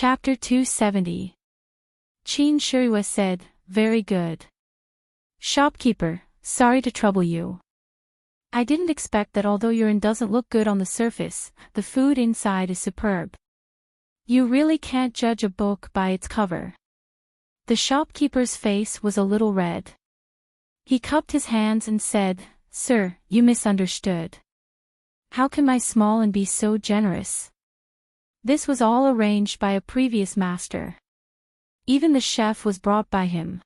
Chapter 270. Qin Shirua said, "Very good. Shopkeeper, sorry to trouble you. I didn't expect that although your inn doesn't look good on the surface, the food inside is superb. You really can't judge a book by its cover." The shopkeeper's face was a little red. He cupped his hands and said, "Sir, you misunderstood. How can my small inn be so generous? This was all arranged by a previous master. Even the chef was brought by him.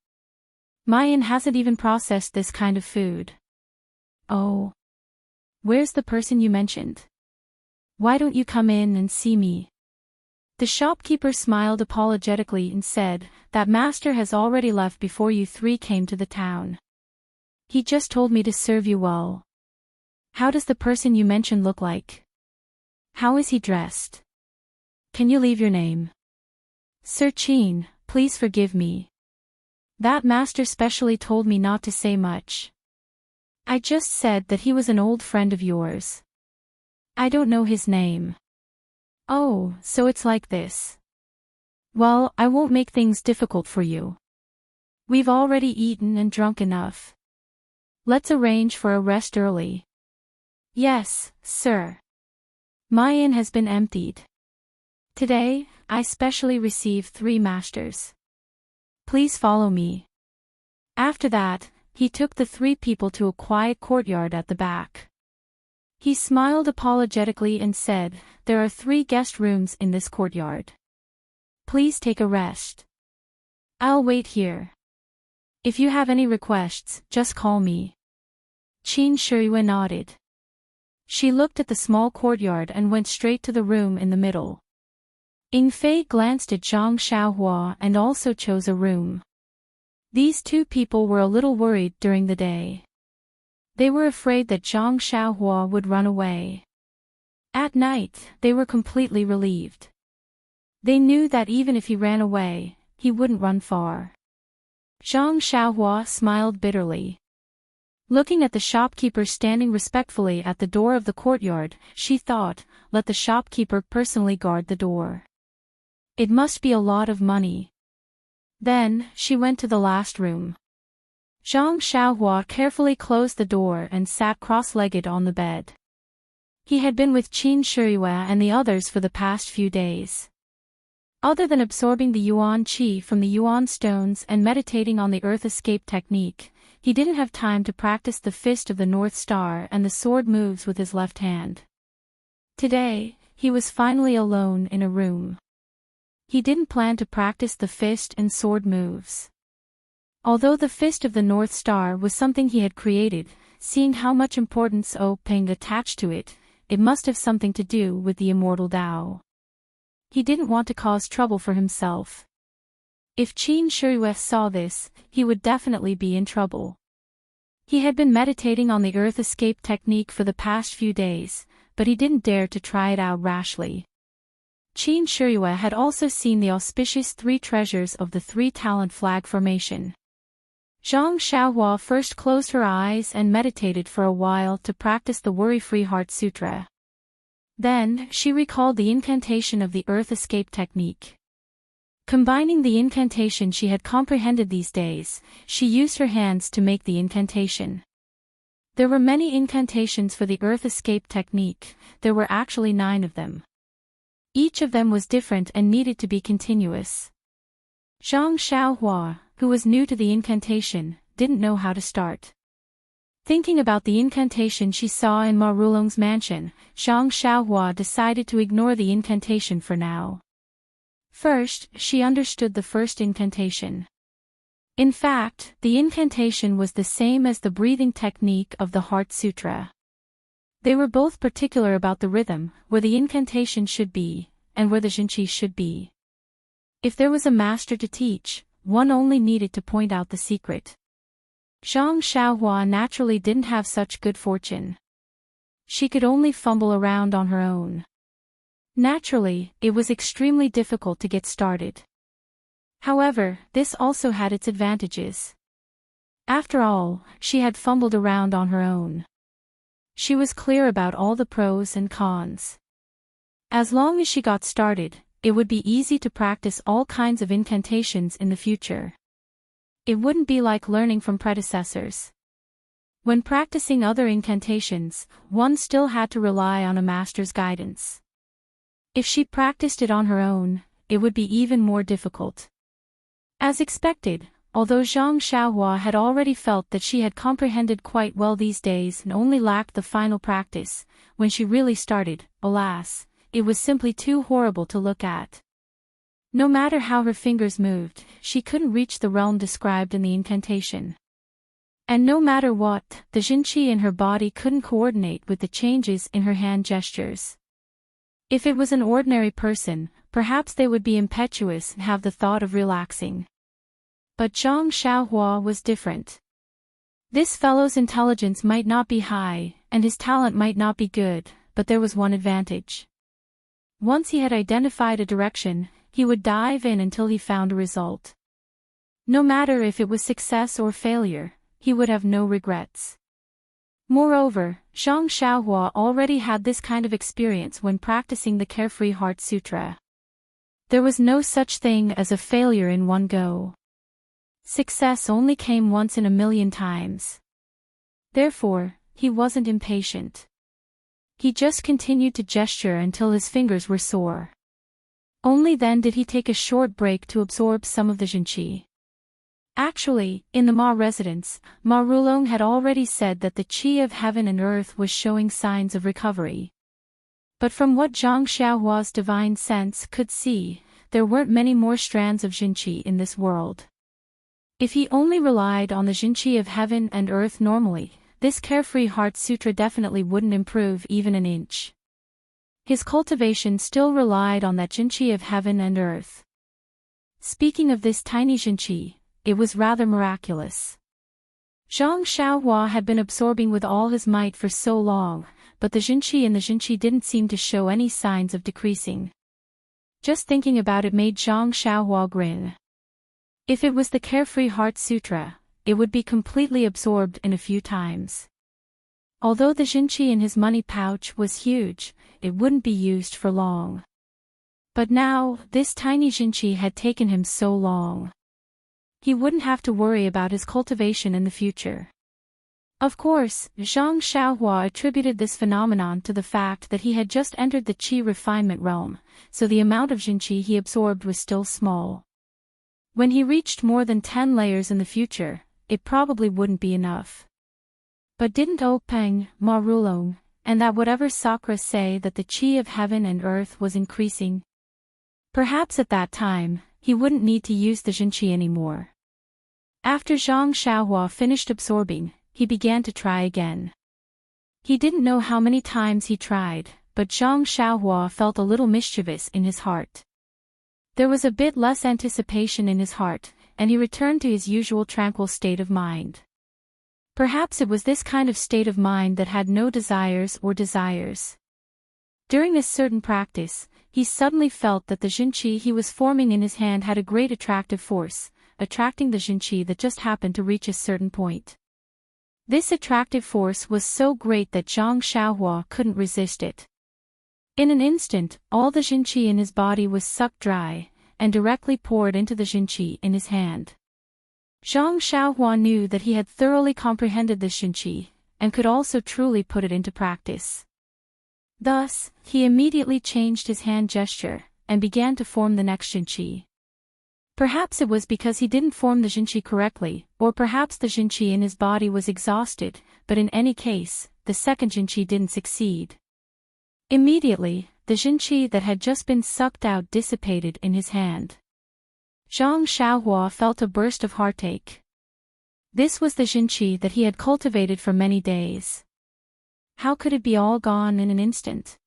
My inn hasn't even processed this kind of food." "Oh. Where's the person you mentioned? Why don't you come in and see me?" The shopkeeper smiled apologetically and said, "That master has already left before you three came to the town. He just told me to serve you well." "How does the person you mentioned look like? How is he dressed? Can you leave your name?" "Sir Qin, please forgive me. That master specially told me not to say much. I just said that he was an old friend of yours. I don't know his name." "Oh, so it's like this. Well, I won't make things difficult for you. We've already eaten and drunk enough. Let's arrange for a rest early." "Yes, sir. My inn has been emptied. Today, I specially received 3 masters. Please follow me." After that, he took the 3 people to a quiet courtyard at the back. He smiled apologetically and said, "There are 3 guest rooms in this courtyard. Please take a rest. I'll wait here. If you have any requests, just call me." Qin Shirua nodded. She looked at the small courtyard and went straight to the room in the middle. Ying Fei glanced at Zhang Xiaohua and also chose a room. These 2 people were a little worried during the day. They were afraid that Zhang Xiaohua would run away. At night, they were completely relieved. They knew that even if he ran away, he wouldn't run far. Zhang Xiaohua smiled bitterly. Looking at the shopkeeper standing respectfully at the door of the courtyard, she thought, let the shopkeeper personally guard the door. It must be a lot of money. Then, she went to the last room. Zhang Xiaohua carefully closed the door and sat cross-legged on the bed. He had been with Qin Shirua and the others for the past few days. Other than absorbing the yuan qi from the yuan stones and meditating on the earth escape technique, he didn't have time to practice the fist of the North Star and the sword moves with his left hand. Today, he was finally alone in a room. He didn't plan to practice the fist and sword moves. Although the fist of the North Star was something he had created, seeing how much importance Ping attached to it, it must have something to do with the immortal Tao. He didn't want to cause trouble for himself. If Qin Shirua saw this, he would definitely be in trouble. He had been meditating on the earth escape technique for the past few days, but he didn't dare to try it out rashly. Qin Shirua had also seen the auspicious 3 treasures of the 3-talent flag formation. Zhang Xiaohua first closed her eyes and meditated for a while to practice the Worry-Free Heart Sutra. Then, she recalled the incantation of the earth escape technique. Combining the incantation she had comprehended these days, she used her hands to make the incantation. There were many incantations for the earth escape technique, there were actually 9 of them. Each of them was different and needed to be continuous. Zhang Xiaohua, who was new to the incantation, didn't know how to start. Thinking about the incantation she saw in Ma Rulong's mansion, Zhang Xiaohua decided to ignore the incantation for now. First, she understood the first incantation. In fact, the incantation was the same as the breathing technique of the Heart Sutra. They were both particular about the rhythm, where the incantation should be, and where the zhenqi should be. If there was a master to teach, one only needed to point out the secret. Zhang Xiaohua naturally didn't have such good fortune. She could only fumble around on her own. Naturally, it was extremely difficult to get started. However, this also had its advantages. After all, she had fumbled around on her own. She was clear about all the pros and cons. As long as she got started, it would be easy to practice all kinds of incantations in the future. It wouldn't be like learning from predecessors. When practicing other incantations, one still had to rely on a master's guidance. If she practiced it on her own, it would be even more difficult. As expected, although Zhang Xiaohua had already felt that she had comprehended quite well these days and only lacked the final practice, when she really started, alas, it was simply too horrible to look at. No matter how her fingers moved, she couldn't reach the realm described in the incantation. And no matter what, the Jinqi in her body couldn't coordinate with the changes in her hand gestures. If it was an ordinary person, perhaps they would be impetuous and have the thought of relaxing. But Zhang Xiaohua was different. This fellow's intelligence might not be high, and his talent might not be good, but there was one advantage. Once he had identified a direction, he would dive in until he found a result. No matter if it was success or failure, he would have no regrets. Moreover, Zhang Xiaohua already had this kind of experience when practicing the Carefree Heart Sutra. There was no such thing as a failure in one go. Success only came once in a million times. Therefore, he wasn't impatient. He just continued to gesture until his fingers were sore. Only then did he take a short break to absorb some of the Jinqi. Actually, in the Ma residence, Ma Rulong had already said that the qi of heaven and earth was showing signs of recovery. But from what Zhang Xiaohua's divine sense could see, there weren't many more strands of Jinqi in this world. If he only relied on the Jinqi of heaven and earth normally, this Carefree Heart Sutra definitely wouldn't improve even an inch. His cultivation still relied on that Jinqi of heaven and earth. Speaking of this tiny Jinqi, it was rather miraculous. Zhang Xiaohua had been absorbing with all his might for so long, but the Jinqi in the Jinqi didn't seem to show any signs of decreasing. Just thinking about it made Zhang Xiaohua grin. If it was the Carefree Heart Sutra, it would be completely absorbed in a few times. Although the Jinqi in his money pouch was huge, it wouldn't be used for long. But now, this tiny Jinqi had taken him so long. He wouldn't have to worry about his cultivation in the future. Of course, Zhang Xiaohua attributed this phenomenon to the fact that he had just entered the qi refinement realm, so the amount of Jinqi he absorbed was still small. When he reached more than 10 layers in the future, it probably wouldn't be enough. But didn't Openg, Ma Rulong, and that whatever Sakra say that the qi of heaven and earth was increasing? Perhaps at that time, he wouldn't need to use the Jinqi anymore. After Zhang Xiaohua finished absorbing, he began to try again. He didn't know how many times he tried, but Zhang Xiaohua felt a little mischievous in his heart. There was a bit less anticipation in his heart, and he returned to his usual tranquil state of mind. Perhaps it was this kind of state of mind that had no desires or desires. During this certain practice, he suddenly felt that the Jinqi he was forming in his hand had a great attractive force, attracting the Jinqi that just happened to reach a certain point. This attractive force was so great that Zhang Xiaohua couldn't resist it. In an instant, all the Jinqi in his body was sucked dry, and directly poured into the Jinqi in his hand. Zhang Xiaohua knew that he had thoroughly comprehended this Jinqi, and could also truly put it into practice. Thus, he immediately changed his hand gesture, and began to form the next Jinqi. Perhaps it was because he didn't form the Jinqi correctly, or perhaps the Jinqi in his body was exhausted, but in any case, the second Jinqi didn't succeed. Immediately, the Jinqi that had just been sucked out dissipated in his hand. Zhang Xiaohua felt a burst of heartache. This was the Jinqi that he had cultivated for many days. How could it be all gone in an instant?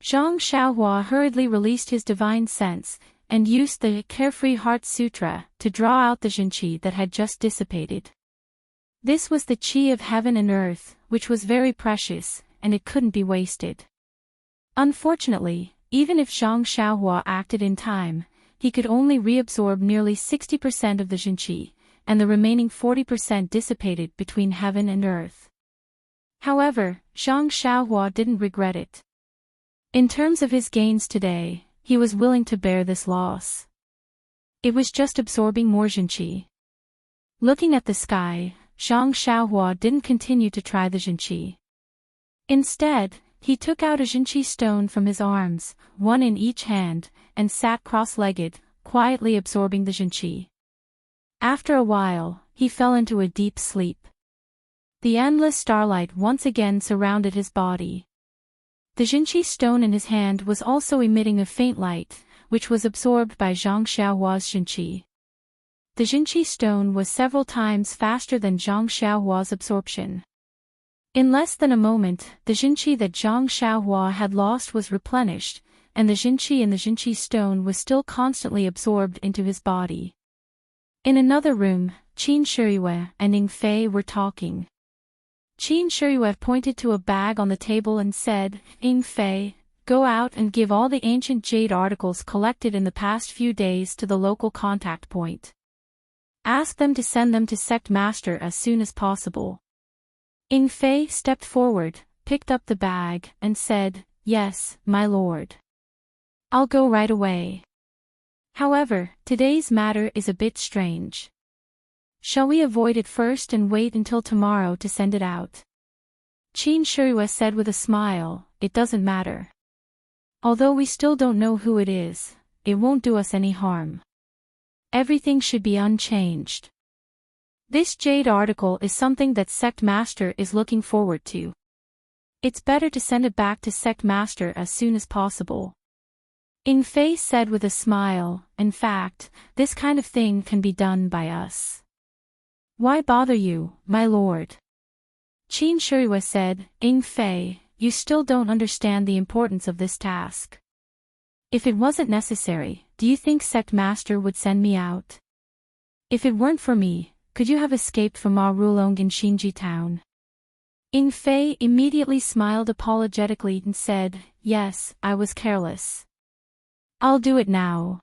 Zhang Xiaohua hurriedly released his divine sense, and used the Carefree Heart Sutra to draw out the Jinqi that had just dissipated. This was the qi of heaven and earth, which was very precious, and it couldn't be wasted. Unfortunately, even if Zhang Xiaohua acted in time, he could only reabsorb nearly 60% of the Jinqi, and the remaining 40% dissipated between heaven and earth. However, Zhang Xiaohua didn't regret it. In terms of his gains today, he was willing to bear this loss. It was just absorbing more Jinqi. Looking at the sky, Zhang Xiaohua didn't continue to try the Jinqi. Instead, he took out a Jinqi stone from his arms, one in each hand, and sat cross-legged, quietly absorbing the Jinqi. After a while, he fell into a deep sleep. The endless starlight once again surrounded his body. The Jinqi stone in his hand was also emitting a faint light, which was absorbed by Zhang Xiaohua's Jinqi. The Jinqi stone was several times faster than Zhang Xiaohua's absorption. In less than a moment, the Jinqi that Zhang Xiaohua had lost was replenished, and the Jinqi in the Jinqi stone was still constantly absorbed into his body. In another room, Qin Shiyue and Ning Fei were talking. Qin Shiyue pointed to a bag on the table and said, "Ning Fei, go out and give all the ancient jade articles collected in the past few days to the local contact point. Ask them to send them to Sect Master as soon as possible." Ning Fei stepped forward, picked up the bag, and said, "Yes, my lord. I'll go right away. However, today's matter is a bit strange. Shall we avoid it first and wait until tomorrow to send it out?" Qin Shiyue said with a smile, "It doesn't matter. Although we still don't know who it is, it won't do us any harm. Everything should be unchanged. This jade article is something that Sect Master is looking forward to. It's better to send it back to Sect Master as soon as possible." Ning Fei said with a smile, "In fact, this kind of thing can be done by us. Why bother you, my lord?" Qin Shiyue said, "Ning Fei, you still don't understand the importance of this task. If it wasn't necessary, do you think Sect Master would send me out? If it weren't for me, could you have escaped from Ma Rulong in Xinji town?" Ning Fei immediately smiled apologetically and said, "Yes, I was careless. I'll do it now."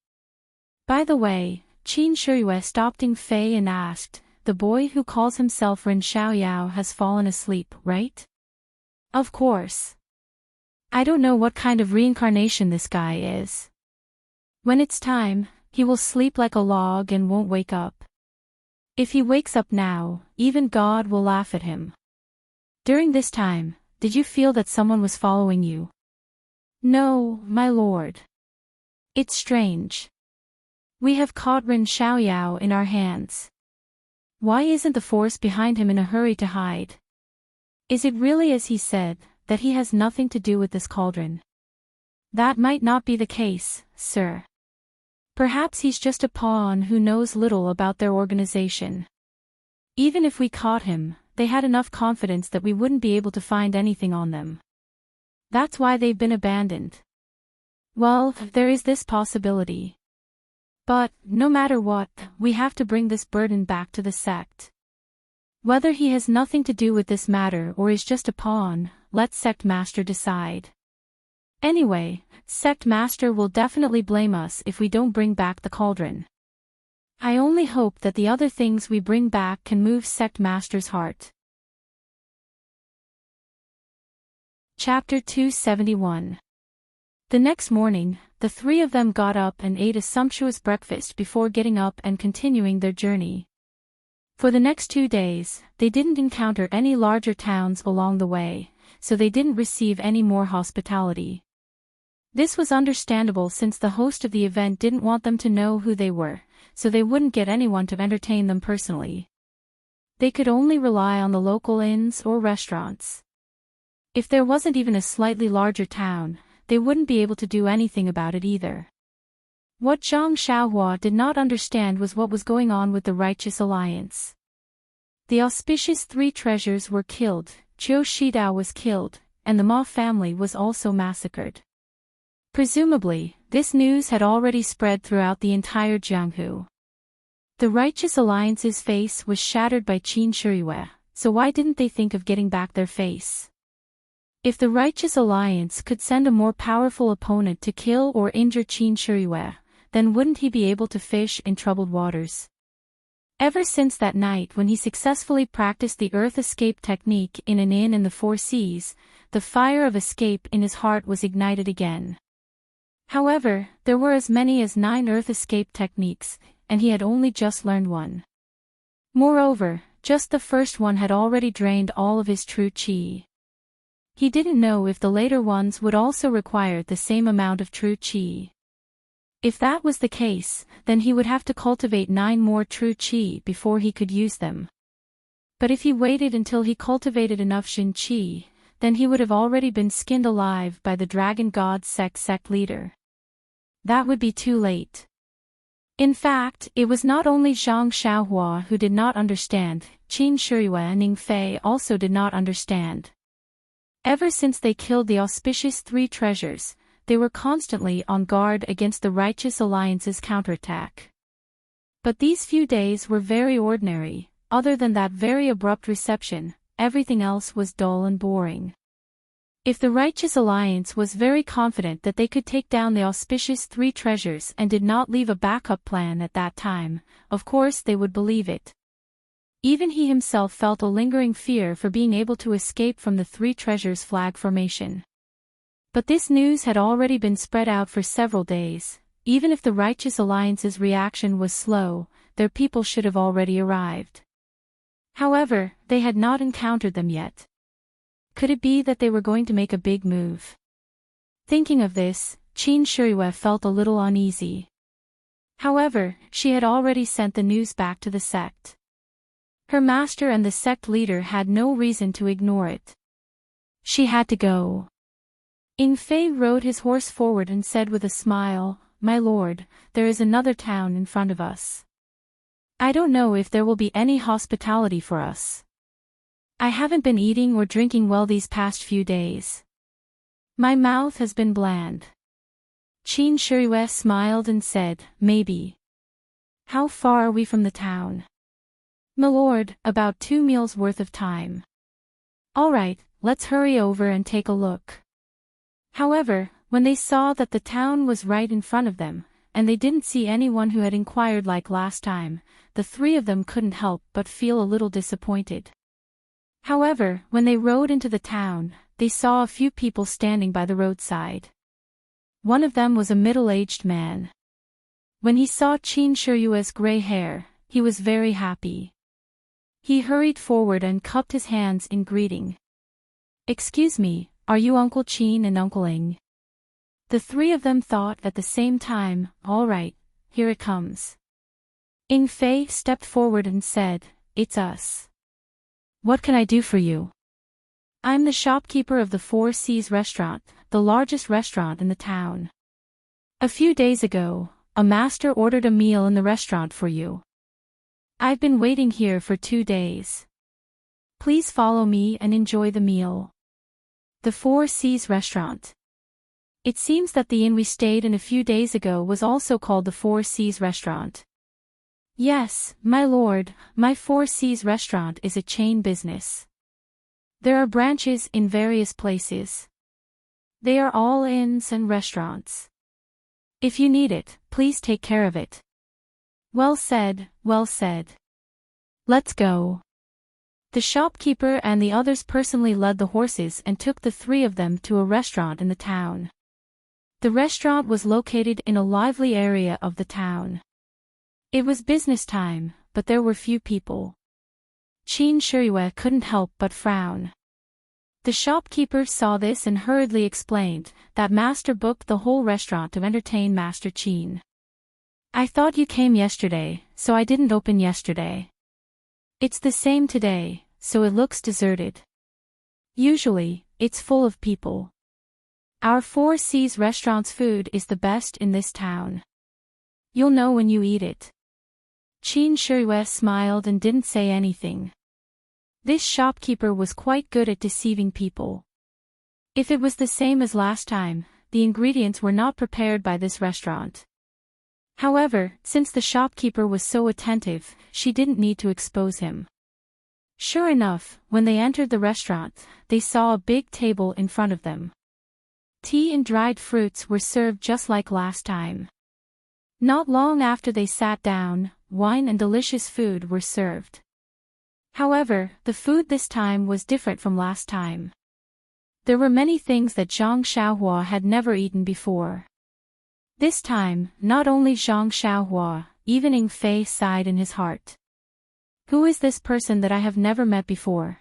By the way, Qin Shiyue stopped Ning Fei and asked, "The boy who calls himself Ren Xiaoyao has fallen asleep, right?" "Of course. I don't know what kind of reincarnation this guy is. When it's time, he will sleep like a log and won't wake up. If he wakes up now, even God will laugh at him. During this time, did you feel that someone was following you?" "No, my lord. It's strange. We have caught Ren Xiaoyao in our hands. Why isn't the force behind him in a hurry to hide? Is it really as he said, that he has nothing to do with this cauldron?" "That might not be the case, sir. Perhaps he's just a pawn who knows little about their organization. Even if we caught him, they had enough confidence that we wouldn't be able to find anything on them. That's why they've been abandoned. Well, there is this possibility. But, no matter what, we have to bring this burden back to the sect. Whether he has nothing to do with this matter or is just a pawn, let Sect Master decide. Anyway, Sect Master will definitely blame us if we don't bring back the cauldron. I only hope that the other things we bring back can move Sect Master's heart." Chapter 271. The next morning, the three of them got up and ate a sumptuous breakfast before getting up and continuing their journey. For the next 2 days, they didn't encounter any larger towns along the way, so they didn't receive any more hospitality. This was understandable since the host of the event didn't want them to know who they were, so they wouldn't get anyone to entertain them personally. They could only rely on the local inns or restaurants. If there wasn't even a slightly larger town, they wouldn't be able to do anything about it either. What Zhang Xiaohua did not understand was what was going on with the Righteous Alliance. The auspicious three treasures were killed, Qiu Shidao was killed, and the Ma family was also massacred. Presumably, this news had already spread throughout the entire Jianghu. The Righteous Alliance's face was shattered by Qin Shiyue, so why didn't they think of getting back their face? If the Righteous Alliance could send a more powerful opponent to kill or injure Qin Shiyue, then wouldn't he be able to fish in troubled waters? Ever since that night when he successfully practiced the earth escape technique in an inn in the Four Seas, the fire of escape in his heart was ignited again. However, there were as many as 9 earth escape techniques, and he had only just learned one. Moreover, just the first one had already drained all of his true chi. He didn't know if the later ones would also require the same amount of true chi. If that was the case, then he would have to cultivate 9 more true chi before he could use them. But if he waited until he cultivated enough Shin Chi, then he would have already been skinned alive by the Dragon God sect leader. That would be too late. In fact, it was not only Zhang Xiaohua who did not understand, Qin Shiyue and Ning Fei also did not understand. Ever since they killed the auspicious 3 treasures, they were constantly on guard against the Righteous Alliance's counterattack. But these few days were very ordinary. Other than that very abrupt reception, everything else was dull and boring. If the Righteous Alliance was very confident that they could take down the auspicious 3 treasures and did not leave a backup plan at that time, of course they would believe it. Even he himself felt a lingering fear for being able to escape from the 3 treasures flag formation. But this news had already been spread out for several days. Even if the Righteous Alliance's reaction was slow, their people should have already arrived. However, they had not encountered them yet. Could it be that they were going to make a big move? Thinking of this, Qin Shiyue felt a little uneasy. However, she had already sent the news back to the sect. Her master and the sect leader had no reason to ignore it. She had to go. Ing Fei rode his horse forward and said with a smile, "My lord, there is another town in front of us. I don't know if there will be any hospitality for us. I haven't been eating or drinking well these past few days. My mouth has been bland." Qin Shiyue smiled and said, "Maybe. How far are we from the town?" "My lord, about 2 meals worth of time." "All right, let's hurry over and take a look." However, when they saw that the town was right in front of them, and they didn't see anyone who had inquired like last time, the 3 of them couldn't help but feel a little disappointed. However, when they rode into the town, they saw a few people standing by the roadside. One of them was a middle-aged man. When he saw Qin Shiyue's gray hair, he was very happy. He hurried forward and cupped his hands in greeting. "Excuse me, are you Uncle Qin and Uncle Ing?" The 3 of them thought at the same time, "All right, here it comes." Ing Fei stepped forward and said, "It's us. What can I do for you?" "I'm the shopkeeper of the Four Seas restaurant, the largest restaurant in the town. A few days ago, a master ordered a meal in the restaurant for you. I've been waiting here for 2 days. Please follow me and enjoy the meal." The Four Seas restaurant. It seems that the inn we stayed in a few days ago was also called the Four Seas restaurant. "Yes, my lord, my Four Seas restaurant is a chain business. There are branches in various places. They are all inns and restaurants. If you need it, please take care of it." "Well said, well said. Let's go." The shopkeeper and the others personally led the horses and took the 3 of them to a restaurant in the town. The restaurant was located in a lively area of the town. It was business time, but there were few people. Qin Shiyue couldn't help but frown. The shopkeeper saw this and hurriedly explained that Master booked the whole restaurant to entertain Master Qin. "I thought you came yesterday, so I didn't open yesterday. It's the same today, so it looks deserted. Usually, it's full of people. Our Four Seas restaurant's food is the best in this town. You'll know when you eat it." Qin Shiyue smiled and didn't say anything. This shopkeeper was quite good at deceiving people. If it was the same as last time, the ingredients were not prepared by this restaurant. However, since the shopkeeper was so attentive, she didn't need to expose him. Sure enough, when they entered the restaurant, they saw a big table in front of them. Tea and dried fruits were served just like last time. Not long after they sat down, wine and delicious food were served. However, the food this time was different from last time. There were many things that Zhang Xiaohua had never eaten before. This time, not only Zhang Xiaohua, even Ing Fei sighed in his heart. Who is this person that I have never met before?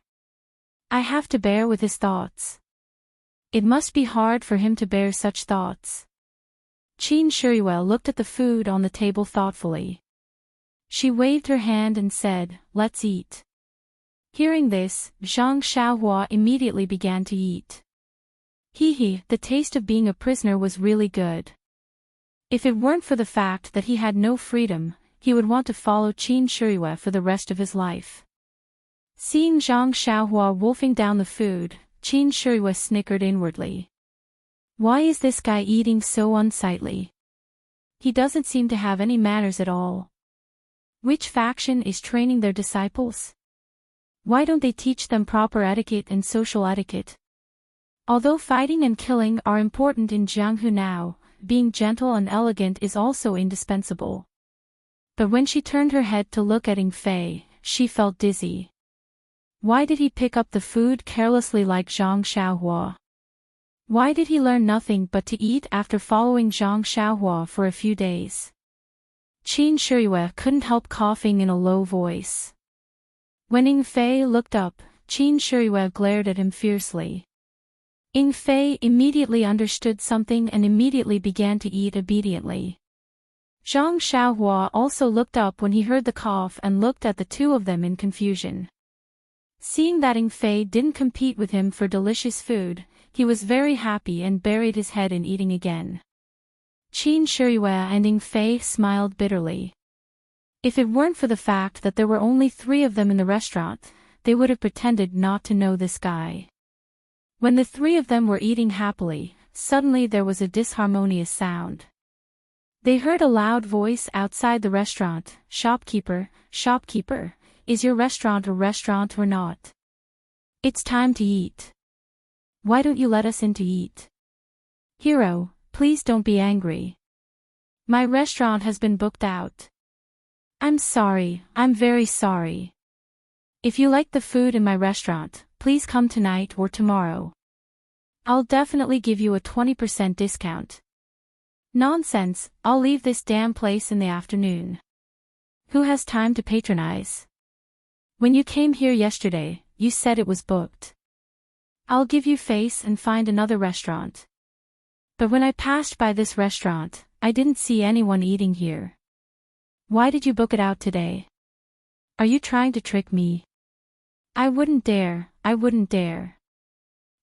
I have to bear with his thoughts. It must be hard for him to bear such thoughts. Qin Shiyue looked at the food on the table thoughtfully. She waved her hand and said, "Let's eat." Hearing this, Zhang Xiaohua immediately began to eat. The taste of being a prisoner was really good. If it weren't for the fact that he had no freedom, he would want to follow Qin Shiyue for the rest of his life. Seeing Zhang Xiaohua wolfing down the food, Qin Shiyue snickered inwardly. Why is this guy eating so unsightly? He doesn't seem to have any manners at all. Which faction is training their disciples? Why don't they teach them proper etiquette and social etiquette? Although fighting and killing are important in Jianghu now, being gentle and elegant is also indispensable. But when she turned her head to look at Ing Fei, she felt dizzy. Why did he pick up the food carelessly like Zhang Xiaohua? Why did he learn nothing but to eat after following Zhang Xiaohua for a few days? Qin Shiyue couldn't help coughing in a low voice. When Ing Fei looked up, Qin Shiyue glared at him fiercely. Ing Fei immediately understood something and immediately began to eat obediently. Zhang Xiaohua also looked up when he heard the cough and looked at the two of them in confusion. Seeing that Ing Fei didn't compete with him for delicious food, he was very happy and buried his head in eating again. Qin Shiyue and Ing Fei smiled bitterly. If it weren't for the fact that there were only 3 of them in the restaurant, they would have pretended not to know this guy. When the 3 of them were eating happily, suddenly there was a disharmonious sound. They heard a loud voice outside the restaurant, "Shopkeeper, shopkeeper, is your restaurant a restaurant or not? It's time to eat. Why don't you let us in to eat? Hero, please don't be angry. My restaurant has been booked out. I'm sorry, I'm very sorry. If you like the food in my restaurant, please come tonight or tomorrow. I'll definitely give you a 20% discount. Nonsense, I'll leave this damn place in the afternoon. Who has time to patronize? When you came here yesterday, you said it was booked. I'll give you face and find another restaurant. But when I passed by this restaurant, I didn't see anyone eating here. Why did you book it out today? Are you trying to trick me? I wouldn't dare, I wouldn't dare.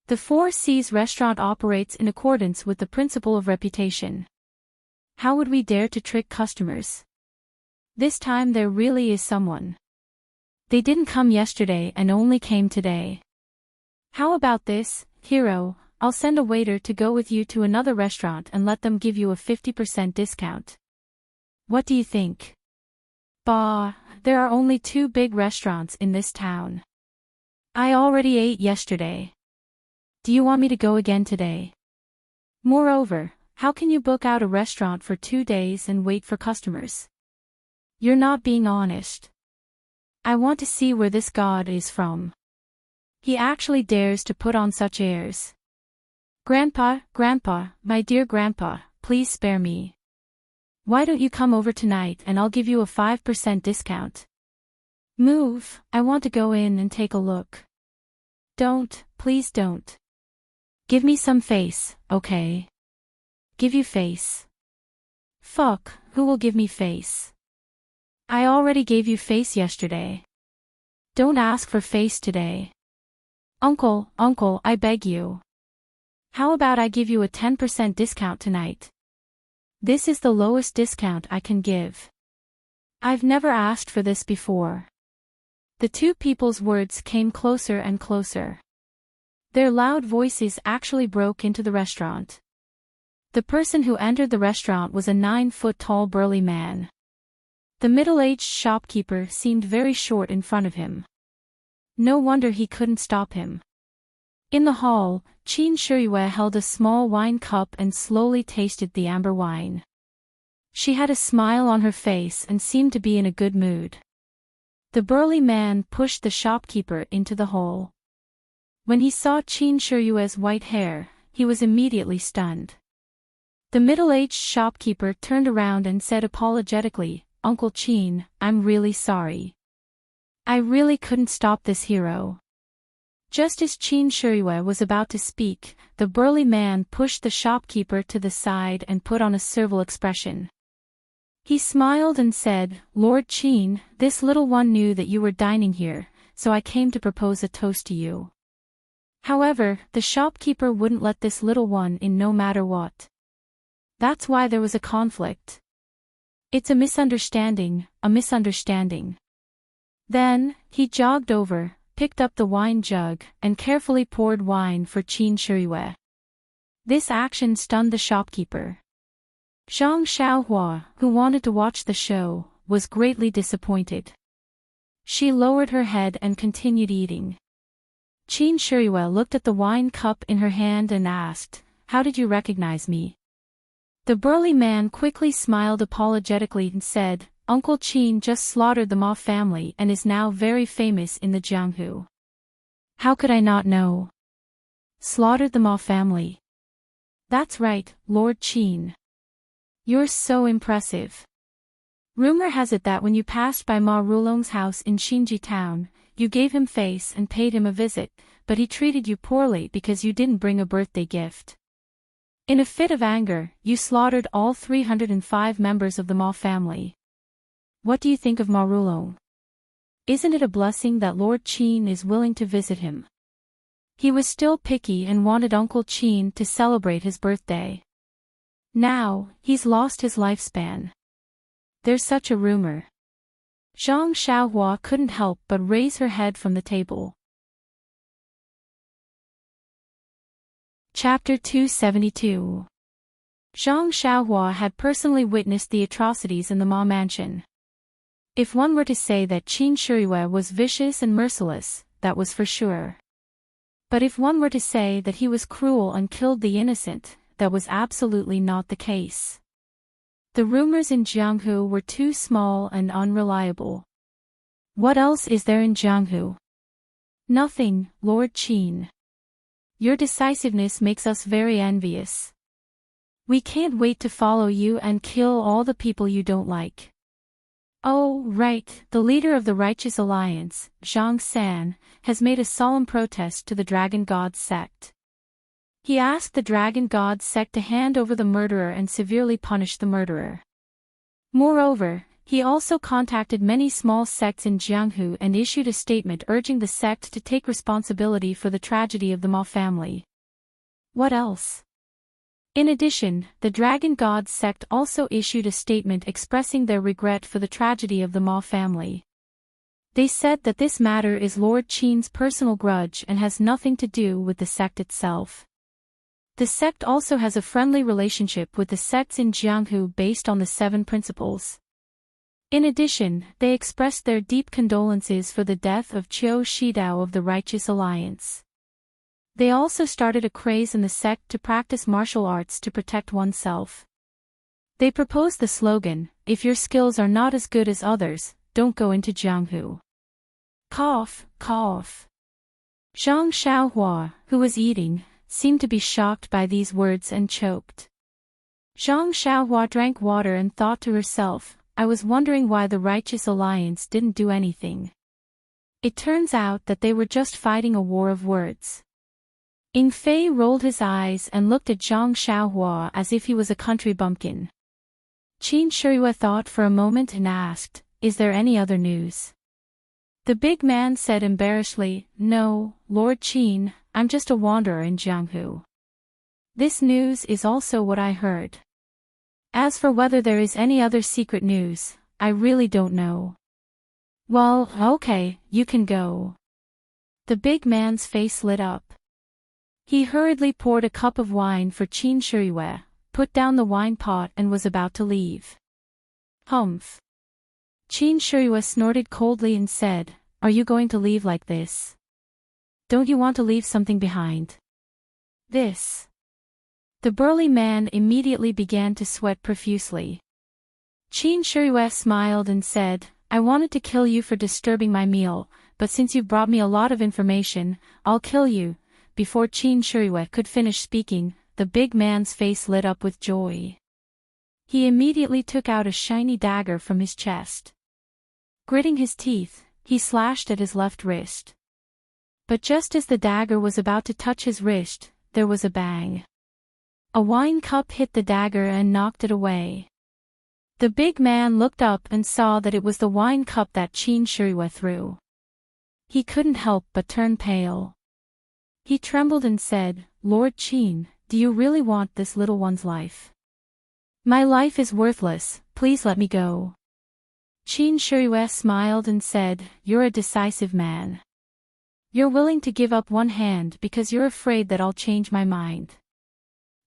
The Four Seas restaurant operates in accordance with the principle of reputation. How would we dare to trick customers? This time there really is someone. They didn't come yesterday and only came today. How about this, hero? I'll send a waiter to go with you to another restaurant and let them give you a 50% discount. What do you think? Bah, there are only 2 big restaurants in this town. I already ate yesterday. Do you want me to go again today? Moreover, how can you book out a restaurant for 2 days and wait for customers? You're not being honest. I want to see where this god is from. He actually dares to put on such airs. Grandpa, my dear grandpa, please spare me. Why don't you come over tonight and I'll give you a 5% discount? Move, I want to go in and take a look. Don't, please don't. Give me some face, okay? Give you face. Fuck, who will give me face? I already gave you face yesterday. Don't ask for face today. Uncle, I beg you. How about I give you a 10% discount tonight? This is the lowest discount I can give. I've never asked for this before. The 2 people's words came closer and closer. Their loud voices actually broke into the restaurant. The person who entered the restaurant was a 9-foot-tall burly man. The middle-aged shopkeeper seemed very short in front of him. No wonder he couldn't stop him. In the hall, Qin Shiyue held a small wine cup and slowly tasted the amber wine. She had a smile on her face and seemed to be in a good mood. The burly man pushed the shopkeeper into the hole. When he saw Qin Shiyue's white hair, he was immediately stunned. The middle-aged shopkeeper turned around and said apologetically, "Uncle Chin, I'm really sorry. I really couldn't stop this hero." Just as Chin Shuriwa was about to speak, the burly man pushed the shopkeeper to the side and put on a servile expression. He smiled and said, "Lord Chin, this little one knew that you were dining here, so I came to propose a toast to you." However, the shopkeeper wouldn't let this little one in no matter what. That's why there was a conflict. "It's a misunderstanding, a misunderstanding." Then, he jogged over, picked up the wine jug, and carefully poured wine for Chin Shuriwa. This action stunned the shopkeeper. Zhang Xiaohua, who wanted to watch the show, was greatly disappointed. She lowered her head and continued eating. Chin Shuriwa looked at the wine cup in her hand and asked, "How did you recognize me?" The burly man quickly smiled apologetically and said, "Uncle Chin just slaughtered the Ma family and is now very famous in the Jianghu." "How could I not know?" "Slaughtered the Ma family?" "That's right, Lord Chin. You're so impressive. Rumor has it that when you passed by Ma Rulong's house in Xinji town, you gave him face and paid him a visit, but he treated you poorly because you didn't bring a birthday gift. In a fit of anger, you slaughtered all 305 members of the Ma family. What do you think of Ma Rulong? Isn't it a blessing that Lord Chin is willing to visit him?" He was still picky and wanted Uncle Chin to celebrate his birthday. Now, he's lost his lifespan. There's such a rumor. Zhang Xiaohua couldn't help but raise her head from the table. Chapter 272. Zhang Xiaohua had personally witnessed the atrocities in the Ma mansion. If one were to say that Chin Shuriwa was vicious and merciless, that was for sure. But if one were to say that he was cruel and killed the innocent, that was absolutely not the case. The rumors in Jianghu were too small and unreliable. What else is there in Jianghu? Nothing, Lord Chin. Your decisiveness makes us very envious. We can't wait to follow you and kill all the people you don't like. Oh, right, the leader of the Righteous Alliance, Zhang San, has made a solemn protest to the Dragon God sect. He asked the Dragon God sect to hand over the murderer and severely punish the murderer. Moreover, he also contacted many small sects in Jianghu and issued a statement urging the sect to take responsibility for the tragedy of the Ma family. What else? In addition, the Dragon God sect also issued a statement expressing their regret for the tragedy of the Ma family. They said that this matter is Lord Chin's personal grudge and has nothing to do with the sect itself. The sect also has a friendly relationship with the sects in Jianghu based on the 7 principles. In addition, they expressed their deep condolences for the death of Qiu Shidao of the Righteous Alliance. They also started a craze in the sect to practice martial arts to protect oneself. They proposed the slogan, "If your skills are not as good as others, don't go into Jianghu." Cough, cough. Zhang Xiaohua, who was eating, seemed to be shocked by these words and choked. Zhang Xiaohua drank water and thought to herself, "I was wondering why the Righteous Alliance didn't do anything. It turns out that they were just fighting a war of words." Ing Fei rolled his eyes and looked at Zhang Xiaohua as if he was a country bumpkin. Chin Shuriwa thought for a moment and asked, "Is there any other news?" The big man said embarrassedly, "No, Lord Chin, I'm just a wanderer in Jianghu. This news is also what I heard. As for whether there is any other secret news, I really don't know." "Well, okay, you can go." The big man's face lit up. He hurriedly poured a cup of wine for Chin Shuriwa, put down the wine pot and was about to leave. Humph. Chin Shuriwa snorted coldly and said, "Are you going to leave like this? Don't you want to leave something behind?" "This." The burly man immediately began to sweat profusely. Chin Shuriwa smiled and said, "I wanted to kill you for disturbing my meal, but since you've brought me a lot of information, I'll kill you." Before Chin Shuriwa could finish speaking, the big man's face lit up with joy. He immediately took out a shiny dagger from his chest. Gritting his teeth, he slashed at his left wrist. But just as the dagger was about to touch his wrist, there was a bang. A wine cup hit the dagger and knocked it away. The big man looked up and saw that it was the wine cup that Qin Shirui threw. He couldn't help but turn pale. He trembled and said, "Lord Qin, do you really want this little one's life? My life is worthless, please let me go." Qin Shirui smiled and said, "You're a decisive man. You're willing to give up one hand because you're afraid that I'll change my mind.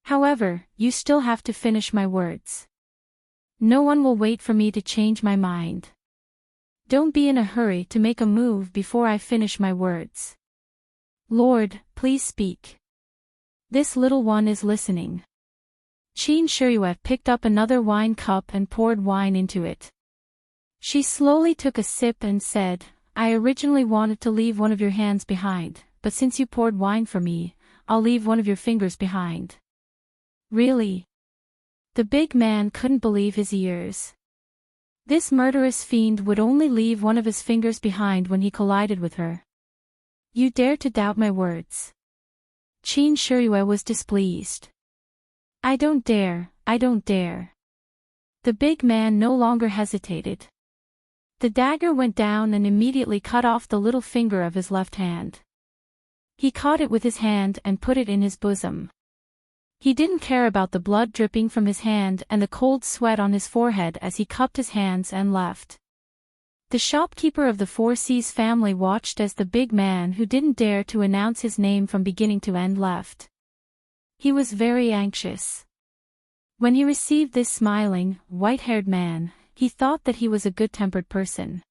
However, you still have to finish my words. No one will wait for me to change my mind. Don't be in a hurry to make a move before I finish my words. Lord, please speak. This little one is listening." Qin Shirui picked up another wine cup and poured wine into it. She slowly took a sip and said, "I originally wanted to leave one of your hands behind, but since you poured wine for me, I'll leave one of your fingers behind." "Really?" The big man couldn't believe his ears. This murderous fiend would only leave one of his fingers behind when he collided with her. "You dare to doubt my words?" Qin Shirui was displeased. I don't dare. The big man no longer hesitated. The dagger went down and immediately cut off the little finger of his left hand. He caught it with his hand and put it in his bosom. He didn't care about the blood dripping from his hand and the cold sweat on his forehead as he cupped his hands and left. The shopkeeper of the Four Seas family watched as the big man who didn't dare to announce his name from beginning to end left. He was very anxious. When he received this smiling, white-haired man, he thought that he was a good-tempered person.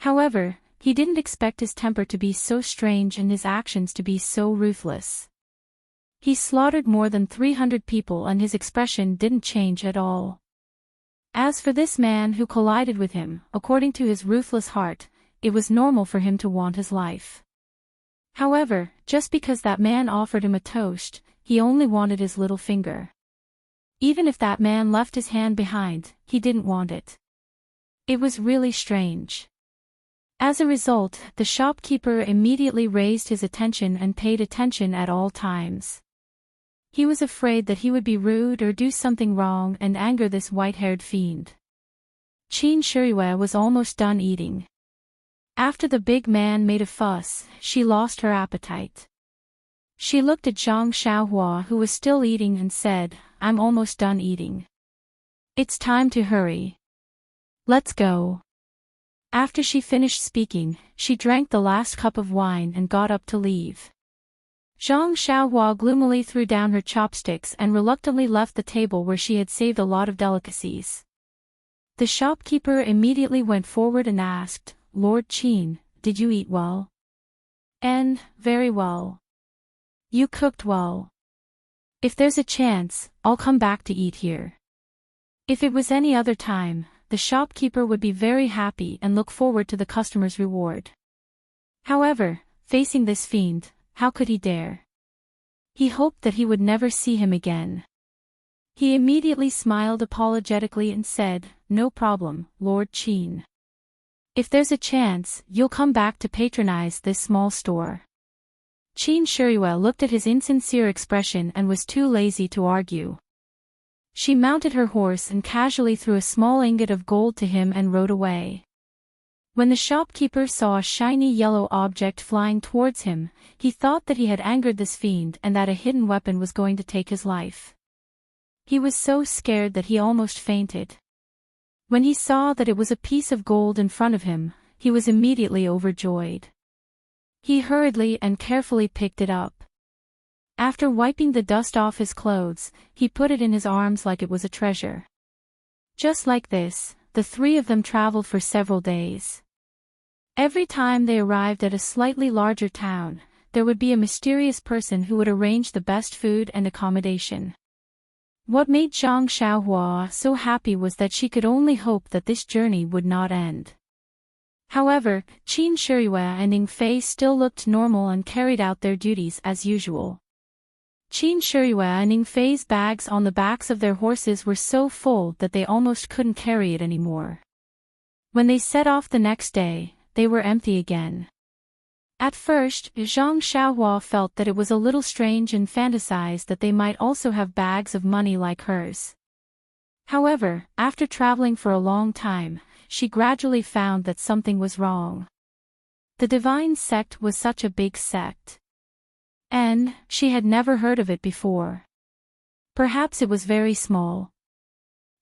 However, he didn't expect his temper to be so strange and his actions to be so ruthless. He slaughtered more than 300 people and his expression didn't change at all. As for this man who collided with him, according to his ruthless heart, it was normal for him to want his life. However, just because that man offered him a toast, he only wanted his little finger. Even if that man left his hand behind, he didn't want it. It was really strange. As a result, the shopkeeper immediately raised his attention and paid attention at all times. He was afraid that he would be rude or do something wrong and anger this white-haired fiend. Qin Shirui was almost done eating. After the big man made a fuss, she lost her appetite. She looked at Zhang Xiaohua who was still eating and said, "I'm almost done eating. It's time to hurry. Let's go." After she finished speaking, she drank the last cup of wine and got up to leave. Zhang Xiaohua gloomily threw down her chopsticks and reluctantly left the table where she had saved a lot of delicacies. The shopkeeper immediately went forward and asked, "Lord Qin, did you eat well?" "And, very well. You cooked well. If there's a chance, I'll come back to eat here." If it was any other time, the shopkeeper would be very happy and look forward to the customer's reward. However, facing this fiend, how could he dare? He hoped that he would never see him again. He immediately smiled apologetically and said, "No problem, Lord Qin. If there's a chance, you'll come back to patronize this small store." Qin Shirui looked at his insincere expression and was too lazy to argue. She mounted her horse and casually threw a small ingot of gold to him and rode away. When the shopkeeper saw a shiny yellow object flying towards him, he thought that he had angered this fiend and that a hidden weapon was going to take his life. He was so scared that he almost fainted. When he saw that it was a piece of gold in front of him, he was immediately overjoyed. He hurriedly and carefully picked it up. After wiping the dust off his clothes, he put it in his arms like it was a treasure. Just like this, the three of them traveled for several days. Every time they arrived at a slightly larger town, there would be a mysterious person who would arrange the best food and accommodation. What made Zhang Xiaohua so happy was that she could only hope that this journey would not end. However, Qin Shirui and Ning Fei still looked normal and carried out their duties as usual. Qin Shiyue and Ning Fei's bags on the backs of their horses were so full that they almost couldn't carry it anymore. When they set off the next day, they were empty again. At first, Zhang Xiaohua felt that it was a little strange and fantasized that they might also have bags of money like hers. However, after traveling for a long time, she gradually found that something was wrong. The divine sect was such a big sect. And she had never heard of it before. Perhaps it was very small.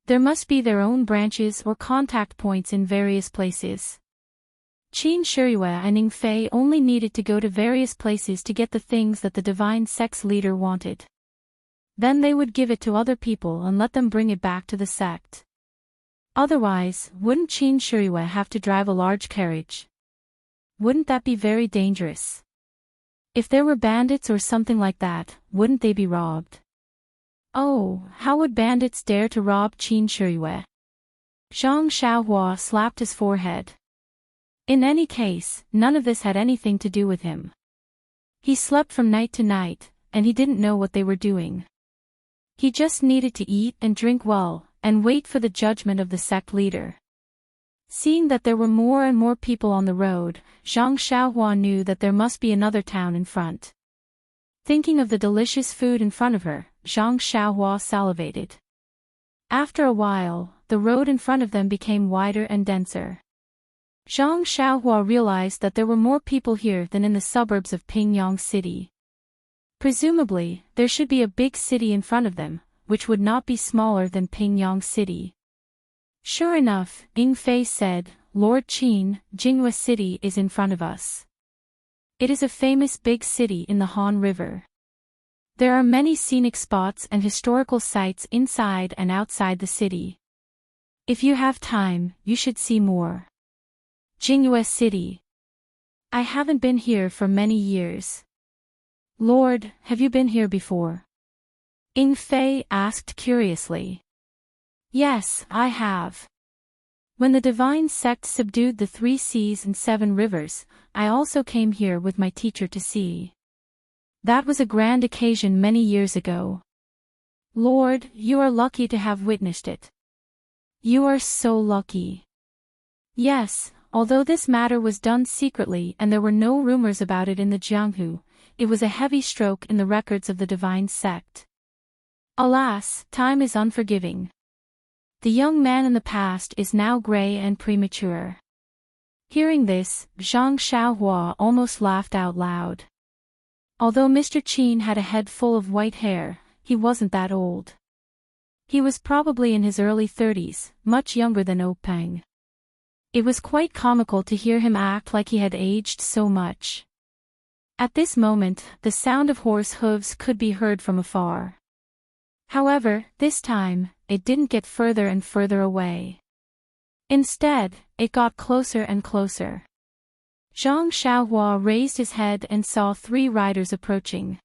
There must be their own branches or contact points in various places. Qin Shiyue and Ning Fei only needed to go to various places to get the things that the divine sect's leader wanted. Then they would give it to other people and let them bring it back to the sect. Otherwise, wouldn't Qin Shiyue have to drive a large carriage? Wouldn't that be very dangerous? If there were bandits or something like that, wouldn't they be robbed? Oh, how would bandits dare to rob Qin Shiyue? Zhang Xiaohua slapped his forehead. In any case, none of this had anything to do with him. He slept from night to night, and he didn't know what they were doing. He just needed to eat and drink well, and wait for the judgment of the sect leader. Seeing that there were more and more people on the road, Zhang Xiaohua knew that there must be another town in front. Thinking of the delicious food in front of her, Zhang Xiaohua salivated. After a while, the road in front of them became wider and denser. Zhang Xiaohua realized that there were more people here than in the suburbs of Pingyang City. Presumably, there should be a big city in front of them, which would not be smaller than Pingyang City. Sure enough, Ning Fei said, Lord Qin, Jinghua City is in front of us. It is a famous big city in the Han River. There are many scenic spots and historical sites inside and outside the city. If you have time, you should see more. Jinghua City. I haven't been here for many years. Lord, have you been here before? Ning Fei asked curiously. Yes, I have. When the divine sect subdued the 3 seas and 7 rivers, I also came here with my teacher to see. That was a grand occasion many years ago. Lord, you are lucky to have witnessed it. You are so lucky. Yes, although this matter was done secretly and there were no rumors about it in the Jianghu, it was a heavy stroke in the records of the divine sect. Alas, time is unforgiving. The young man in the past is now gray and premature. Hearing this, Zhang Xiaohua almost laughed out loud. Although Mr. Qin had a head full of white hair, he wasn't that old. He was probably in his early 30s, much younger than Openg. It was quite comical to hear him act like he had aged so much. At this moment, the sound of horse hooves could be heard from afar. However, this time, it didn't get further and further away. Instead, it got closer and closer. Zhang Xiaohua raised his head and saw 3 riders approaching.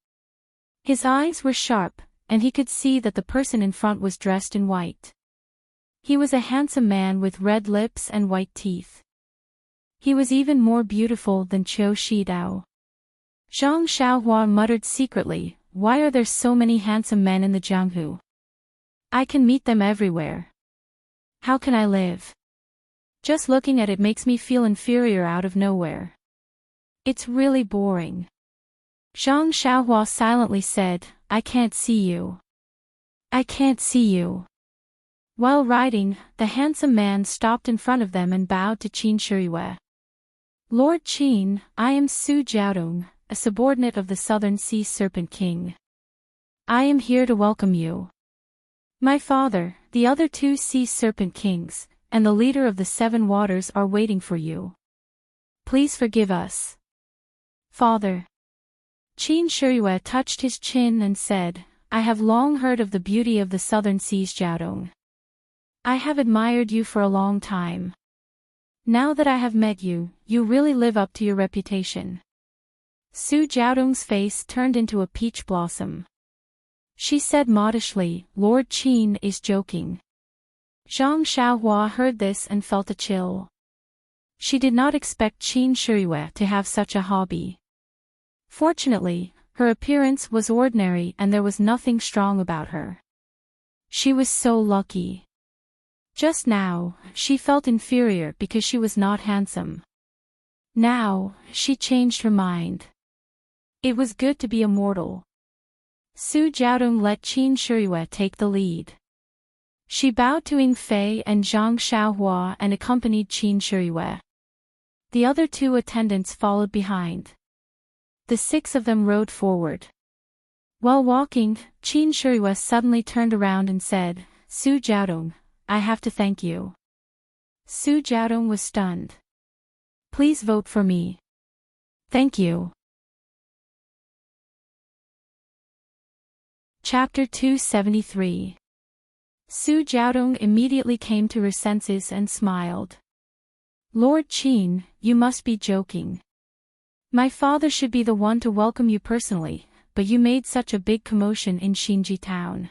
His eyes were sharp, and he could see that the person in front was dressed in white. He was a handsome man with red lips and white teeth. He was even more beautiful than Qiu Shidao. Zhang Xiaohua muttered secretly, why are there so many handsome men in the Jianghu? I can meet them everywhere. How can I live? Just looking at it makes me feel inferior out of nowhere. It's really boring. Zhang Xiaohua silently said, I can't see you. I can't see you. While riding, the handsome man stopped in front of them and bowed to Qin Shiyue. Lord Qin, I am Su Jiaodong, a subordinate of the Southern Sea Serpent King. I am here to welcome you. My father, the other 2 Sea Serpent Kings, and the leader of the 7 waters are waiting for you. Please forgive us. Father. Qin Shiyue touched his chin and said, I have long heard of the beauty of the Southern Seas Jiaodong. I have admired you for a long time. Now that I have met you, you really live up to your reputation. Su Jiaodong's face turned into a peach blossom. She said modestly, Lord Qin is joking. Zhang Xiaohua heard this and felt a chill. She did not expect Qin Shiyue to have such a hobby. Fortunately, Her appearance was ordinary and there was nothing strong about her. She was so lucky. Just now, she felt inferior because she was not handsome. Now, she changed her mind. It was good to be a mortal. Su Jiaodong let Qin Shiyue take the lead. She bowed to Ying Fei and Zhang Xiaohua and accompanied Qin Shiyue. The other two attendants followed behind. The 6 of them rode forward. While walking, Qin Shiyue suddenly turned around and said, "Su Jiaodong, I have to thank you." Su Jiaodong was stunned. "Please vote for me." "Thank you." Chapter 273. Su Jiaodong immediately came to her senses and smiled. "Lord Qin, you must be joking. My father should be the one to welcome you personally, but you made such a big commotion in Xinji town.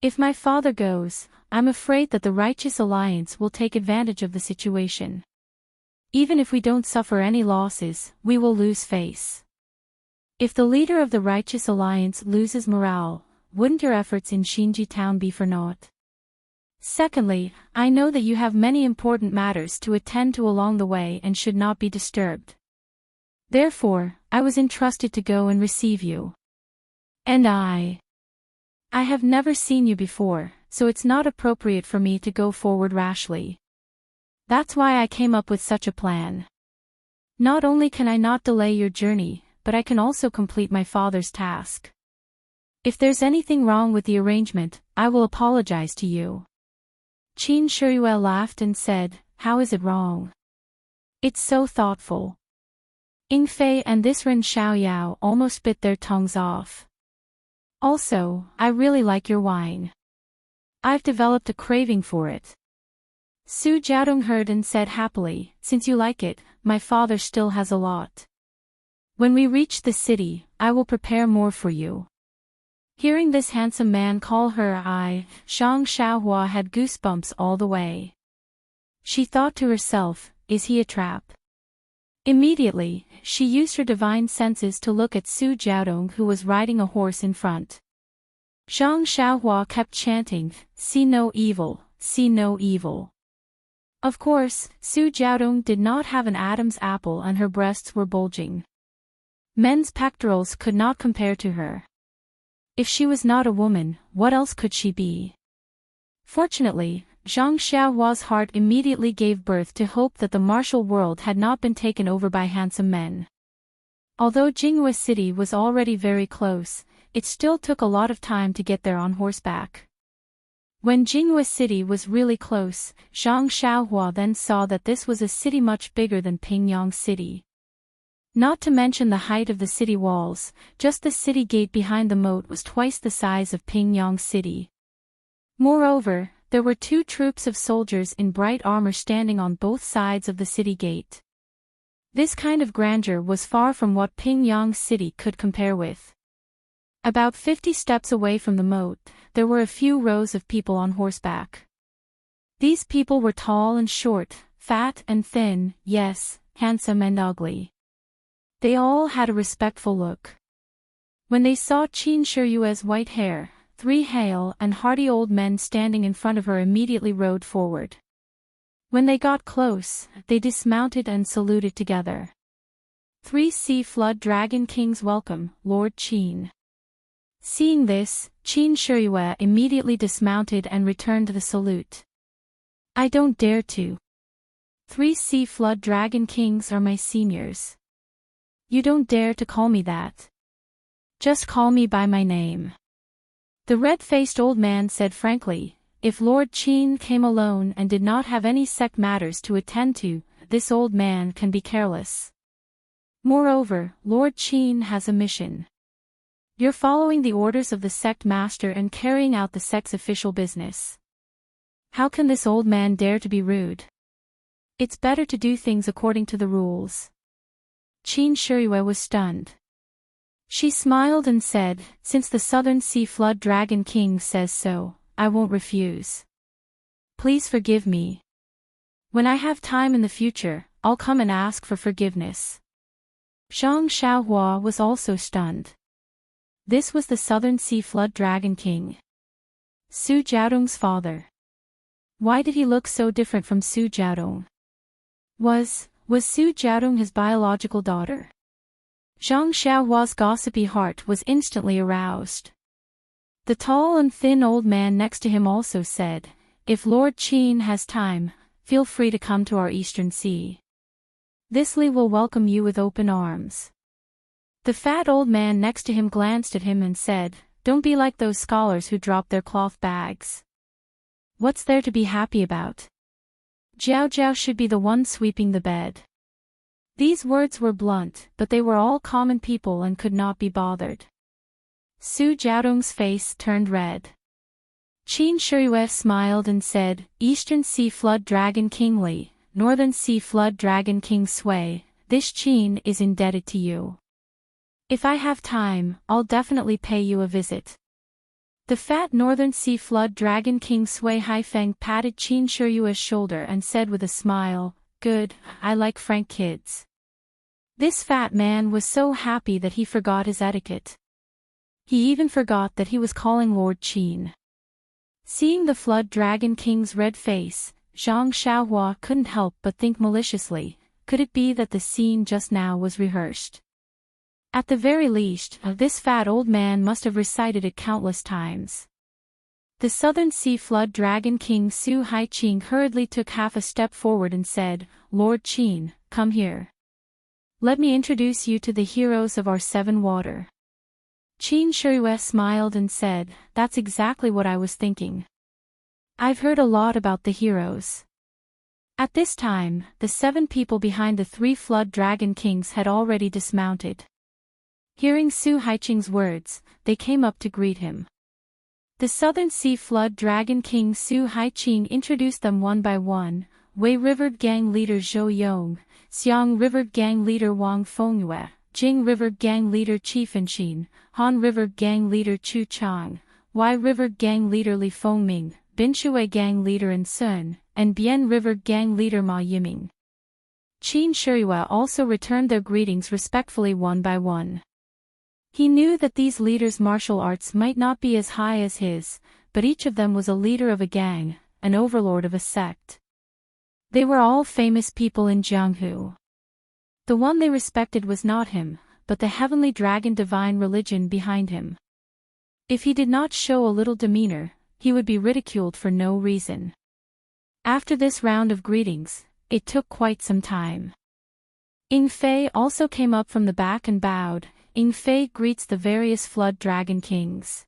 If my father goes, I'm afraid that the Righteous Alliance will take advantage of the situation. Even if we don't suffer any losses, we will lose face. If the leader of the Righteous Alliance loses morale, wouldn't your efforts in Xinji town be for naught? Secondly, I know that you have many important matters to attend to along the way and should not be disturbed. Therefore, I was entrusted to go and receive you. And I have never seen you before, so it's not appropriate for me to go forward rashly. That's why I came up with such a plan. Not only can I not delay your journey, but I can also complete my father's task. If there's anything wrong with the arrangement, I will apologize to you." Qin Shiyue laughed and said, "How is it wrong? It's so thoughtful." Ying Fei and this Ren Xiaoyao almost bit their tongues off. "Also, I really like your wine. I've developed a craving for it." Su Jiaodong heard and said happily, "Since you like it, my father still has a lot. When we reach the city, I will prepare more for you." Hearing this handsome man call her Zhang Xiaohua had goosebumps all the way. She thought to herself, "Is he a trap?" Immediately, she used her divine senses to look at Su Jiaodong who was riding a horse in front. Zhang Xiaohua kept chanting, "See no evil, see no evil." Of course, Su Jiaodong did not have an Adam's apple and her breasts were bulging. Men's pectorals could not compare to her. If she was not a woman, what else could she be? Fortunately, Zhang Xiaohua's heart immediately gave birth to hope that the martial world had not been taken over by handsome men. Although Jinghua City was already very close, it still took a lot of time to get there on horseback. When Jinghua City was really close, Zhang Xiaohua then saw that this was a city much bigger than Pingyang City. Not to mention the height of the city walls, just the city gate behind the moat was twice the size of Pingyang City. Moreover, there were 2 troops of soldiers in bright armor standing on both sides of the city gate. This kind of grandeur was far from what Pingyang City could compare with. About 50 steps away from the moat, there were a few rows of people on horseback. These people were tall and short, fat and thin, yes, handsome and ugly. They all had a respectful look. When they saw Qin Shiyue's white hair, 3 hale and hearty old men standing in front of her immediately rode forward. When they got close, they dismounted and saluted together. 3 Sea Flood Dragon Kings welcome, Lord Qin. Seeing this, Qin Shiyue immediately dismounted and returned the salute. "I don't dare to. 3 Sea Flood Dragon Kings are my seniors. You don't dare to call me that. Just call me by my name." The red-faced old man said frankly, if Lord Qin came alone and did not have any sect matters to attend to, this old man can be careless. Moreover, Lord Qin has a mission. You're following the orders of the sect master and carrying out the sect's official business. How can this old man dare to be rude? It's better to do things according to the rules. Qin Shiyue was stunned. She smiled and said, "Since the Southern Sea Flood Dragon King says so, I won't refuse. Please forgive me. When I have time in the future, I'll come and ask for forgiveness." Zhang Xiaohua was also stunned. This was the Southern Sea Flood Dragon King, Su Jiaodong's father. Why did he look so different from Su Jiaodong? Was Su Jiaodong his biological daughter? Zhang Xiaohua's gossipy heart was instantly aroused. The tall and thin old man next to him also said, "If Lord Qin has time, feel free to come to our Eastern Sea. This Li will welcome you with open arms." The fat old man next to him glanced at him and said, "Don't be like those scholars who drop their cloth bags. What's there to be happy about? Jiao Jiao should be the one sweeping the bed." These words were blunt, but they were all common people and could not be bothered. Su Jiaodong's face turned red. Qin Shiyue smiled and said, "Eastern Sea Flood Dragon King Li, Northern Sea Flood Dragon King Sui, this Qin is indebted to you. If I have time, I'll definitely pay you a visit." The fat Northern Sea Flood Dragon King Sui Haifeng patted Qin Shiyue's shoulder and said with a smile, "Good, I like frank kids." This fat man was so happy that he forgot his etiquette. He even forgot that he was calling Lord Qin. Seeing the Flood Dragon King's red face, Zhang Xiaohua couldn't help but think maliciously, could it be that the scene just now was rehearsed? At the very least, this fat old man must have recited it countless times. The Southern Sea Flood Dragon King Su Haiqing hurriedly took half a step forward and said, "Lord Qin, come here. Let me introduce you to the heroes of our seven water." Qin Shiyue smiled and said, "That's exactly what I was thinking. I've heard a lot about the heroes." At this time, the seven people behind the three Flood Dragon Kings had already dismounted. Hearing Su Haiqing's words, they came up to greet him. The Southern Sea Flood Dragon King Su Haiqing introduced them one by one: Wei River Gang Leader Zhou Yong, Xiang River Gang Leader Wang Fengyue, Jing River Gang Leader Qi Fenxin, Han River Gang Leader Chu Chang, Wai River Gang Leader Li Fengming, Binshui Gang Leader An Sun, and Bian River Gang Leader Ma Yiming. Qin Shiyue also returned their greetings respectfully one by one. He knew that these leaders' martial arts might not be as high as his, but each of them was a leader of a gang, an overlord of a sect. They were all famous people in Jianghu. The one they respected was not him, but the heavenly dragon divine religion behind him. If he did not show a little demeanor, he would be ridiculed for no reason. After this round of greetings, it took quite some time. Ying Fei also came up from the back and bowed. Ying Fei greets the various Flood Dragon Kings.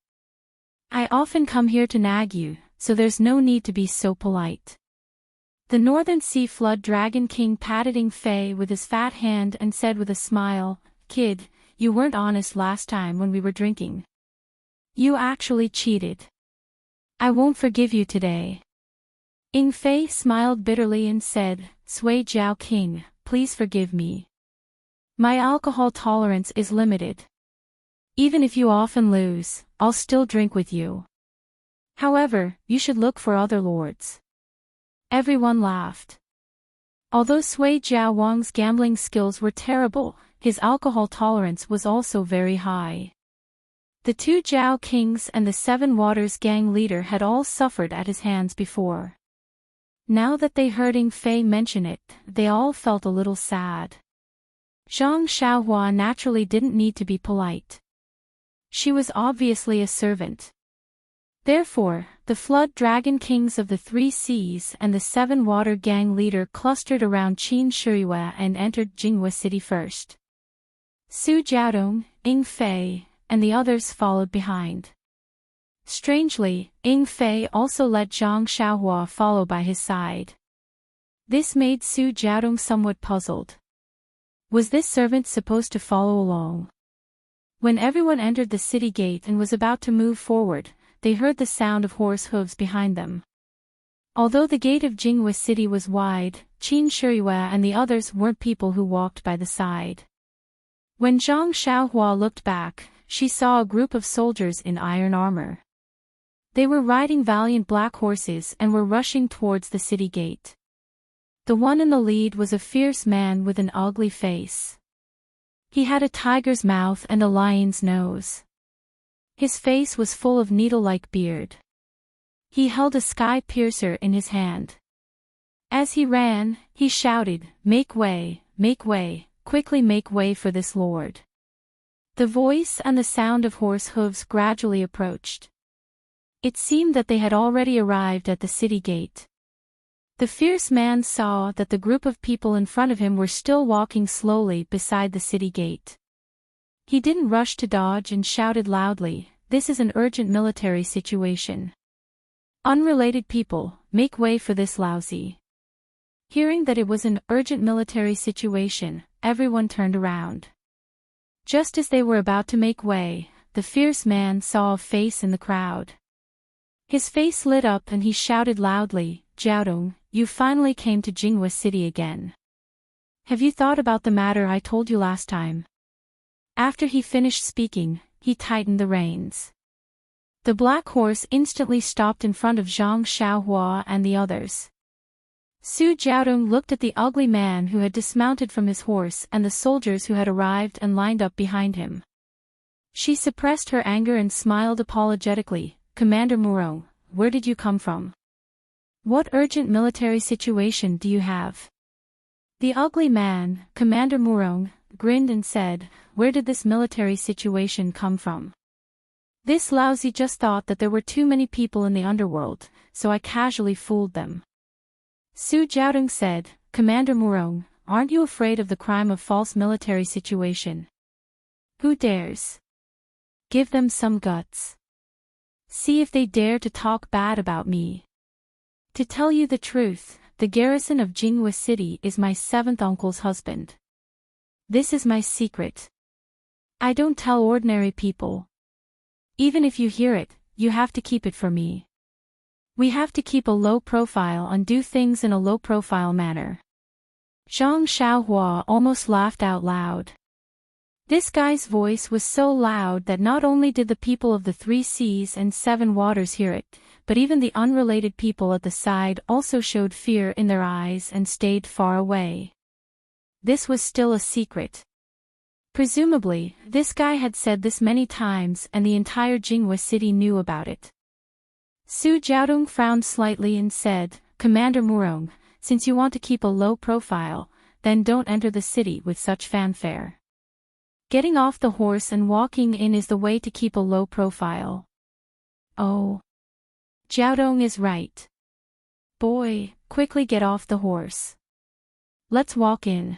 "I often come here to nag you, so there's no need to be so polite." The Northern Sea Flood Dragon King patted Ying Fei with his fat hand and said with a smile, "Kid, you weren't honest last time when we were drinking. You actually cheated. I won't forgive you today." Ying Fei smiled bitterly and said, "Sui Jiao King, please forgive me. My alcohol tolerance is limited. Even if you often lose, I'll still drink with you. However, you should look for other lords." Everyone laughed. Although Sui Jiao Wang's gambling skills were terrible, his alcohol tolerance was also very high. The two Jiao Kings and the Seven Waters gang leader had all suffered at his hands before. Now that they heard Ying Fei mention it, they all felt a little sad. Zhang Xiaohua naturally didn't need to be polite. She was obviously a servant. Therefore, the Flood Dragon Kings of the Three Seas and the Seven Water Gang leader clustered around Qin Shiyue and entered Jinghua City first. Su Jiaodong, Ying Fei, and the others followed behind. Strangely, Ying Fei also let Zhang Xiaohua follow by his side. This made Su Jiaodong somewhat puzzled. Was this servant supposed to follow along? When everyone entered the city gate and was about to move forward, they heard the sound of horse hooves behind them. Although the gate of Jinghua City was wide, Qin Shiyue and the others weren't people who walked by the side. When Zhang Xiaohua looked back, she saw a group of soldiers in iron armor. They were riding valiant black horses and were rushing towards the city gate. The one in the lead was a fierce man with an ugly face. He had a tiger's mouth and a lion's nose. His face was full of needle-like beard. He held a sky piercer in his hand. As he ran, he shouted, make way, quickly make way for this lord. The voice and the sound of horse hooves gradually approached. It seemed that they had already arrived at the city gate. The fierce man saw that the group of people in front of him were still walking slowly beside the city gate. He didn't rush to dodge and shouted loudly, this is an urgent military situation. Unrelated people, make way for this lousy. Hearing that it was an urgent military situation, everyone turned around. Just as they were about to make way, the fierce man saw a face in the crowd. His face lit up and he shouted loudly, Jiaodong, you finally came to Jinghua City again. Have you thought about the matter I told you last time? After he finished speaking, he tightened the reins. The black horse instantly stopped in front of Zhang Xiaohua and the others. Su Jiaodong looked at the ugly man who had dismounted from his horse and the soldiers who had arrived and lined up behind him. She suppressed her anger and smiled apologetically, Commander Murong, where did you come from? What urgent military situation do you have? The ugly man, Commander Murong, grinned and said, where did this military situation come from? This lousy just thought that there were too many people in the underworld, so I casually fooled them. Su Jiaodong said, Commander Murong, aren't you afraid of the crime of false military situation? Who dares? Give them some guts. See if they dare to talk bad about me. To tell you the truth, the garrison of Jinghua City is my seventh uncle's husband. This is my secret. I don't tell ordinary people. Even if you hear it, you have to keep it for me. We have to keep a low profile and do things in a low profile manner. Zhang Xiaohua almost laughed out loud. This guy's voice was so loud that not only did the people of the 3 seas and 7 waters hear it, but even the unrelated people at the side also showed fear in their eyes and stayed far away. This was still a secret. Presumably, this guy had said this many times and the entire Jinghua city knew about it. Su Jiaodong frowned slightly and said, Commander Murong, since you want to keep a low profile, then don't enter the city with such fanfare. Getting off the horse and walking in is the way to keep a low profile. Oh. Jiaodong is right. Boy, quickly get off the horse. Let's walk in.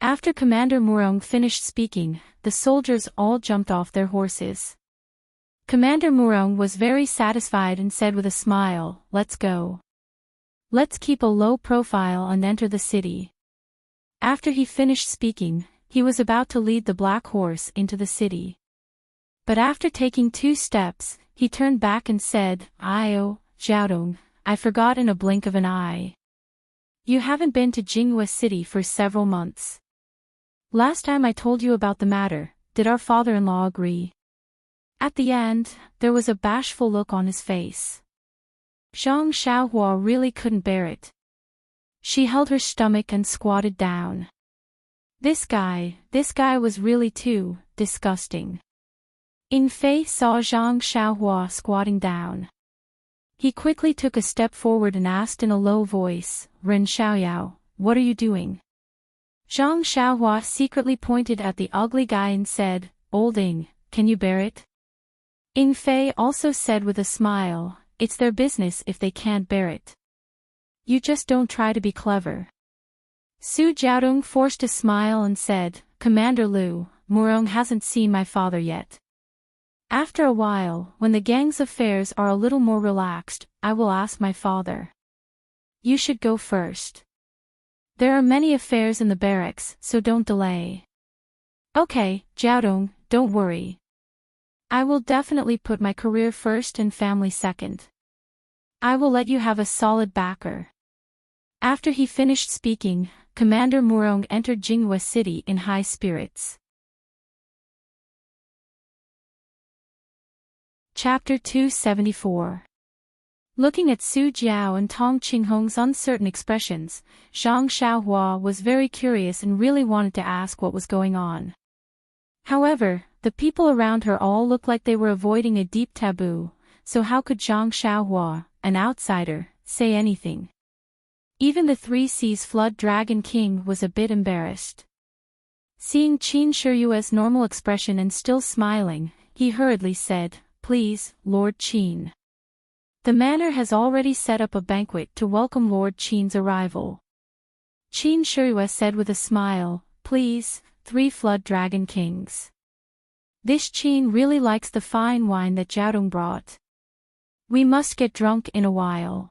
After Commander Murong finished speaking, the soldiers all jumped off their horses. Commander Murong was very satisfied and said with a smile, let's go. Let's keep a low profile and enter the city. After he finished speaking, he was about to lead the black horse into the city. But after taking 2 steps, he turned back and said, Jiaodong, I forgot in a blink of an eye. You haven't been to Jinghua City for several months. Last time I told you about the matter, did our father-in-law agree? At the end, there was a bashful look on his face. Zhang Xiaohua really couldn't bear it. She held her stomach and squatted down. This guy was really too disgusting. Fei saw Zhang Xiaohua squatting down. He quickly took a step forward and asked in a low voice, Ren Xiaoyao, what are you doing? Zhang Xiaohua secretly pointed at the ugly guy and said, Old Ing, can you bear it? Fei also said with a smile, it's their business if they can't bear it. You just don't try to be clever. Su Jiaodong forced a smile and said, Commander Liu, Murong hasn't seen my father yet. After a while, when the gang's affairs are a little more relaxed, I will ask my father. You should go first. There are many affairs in the barracks, so don't delay. Okay, Jiaodong, don't worry. I will definitely put my career first and family second. I will let you have a solid backer. After he finished speaking, Commander Murong entered Jinghua City in high spirits. Chapter 274. Looking at Su Jiao and Tong Qinghong's uncertain expressions, Zhang Xiaohua was very curious and really wanted to ask what was going on. However, The people around her all looked like they were avoiding a deep taboo, so how could Zhang Xiaohua, an outsider, say anything? Even the Three Seas Flood Dragon King was a bit embarrassed. Seeing Qin Shiyue's normal expression and still smiling, he hurriedly said, "Please, Lord Qin. The manor has already set up a banquet to welcome Lord Qin's arrival." Qin Shiyue said with a smile, "Please, 3 Flood Dragon Kings. This Qin really likes the fine wine that Jiaodong brought. We must get drunk in a while."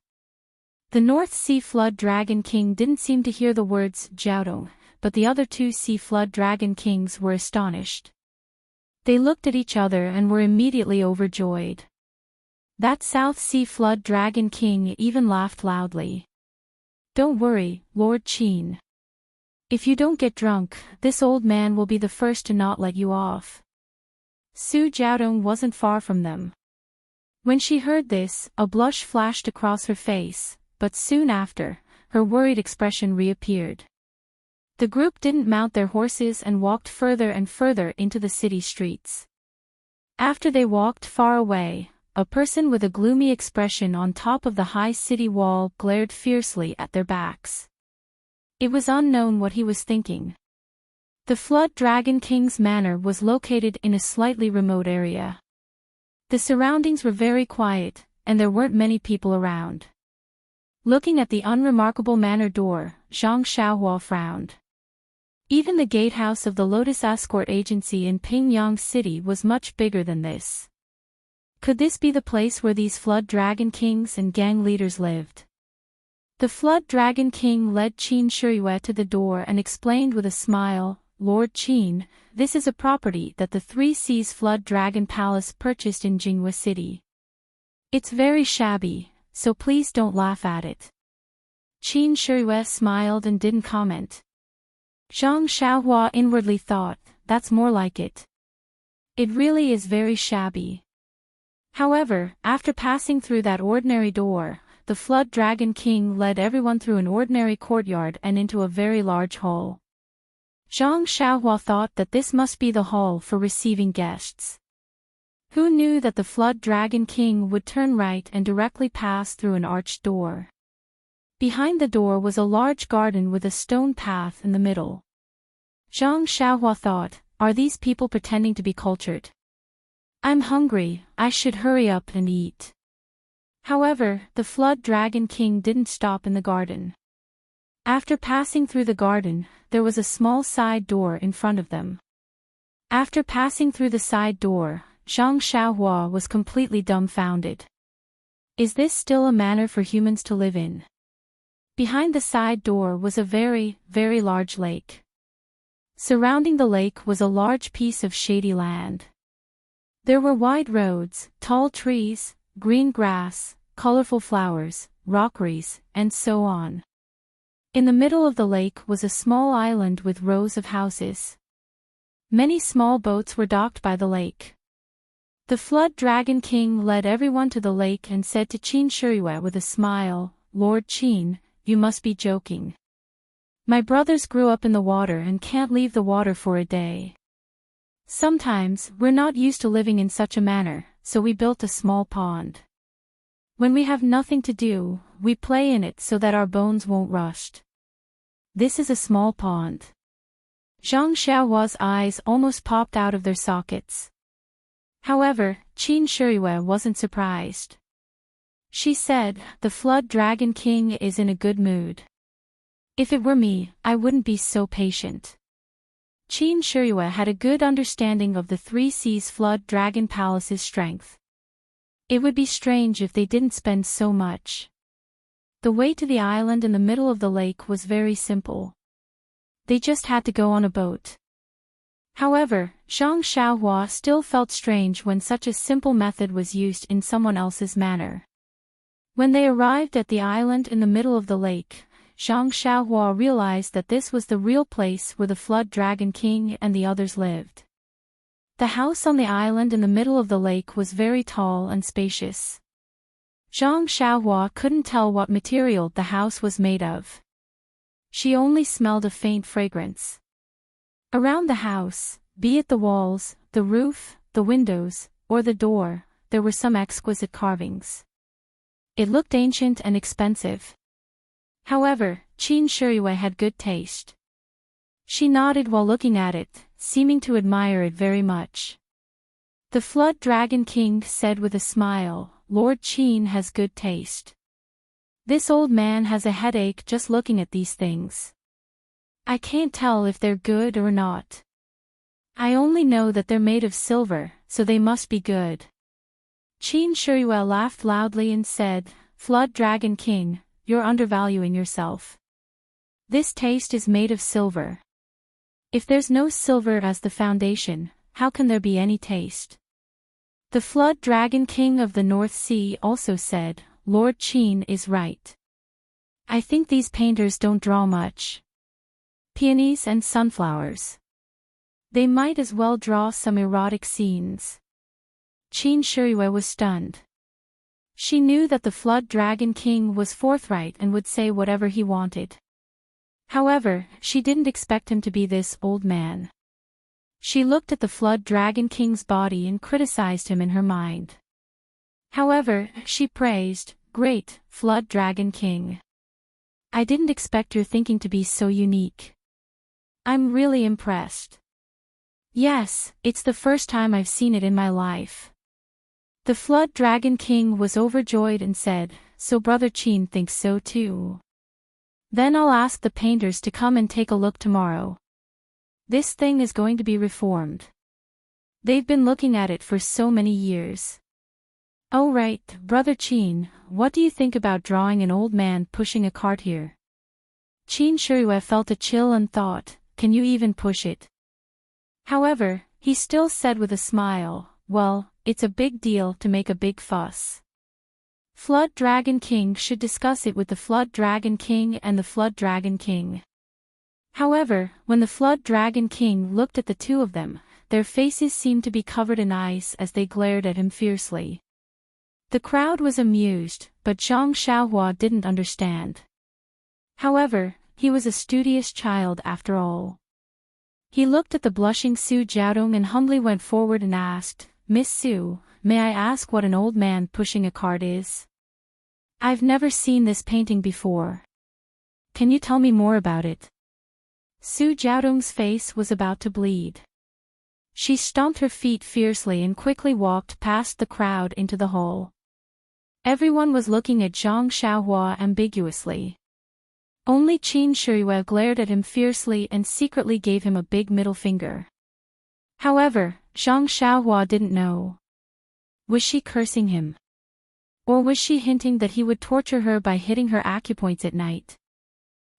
The North Sea Flood Dragon King didn't seem to hear the words Jiaodong, but the other 2 Sea Flood Dragon Kings were astonished. They looked at each other and were immediately overjoyed. That South Sea Flood Dragon King even laughed loudly. "Don't worry, Lord Qin. If you don't get drunk, this old man will be the first to not let you off." Su Jiaodong wasn't far from them. When she heard this, a blush flashed across her face, but soon after, her worried expression reappeared. The group didn't mount their horses and walked further and further into the city streets. After they walked far away, a person with a gloomy expression on top of the high city wall glared fiercely at their backs. It was unknown what he was thinking. The Flood Dragon King's manor was located in a slightly remote area. The surroundings were very quiet, and there weren't many people around. Looking at the unremarkable manor door, Zhang Xiaohua frowned. Even the gatehouse of the Lotus Escort Agency in Pingyang City was much bigger than this. Could this be the place where these Flood Dragon Kings and gang leaders lived? The Flood Dragon King led Qin Shiyue to the door and explained with a smile, "Lord Qin, this is a property that the Three Seas Flood Dragon Palace purchased in Jinghua City. It's very shabby, so please don't laugh at it." Qin Shiyue smiled and didn't comment. Zhang Xiaohua inwardly thought, "That's more like it. It really is very shabby." However, after passing through that ordinary door, the Flood Dragon King led everyone through an ordinary courtyard and into a very large hall. Zhang Xiaohua thought that this must be the hall for receiving guests. Who knew that the Flood Dragon King would turn right and directly pass through an arched door? Behind the door was a large garden with a stone path in the middle. Zhang Xiaohua thought, "Are these people pretending to be cultured? I'm hungry, I should hurry up and eat." However, the Flood Dragon King didn't stop in the garden. After passing through the garden, there was a small side door in front of them. After passing through the side door, Zhang Xiaohua was completely dumbfounded. Is this still a manor for humans to live in? Behind the side door was a very, very large lake. Surrounding the lake was a large piece of shady land. There were wide roads, tall trees, green grass, colorful flowers, rockeries, and so on. In the middle of the lake was a small island with rows of houses. Many small boats were docked by the lake. The Flood Dragon King led everyone to the lake and said to Qin Shiyue with a smile, "Lord Qin, you must be joking. My brothers grew up in the water and can't leave the water for a day. Sometimes, we're not used to living in such a manner, so we built a small pond. When we have nothing to do, we play in it so that our bones won't rust. This is a small pond." Zhang Xiaohua's eyes almost popped out of their sockets. However, Qin Shiyue wasn't surprised. She said, "The Flood Dragon King is in a good mood. If it were me, I wouldn't be so patient." Qin Shiyue had a good understanding of the Three Seas Flood Dragon Palace's strength. It would be strange if they didn't spend so much. The way to the island in the middle of the lake was very simple. They just had to go on a boat. However, Zhang Xiaohua still felt strange when such a simple method was used in someone else's manor. When they arrived at the island in the middle of the lake, Zhang Xiaohua realized that this was the real place where the Flood Dragon King and the others lived. The house on the island in the middle of the lake was very tall and spacious. Zhang Xiaohua couldn't tell what material the house was made of. She only smelled a faint fragrance. Around the house, be it the walls, the roof, the windows, or the door, there were some exquisite carvings. It looked ancient and expensive. However, Chin Shirue had good taste. She nodded while looking at it, seeming to admire it very much. The Flood Dragon King said with a smile, Lord Chin has good taste. This old man has a headache just looking at these things. I can't tell if they're good or not. I only know that they're made of silver, so they must be good. Chin Shirue laughed loudly and said, Flood Dragon King, you're undervaluing yourself. This taste is made of silver. If there's no silver as the foundation, how can there be any taste? The Flood Dragon King of the North Sea also said, Lord Chin is right. I think these painters don't draw much. Peonies and sunflowers. They might as well draw some erotic scenes. Chin Shirue was stunned. She knew that the Flood Dragon King was forthright and would say whatever he wanted. However, she didn't expect him to be this old man. She looked at the Flood Dragon King's body and criticized him in her mind. However, she praised, Great, Flood Dragon King. I didn't expect your thinking to be so unique. I'm really impressed. Yes, it's the first time I've seen it in my life. The Flood Dragon King was overjoyed and said, So Brother Chin thinks so too. Then I'll ask the painters to come and take a look tomorrow. This thing is going to be reformed. They've been looking at it for so many years. Oh right, Brother Chin, what do you think about drawing an old man pushing a cart here? Chin Shirue felt a chill and thought, can you even push it? However, he still said with a smile, well, it's a big deal to make a big fuss. Flood Dragon King should discuss it with the Flood Dragon King and the Flood Dragon King. However, when the Flood Dragon King looked at the two of them, their faces seemed to be covered in ice as they glared at him fiercely. The crowd was amused, but Zhang Xiaohua didn't understand. However, he was a studious child after all. He looked at the blushing Su Jiaodong and humbly went forward and asked, Miss Su, may I ask what an old man pushing a cart is? I've never seen this painting before. Can you tell me more about it? Su Jiaodong's face was about to bleed. She stomped her feet fiercely and quickly walked past the crowd into the hall. Everyone was looking at Zhang Xiaohua ambiguously. Only Chin Shirue glared at him fiercely and secretly gave him a big middle finger. However, Zhang Xiaohua didn't know. Was she cursing him? Or was she hinting that he would torture her by hitting her acupoints at night?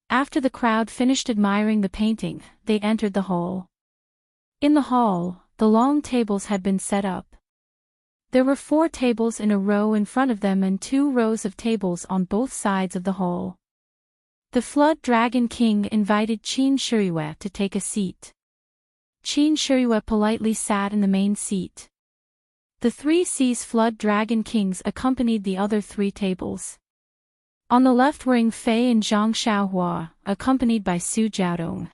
After the crowd finished admiring the painting, they entered the hall. In the hall, the long tables had been set up. There were 4 tables in a row in front of them and 2 rows of tables on both sides of the hall. The Flood Dragon King invited Chin Shirue to take a seat. Chin Shirue politely sat in the main seat. The 3 Seas Flood Dragon Kings accompanied the other 3 tables. On the left were Ying Fei and Zhang Xiaohua, accompanied by Su Jiaodong.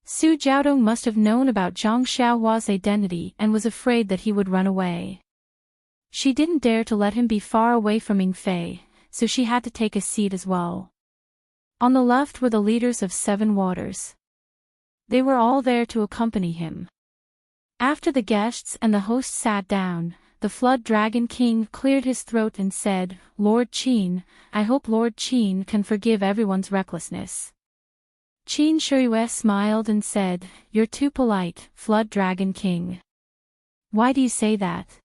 Su Jiaodong must have known about Zhang Xiaohua's identity and was afraid that he would run away. She didn't dare to let him be far away from Ying Fei, so she had to take a seat as well. On the left were the leaders of 7 waters. They were all there to accompany him. After the guests and the host sat down, the Flood Dragon King cleared his throat and said, Lord Chin, I hope Lord Chin can forgive everyone's recklessness. Chin Shirue smiled and said, You're too polite, Flood Dragon King. Why do you say that?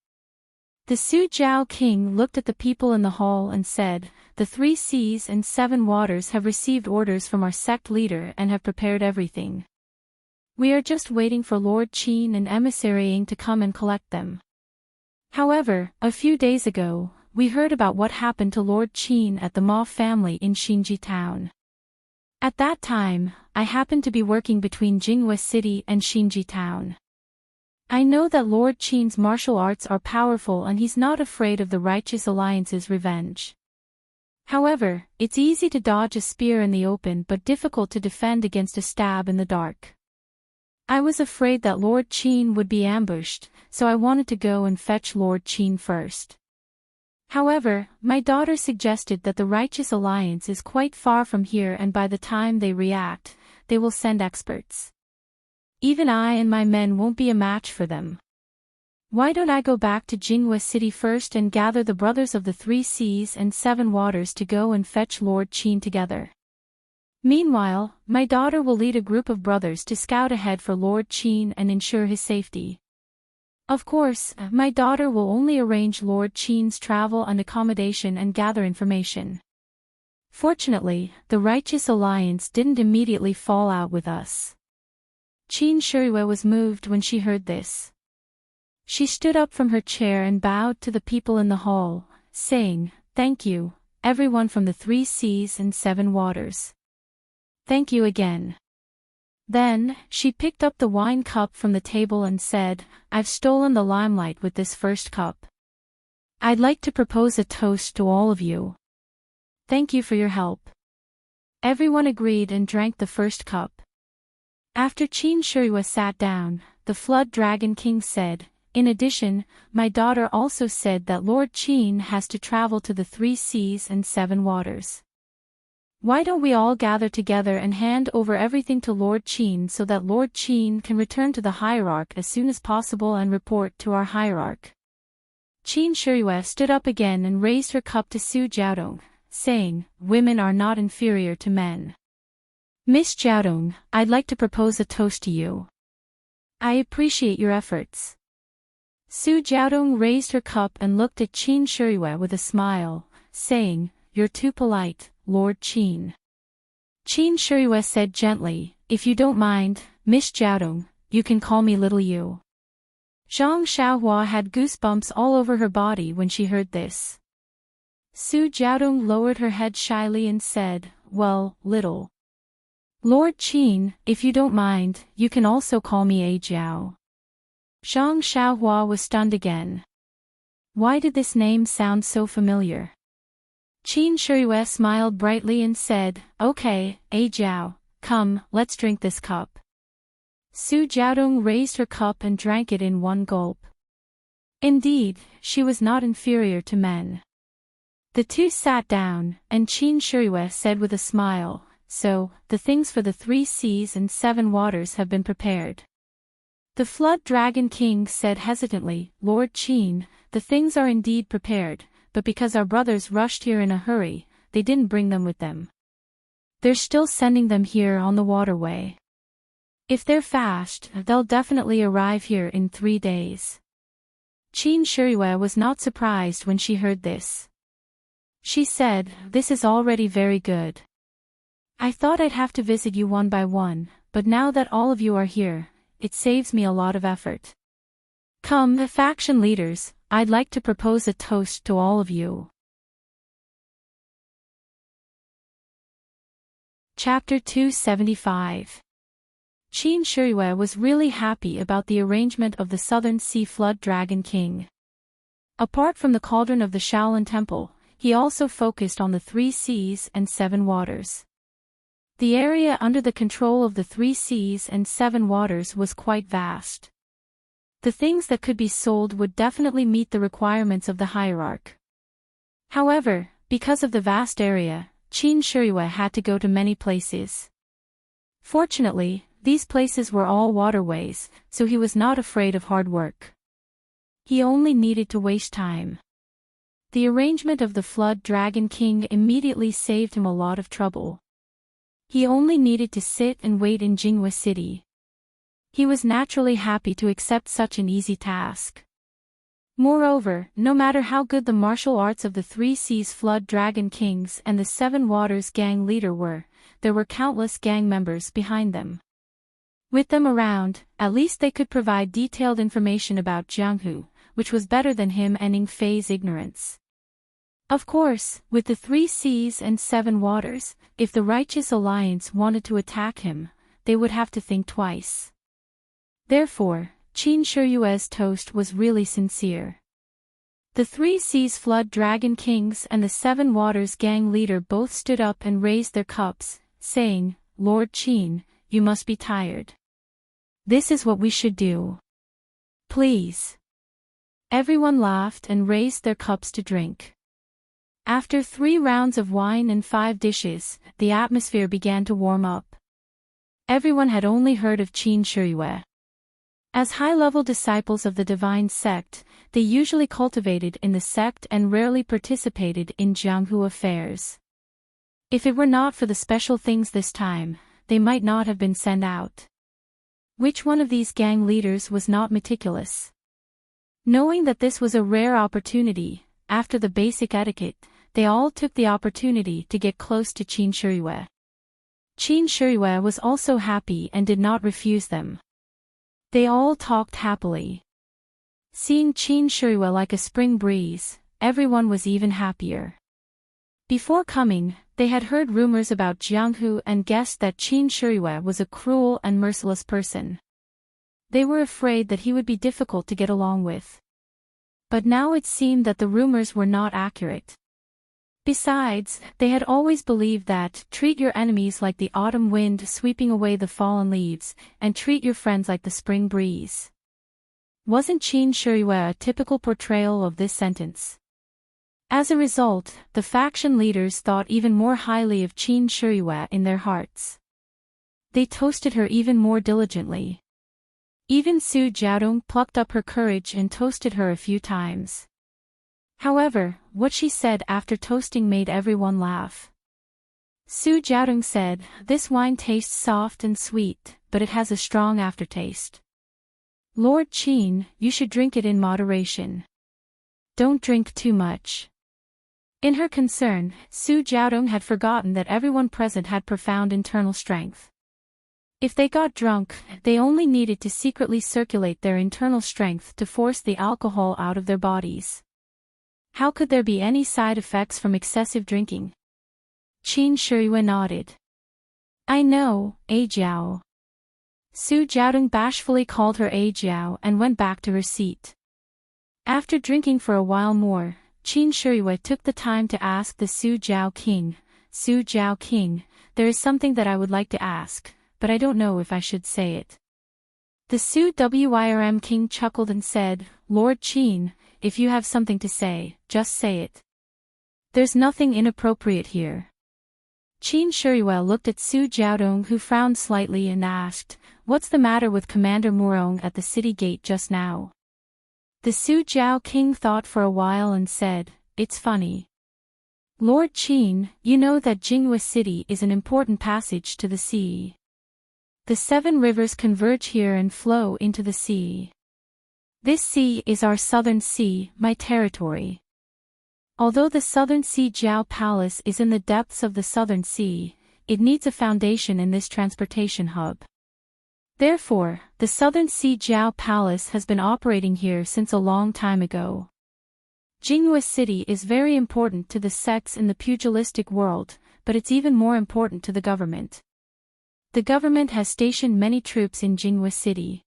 The Su Jiao King looked at the people in the hall and said, The 3 Seas and 7 waters have received orders from our sect leader and have prepared everything. We are just waiting for Lord Chin and Emissary Ying to come and collect them. However, a few days ago, we heard about what happened to Lord Chin at the Ma family in Xinji town. At that time, I happened to be working between Jinghua City and Xinji town. I know that Lord Chin's martial arts are powerful and he's not afraid of the Righteous Alliance's revenge. However, it's easy to dodge a spear in the open but difficult to defend against a stab in the dark. I was afraid that Lord Qin would be ambushed, so I wanted to go and fetch Lord Qin first. However, my daughter suggested that the Righteous Alliance is quite far from here, and by the time they react, they will send experts. Even I and my men won't be a match for them. Why don't I go back to Jinghua City first and gather the brothers of the 3 Seas and 7 Waters to go and fetch Lord Qin together? Meanwhile, my daughter will lead a group of brothers to scout ahead for Lord Qin and ensure his safety. Of course, my daughter will only arrange Lord Qin's travel and accommodation and gather information. Fortunately, the Righteous Alliance didn't immediately fall out with us. Qin Shirue was moved when she heard this. She stood up from her chair and bowed to the people in the hall, saying, "Thank you, everyone from the 3 Seas and 7 Waters. Thank you again." Then, she picked up the wine cup from the table and said, "I've stolen the limelight with this first cup. I'd like to propose a toast to all of you. Thank you for your help." Everyone agreed and drank the first cup. After Qin Shirue sat down, the Flood Dragon King said, "In addition, my daughter also said that Lord Qin has to travel to the 3 Seas and 7 Waters. Why don't we all gather together and hand over everything to Lord Qin so that Lord Qin can return to the Hierarch as soon as possible and report to our Hierarch?" Qin Shirue stood up again and raised her cup to Su Jiaodong, saying, "Women are not inferior to men. Miss Jiaodong, I'd like to propose a toast to you. I appreciate your efforts." Su Jiaodong raised her cup and looked at Qin Shirue with a smile, saying, "You're too polite, Lord Qin." Qin Shirue said gently, "If you don't mind, Miss Jiaodong, you can call me Little You." Zhang Xiaohua had goosebumps all over her body when she heard this. Su Jiaodong lowered her head shyly and said, "Well, Little Lord Qin, if you don't mind, you can also call me A Jiao." Zhang Xiaohua was stunned again. Why did this name sound so familiar? Qin Shirue smiled brightly and said, "Okay, A Jiao, come, let's drink this cup." Su Jiaodong raised her cup and drank it in one gulp. Indeed, she was not inferior to men. The two sat down, and Qin Shirue said with a smile, "So, the things for the 3 Seas and 7 Waters have been prepared." The Flood Dragon King said hesitantly, "Lord Qin, the things are indeed prepared, but because our brothers rushed here in a hurry, they didn't bring them with them. They're still sending them here on the waterway. If they're fast, they'll definitely arrive here in 3 days." Qin Shirue was not surprised when she heard this. She said, "This is already very good. I thought I'd have to visit you one by one, but now that all of you are here, it saves me a lot of effort. Come, the faction leaders, I'd like to propose a toast to all of you." Chapter 275. Qin Shirue was really happy about the arrangement of the Southern Sea Flood Dragon King. Apart from the cauldron of the Shaolin Temple, he also focused on the 3 Seas and 7 Waters. The area under the control of the 3 Seas and 7 Waters was quite vast. The things that could be sold would definitely meet the requirements of the hierarch. However, because of the vast area, Qin Shirue had to go to many places. Fortunately, these places were all waterways, so he was not afraid of hard work. He only needed to waste time. The arrangement of the Flood Dragon King immediately saved him a lot of trouble. He only needed to sit and wait in Jinghua City. He was naturally happy to accept such an easy task. Moreover, no matter how good the martial arts of the 3 Seas Flood Dragon Kings and the 7 Waters gang leader were, there were countless gang members behind them. With them around, at least they could provide detailed information about Jianghu, which was better than him ending Fei's ignorance. Of course, with the 3 Seas and 7 Waters, if the Righteous Alliance wanted to attack him, they would have to think twice. Therefore, Qin Shirue's toast was really sincere. The 3 Seas Flood Dragon Kings and the 7 Waters gang leader both stood up and raised their cups, saying, "Lord Qin, you must be tired. This is what we should do. Please. Everyone laughed and raised their cups to drink. After 3 rounds of wine and 5 dishes, the atmosphere began to warm up. Everyone had only heard of Qin Shiyue. As high-level disciples of the divine sect, they usually cultivated in the sect and rarely participated in Jianghu affairs. If it were not for the special things this time, they might not have been sent out. Which one of these gang leaders was not meticulous? Knowing that this was a rare opportunity, after the basic etiquette, they all took the opportunity to get close to Qin Shiyue. Qin Shiyue was also happy and did not refuse them. They all talked happily. Seeing Qin Shiyue like a spring breeze, everyone was even happier. Before coming, they had heard rumors about Jianghu and guessed that Qin Shiyue was a cruel and merciless person. They were afraid that he would be difficult to get along with. But now it seemed that the rumors were not accurate. Besides, they had always believed that, treat your enemies like the autumn wind sweeping away the fallen leaves, and treat your friends like the spring breeze. Wasn't Qin Shiyue a typical portrayal of this sentence? As a result, the faction leaders thought even more highly of Qin Shiyue in their hearts. They toasted her even more diligently. Even Su Jiaodong plucked up her courage and toasted her a few times. However, what she said after toasting made everyone laugh. Su Jiaodong said, "This wine tastes soft and sweet, but it has a strong aftertaste. Lord Qin, you should drink it in moderation. Don't drink too much." In her concern, Su Jiaodong had forgotten that everyone present had profound internal strength. If they got drunk, they only needed to secretly circulate their internal strength to force the alcohol out of their bodies. How could there be any side effects from excessive drinking? Qin Shiyue nodded. "I know, Jiao." Su Jiaodong bashfully called her Jiao and went back to her seat. After drinking for a while more, Qin Shiyue took the time to ask the Su Jiao King, "Su Jiao King, there is something that I would like to ask, but I don't know if I should say it." The Su Wirm King chuckled and said, "Lord Qin, if you have something to say, just say it. There's nothing inappropriate here." Qin Shiyue looked at Su Jiaodong, who frowned slightly and asked, "What's the matter with Commander Murong at the city gate just now?" The Su Jiao King thought for a while and said, "It's funny. Lord Qin, you know that Jinghua City is an important passage to the sea. The 7 rivers converge here and flow into the sea. This sea is our southern sea, my territory. Although the southern sea Jiao Palace is in the depths of the southern sea, it needs a foundation in this transportation hub. Therefore, the southern sea Jiao Palace has been operating here since a long time ago. Jinghua City is very important to the sects in the pugilistic world, but it's even more important to the government. The government has stationed many troops in Jinghua City.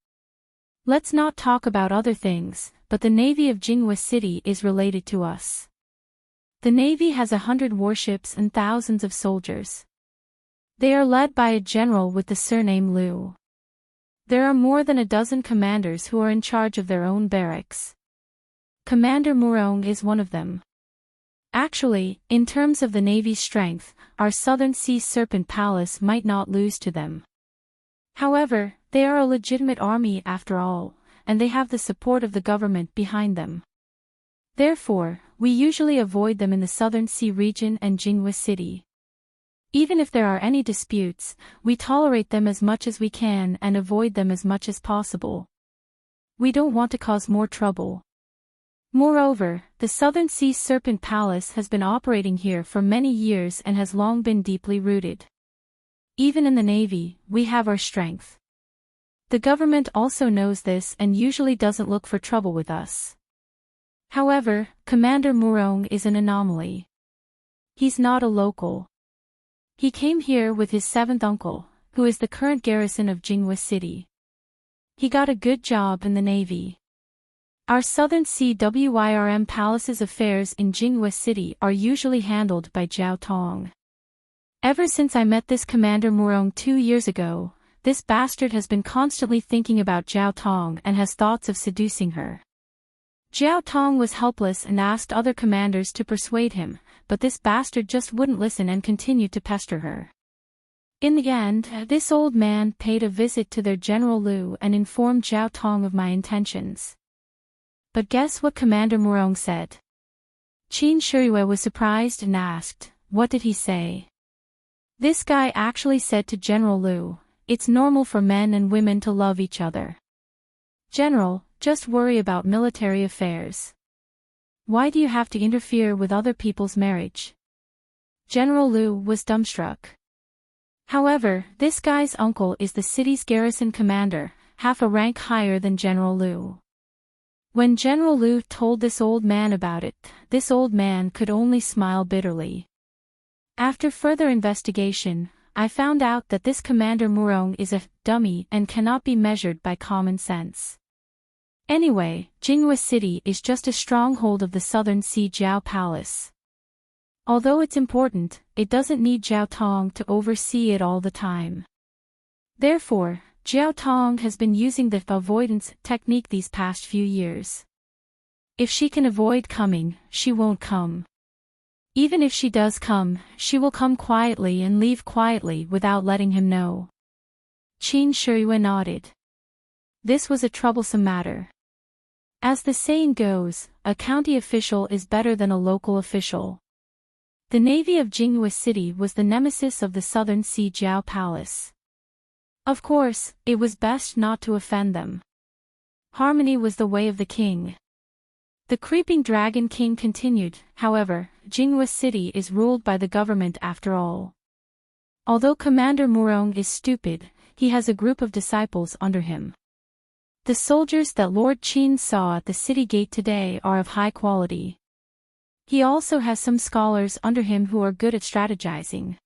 Let's not talk about other things, but the navy of Jinghua City is related to us. The navy has 100 warships and thousands of soldiers. They are led by a general with the surname Liu. There are more than a dozen commanders who are in charge of their own barracks. Commander Murong is one of them. Actually, in terms of the navy's strength, our Southern Sea Serpent Palace might not lose to them. However, they are a legitimate army after all, and they have the support of the government behind them. Therefore, we usually avoid them in the Southern Sea region and Jinghua City. Even if there are any disputes, we tolerate them as much as we can and avoid them as much as possible. We don't want to cause more trouble. Moreover, the Southern Sea Serpent Palace has been operating here for many years and has long been deeply rooted. Even in the Navy, we have our strength. The government also knows this and usually doesn't look for trouble with us. However, Commander Murong is an anomaly. He's not a local. He came here with his 7th uncle, who is the current garrison of Jinghua City. He got a good job in the Navy. Our Southern Sea Wirm Palace's affairs in Jinghua City are usually handled by Jiao Tong. Ever since I met this Commander Murong 2 years ago, this bastard has been constantly thinking about Jiao Tong and has thoughts of seducing her. Jiao Tong was helpless and asked other commanders to persuade him, but this bastard just wouldn't listen and continued to pester her. In the end, this old man paid a visit to their General Liu and informed Jiao Tong of my intentions. But guess what Commander Murong said? Qin Shiyue was surprised and asked, "What did he say?" This guy actually said to General Liu, "It's normal for men and women to love each other. General, just worry about military affairs. Why do you have to interfere with other people's marriage?" General Liu was dumbstruck. However, this guy's uncle is the city's garrison commander, half a rank higher than General Liu. When General Liu told this old man about it, this old man could only smile bitterly. After further investigation, I found out that this Commander Murong is a dummy and cannot be measured by common sense. Anyway, Jinghua City is just a stronghold of the Southern Sea Jiao Palace. Although it's important, it doesn't need Jiao Tong to oversee it all the time. Therefore, Jiao Tong has been using the avoidance technique these past few years. If she can avoid coming, she won't come. Even if she does come, she will come quietly and leave quietly without letting him know. Qin Shiyue nodded. This was a troublesome matter. As the saying goes, a county official is better than a local official. The navy of Jinghua City was the nemesis of the Southern Sea Jiao Palace. Of course, it was best not to offend them. Harmony was the way of the king. The creeping dragon king continued, however, Jinghua City is ruled by the government after all. Although Commander Murong is stupid, he has a group of disciples under him. The soldiers that Lord Qin saw at the city gate today are of high quality. He also has some scholars under him who are good at strategizing.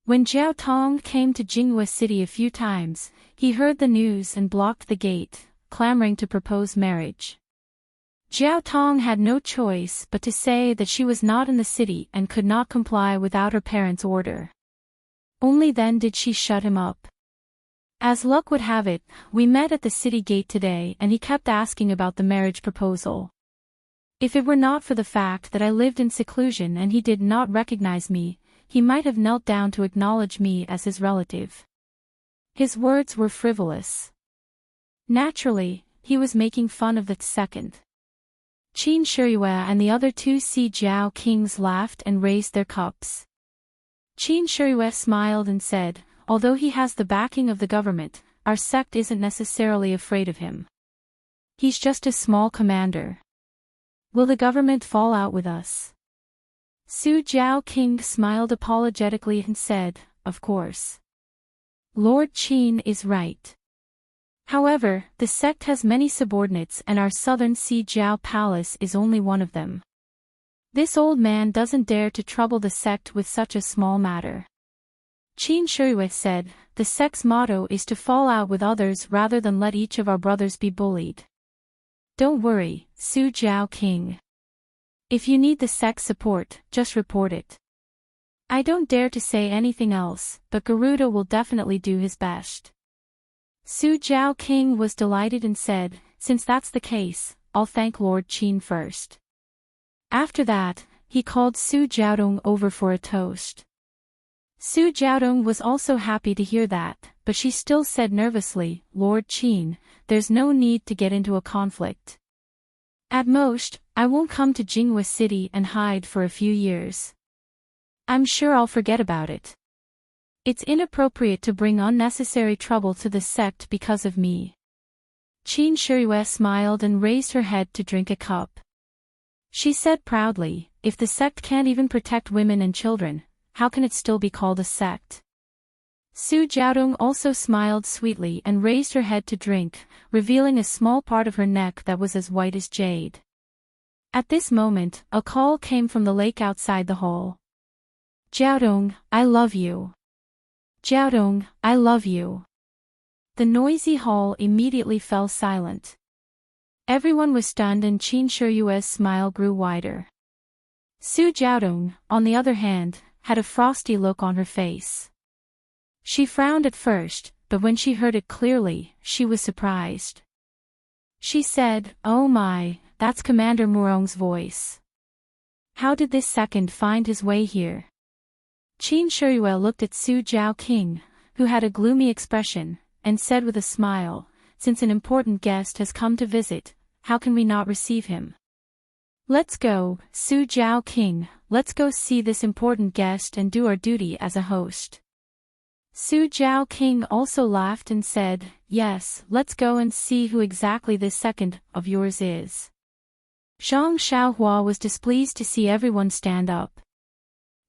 When Jiao Tong came to Jinghua City a few times, he heard the news and blocked the gate, clamoring to propose marriage. Jiao Tong had no choice but to say that she was not in the city and could not comply without her parents' order. Only then did she shut him up. As luck would have it, we met at the city gate today and he kept asking about the marriage proposal. If it were not for the fact that I lived in seclusion and he did not recognize me, he might have knelt down to acknowledge me as his relative. His words were frivolous. Naturally, he was making fun of the second. Qin Shiyue and the other two Sea Jiao kings laughed and raised their cups. Qin Shiyue smiled and said, "Although he has the backing of the government, our sect isn't necessarily afraid of him. He's just a small commander. Will the government fall out with us?" Su Jiao King smiled apologetically and said, "Of course. Lord Qin is right. However, the sect has many subordinates and our Southern Sea Jiao Palace is only one of them. This old man doesn't dare to trouble the sect with such a small matter." Qin Shiyue said, "The sect's motto is to fall out with others rather than let each of our brothers be bullied. Don't worry, Su Jiao King. If you need the sect's support, just report it. I don't dare to say anything else, but Garuda will definitely do his best." Su Jiao King was delighted and said, "Since that's the case, I'll thank Lord Qin first." After that, he called Su Jiaodong over for a toast. Su Jiaodong was also happy to hear that, but she still said nervously, "Lord Qin, there's no need to get into a conflict. At most, I won't come to Jinghua City and hide for a few years. I'm sure I'll forget about it. It's inappropriate to bring unnecessary trouble to the sect because of me." Qin Shiyue smiled and raised her head to drink a cup. She said proudly, "If the sect can't even protect women and children, how can it still be called a sect?" Su Jiaodong also smiled sweetly and raised her head to drink, revealing a small part of her neck that was as white as jade. At this moment, a call came from the lake outside the hall. "Jiaodong, I love you. Jiaodong, I love you." The noisy hall immediately fell silent. Everyone was stunned and Qin Shiyue's smile grew wider. Su Jiaodong, on the other hand, had a frosty look on her face. She frowned at first, but when she heard it clearly, she was surprised. She said, "Oh my, that's Commander Murong's voice. How did this second find his way here?" Qin Shiyue looked at Su Jiao King, who had a gloomy expression, and said with a smile, "Since an important guest has come to visit, how can we not receive him? Let's go, Su Jiao King, let's go see this important guest and do our duty as a host." Su Jiao King also laughed and said, "Yes, let's go and see who exactly this second of yours is." Zhang Xiaohua was displeased to see everyone stand up.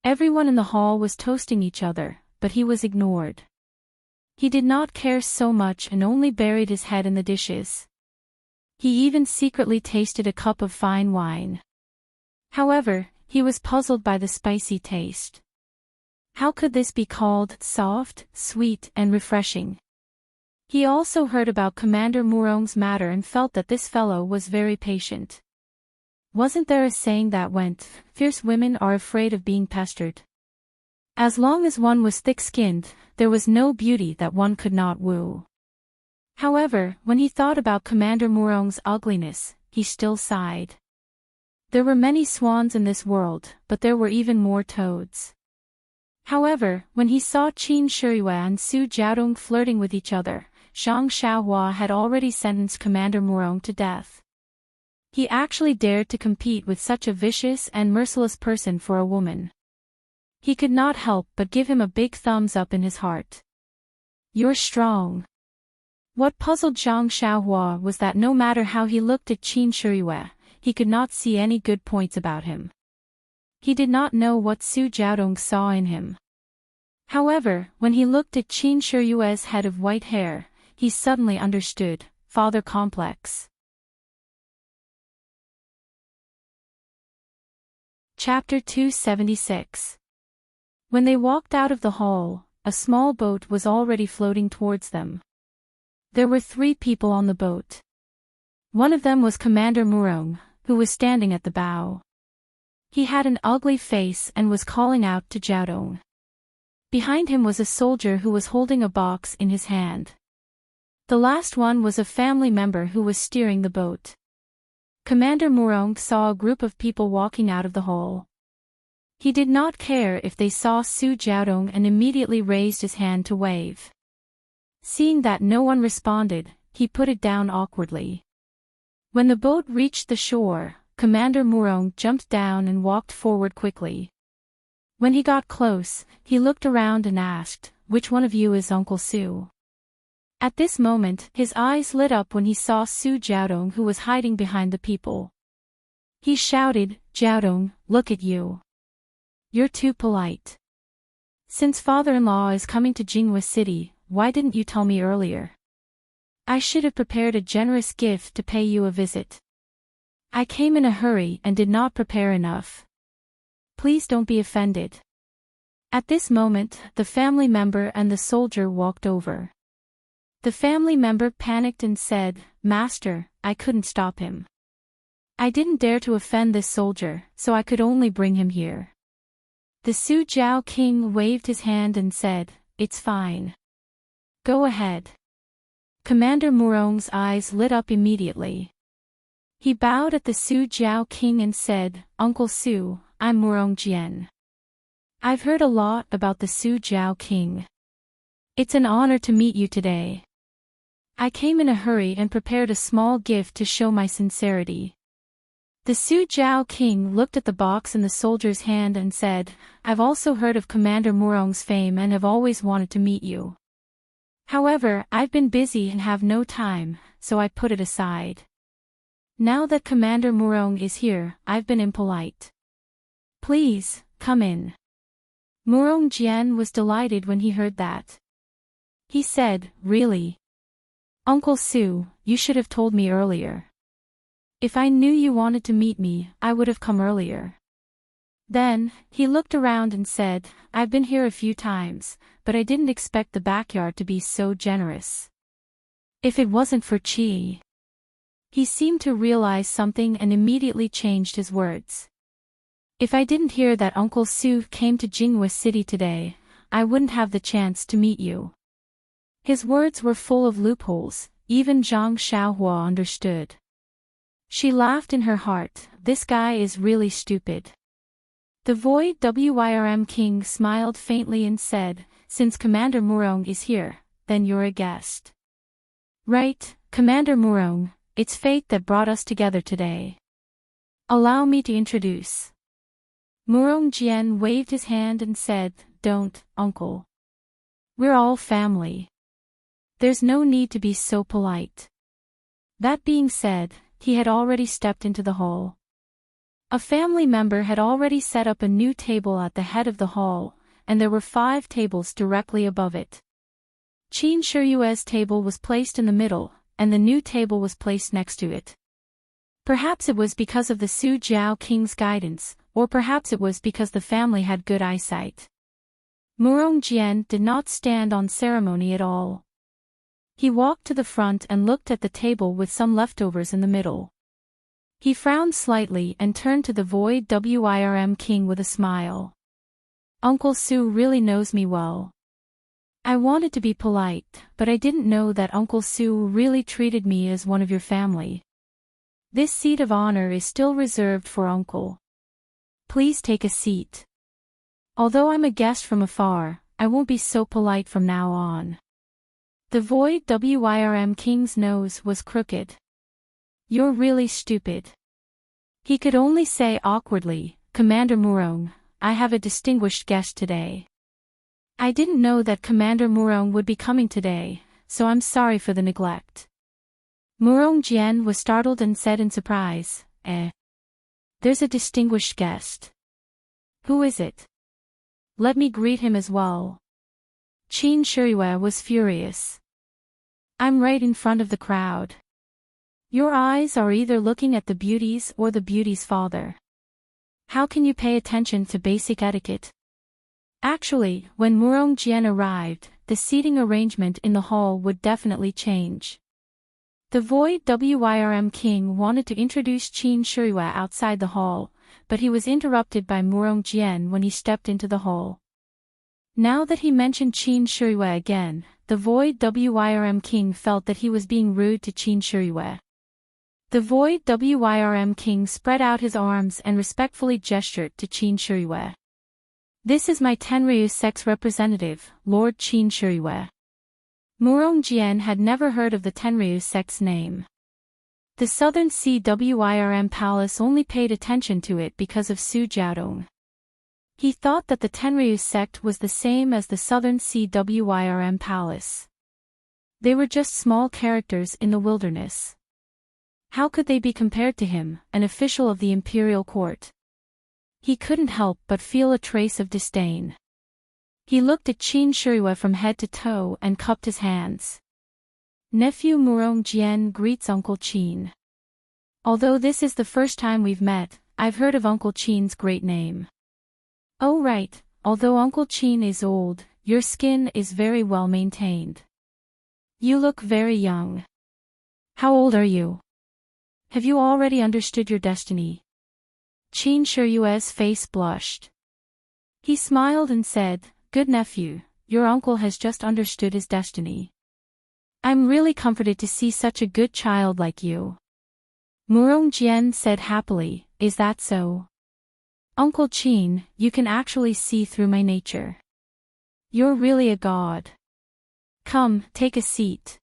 Everyone in the hall was toasting each other, but he was ignored. He did not care so much and only buried his head in the dishes. He even secretly tasted a cup of fine wine. However, he was puzzled by the spicy taste. How could this be called soft, sweet, and refreshing? He also heard about Commander Murong's matter and felt that this fellow was very patient. Wasn't there a saying that went, "Fierce women are afraid of being pestered"? As long as one was thick-skinned, there was no beauty that one could not woo. However, when he thought about Commander Murong's ugliness, he still sighed. There were many swans in this world, but there were even more toads. However, when he saw Qin Shiyue and Su Jiaodong flirting with each other, Zhang Xiaohua had already sentenced Commander Murong to death. He actually dared to compete with such a vicious and merciless person for a woman. He could not help but give him a big thumbs up in his heart. "You're strong." What puzzled Zhang Xiaohua was that no matter how he looked at Qin Shiyue, he could not see any good points about him. He did not know what Su Jiaodong saw in him. However, when he looked at Qin Shiyue's head of white hair, he suddenly understood, father complex. Chapter 276. When they walked out of the hall, a small boat was already floating towards them. There were 3 people on the boat. One of them was Commander Murong, who was standing at the bow. He had an ugly face and was calling out to Jiaodong. Behind him was a soldier who was holding a box in his hand. The last one was a family member who was steering the boat. Commander Murong saw a group of people walking out of the hall. He did not care if they saw Su Jiaodong and immediately raised his hand to wave. Seeing that no one responded, he put it down awkwardly. When the boat reached the shore, Commander Murong jumped down and walked forward quickly. When he got close, he looked around and asked, "Which one of you is Uncle Su?" At this moment, his eyes lit up when he saw Su Jiaodong, who was hiding behind the people. He shouted, "Jiaodong, look at you. You're too polite. Since father-in-law is coming to Jinghua City, why didn't you tell me earlier? I should have prepared a generous gift to pay you a visit. I came in a hurry and did not prepare enough. Please don't be offended." At this moment, the family member and the soldier walked over. The family member panicked and said, "Master, I couldn't stop him. I didn't dare to offend this soldier, so I could only bring him here." The Su Jiao King waved his hand and said, "It's fine. Go ahead." Commander Murong's eyes lit up immediately. He bowed at the Su Jiao King and said, "Uncle Su, I'm Murong Jian. I've heard a lot about the Su Jiao King. It's an honor to meet you today. I came in a hurry and prepared a small gift to show my sincerity." The Su Jiao King looked at the box in the soldier's hand and said, "I've also heard of Commander Murong's fame and have always wanted to meet you. However, I've been busy and have no time, so I put it aside. Now that Commander Murong is here, I've been impolite. Please, come in." Murong Jian was delighted when he heard that. He said, "Really? Uncle Su, you should have told me earlier. If I knew you wanted to meet me, I would have come earlier." Then, he looked around and said, "I've been here a few times, but I didn't expect the backyard to be so generous. If it wasn't for Qi." He seemed to realize something and immediately changed his words. "If I didn't hear that Uncle Su came to Jinghua City today, I wouldn't have the chance to meet you." His words were full of loopholes, even Zhang Xiaohua understood. She laughed in her heart, this guy is really stupid. The Void Wyrm King smiled faintly and said, since Commander Murong is here, then you're a guest. Right, Commander Murong, it's fate that brought us together today. Allow me to introduce. Murong Jian waved his hand and said, don't, uncle. We're all family. There's no need to be so polite. That being said, he had already stepped into the hall. A family member had already set up a new table at the head of the hall, and there were 5 tables directly above it. Qin Shiyue's table was placed in the middle, and the new table was placed next to it. Perhaps it was because of the Su Jiao King's guidance, or perhaps it was because the family had good eyesight. Murong Jian did not stand on ceremony at all. He walked to the front and looked at the table with some leftovers in the middle. He frowned slightly and turned to the Void Wyrm King with a smile. Uncle Su really knows me well. I wanted to be polite, but I didn't know that Uncle Su really treated me as one of your family. This seat of honor is still reserved for Uncle. Please take a seat. Although I'm a guest from afar, I won't be so polite from now on. The Void Wyrm King's nose was crooked. You're really stupid. He could only say awkwardly, Commander Murong, I have a distinguished guest today. I didn't know that Commander Murong would be coming today, so I'm sorry for the neglect. Murong Jian was startled and said in surprise, There's a distinguished guest. Who is it? Let me greet him as well. Qin Shiyue was furious. I'm right in front of the crowd. Your eyes are either looking at the beauties or the beauty's father. How can you pay attention to basic etiquette? Actually, when Murong Jian arrived, the seating arrangement in the hall would definitely change. The Void Wyrm King wanted to introduce Qin Shiyue outside the hall, but he was interrupted by Murong Jian when he stepped into the hall. Now that he mentioned Qin Shiyue again, the Void Wyrm King felt that he was being rude to Qin Shiyue. The Void Wyrm King spread out his arms and respectfully gestured to Qin Shiyue. This is my Tenryu sex representative, Lord Qin Shiyue. Murong Jian had never heard of the Tenryu sect's name. The Southern CWYRM Palace only paid attention to it because of Su Jiaodong. He thought that the Tenryu sect was the same as the Southern CWYRM Palace. They were just small characters in the wilderness. How could they be compared to him, an official of the imperial court? He couldn't help but feel a trace of disdain. He looked at Qin Shiyue from head to toe and cupped his hands. Nephew Murong Jian greets Uncle Qin. Although this is the first time we've met, I've heard of Uncle Qin's great name. Oh right, although Uncle Qin is old, your skin is very well maintained. You look very young. How old are you? Have you already understood your destiny? Qin Shiyue's face blushed. He smiled and said, Good nephew, your uncle has just understood his destiny. I'm really comforted to see such a good child like you. Murong Jian said happily, Is that so? Uncle Qin, you can actually see through my nature. You're really a god. Come, take a seat.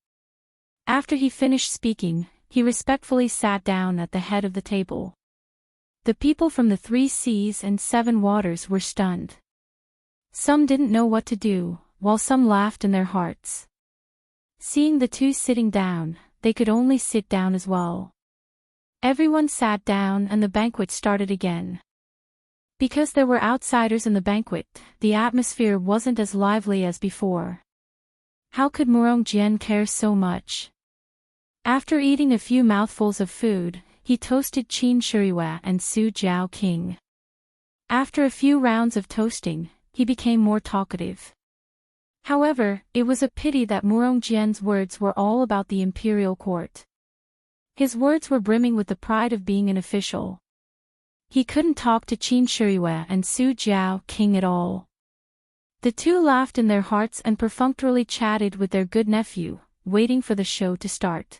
After he finished speaking, he respectfully sat down at the head of the table. The people from the 3 seas and 7 waters were stunned. Some didn't know what to do, while some laughed in their hearts. Seeing the 2 sitting down, they could only sit down as well. Everyone sat down and the banquet started again. Because there were outsiders in the banquet, the atmosphere wasn't as lively as before. How could Murong Jian care so much? After eating a few mouthfuls of food, he toasted Qin Shiyue and Su Jiao King. After a few rounds of toasting, he became more talkative. However, it was a pity that Murong Jian's words were all about the imperial court. His words were brimming with the pride of being an official. He couldn't talk to Qin Shiyue and Su Jiao King at all. The two laughed in their hearts and perfunctorily chatted with their good nephew, waiting for the show to start.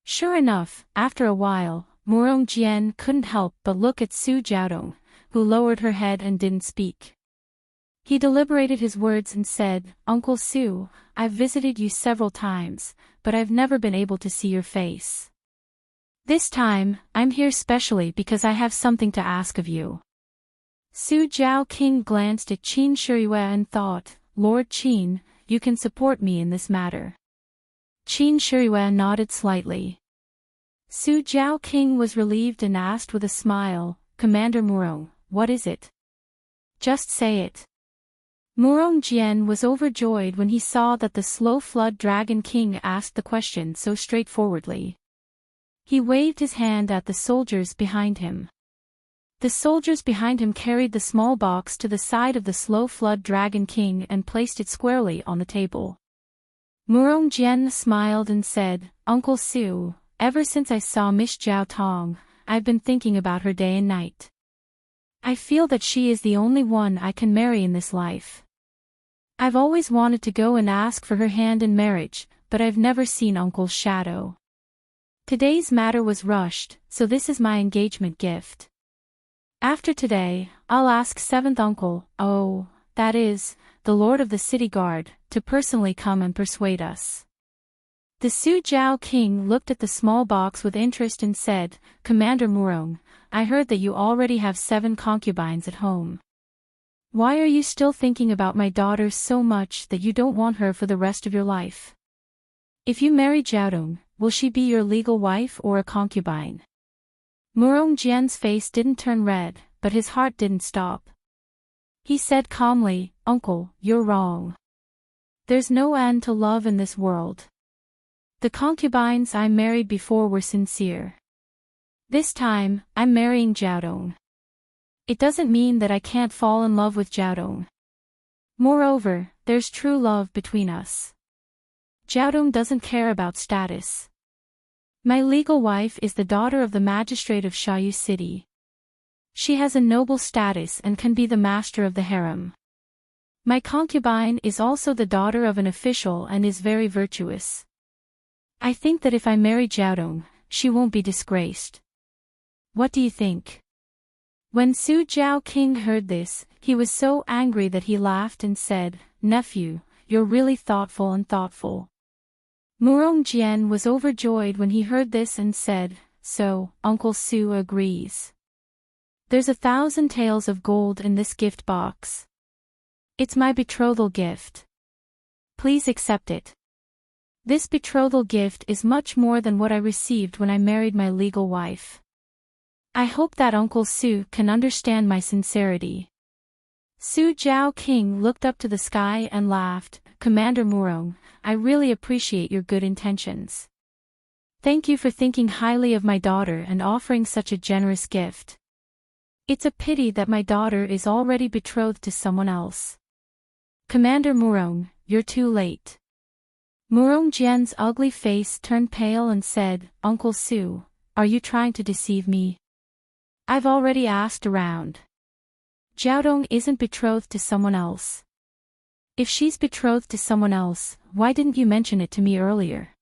Sure enough, after a while, Murong Jian couldn't help but look at Su Jiaodong, who lowered her head and didn't speak. He deliberated his words and said, "Uncle Su, I've visited you several times, but I've never been able to see your face. This time, I'm here specially because I have something to ask of you." Su Jiaoqing glanced at Qin Shiyue and thought, "Lord Qin, you can support me in this matter." Qin Shiyue nodded slightly. Su Jiaoqing was relieved and asked with a smile, "Commander Murong, what is it? Just say it." Murong Jian was overjoyed when he saw that the slow flood dragon king asked the question so straightforwardly. He waved his hand at the soldiers behind him. The soldiers behind him carried the small box to the side of the slow flood dragon king and placed it squarely on the table. Murong Jian smiled and said, "Uncle Su, ever since I saw Miss Jiao Tong, I've been thinking about her day and night. I feel that she is the only one I can marry in this life. I've always wanted to go and ask for her hand in marriage, but I've never seen Uncle's shadow. Today's matter was rushed, so this is my engagement gift. After today, I'll ask seventh uncle, that is, the Lord of the City Guard, to personally come and persuade us." The Su Jiao king looked at the small box with interest and said, "Commander Murong, I heard that you already have 7 concubines at home. Why are you still thinking about my daughter so much that you don't want her for the rest of your life? If you marry Jiaodong, will she be your legal wife or a concubine?" Murong Jian's face didn't turn red, but his heart didn't stop. He said calmly, "Uncle, you're wrong. There's no end to love in this world. The concubines I married before were sincere. This time, I'm marrying Jiaodong. It doesn't mean that I can't fall in love with Jiaodong. Moreover, there's true love between us. Jiaodong doesn't care about status. My legal wife is the daughter of the magistrate of Shayu City. She has a noble status and can be the master of the harem. My concubine is also the daughter of an official and is very virtuous. I think that if I marry Jiaodong, she won't be disgraced. What do you think?" When Su Jiaoqing heard this, he was so angry that he laughed and said, "Nephew, you're really thoughtful. Murong Jian was overjoyed when he heard this and said, "So, Uncle Su agrees. There's 1,000 taels of gold in this gift box. It's my betrothal gift. Please accept it. This betrothal gift is much more than what I received when I married my legal wife. I hope that Uncle Su can understand my sincerity." Su Jiaoqing looked up to the sky and laughed, "Commander Murong, I really appreciate your good intentions. Thank you for thinking highly of my daughter and offering such a generous gift. It's a pity that my daughter is already betrothed to someone else. Commander Murong, you're too late." Murong Jian's ugly face turned pale and said, "Uncle Su, are you trying to deceive me? I've already asked around. Jiaodong isn't betrothed to someone else. If she's betrothed to someone else, why didn't you mention it to me earlier?"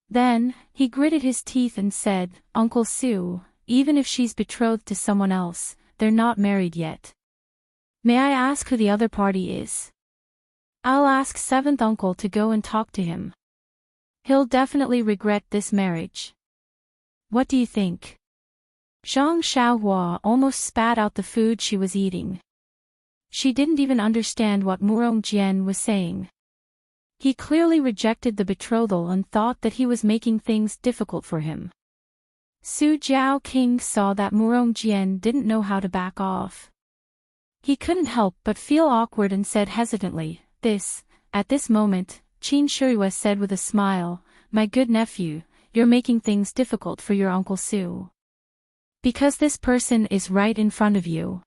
Then, he gritted his teeth and said, "Uncle Su, even if she's betrothed to someone else, they're not married yet. May I ask who the other party is? I'll ask 7th uncle to go and talk to him. He'll definitely regret this marriage. What do you think?" Zhang Xiaohua almost spat out the food she was eating. She didn't even understand what Murong Jian was saying. He clearly rejected the betrothal and thought that he was making things difficult for him. Su Jiaoqing saw that Murong Jian didn't know how to back off. He couldn't help but feel awkward and said hesitantly, At this moment, Qin Shiyue said with a smile, "My good nephew, you're making things difficult for your Uncle Su. Because this person is right in front of you."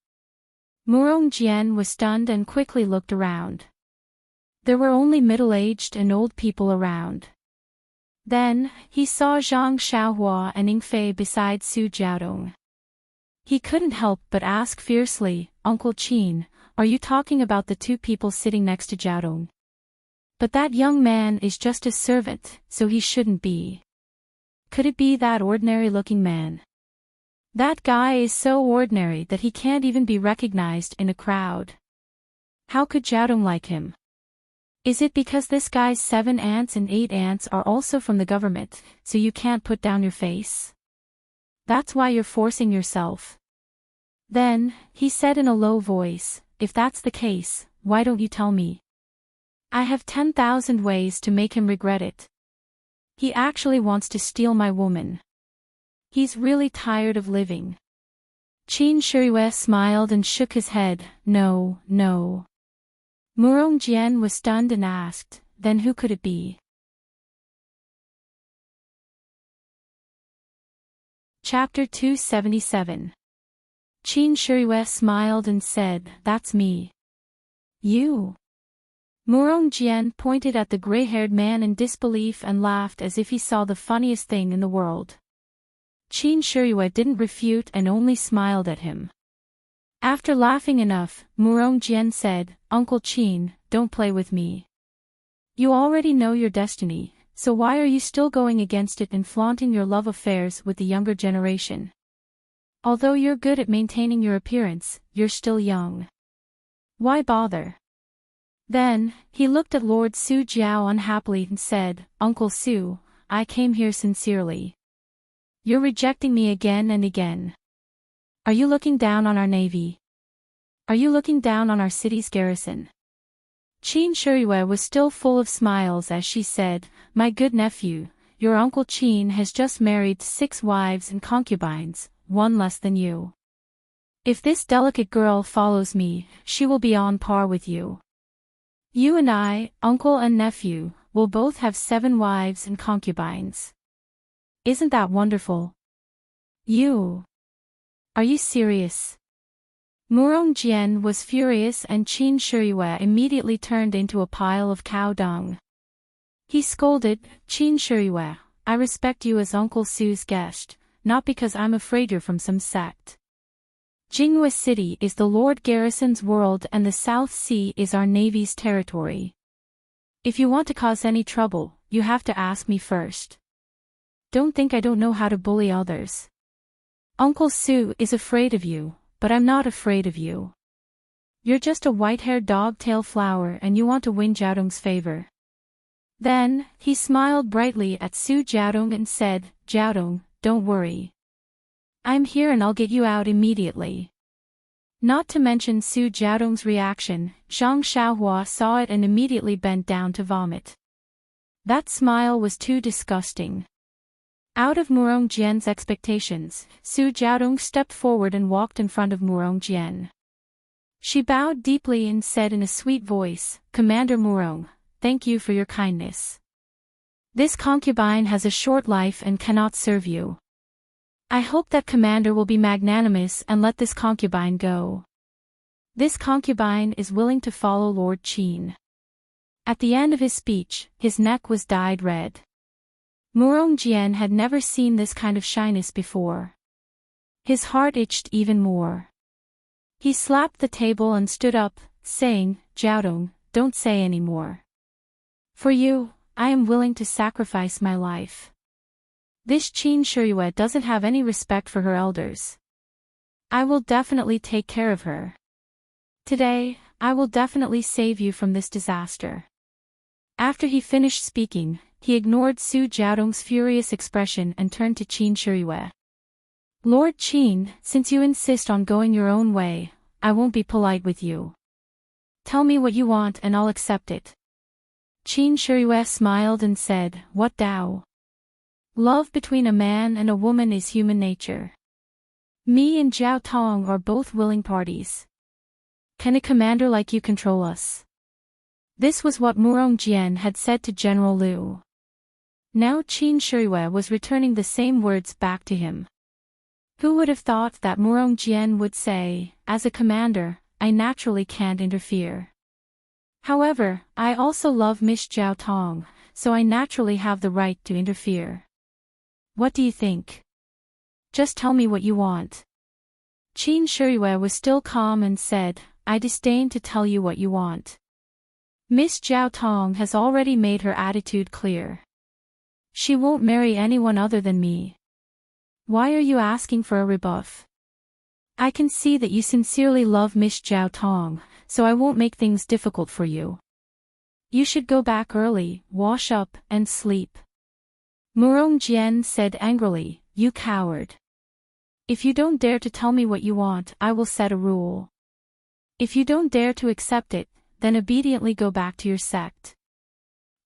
Murong Jian was stunned and quickly looked around. There were only middle-aged and old people around. Then, he saw Zhang Xiaohua and Yingfei beside Su Jiaodong. He couldn't help but ask fiercely, "Uncle Qin, are you talking about the two people sitting next to Jiaodong? But that young man is just a servant, so he shouldn't be. Could it be that ordinary-looking man? That guy is so ordinary that he can't even be recognized in a crowd. How could Jiaodong like him? Is it because this guy's 7 aunts and 8 aunts are also from the government, so you can't put down your face? That's why you're forcing yourself. Then, he said in a low voice, if that's the case, why don't you tell me? I have 10,000 ways to make him regret it. He actually wants to steal my woman. He's really tired of living. Qin Shiyue smiled and shook his head, no, no. Murong Jian was stunned and asked, then who could it be? Chapter 277. Qin Shiyue smiled and said, that's me. You. Murong Jian pointed at the gray-haired man in disbelief and laughed as if he saw the funniest thing in the world. Qin Shiyue didn't refute and only smiled at him. After laughing enough, Murong Jian said, Uncle Qin, don't play with me. You already know your destiny, so why are you still going against it and flaunting your love affairs with the younger generation? Although you're good at maintaining your appearance, you're still young. Why bother? Then, he looked at Lord Su Jiao unhappily and said, Uncle Su, I came here sincerely. You're rejecting me again and again. Are you looking down on our navy? Are you looking down on our city's garrison? Qin Shiyue was still full of smiles as she said, my good nephew, your Uncle Qin has just married 6 wives and concubines, 1 less than you. If this delicate girl follows me, she will be on par with you. You and I, uncle and nephew, will both have 7 wives and concubines. Isn't that wonderful? You. Are you serious? Murong Jian was furious and Qin Shiyue immediately turned into a pile of cow dung. He scolded, Qin Shiyue, I respect you as Uncle Su's guest, not because I'm afraid you're from some sect. Jinghua City is the Lord Garrison's world and the South Sea is our Navy's territory. If you want to cause any trouble, you have to ask me first. Don't think I don't know how to bully others. Uncle Su is afraid of you, but I'm not afraid of you. You're just a white-haired dog-tail flower and you want to win Jiaodong's favor. Then, he smiled brightly at Su Jiaodong and said, Jiaodong, don't worry. I'm here and I'll get you out immediately. Not to mention Su Jiaodong's reaction, Zhang Xiaohua saw it and immediately bent down to vomit. That smile was too disgusting. Out of Murong Jian's expectations, Su Jiaodong stepped forward and walked in front of Murong Jian. She bowed deeply and said in a sweet voice, Commander Murong, thank you for your kindness. This concubine has a short life and cannot serve you. I hope that Commander will be magnanimous and let this concubine go. This concubine is willing to follow Lord Qin. At the end of his speech, his neck was dyed red. Murong Jian had never seen this kind of shyness before. His heart itched even more. He slapped the table and stood up, saying, Jiaodong, don't say any more. For you, I am willing to sacrifice my life. This Qin Shiyue doesn't have any respect for her elders. I will definitely take care of her. Today, I will definitely save you from this disaster. After he finished speaking, he ignored Su Jiaodong's furious expression and turned to Qin Shiyue. Lord Qin, since you insist on going your own way, I won't be polite with you. Tell me what you want and I'll accept it. Qin Shiyue smiled and said, What Dao? Love between a man and a woman is human nature. Me and Jiao Tong are both willing parties. Can a commander like you control us? This was what Murong Jian had said to General Liu. Now Qin Shiyue was returning the same words back to him. Who would have thought that Murong Jian would say, as a commander, I naturally can't interfere. However, I also love Miss Jiao Tong, so I naturally have the right to interfere. What do you think? Just tell me what you want. Qin Shiyue was still calm and said, I disdain to tell you what you want. Miss Jiao Tong has already made her attitude clear. She won't marry anyone other than me. Why are you asking for a rebuff? I can see that you sincerely love Miss Jiao Tong, so I won't make things difficult for you. You should go back early, wash up, and sleep. Murong Jian said angrily, you coward. If you don't dare to tell me what you want, I will set a rule. If you don't dare to accept it, then obediently go back to your sect.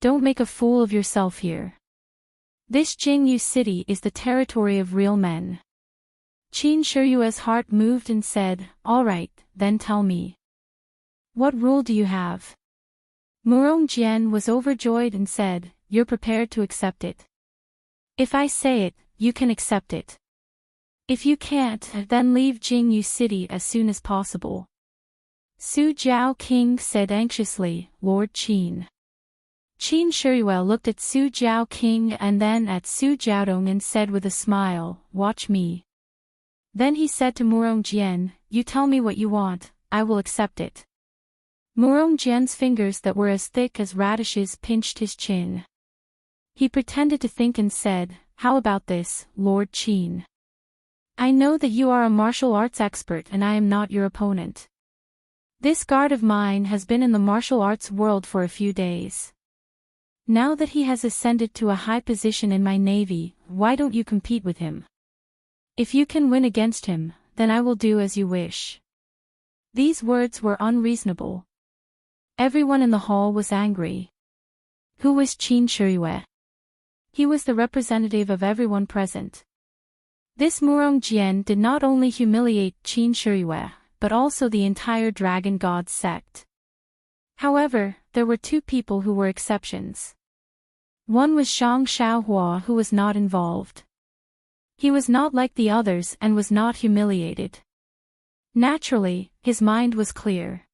Don't make a fool of yourself here. This Jingyu city is the territory of real men. Qin Shiyue's heart moved and said, all right, then tell me. What rule do you have? Murong Jian was overjoyed and said, you're prepared to accept it. If I say it, you can accept it. If you can't, then leave Jingyu city as soon as possible. Su Jiao King said anxiously, Lord Qin. Qin Shiyue looked at Su Jiao King and then at Su Jiaodong and said with a smile, watch me. Then he said to Murong Jian, you tell me what you want, I will accept it. Murong Jian's fingers that were as thick as radishes pinched his chin. He pretended to think and said, how about this, Lord Qin? I know that you are a martial arts expert and I am not your opponent. This guard of mine has been in the martial arts world for a few days. Now that he has ascended to a high position in my navy, why don't you compete with him? If you can win against him, then I will do as you wish. These words were unreasonable. Everyone in the hall was angry. Who was Qin Shiyue? He was the representative of everyone present. This Murong Jian did not only humiliate Qin Shiyue, but also the entire Dragon God sect. However, there were two people who were exceptions. One was Shang Xiaohua, who was not involved. He was not like the others and was not humiliated. Naturally, his mind was clear.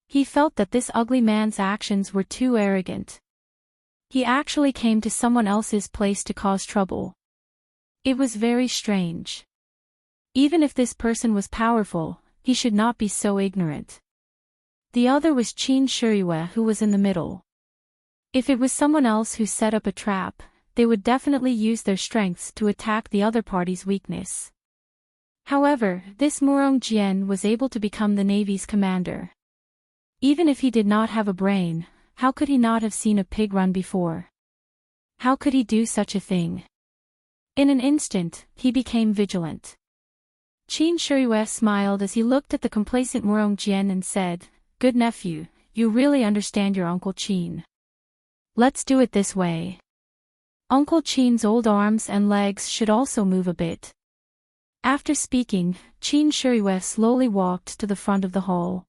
He felt that this ugly man's actions were too arrogant. He actually came to someone else's place to cause trouble. It was very strange. Even if this person was powerful, he should not be so ignorant. The other was Qin Shiyue, who was in the middle. If it was someone else who set up a trap, they would definitely use their strengths to attack the other party's weakness. However, this Murong Jian was able to become the Navy's commander. Even if he did not have a brain, how could he not have seen a pig run before? How could he do such a thing? In an instant, he became vigilant. Qin Shiyue smiled as he looked at the complacent Murong Jian and said, good nephew, you really understand your Uncle Qin. Let's do it this way. Uncle Qin's old arms and legs should also move a bit. After speaking, Qin Shiyue slowly walked to the front of the hall.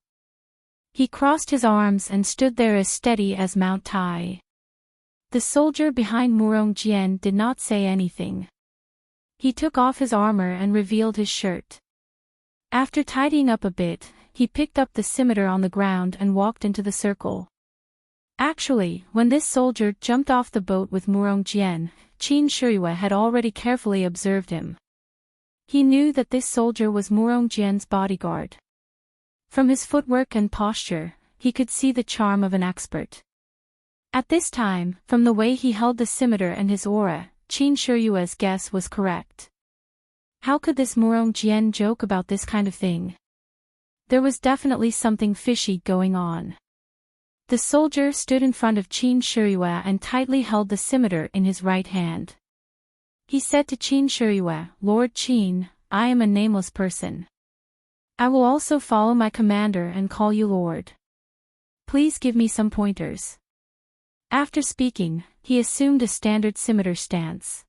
He crossed his arms and stood there as steady as Mount Tai. The soldier behind Murong Jian did not say anything. He took off his armor and revealed his shirt. After tidying up a bit, he picked up the scimitar on the ground and walked into the circle. Actually, when this soldier jumped off the boat with Murong Jian, Qin Shiyue had already carefully observed him. He knew that this soldier was Murong Jian's bodyguard. From his footwork and posture, he could see the charm of an expert. At this time, from the way he held the scimitar and his aura, Qin Shiyue's guess was correct. How could this Murong Jian joke about this kind of thing? There was definitely something fishy going on. The soldier stood in front of Qin Shiyue and tightly held the scimitar in his right hand. He said to Qin Shiyue, Lord Qin, I am a nameless person. I will also follow my commander and call you Lord. Please give me some pointers. After speaking, he assumed a standard scimitar stance.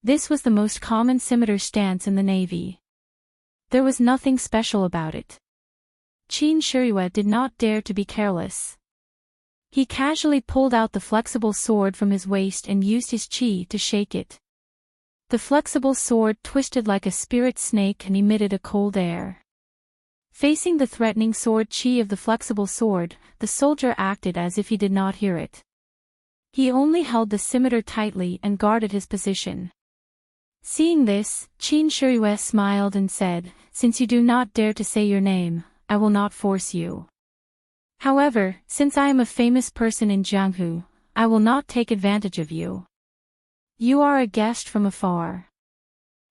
This was the most common scimitar stance in the Navy. There was nothing special about it. Qin Shiyue did not dare to be careless. He casually pulled out the flexible sword from his waist and used his chi to shake it. The flexible sword twisted like a spirit snake and emitted a cold air. Facing the threatening sword chi of the flexible sword, the soldier acted as if he did not hear it. He only held the scimitar tightly and guarded his position. Seeing this, Qin Shiyue smiled and said, Since you do not dare to say your name, I will not force you. However, since I am a famous person in Jianghu, I will not take advantage of you. You are a guest from afar.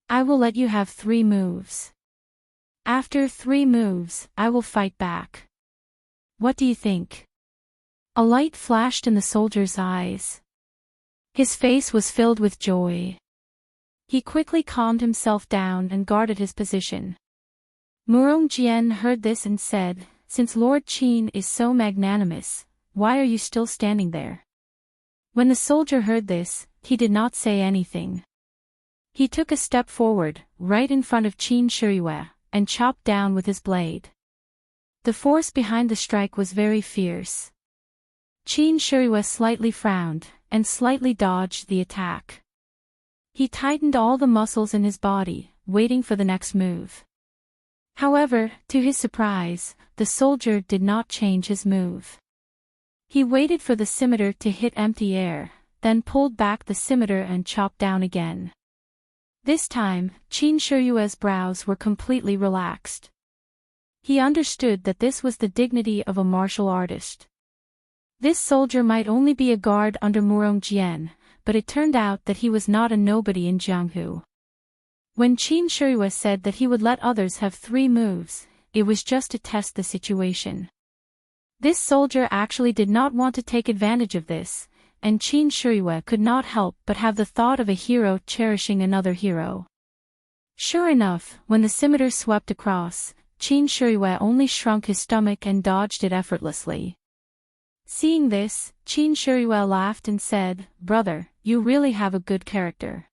I will let you have 3 moves. After 3 moves, I will fight back. What do you think? A light flashed in the soldier's eyes. His face was filled with joy. He quickly calmed himself down and guarded his position. Murong Jian heard this and said, "Since Lord Qin is so magnanimous, why are you still standing there?" When the soldier heard this, he did not say anything. He took a step forward, right in front of Qin Shiyue, and chopped down with his blade. The force behind the strike was very fierce. Qin Shiyue slightly frowned, and slightly dodged the attack. He tightened all the muscles in his body, waiting for the next move. However, to his surprise, the soldier did not change his move. He waited for the scimitar to hit empty air, then pulled back the scimitar and chopped down again. This time, Qin Shiyue's brows were completely relaxed. He understood that this was the dignity of a martial artist. This soldier might only be a guard under Murong Jian, but it turned out that he was not a nobody in Jianghu. When Qin Shiyue said that he would let others have 3 moves, it was just to test the situation. This soldier actually did not want to take advantage of this, and Qin Shiyue could not help but have the thought of a hero cherishing another hero. Sure enough, when the scimitar swept across, Qin Shiyue only shrunk his stomach and dodged it effortlessly. Seeing this, Qin Shiyue laughed and said, "Brother, you really have a good character.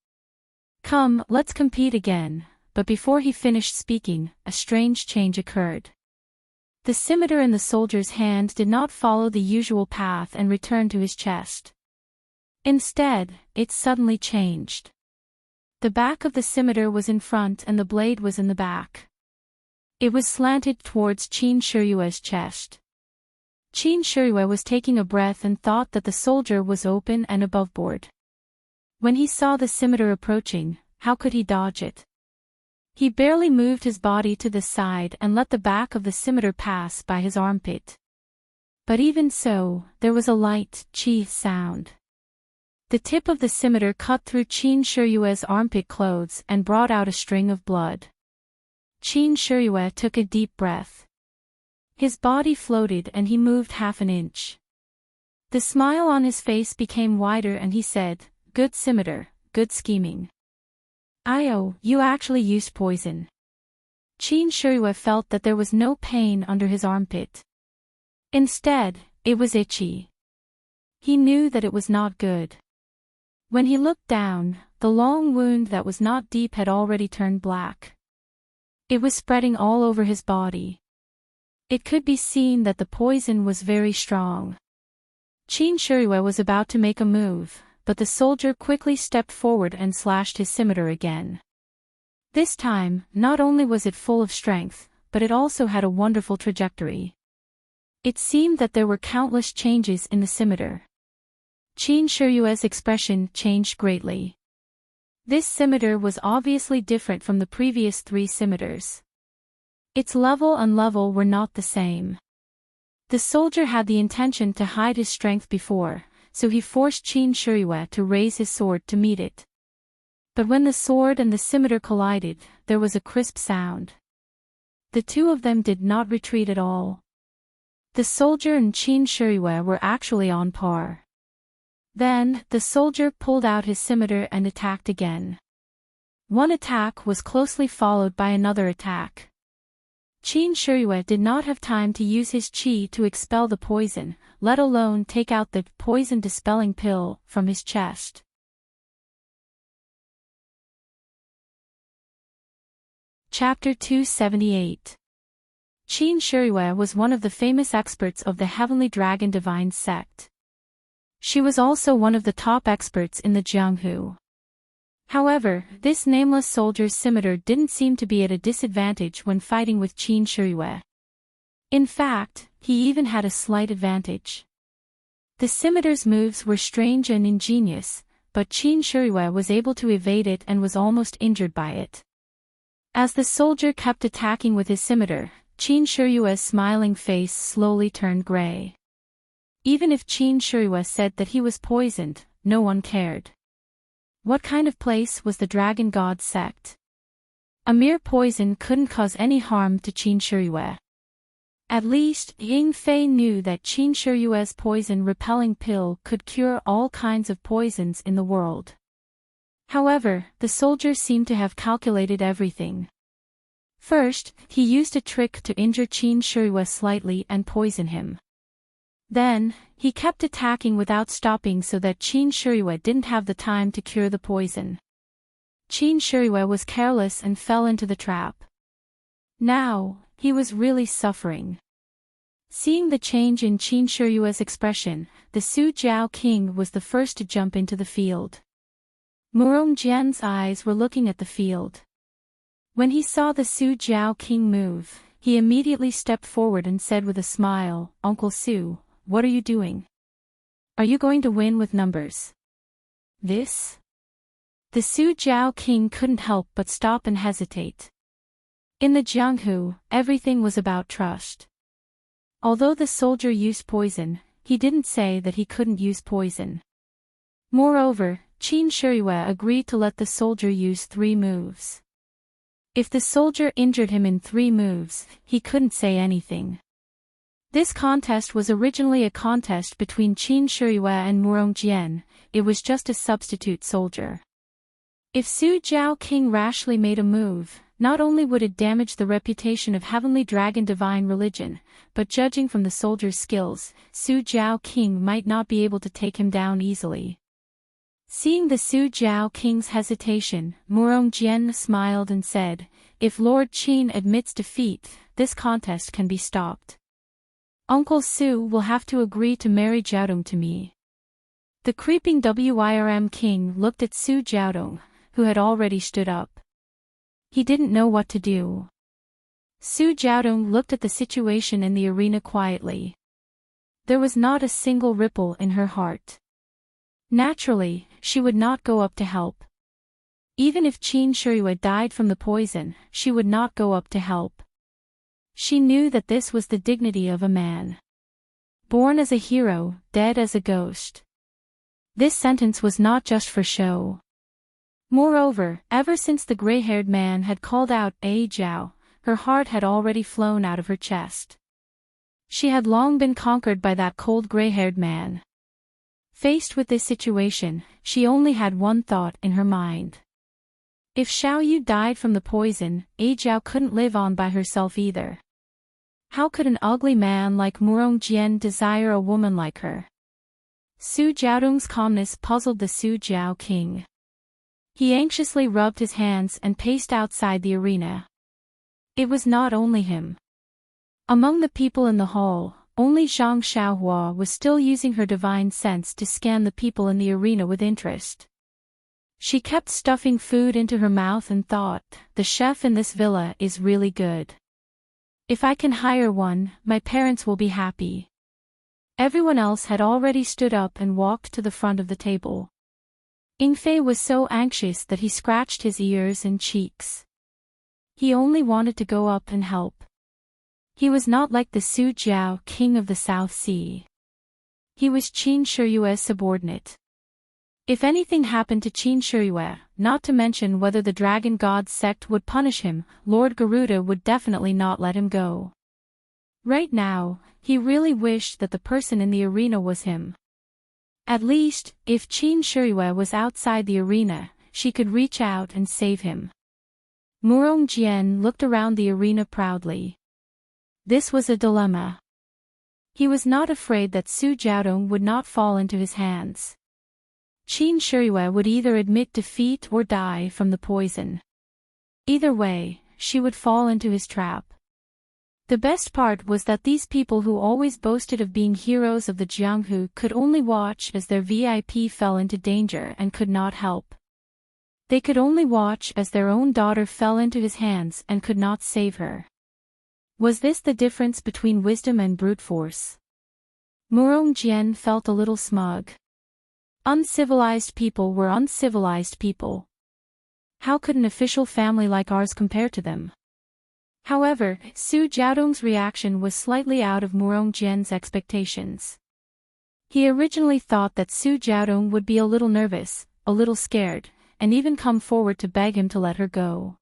Come, let's compete again." But before he finished speaking, a strange change occurred. The scimitar in the soldier's hand did not follow the usual path and return to his chest. Instead, it suddenly changed. The back of the scimitar was in front and the blade was in the back. It was slanted towards Qin Shiyue's chest. Qin Shiyue was taking a breath and thought that the soldier was open and aboveboard. When he saw the scimitar approaching, how could he dodge it? He barely moved his body to the side and let the back of the scimitar pass by his armpit. But even so, there was a light "chi" sound. The tip of the scimitar cut through Qin Shiyue's armpit clothes and brought out a string of blood. Qin Shiyue took a deep breath. His body floated and he moved half an inch. The smile on his face became wider and he said, "Good scimitar, good scheming. Io, you actually used poison." Qin Shiyue felt that there was no pain under his armpit. Instead, it was itchy. He knew that it was not good. When he looked down, the long wound that was not deep had already turned black. It was spreading all over his body. It could be seen that the poison was very strong. Qin Shiyue was about to make a move, but the soldier quickly stepped forward and slashed his scimitar again. This time, not only was it full of strength, but it also had a wonderful trajectory. It seemed that there were countless changes in the scimitar. Qin Shiyue's expression changed greatly. This scimitar was obviously different from the previous 3 scimitars. Its level and level were not the same. The soldier had the intention to hide his strength before, so he forced Qin Shiyue to raise his sword to meet it. But when the sword and the scimitar collided, there was a crisp sound. The 2 of them did not retreat at all. The soldier and Qin Shiyue were actually on par. Then, the soldier pulled out his scimitar and attacked again. One attack was closely followed by another attack. Qin Shiyue did not have time to use his qi to expel the poison, let alone take out the poison-dispelling pill from his chest. Chapter 278. Qin Shiyue was one of the famous experts of the Heavenly Dragon Divine sect. She was also one of the top experts in the Jianghu. However, this nameless soldier's scimitar didn't seem to be at a disadvantage when fighting with Qin Shiyue. In fact, he even had a slight advantage. The scimitar's moves were strange and ingenious, but Qin Shiyue was able to evade it and was almost injured by it. As the soldier kept attacking with his scimitar, Qin Shiyue's smiling face slowly turned gray. Even if Qin Shiyue said that he was poisoned, no one cared. What kind of place was the Dragon God sect? A mere poison couldn't cause any harm to Qin Shiyue. At least, Ying Fei knew that Qin Shiyue's poison-repelling pill could cure all kinds of poisons in the world. However, the soldier seemed to have calculated everything. First, he used a trick to injure Qin Shiyue slightly and poison him. Then, he kept attacking without stopping so that Qin Shiyue didn't have the time to cure the poison. Qin Shiyue was careless and fell into the trap. Now, he was really suffering. Seeing the change in Qin Shiyue's expression, the Su Jiao King was the first to jump into the field. Murong Jian's eyes were looking at the field. When he saw the Su Jiao King move, he immediately stepped forward and said with a smile, "Uncle Su, what are you doing? Are you going to win with numbers?" This? The Su Jiao King couldn't help but stop and hesitate. In the Jianghu, everything was about trust. Although the soldier used poison, he didn't say that he couldn't use poison. Moreover, Qin Shiyue agreed to let the soldier use 3 moves. If the soldier injured him in 3 moves, he couldn't say anything. This contest was originally a contest between Qin Shiyue and Murong Jian. It was just a substitute soldier. If Su Jiao King rashly made a move, not only would it damage the reputation of Heavenly Dragon Divine Religion, but judging from the soldier's skills, Su Jiao King might not be able to take him down easily. Seeing the Su Jiao King's hesitation, Murong Jian smiled and said, "If Lord Qin admits defeat, this contest can be stopped. Uncle Su will have to agree to marry Jiaodong to me." The creeping Wirm King looked at Su Jiaodong, who had already stood up. He didn't know what to do. Su Jiaodong looked at the situation in the arena quietly. There was not a single ripple in her heart. Naturally, she would not go up to help. Even if Qin Shiyue died from the poison, she would not go up to help. She knew that this was the dignity of a man. Born as a hero, dead as a ghost. This sentence was not just for show. Moreover, ever since the gray-haired man had called out "A Jiao," her heart had already flown out of her chest. She had long been conquered by that cold gray-haired man. Faced with this situation, she only had one thought in her mind. If Xiaoyu died from the poison, A Jiao couldn't live on by herself either. How could an ugly man like Murong Jian desire a woman like her? Su Jiaodong's calmness puzzled the Su Jiao King. He anxiously rubbed his hands and paced outside the arena. It was not only him. Among the people in the hall, only Zhang Xiaohua was still using her divine sense to scan the people in the arena with interest. She kept stuffing food into her mouth and thought, "The chef in this villa is really good. If I can hire one, my parents will be happy." Everyone else had already stood up and walked to the front of the table. Yingfei was so anxious that he scratched his ears and cheeks. He only wanted to go up and help. He was not like the Su Jiao King of the South Sea. He was Qin Shiyue's subordinate. If anything happened to Qin Shiyue, not to mention whether the Dragon God sect would punish him, Lord Garuda would definitely not let him go. Right now, he really wished that the person in the arena was him. At least, if Qin Shiyue was outside the arena, she could reach out and save him. Murong Jian looked around the arena proudly. This was a dilemma. He was not afraid that Su Jiaodong would not fall into his hands. Qin Shiyue would either admit defeat or die from the poison. Either way, she would fall into his trap. The best part was that these people who always boasted of being heroes of the Jianghu could only watch as their VIP fell into danger and could not help. They could only watch as their own daughter fell into his hands and could not save her. Was this the difference between wisdom and brute force? Murong Jian felt a little smug. Uncivilized people were uncivilized people. How could an official family like ours compare to them? However, Su Jiaodong's reaction was slightly out of Murong Jian's expectations. He originally thought that Su Jiaodong would be a little nervous, a little scared, and even come forward to beg him to let her go.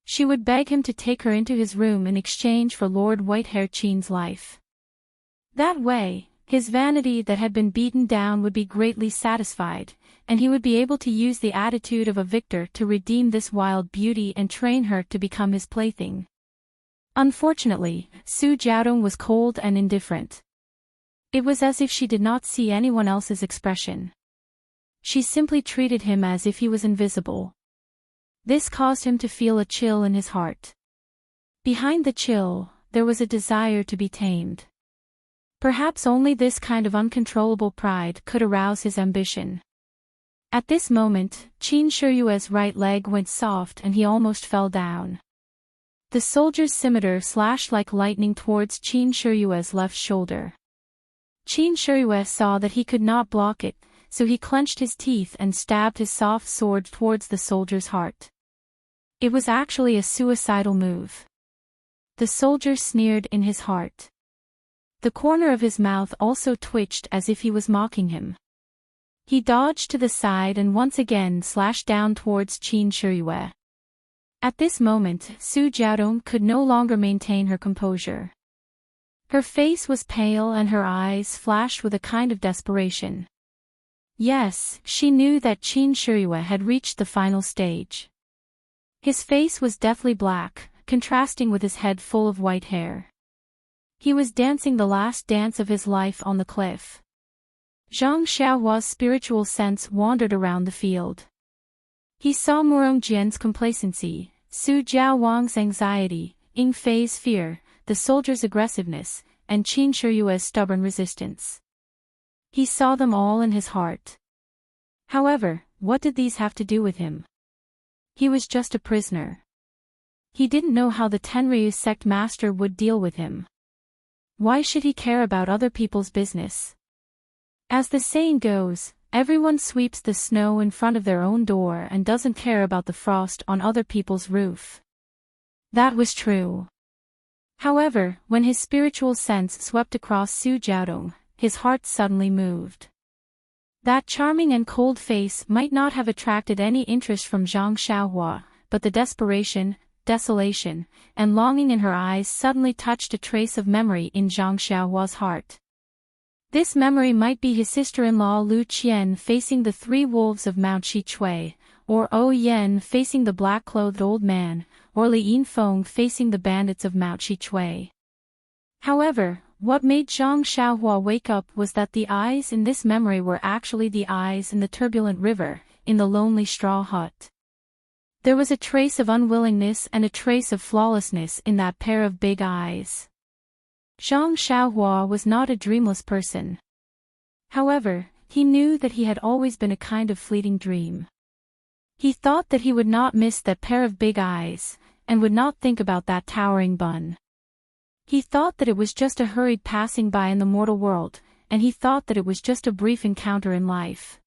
She would beg him to take her into his room in exchange for Lord Whitehair Qin's life. That way, his vanity that had been beaten down would be greatly satisfied, and he would be able to use the attitude of a victor to redeem this wild beauty and train her to become his plaything. Unfortunately, Su Jiaodong was cold and indifferent. It was as if she did not see anyone else's expression. She simply treated him as if he was invisible. This caused him to feel a chill in his heart. Behind the chill, there was a desire to be tamed. Perhaps only this kind of uncontrollable pride could arouse his ambition. At this moment, Qin Shiyue's right leg went soft and he almost fell down. The soldier's scimitar slashed like lightning towards Qin Shiyue's left shoulder. Qin Shiyue saw that he could not block it, so he clenched his teeth and stabbed his soft sword towards the soldier's heart. It was actually a suicidal move. The soldier sneered in his heart. The corner of his mouth also twitched as if he was mocking him. He dodged to the side and once again slashed down towards Qin Shiyue. At this moment, Su Jiaodong could no longer maintain her composure. Her face was pale and her eyes flashed with a kind of desperation. Yes, she knew that Qin Shiyue had reached the final stage. His face was deathly black, contrasting with his head full of white hair. He was dancing the last dance of his life on the cliff. Zhang Xiaohua's spiritual sense wandered around the field. He saw Murong Jian's complacency, Su Jiaowang's anxiety, Ying Fei's fear, the soldier's aggressiveness, and Qin Shiyue's stubborn resistance. He saw them all in his heart. However, what did these have to do with him? He was just a prisoner. He didn't know how the Tenryu sect master would deal with him. Why should he care about other people's business? As the saying goes, everyone sweeps the snow in front of their own door and doesn't care about the frost on other people's roof. That was true. However, when his spiritual sense swept across Su Jiaodong, his heart suddenly moved. That charming and cold face might not have attracted any interest from Zhang Xiaohua, but the desperation, desolation, and longing in her eyes suddenly touched a trace of memory in Zhang Xiaohua's heart. This memory might be his sister-in-law Lu Qian facing the three wolves of Mount Shichui, or O Yen facing the black-clothed old man, or Li Yinfeng facing the bandits of Mount Shichui. However, what made Zhang Xiaohua wake up was that the eyes in this memory were actually the eyes in the turbulent river, in the lonely straw hut. There was a trace of unwillingness and a trace of flawlessness in that pair of big eyes. Zhang Xiaohua was not a dreamless person. However, he knew that he had always been a kind of fleeting dream. He thought that he would not miss that pair of big eyes, and would not think about that towering bun. He thought that it was just a hurried passing by in the mortal world, and he thought that it was just a brief encounter in life.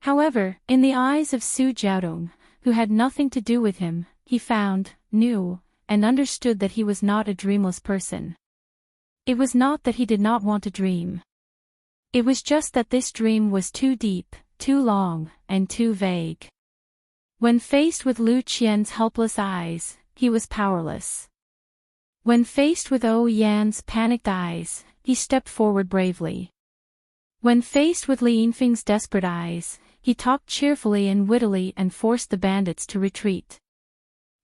However, in the eyes of Su Jiaodong, who had nothing to do with him, he found, knew, and understood that he was not a dreamless person. It was not that he did not want to dream. It was just that this dream was too deep, too long, and too vague. When faced with Lu Qian's helpless eyes, he was powerless. When faced with O Yan's panicked eyes, he stepped forward bravely. When faced with Li Yinfeng's desperate eyes, he talked cheerfully and wittily and forced the bandits to retreat.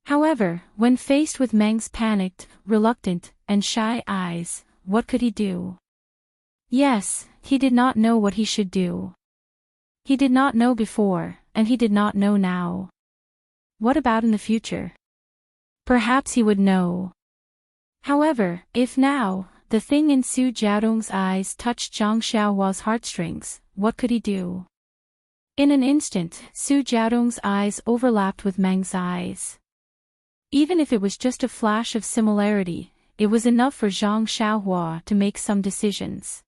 However, when faced with Meng's panicked, reluctant, and shy eyes, what could he do? Yes, he did not know what he should do. He did not know before, and he did not know now. What about in the future? Perhaps he would know. However, if now, the thing in Su Jiaodong's eyes touched Zhang Xiaohua's heartstrings, what could he do? In an instant, Su Jiaodong's eyes overlapped with Meng's eyes. Even if it was just a flash of similarity, it was enough for Zhang Xiaohua to make some decisions.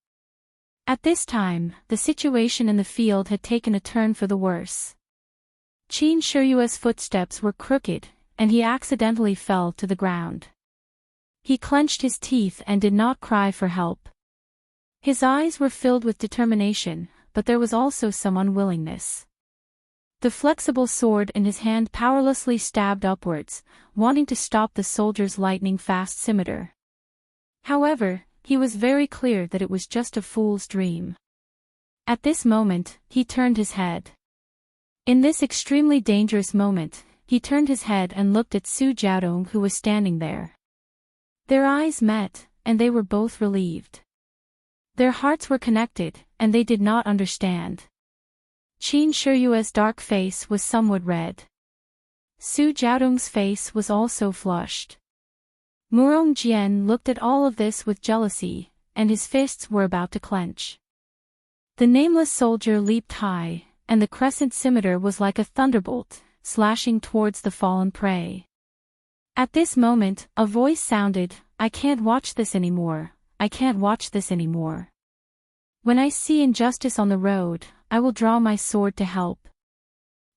At this time, the situation in the field had taken a turn for the worse. Qin Shiyue's footsteps were crooked, and he accidentally fell to the ground. He clenched his teeth and did not cry for help. His eyes were filled with determination, but there was also some unwillingness. The flexible sword in his hand powerlessly stabbed upwards, wanting to stop the soldier's lightning-fast scimitar. However, he was very clear that it was just a fool's dream. At this moment, he turned his head. In this extremely dangerous moment, he turned his head and looked at Su Jiaodong, who was standing there. Their eyes met, and they were both relieved. Their hearts were connected, and they did not understand. Qin Shiyue's dark face was somewhat red. Su Jiaodong's face was also flushed. Murong Jian looked at all of this with jealousy, and his fists were about to clench. The nameless soldier leaped high, and the crescent scimitar was like a thunderbolt, slashing towards the fallen prey. At this moment, a voice sounded, "I can't watch this anymore, I can't watch this anymore. When I see injustice on the road, I will draw my sword to help."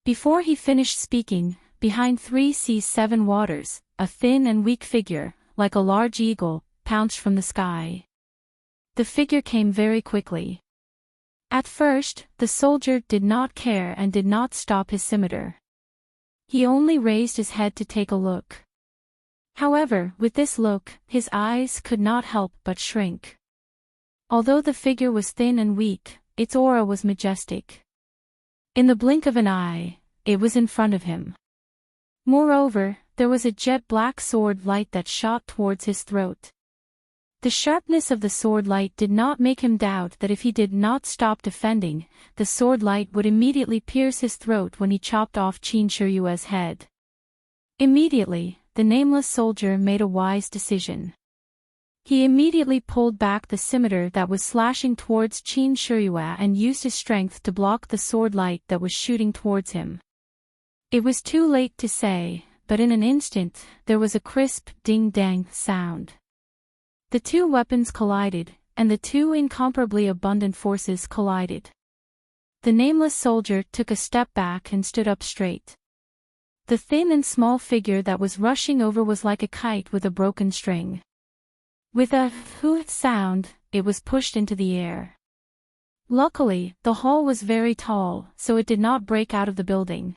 Before he finished speaking, behind 3C7 waters, a thin and weak figure, like a large eagle, pounced from the sky. The figure came very quickly. At first, the soldier did not care and did not stop his scimitar. He only raised his head to take a look. However, with this look, his eyes could not help but shrink. Although the figure was thin and weak, its aura was majestic. In the blink of an eye, it was in front of him. Moreover, there was a jet-black sword light that shot towards his throat. The sharpness of the sword light did not make him doubt that if he did not stop defending, the sword light would immediately pierce his throat when he chopped off Qin Shiyue's head. Immediately, the nameless soldier made a wise decision. He immediately pulled back the scimitar that was slashing towards Qin Shiyue and used his strength to block the sword light that was shooting towards him. It was too late to say, but in an instant, there was a crisp ding-dang sound. The two weapons collided, and the two incomparably abundant forces collided. The nameless soldier took a step back and stood up straight. The thin and small figure that was rushing over was like a kite with a broken string. With a "hoo" sound, it was pushed into the air. Luckily, the hall was very tall, so it did not break out of the building.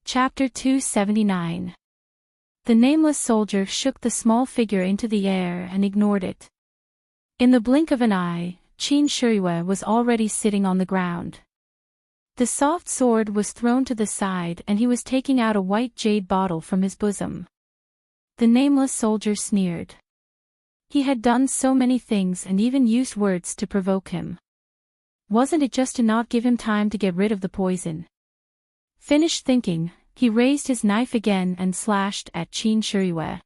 Chapter 279. The nameless soldier shook the small figure into the air and ignored it. In the blink of an eye, Qin Shiyue was already sitting on the ground. The soft sword was thrown to the side and he was taking out a white jade bottle from his bosom. The nameless soldier sneered. He had done so many things and even used words to provoke him. Wasn't it just to not give him time to get rid of the poison? Finished thinking, he raised his knife again and slashed at Qin Shiyue.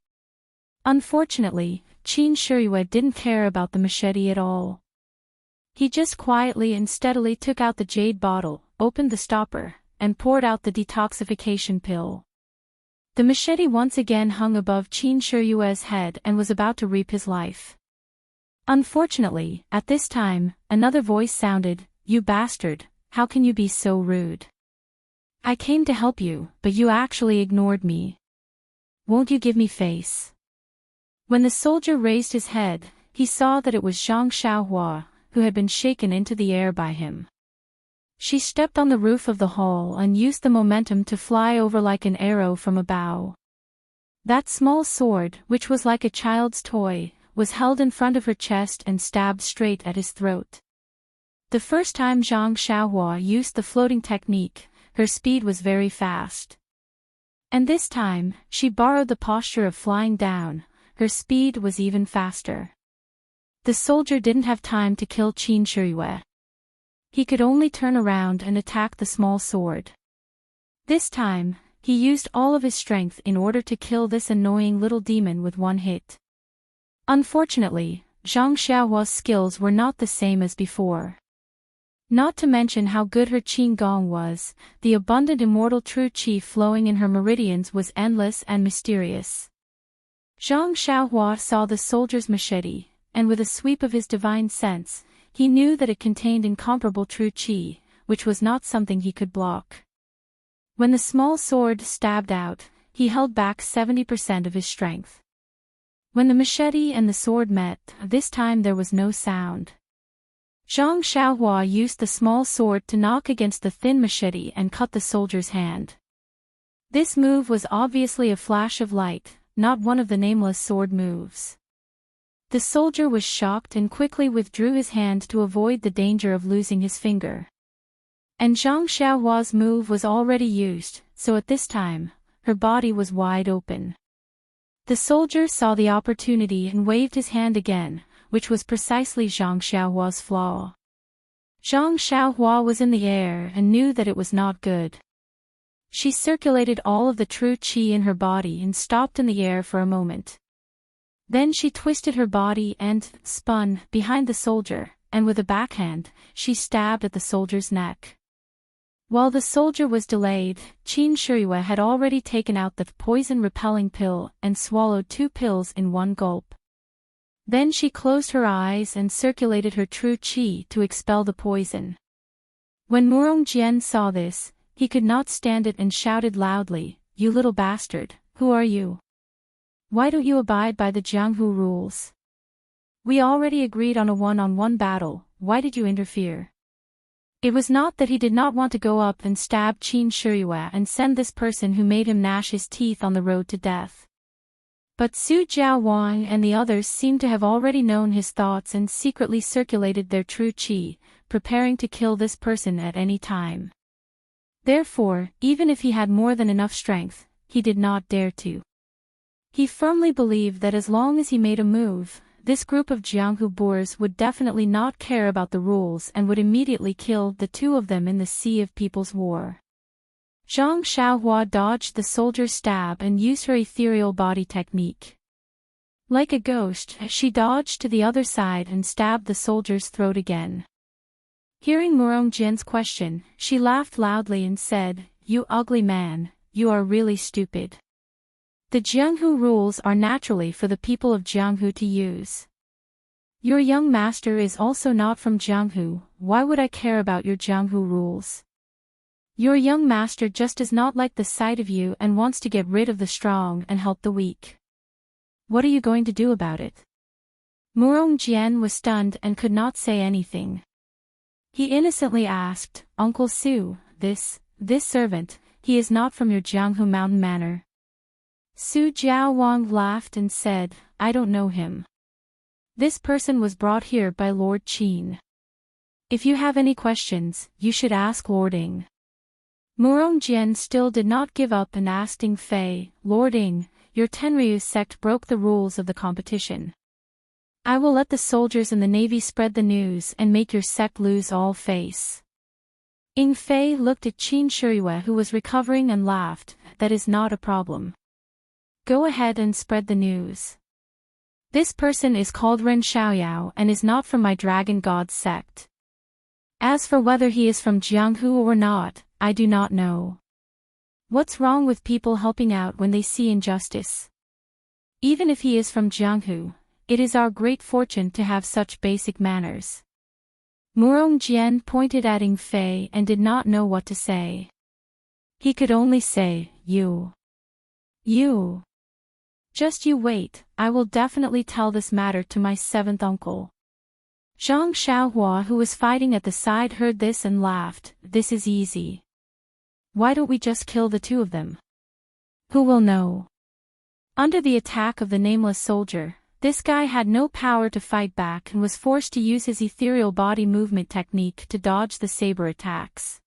Unfortunately, Qin Shiyue didn't care about the machete at all. He just quietly and steadily took out the jade bottle, opened the stopper, and poured out the detoxification pill. The machete once again hung above Qin Shiyue's head and was about to reap his life. Unfortunately, at this time, another voice sounded, "You bastard, how can you be so rude? I came to help you, but you actually ignored me. Won't you give me face?" When the soldier raised his head, he saw that it was Zhang Xiaohua, who had been shaken into the air by him. She stepped on the roof of the hall and used the momentum to fly over like an arrow from a bow. That small sword, which was like a child's toy, was held in front of her chest and stabbed straight at his throat. The first time Zhang Xiaohua used the floating technique, her speed was very fast. And this time, she borrowed the posture of flying down, her speed was even faster. The soldier didn't have time to kill Qin Shiyue. He could only turn around and attack the small sword. This time, he used all of his strength in order to kill this annoying little demon with one hit. Unfortunately, Zhang Xiaohua's skills were not the same as before. Not to mention how good her qin gong was, the abundant immortal true qi flowing in her meridians was endless and mysterious. Zhang Xiaohua saw the soldier's machete, and with a sweep of his divine sense, he knew that it contained incomparable true qi, which was not something he could block. When the small sword stabbed out, he held back 70% of his strength. When the machete and the sword met, this time there was no sound. Zhang Xiaohua used the small sword to knock against the thin machete and cut the soldier's hand. This move was obviously a flash of light, not one of the nameless sword moves. The soldier was shocked and quickly withdrew his hand to avoid the danger of losing his finger. And Zhang Xiaohua's move was already used, so at this time, her body was wide open. The soldier saw the opportunity and waved his hand again, which was precisely Zhang Xiaohua's flaw. Zhang Xiaohua was in the air and knew that it was not good. She circulated all of the true qi in her body and stopped in the air for a moment. Then she twisted her body and spun behind the soldier, and with a backhand, she stabbed at the soldier's neck. While the soldier was delayed, Qin Shiyue had already taken out the poison-repelling pill and swallowed 2 pills in one gulp. Then she closed her eyes and circulated her true qi to expel the poison. When Murong Jian saw this, he could not stand it and shouted loudly, "You little bastard, who are you? Why don't you abide by the Jianghu rules? We already agreed on a one-on-one battle, why did you interfere?" It was not that he did not want to go up and stab Qin Shiyue and send this person who made him gnash his teeth on the road to death. But Su Jiaowang and the others seemed to have already known his thoughts and secretly circulated their true qi, preparing to kill this person at any time. Therefore, even if he had more than enough strength, he did not dare to. He firmly believed that as long as he made a move, this group of Jianghu boors would definitely not care about the rules and would immediately kill the 2 of them in the Sea of People's War. Zhang Xiaohua dodged the soldier's stab and used her ethereal body technique. Like a ghost, she dodged to the other side and stabbed the soldier's throat again. Hearing Murong Jian's question, she laughed loudly and said, "You ugly man, you are really stupid. The Jianghu rules are naturally for the people of Jianghu to use. Your young master is also not from Jianghu, why would I care about your Jianghu rules? Your young master just does not like the sight of you and wants to get rid of the strong and help the weak. What are you going to do about it?" Murong Jian was stunned and could not say anything. He innocently asked, "Uncle Su, this servant, he is not from your Jianghu mountain manor." Su Jiaowang laughed and said, "I don't know him. This person was brought here by Lord Qin. If you have any questions, you should ask Lord Ing." Murong Jian still did not give up and asked Ing Fei, "Lord Ing, your Tenryu sect broke the rules of the competition. I will let the soldiers in the navy spread the news and make your sect lose all face." Ing Fei looked at Qin Shiyue who was recovering and laughed, "That is not a problem. Go ahead and spread the news. This person is called Ren Xiaoyao and is not from my Dragon God sect. As for whether he is from Jianghu or not, I do not know. What's wrong with people helping out when they see injustice? Even if he is from Jianghu, it is our great fortune to have such basic manners." Murong Jian pointed at Ing Fei and did not know what to say. He could only say, You. Just you wait, I will definitely tell this matter to my 7th uncle." Zhang Xiaohua who was fighting at the side heard this and laughed, "This is easy. Why don't we just kill the 2 of them? Who will know?" Under the attack of the nameless soldier, this guy had no power to fight back and was forced to use his ethereal body movement technique to dodge the saber attacks.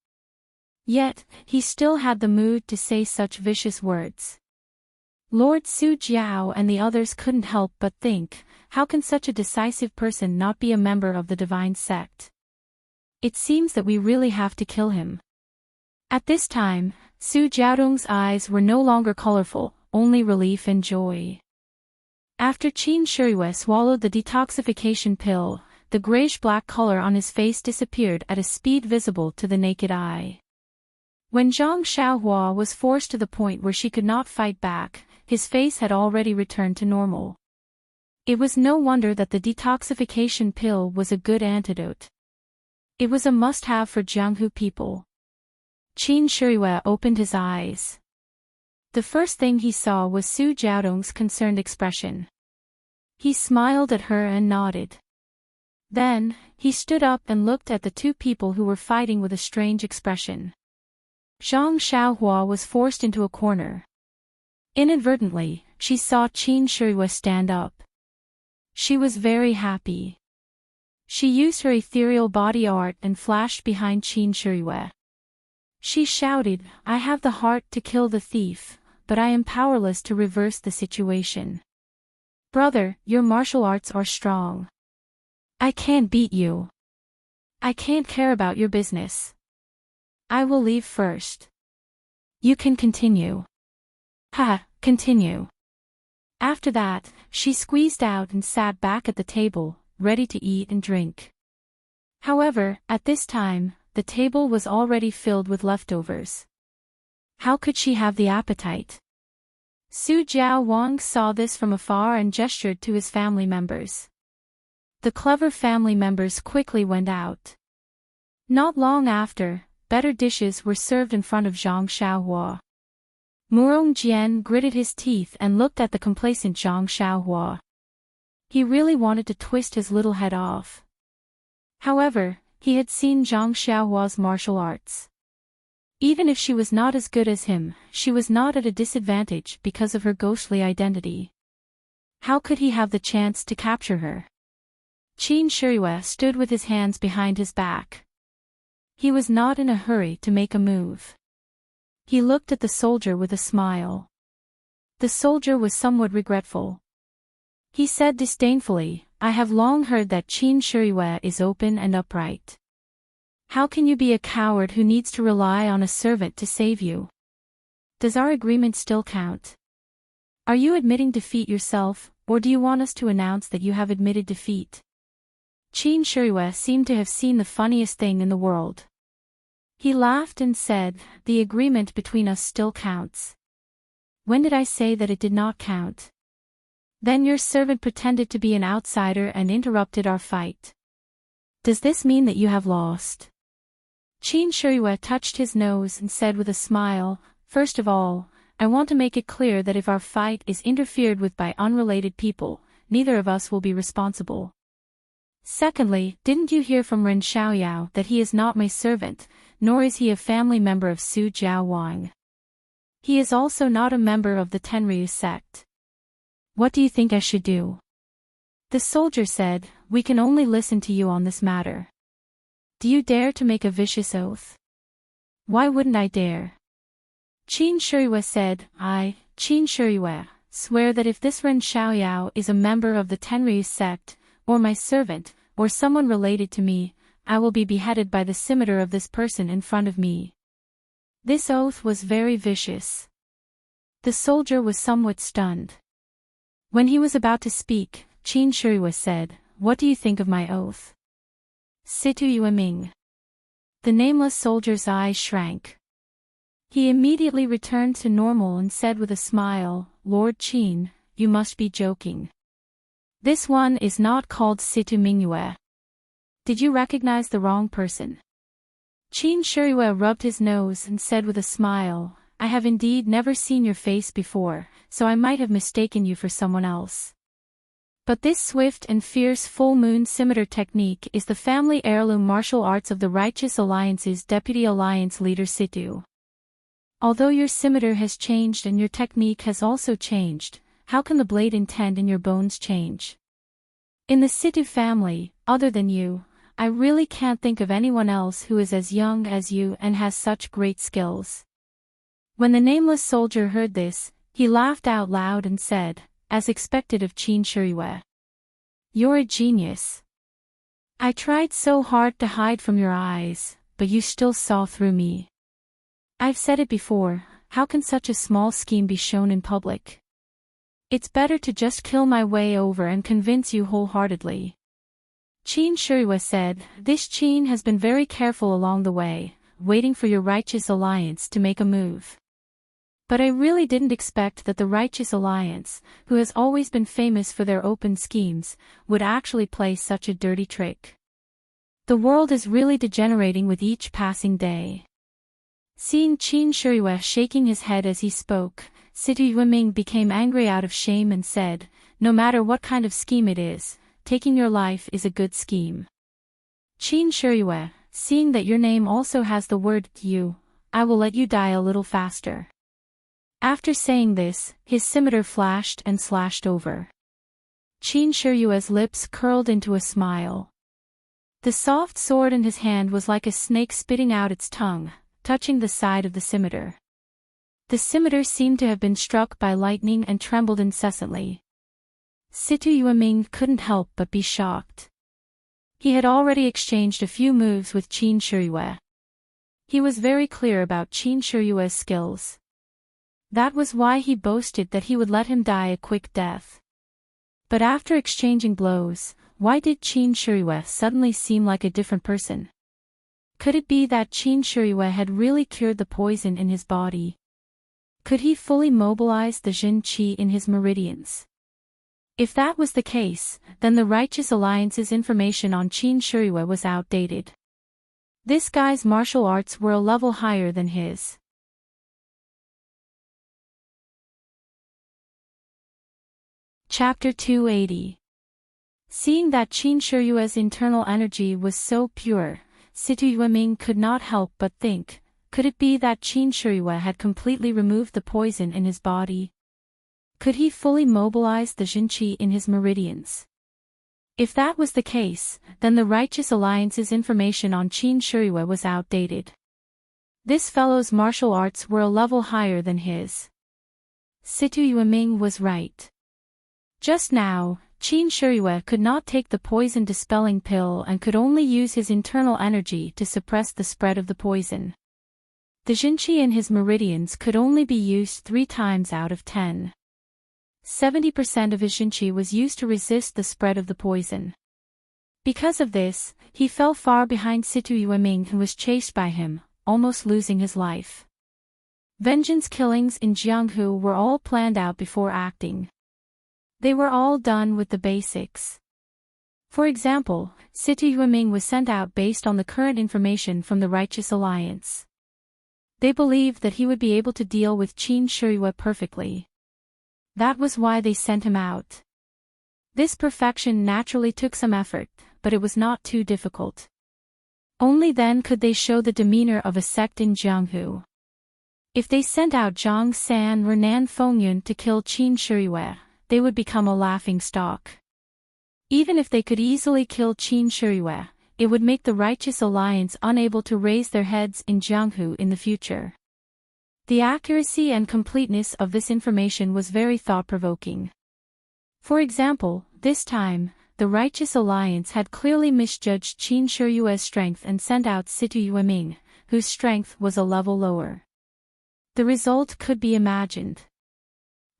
Yet, he still had the mood to say such vicious words. Lord Su Jiao and the others couldn't help but think, how can such a decisive person not be a member of the divine sect? It seems that we really have to kill him. At this time, Su Jiaodong's eyes were no longer colorful, only relief and joy. After Qin Shiyue swallowed the detoxification pill, the grayish-black color on his face disappeared at a speed visible to the naked eye. When Zhang Xiaohua was forced to the point where she could not fight back, his face had already returned to normal. It was no wonder that the detoxification pill was a good antidote. It was a must-have for Jianghu people. Qin Shiriyue opened his eyes. The first thing he saw was Su Jiaodong's concerned expression. He smiled at her and nodded. Then, he stood up and looked at the two people who were fighting with a strange expression. Zhang Xiaohua was forced into a corner. Inadvertently, she saw Qin Shiriyue stand up. She was very happy. She used her ethereal body art and flashed behind Qin Shiriyue. She shouted, "I have the heart to kill the thief, but I am powerless to reverse the situation. Brother, your martial arts are strong. I can't beat you. I can't care about your business. I will leave first. You can continue." "Ha, continue." After that, she squeezed out and sat back at the table, ready to eat and drink. However, at this time, the table was already filled with leftovers. How could she have the appetite? Su Jiaowang saw this from afar and gestured to his family members. The clever family members quickly went out. Not long after, better dishes were served in front of Zhang Xiaohua. Murong Jian gritted his teeth and looked at the complacent Zhang Xiaohua. He really wanted to twist his little head off. However, he had seen Zhang Xiaohua's martial arts. Even if she was not as good as him, she was not at a disadvantage because of her ghostly identity. How could he have the chance to capture her? Qin Shiriyue stood with his hands behind his back. He was not in a hurry to make a move. He looked at the soldier with a smile. The soldier was somewhat regretful. He said disdainfully, "I have long heard that Qin Shiriyue is open and upright. How can you be a coward who needs to rely on a servant to save you? Does our agreement still count? Are you admitting defeat yourself, or do you want us to announce that you have admitted defeat?" Qin Shiriyue seemed to have seen the funniest thing in the world. He laughed and said, "The agreement between us still counts. When did I say that it did not count? Then your servant pretended to be an outsider and interrupted our fight. Does this mean that you have lost?" Qin Shiriyue touched his nose and said with a smile, "First of all, I want to make it clear that if our fight is interfered with by unrelated people, neither of us will be responsible. Secondly, didn't you hear from Ren Xiaoyao that he is not my servant, nor is he a family member of Su Jiaowang? He is also not a member of the Tenryu sect. What do you think I should do?" The soldier said, "We can only listen to you on this matter. Do you dare to make a vicious oath?" "Why wouldn't I dare?" Qin Shiriyue said, "I, Qin Shiriyue, swear that if this Ren Xiaoyao is a member of the Tenryu sect, or my servant, or someone related to me, I will be beheaded by the scimitar of this person in front of me." This oath was very vicious. The soldier was somewhat stunned. When he was about to speak, Qin Shiriyue said, "What do you think of my oath?" Situ Yueming. The nameless soldier's eyes shrank. He immediately returned to normal and said with a smile, "Lord Qin, you must be joking. This one is not called Situ Mingyue. Did you recognize the wrong person?" Qin Shiriyue rubbed his nose and said with a smile, "I have indeed never seen your face before, so I might have mistaken you for someone else. But this swift and fierce full moon scimitar technique is the family heirloom martial arts of the Righteous Alliance's Deputy Alliance leader Situ. Although your scimitar has changed and your technique has also changed, how can the blade intent in your bones change? In the Situ family, other than you, I really can't think of anyone else who is as young as you and has such great skills." When the nameless soldier heard this, he laughed out loud and said, as expected of Qin Shiriyue, "You're a genius. I tried so hard to hide from your eyes, but you still saw through me. I've said it before, how can such a small scheme be shown in public? It's better to just kill my way over and convince you wholeheartedly." Qin Shiriyue said, "This Qin has been very careful along the way, waiting for your Righteous Alliance to make a move. But I really didn't expect that the Righteous Alliance, who has always been famous for their open schemes, would actually play such a dirty trick. The world is really degenerating with each passing day. Seeing Qin Shiyue shaking his head as he spoke, Situ Yueming became angry out of shame and said, "No matter what kind of scheme it is, taking your life is a good scheme. Qin Shiyue, seeing that your name also has the word you, I will let you die a little faster." After saying this, his scimitar flashed and slashed over. Qin Shiyue's lips curled into a smile. The soft sword in his hand was like a snake spitting out its tongue, touching the side of the scimitar. The scimitar seemed to have been struck by lightning and trembled incessantly. Situ Yueming couldn't help but be shocked. He had already exchanged a few moves with Qin Shiyue. He was very clear about Qin Shiyue's skills. That was why he boasted that he would let him die a quick death. But after exchanging blows, why did Qin Shiyue suddenly seem like a different person? Could it be that Qin Shiyue had really cured the poison in his body? Could he fully mobilize the Jin Qi in his meridians? If that was the case, then the Righteous Alliance's information on Qin Shiyue was outdated. This guy's martial arts were a level higher than his. Chapter 280. Seeing that Qin Shiyue's internal energy was so pure, Situ Yueming could not help but think, could it be that Qin Shiyue had completely removed the poison in his body? Could he fully mobilize the Jinqi in his meridians? If that was the case, then the Righteous Alliance's information on Qin Shiyue was outdated. This fellow's martial arts were a level higher than his. Situ Yueming was right. Just now, Qin Shiyue could not take the poison-dispelling pill and could only use his internal energy to suppress the spread of the poison. The Jinqi in his meridians could only be used 3 times out of 10. 70% of his Jinqi was used to resist the spread of the poison. Because of this, he fell far behind Situ Yueming and was chased by him, almost losing his life. Vengeance killings in Jianghu were all planned out before acting. They were all done with the basics. For example, Situ Yueming was sent out based on the current information from the Righteous Alliance. They believed that he would be able to deal with Qin Shiyue perfectly. That was why they sent him out. This perfection naturally took some effort, but it was not too difficult. Only then could they show the demeanor of a sect in Jianghu. If they sent out Zhang San or Nan Fengyun to kill Qin Shiyue, they would become a laughing stock. Even if they could easily kill Qin Shiyue, it would make the Righteous Alliance unable to raise their heads in Jianghu in the future. The accuracy and completeness of this information was very thought-provoking. For example, this time, the Righteous Alliance had clearly misjudged Qin Shiyue's strength and sent out Situ Yueming, whose strength was a level lower. The result could be imagined.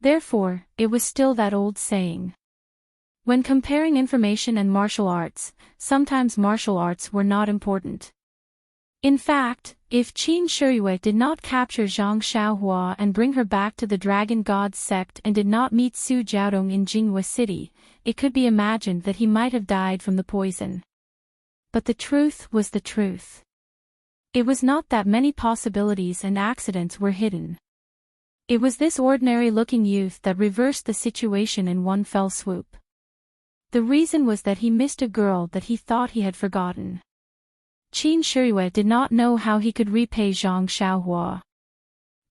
Therefore, it was still that old saying. When comparing information and martial arts, sometimes martial arts were not important. In fact, if Qin Shiyue did not capture Zhang Xiaohua and bring her back to the Dragon God's sect and did not meet Su Jiaodong in Jinghua City, it could be imagined that he might have died from the poison. But the truth was the truth. It was not that many possibilities and accidents were hidden. It was this ordinary-looking youth that reversed the situation in one fell swoop. The reason was that he missed a girl that he thought he had forgotten. Qin Shiyue did not know how he could repay Zhang Xiaohua.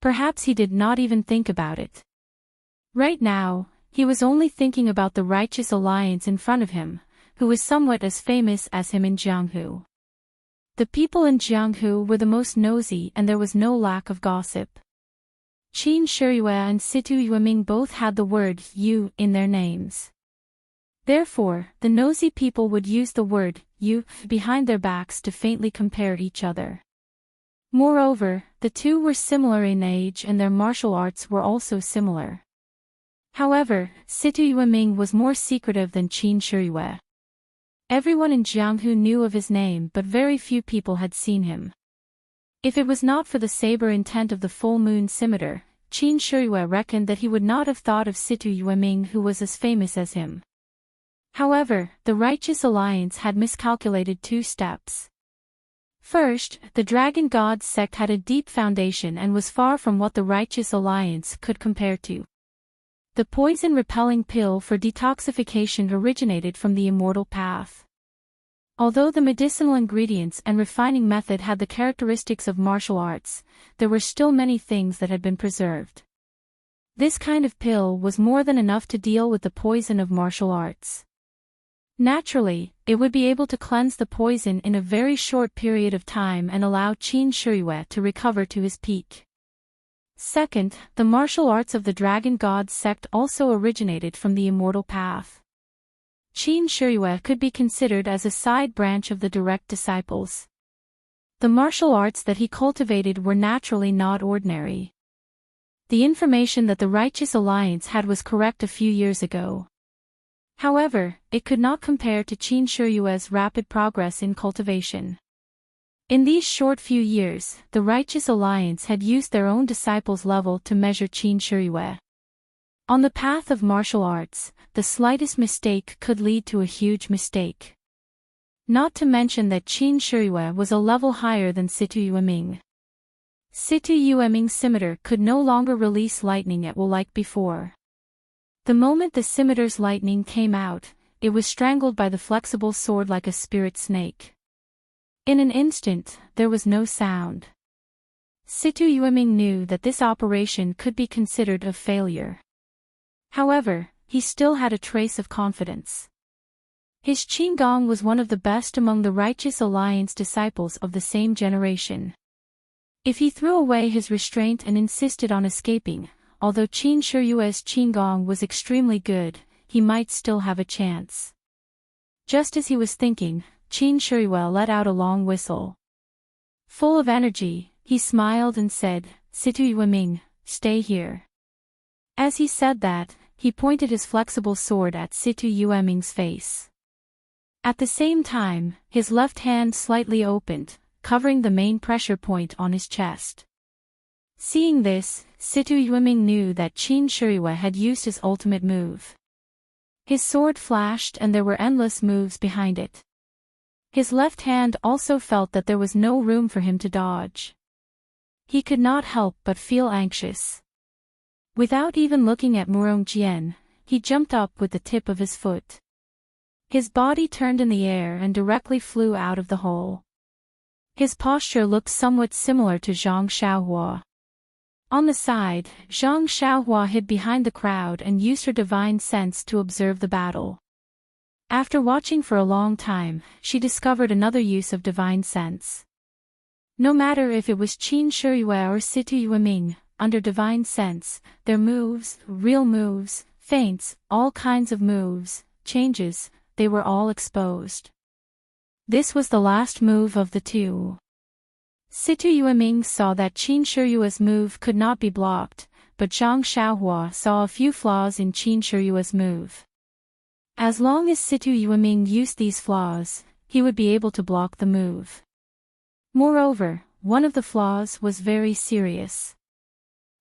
Perhaps he did not even think about it. Right now, he was only thinking about the Righteous Alliance in front of him, who was somewhat as famous as him in Jianghu. The people in Jianghu were the most nosy and there was no lack of gossip. Qin Shiyue and Situ Yueming both had the word you in their names. Therefore, the nosy people would use the word you behind their backs to faintly compare each other. Moreover, the two were similar in age and their martial arts were also similar. However, Situ Yueming was more secretive than Qin Shiyue. Everyone in Jianghu knew of his name but very few people had seen him. If it was not for the saber intent of the full moon scimitar, Qin Shiyue reckoned that he would not have thought of Situ Yueming who was as famous as him. However, the Righteous Alliance had miscalculated 2 steps. First, the Dragon Gods sect had a deep foundation and was far from what the Righteous Alliance could compare to. The poison-repelling pill for detoxification originated from the immortal path. Although the medicinal ingredients and refining method had the characteristics of martial arts, there were still many things that had been preserved. This kind of pill was more than enough to deal with the poison of martial arts. Naturally, it would be able to cleanse the poison in a very short period of time and allow Qin Shiyue to recover to his peak. Second, the martial arts of the Dragon Gods sect also originated from the immortal path. Qin Shiyue could be considered as a side branch of the direct disciples. The martial arts that he cultivated were naturally not ordinary. The information that the Righteous Alliance had was correct a few years ago. However, it could not compare to Qin Shiyue's rapid progress in cultivation. In these short few years, the Righteous Alliance had used their own disciples' level to measure Qin Shiyue. On the path of martial arts, the slightest mistake could lead to a huge mistake. Not to mention that Qin Shiyue was a level higher than Situ Yueming. Situ Yueming's scimitar could no longer release lightning at will like before. The moment the scimitar's lightning came out, it was strangled by the flexible sword like a spirit snake. In an instant, there was no sound. Situ Yueming knew that this operation could be considered a failure. However, he still had a trace of confidence. His Qinggong was one of the best among the Righteous Alliance disciples of the same generation. If he threw away his restraint and insisted on escaping, although Qin Shiyue's Qinggong was extremely good, he might still have a chance. Just as he was thinking, Qin Shiyue let out a long whistle. Full of energy, he smiled and said, "Situ Yueming, stay here." As he said that, he pointed his flexible sword at Situ Yueming's face. At the same time, his left hand slightly opened, covering the main pressure point on his chest. Seeing this, Situ Yueming knew that Qin Shiyue had used his ultimate move. His sword flashed and there were endless moves behind it. His left hand also felt that there was no room for him to dodge. He could not help but feel anxious. Without even looking at Murong Jian, he jumped up with the tip of his foot. His body turned in the air and directly flew out of the hole. His posture looked somewhat similar to Zhang Xiaohua. On the side, Zhang Xiaohua hid behind the crowd and used her divine sense to observe the battle. After watching for a long time, she discovered another use of divine sense. No matter if it was Qin Shiyue or Situ Yueming, under divine sense, their moves, real moves, feints, all kinds of moves, changes, they were all exposed. This was the last move of the two. Situ Yueming saw that Qin Shiyue's move could not be blocked, but Zhang Xiaohua saw a few flaws in Qin Shiyue's move. As long as Situ Yueming used these flaws, he would be able to block the move. Moreover, one of the flaws was very serious.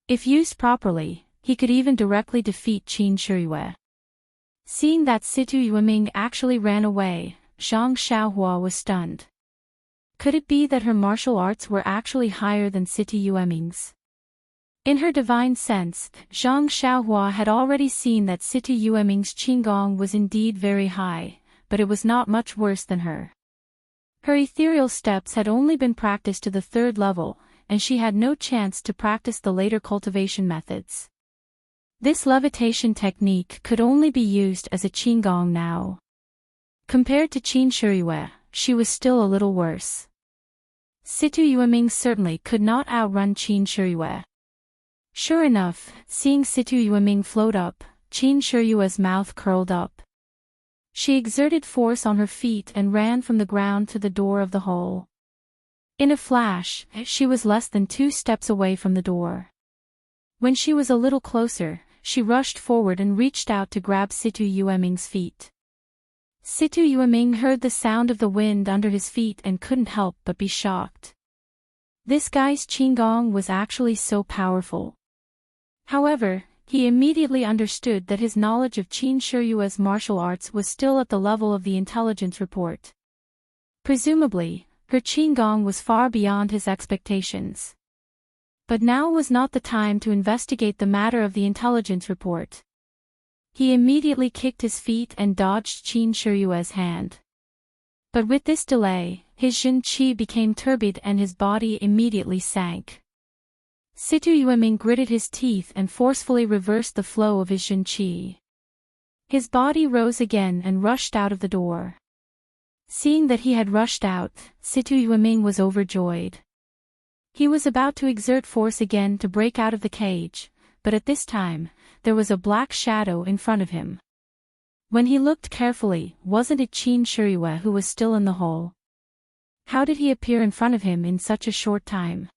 If used properly, he could even directly defeat Qin Shiyue. Seeing that Situ Yueming actually ran away, Zhang Xiaohua was stunned. Could it be that her martial arts were actually higher than Situ Yueming's? In her divine sense, Zhang Xiaohua had already seen that Situ Yueming's Qinggong was indeed very high, but it was not much worse than her. Her ethereal steps had only been practiced to the 3rd level, and she had no chance to practice the later cultivation methods. This levitation technique could only be used as a Qinggong now. Compared to Qin Shiyue, she was still a little worse. Situ Yueming certainly could not outrun Qin Shiyue. Sure enough, seeing Situ Yueming float up, Qin Shiyue's mouth curled up. She exerted force on her feet and ran from the ground to the door of the hole. In a flash, she was less than 2 steps away from the door. When she was a little closer, she rushed forward and reached out to grab Situ Yueming's feet. Situ Yueming heard the sound of the wind under his feet and couldn't help but be shocked. This guy's Qinggong was actually so powerful. However, he immediately understood that his knowledge of Qin Shiyue's martial arts was still at the level of the intelligence report. Presumably, her Qin Gong was far beyond his expectations. But now was not the time to investigate the matter of the intelligence report. He immediately kicked his feet and dodged Qin Shiyue's hand. But with this delay, his Jin Qi became turbid and his body immediately sank. Situ Yueming gritted his teeth and forcefully reversed the flow of his Jin Qi. His body rose again and rushed out of the door. Seeing that he had rushed out, Situ Yueming was overjoyed. He was about to exert force again to break out of the cage, but at this time, there was a black shadow in front of him. When he looked carefully, wasn't it Qin Shiyue who was still in the hole? How did he appear in front of him in such a short time?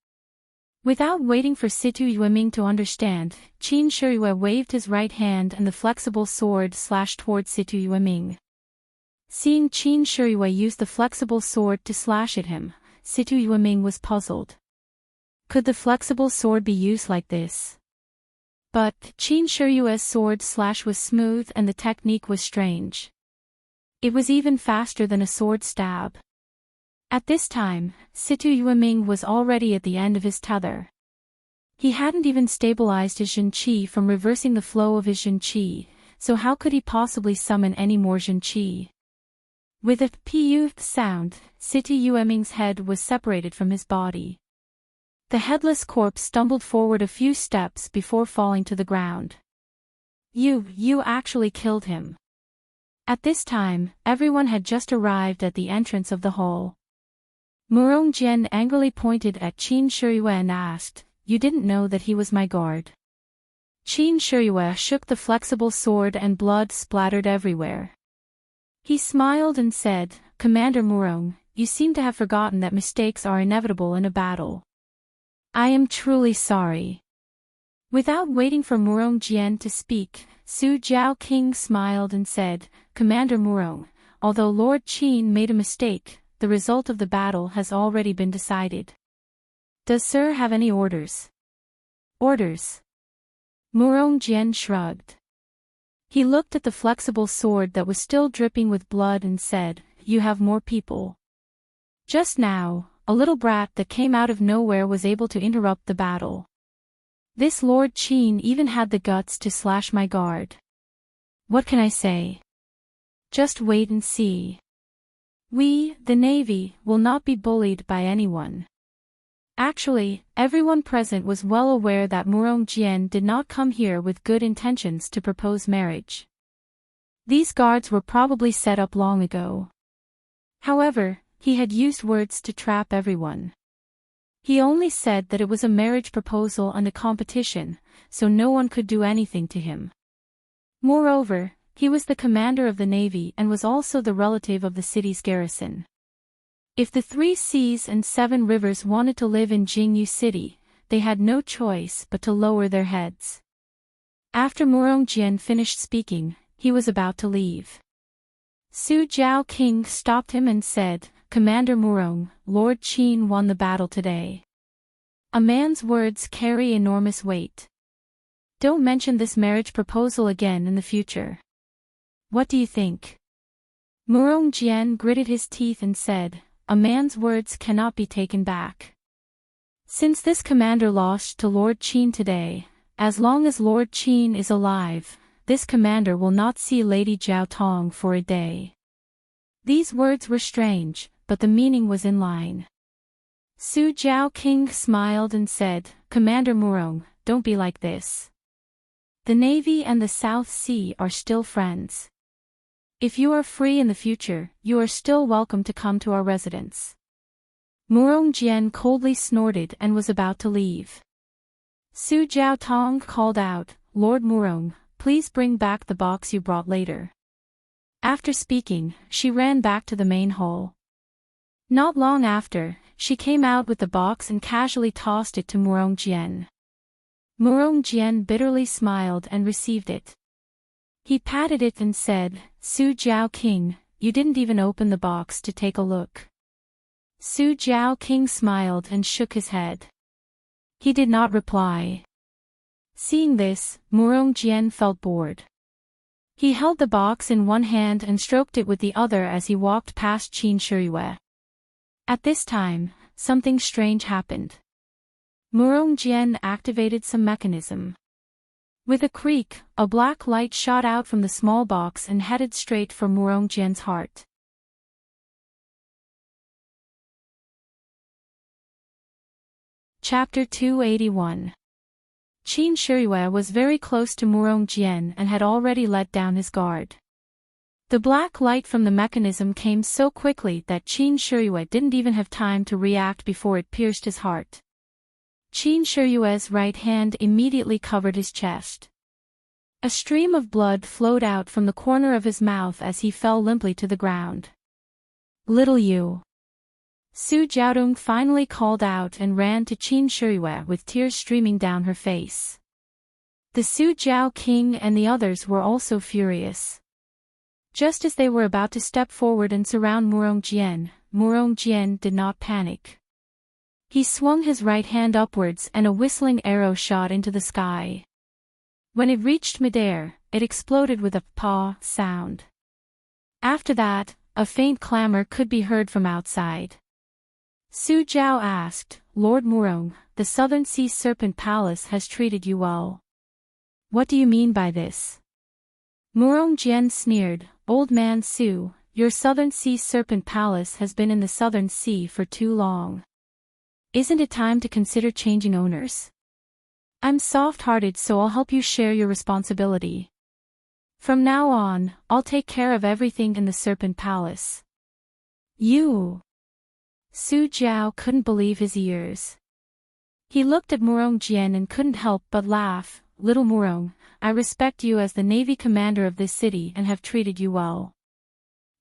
Without waiting for Situ Yueming to understand, Qin Shiyue waved his right hand and the flexible sword slashed toward Situ Yueming. Seeing Qin Shiyue use the flexible sword to slash at him, Situ Yueming was puzzled. Could the flexible sword be used like this? But Qin Shiyue's sword slash was smooth and the technique was strange. It was even faster than a sword stab. At this time, Situ Yueming was already at the end of his tether. He hadn't even stabilized his Jin Qi from reversing the flow of his Jin Qi, so how could he possibly summon any more Jin Qi? With a pu sound, Situ Yueming's head was separated from his body. The headless corpse stumbled forward a few steps before falling to the ground. You actually killed him. At this time, everyone had just arrived at the entrance of the hole. Murong Jian angrily pointed at Qin Shiyue and asked, "You didn't know that he was my guard?" Qin Shiyue shook the flexible sword and blood splattered everywhere. He smiled and said, "Commander Murong, you seem to have forgotten that mistakes are inevitable in a battle. I am truly sorry." Without waiting for Murong Jian to speak, Su Jiao King smiled and said, "Commander Murong, although Lord Qin made a mistake, the result of the battle has already been decided. Does Sir have any orders?" "Orders?" Murong Jian shrugged. He looked at the flexible sword that was still dripping with blood and said, "You have more people." Just now, a little brat that came out of nowhere was able to interrupt the battle. This Lord Qin even had the guts to slash my guard. What can I say? Just wait and see. We, the Navy, will not be bullied by anyone. Actually, everyone present was well aware that Murong Jian did not come here with good intentions to propose marriage. These guards were probably set up long ago. However, he had used words to trap everyone. He only said that it was a marriage proposal and a competition, so no one could do anything to him. Moreover, he was the commander of the Navy and was also the relative of the city's garrison. If the 3 seas and 7 rivers wanted to live in Jingyu City, they had no choice but to lower their heads. After Murong Jian finished speaking, he was about to leave. Su Jiao King stopped him and said, "Commander Murong, Lord Qin won the battle today. A man's words carry enormous weight. Don't mention this marriage proposal again in the future. What do you think?" Murong Jian gritted his teeth and said, "A man's words cannot be taken back. Since this commander lost to Lord Qin today, as long as Lord Qin is alive, this commander will not see Lady Jiao Tong for a day." These words were strange, but the meaning was in line. Su Jiao King smiled and said, "Commander Murong, don't be like this. The Navy and the South Sea are still friends. If you are free in the future, you are still welcome to come to our residence." Murong Jian coldly snorted and was about to leave. Su Jiao Tong called out, "Lord Murong, please bring back the box you brought later." After speaking, she ran back to the main hall. Not long after, she came out with the box and casually tossed it to Murong Jian. Murong Jian bitterly smiled and received it. He patted it and said, "Su Jiao King, you didn't even open the box to take a look." Su Jiao King smiled and shook his head. He did not reply. Seeing this, Murong Jian felt bored. He held the box in one hand and stroked it with the other as he walked past Qin Shiyue. At this time, something strange happened. Murong Jian activated some mechanism. With a creak, a black light shot out from the small box and headed straight for Murong Jian's heart. Chapter 281. Qin Shiyue was very close to Murong Jian and had already let down his guard. The black light from the mechanism came so quickly that Qin Shiyue didn't even have time to react before it pierced his heart. Qin Shiyue's right hand immediately covered his chest. A stream of blood flowed out from the corner of his mouth as he fell limply to the ground. "Little you." Su Jiaodong finally called out and ran to Qin Shiyue with tears streaming down her face. The Su Jiao king and the others were also furious. Just as they were about to step forward and surround Murong Jian did not panic. He swung his right hand upwards and a whistling arrow shot into the sky. When it reached midair, it exploded with a "paw" sound. After that, a faint clamor could be heard from outside. Su Jiao asked, "Lord Murong, the Southern Sea Serpent Palace has treated you well. What do you mean by this?" Murong Jian sneered, "Old man Su, your Southern Sea Serpent Palace has been in the Southern Sea for too long. Isn't it time to consider changing owners? I'm soft-hearted, so I'll help you share your responsibility. From now on, I'll take care of everything in the Serpent Palace." "You?" Su Jiao couldn't believe his ears. He looked at Murong Jian and couldn't help but laugh. "Little Murong, I respect you as the Navy commander of this city and have treated you well.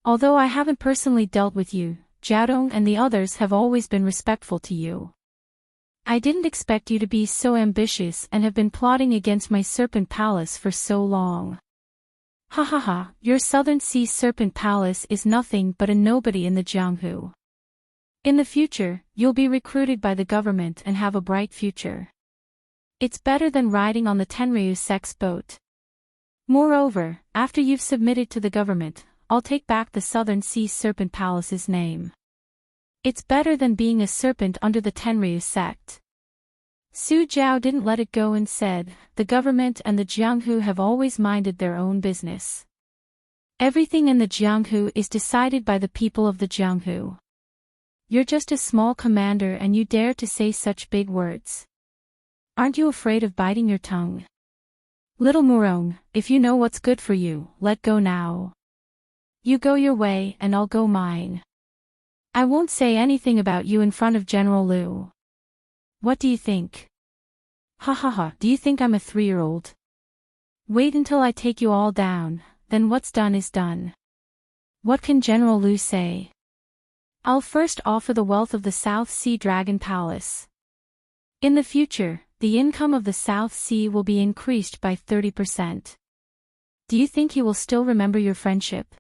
Although I haven't personally dealt with you, Jiaodong and the others have always been respectful to you. I didn't expect you to be so ambitious and have been plotting against my Serpent Palace for so long. Ha ha ha, your Southern Sea Serpent Palace is nothing but a nobody in the Jianghu. In the future, you'll be recruited by the government and have a bright future. It's better than riding on the Tenryu sex boat. Moreover, after you've submitted to the government, I'll take back the Southern Sea Serpent Palace's name. It's better than being a serpent under the Tenryu sect." Su Jiao didn't let it go and said, "The government and the Jianghu have always minded their own business. Everything in the Jianghu is decided by the people of the Jianghu. You're just a small commander and you dare to say such big words. Aren't you afraid of biting your tongue? Little Murong, if you know what's good for you, let go now. You go your way and I'll go mine. I won't say anything about you in front of General Liu. What do you think? Ha ha ha, do you think I'm a 3-year-old? Wait until I take you all down, then what's done is done. What can General Liu say? I'll first offer the wealth of the South Sea Dragon Palace. In the future, the income of the South Sea will be increased by 30%. Do you think he will still remember your friendship?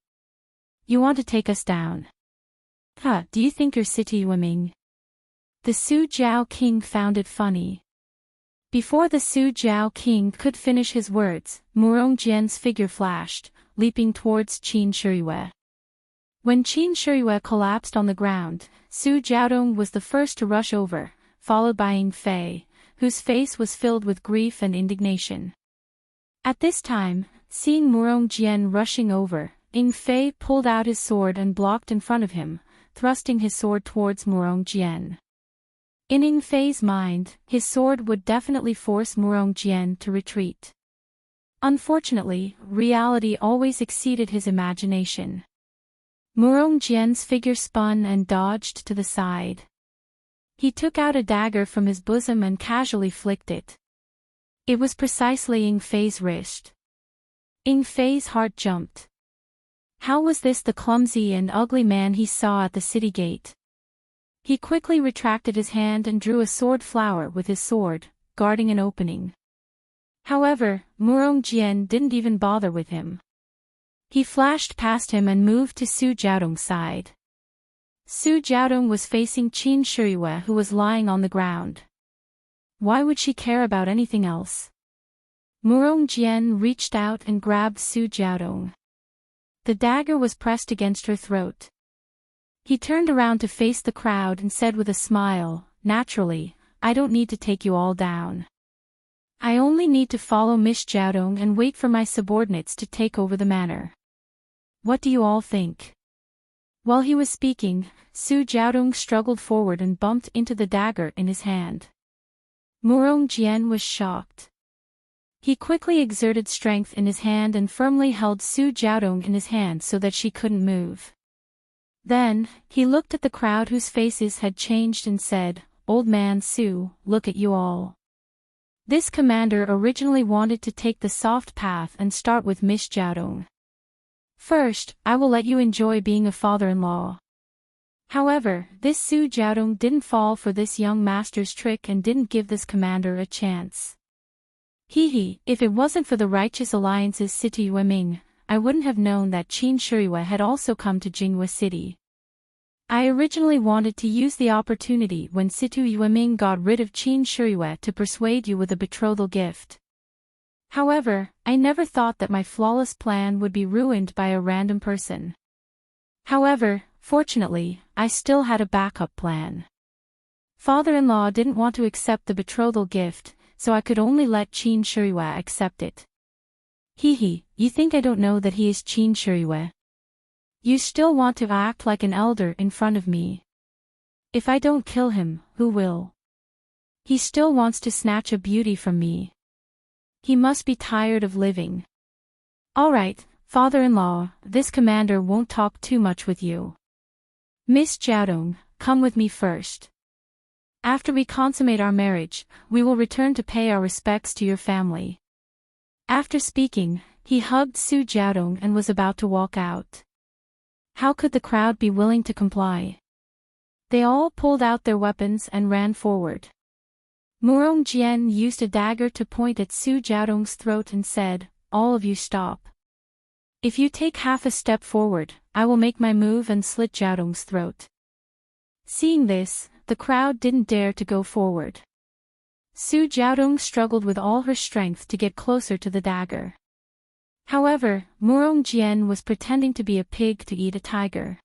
You want to take us down? Do you think your city Wiming?" The Su Jiao king found it funny. Before the Su Jiao king could finish his words, Murong Jian's figure flashed, leaping towards Qin Shiyue. When Qin Shiyue collapsed on the ground, Su Jiaodong was the first to rush over, followed by Ying Fei, whose face was filled with grief and indignation. At this time, seeing Murong Jian rushing over, Ying Fei pulled out his sword and blocked in front of him, thrusting his sword towards Murong Jian. In Ying Fei's mind, his sword would definitely force Murong Jian to retreat. Unfortunately, reality always exceeded his imagination. Murong Jian's figure spun and dodged to the side. He took out a dagger from his bosom and casually flicked it. It was precisely Ying Fei's wrist. Ying Fei's heart jumped. How was this the clumsy and ugly man he saw at the city gate? He quickly retracted his hand and drew a sword flower with his sword, guarding an opening. However, Murong Jian didn't even bother with him. He flashed past him and moved to Su Jiaodong's side. Su Jiaodong was facing Qin Shiyue, who was lying on the ground. Why would she care about anything else? Murong Jian reached out and grabbed Su Jiaodong. The dagger was pressed against her throat. He turned around to face the crowd and said with a smile, "Naturally, I don't need to take you all down. I only need to follow Miss Jiaodong and wait for my subordinates to take over the manor. What do you all think?" While he was speaking, Su Jiaodong struggled forward and bumped into the dagger in his hand. Murong Jian was shocked. He quickly exerted strength in his hand and firmly held Su Jiaodong in his hand so that she couldn't move. Then, he looked at the crowd whose faces had changed and said, "Old man Su, look at you all. This commander originally wanted to take the soft path and start with Miss Jiaodong. First, I will let you enjoy being a father-in-law." However, this Su Jiaodong didn't fall for this young master's trick and didn't give this commander a chance. If it wasn't for the Righteous Alliance's City Yueming, I wouldn't have known that Qin Shiyue had also come to Jinghua City. I originally wanted to use the opportunity when Situ Yueming got rid of Qin Shiyue to persuade you with a betrothal gift. However, I never thought that my flawless plan would be ruined by a random person. However, fortunately, I still had a backup plan. Father-in-law didn't want to accept the betrothal gift, so I could only let Qin Shiyue accept it. You think I don't know that he is Qin Shiyue? You still want to act like an elder in front of me. If I don't kill him, who will? He still wants to snatch a beauty from me. He must be tired of living. Alright, father-in-law, this commander won't talk too much with you. Miss Jiaodong, come with me first. After we consummate our marriage, we will return to pay our respects to your family." After speaking, he hugged Su Jiaodong and was about to walk out. How could the crowd be willing to comply? They all pulled out their weapons and ran forward. Murong Jian used a dagger to point at Su Jiaodong's throat and said, "All of you stop. If you take half a step forward, I will make my move and slit Jiaodong's throat." Seeing this, the crowd didn't dare to go forward. Su Jiaodong struggled with all her strength to get closer to the dagger. However, Murong Jian was pretending to be a pig to eat a tiger.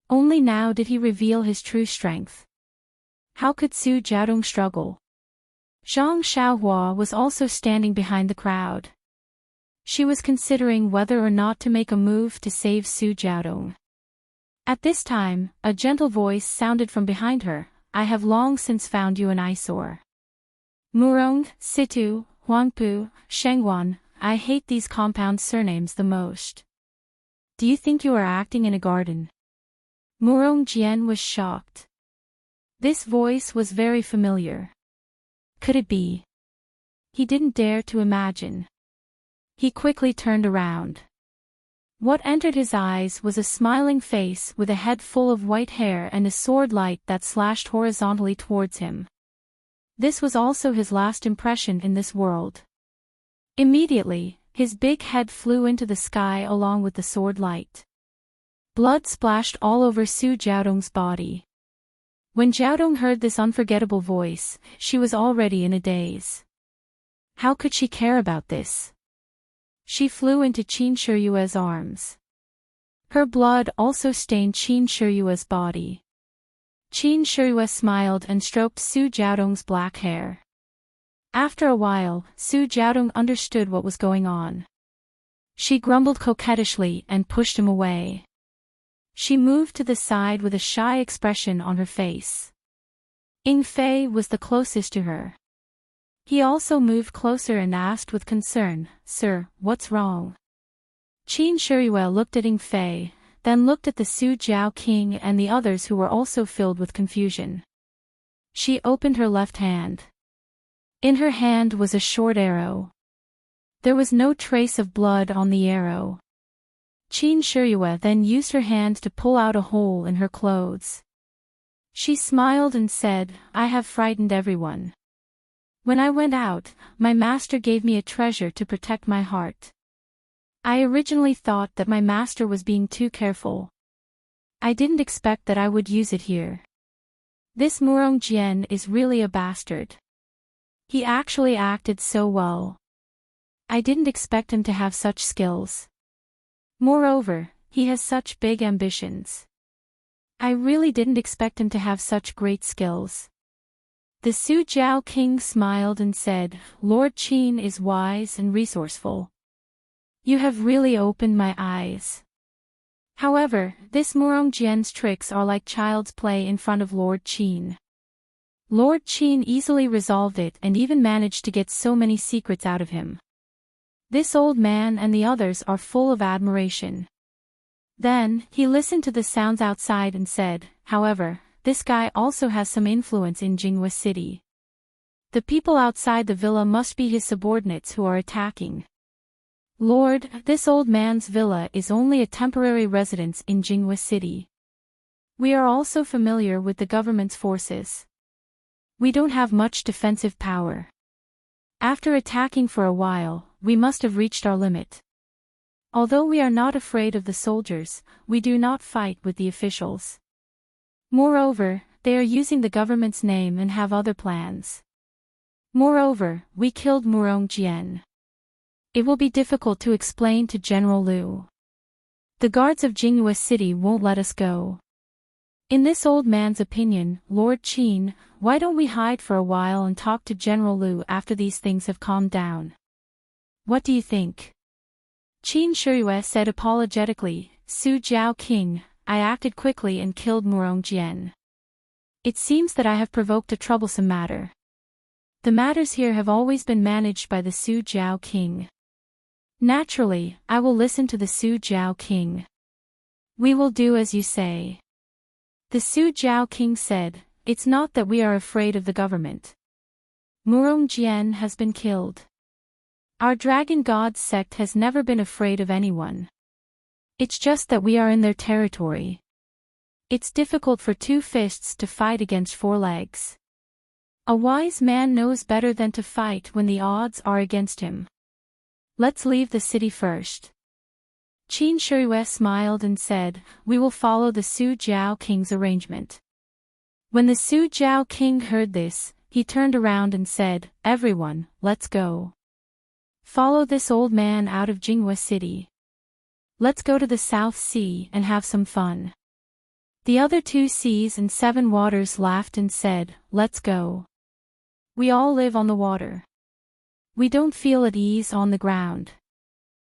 Only now did he reveal his true strength. How could Su Jiaodong struggle? Zhang Xiaohua was also standing behind the crowd. She was considering whether or not to make a move to save Su Jiaodong. At this time, a gentle voice sounded from behind her, "I have long since found you an eyesore. Murong, Situ, Huangpu, Shengguan, I hate these compound surnames the most. Do you think you are acting in a garden?" Murong Jian was shocked. This voice was very familiar. Could it be? He didn't dare to imagine. He quickly turned around. What entered his eyes was a smiling face with a head full of white hair and a sword light that slashed horizontally towards him. This was also his last impression in this world. Immediately, his big head flew into the sky along with the sword light. Blood splashed all over Su Jiaodong's body. When Jiaodong heard this unforgettable voice, she was already in a daze. How could she care about this? She flew into Qin Shiyue's arms. Her blood also stained Qin Shiyue's body. Qin Shiyue smiled and stroked Su Jiaodong's black hair. After a while, Su Jiaodong understood what was going on. She grumbled coquettishly and pushed him away. She moved to the side with a shy expression on her face. Ying Fei was the closest to her. He also moved closer and asked with concern, "Sir, what's wrong?" Qin Shiyue looked at Ying Fei, then looked at the Su Jiao King and the others who were also filled with confusion. She opened her left hand. In her hand was a short arrow. There was no trace of blood on the arrow. Qin Shiyue then used her hand to pull out a hole in her clothes. She smiled and said, "I have frightened everyone. When I went out, my master gave me a treasure to protect my heart. I originally thought that my master was being too careful. I didn't expect that I would use it here. This Murong Jian is really a bastard. He actually acted so well. I didn't expect him to have such skills. Moreover, he has such big ambitions. I really didn't expect him to have such great skills. The Suzhou king smiled and said, Lord Qin is wise and resourceful. You have really opened my eyes. However, this Murong Jian's tricks are like child's play in front of Lord Qin. Lord Qin easily resolved it and even managed to get so many secrets out of him. This old man and the others are full of admiration. Then, he listened to the sounds outside and said, however, this guy also has some influence in Jinghua City. The people outside the villa must be his subordinates who are attacking. Lord, this old man's villa is only a temporary residence in Jinghua City. We are also familiar with the government's forces. We don't have much defensive power. After attacking for a while, we must have reached our limit. Although we are not afraid of the soldiers, we do not fight with the officials. Moreover, they are using the government's name and have other plans. Moreover, we killed Murong Jian. It will be difficult to explain to General Liu. The guards of Jinghua City won't let us go. In this old man's opinion, Lord Qin, why don't we hide for a while and talk to General Liu after these things have calmed down? What do you think? Qin Shiyue said apologetically, Suzhou king, I acted quickly and killed Murong Jian. It seems that I have provoked a troublesome matter. The matters here have always been managed by the Suzhou king. Naturally, I will listen to the Suzhou king. We will do as you say. The Suzhou king said, it's not that we are afraid of the government. Murong Jian has been killed. Our dragon god sect has never been afraid of anyone. It's just that we are in their territory. It's difficult for two fists to fight against four legs. A wise man knows better than to fight when the odds are against him. Let's leave the city first. Qin Shiyue smiled and said, we will follow the Suzhou king's arrangement. When the Suzhou king heard this, he turned around and said, everyone, let's go. Follow this old man out of Jinghua City. Let's go to the South Sea and have some fun. The other two seas and seven waters laughed and said, let's go. We all live on the water. We don't feel at ease on the ground.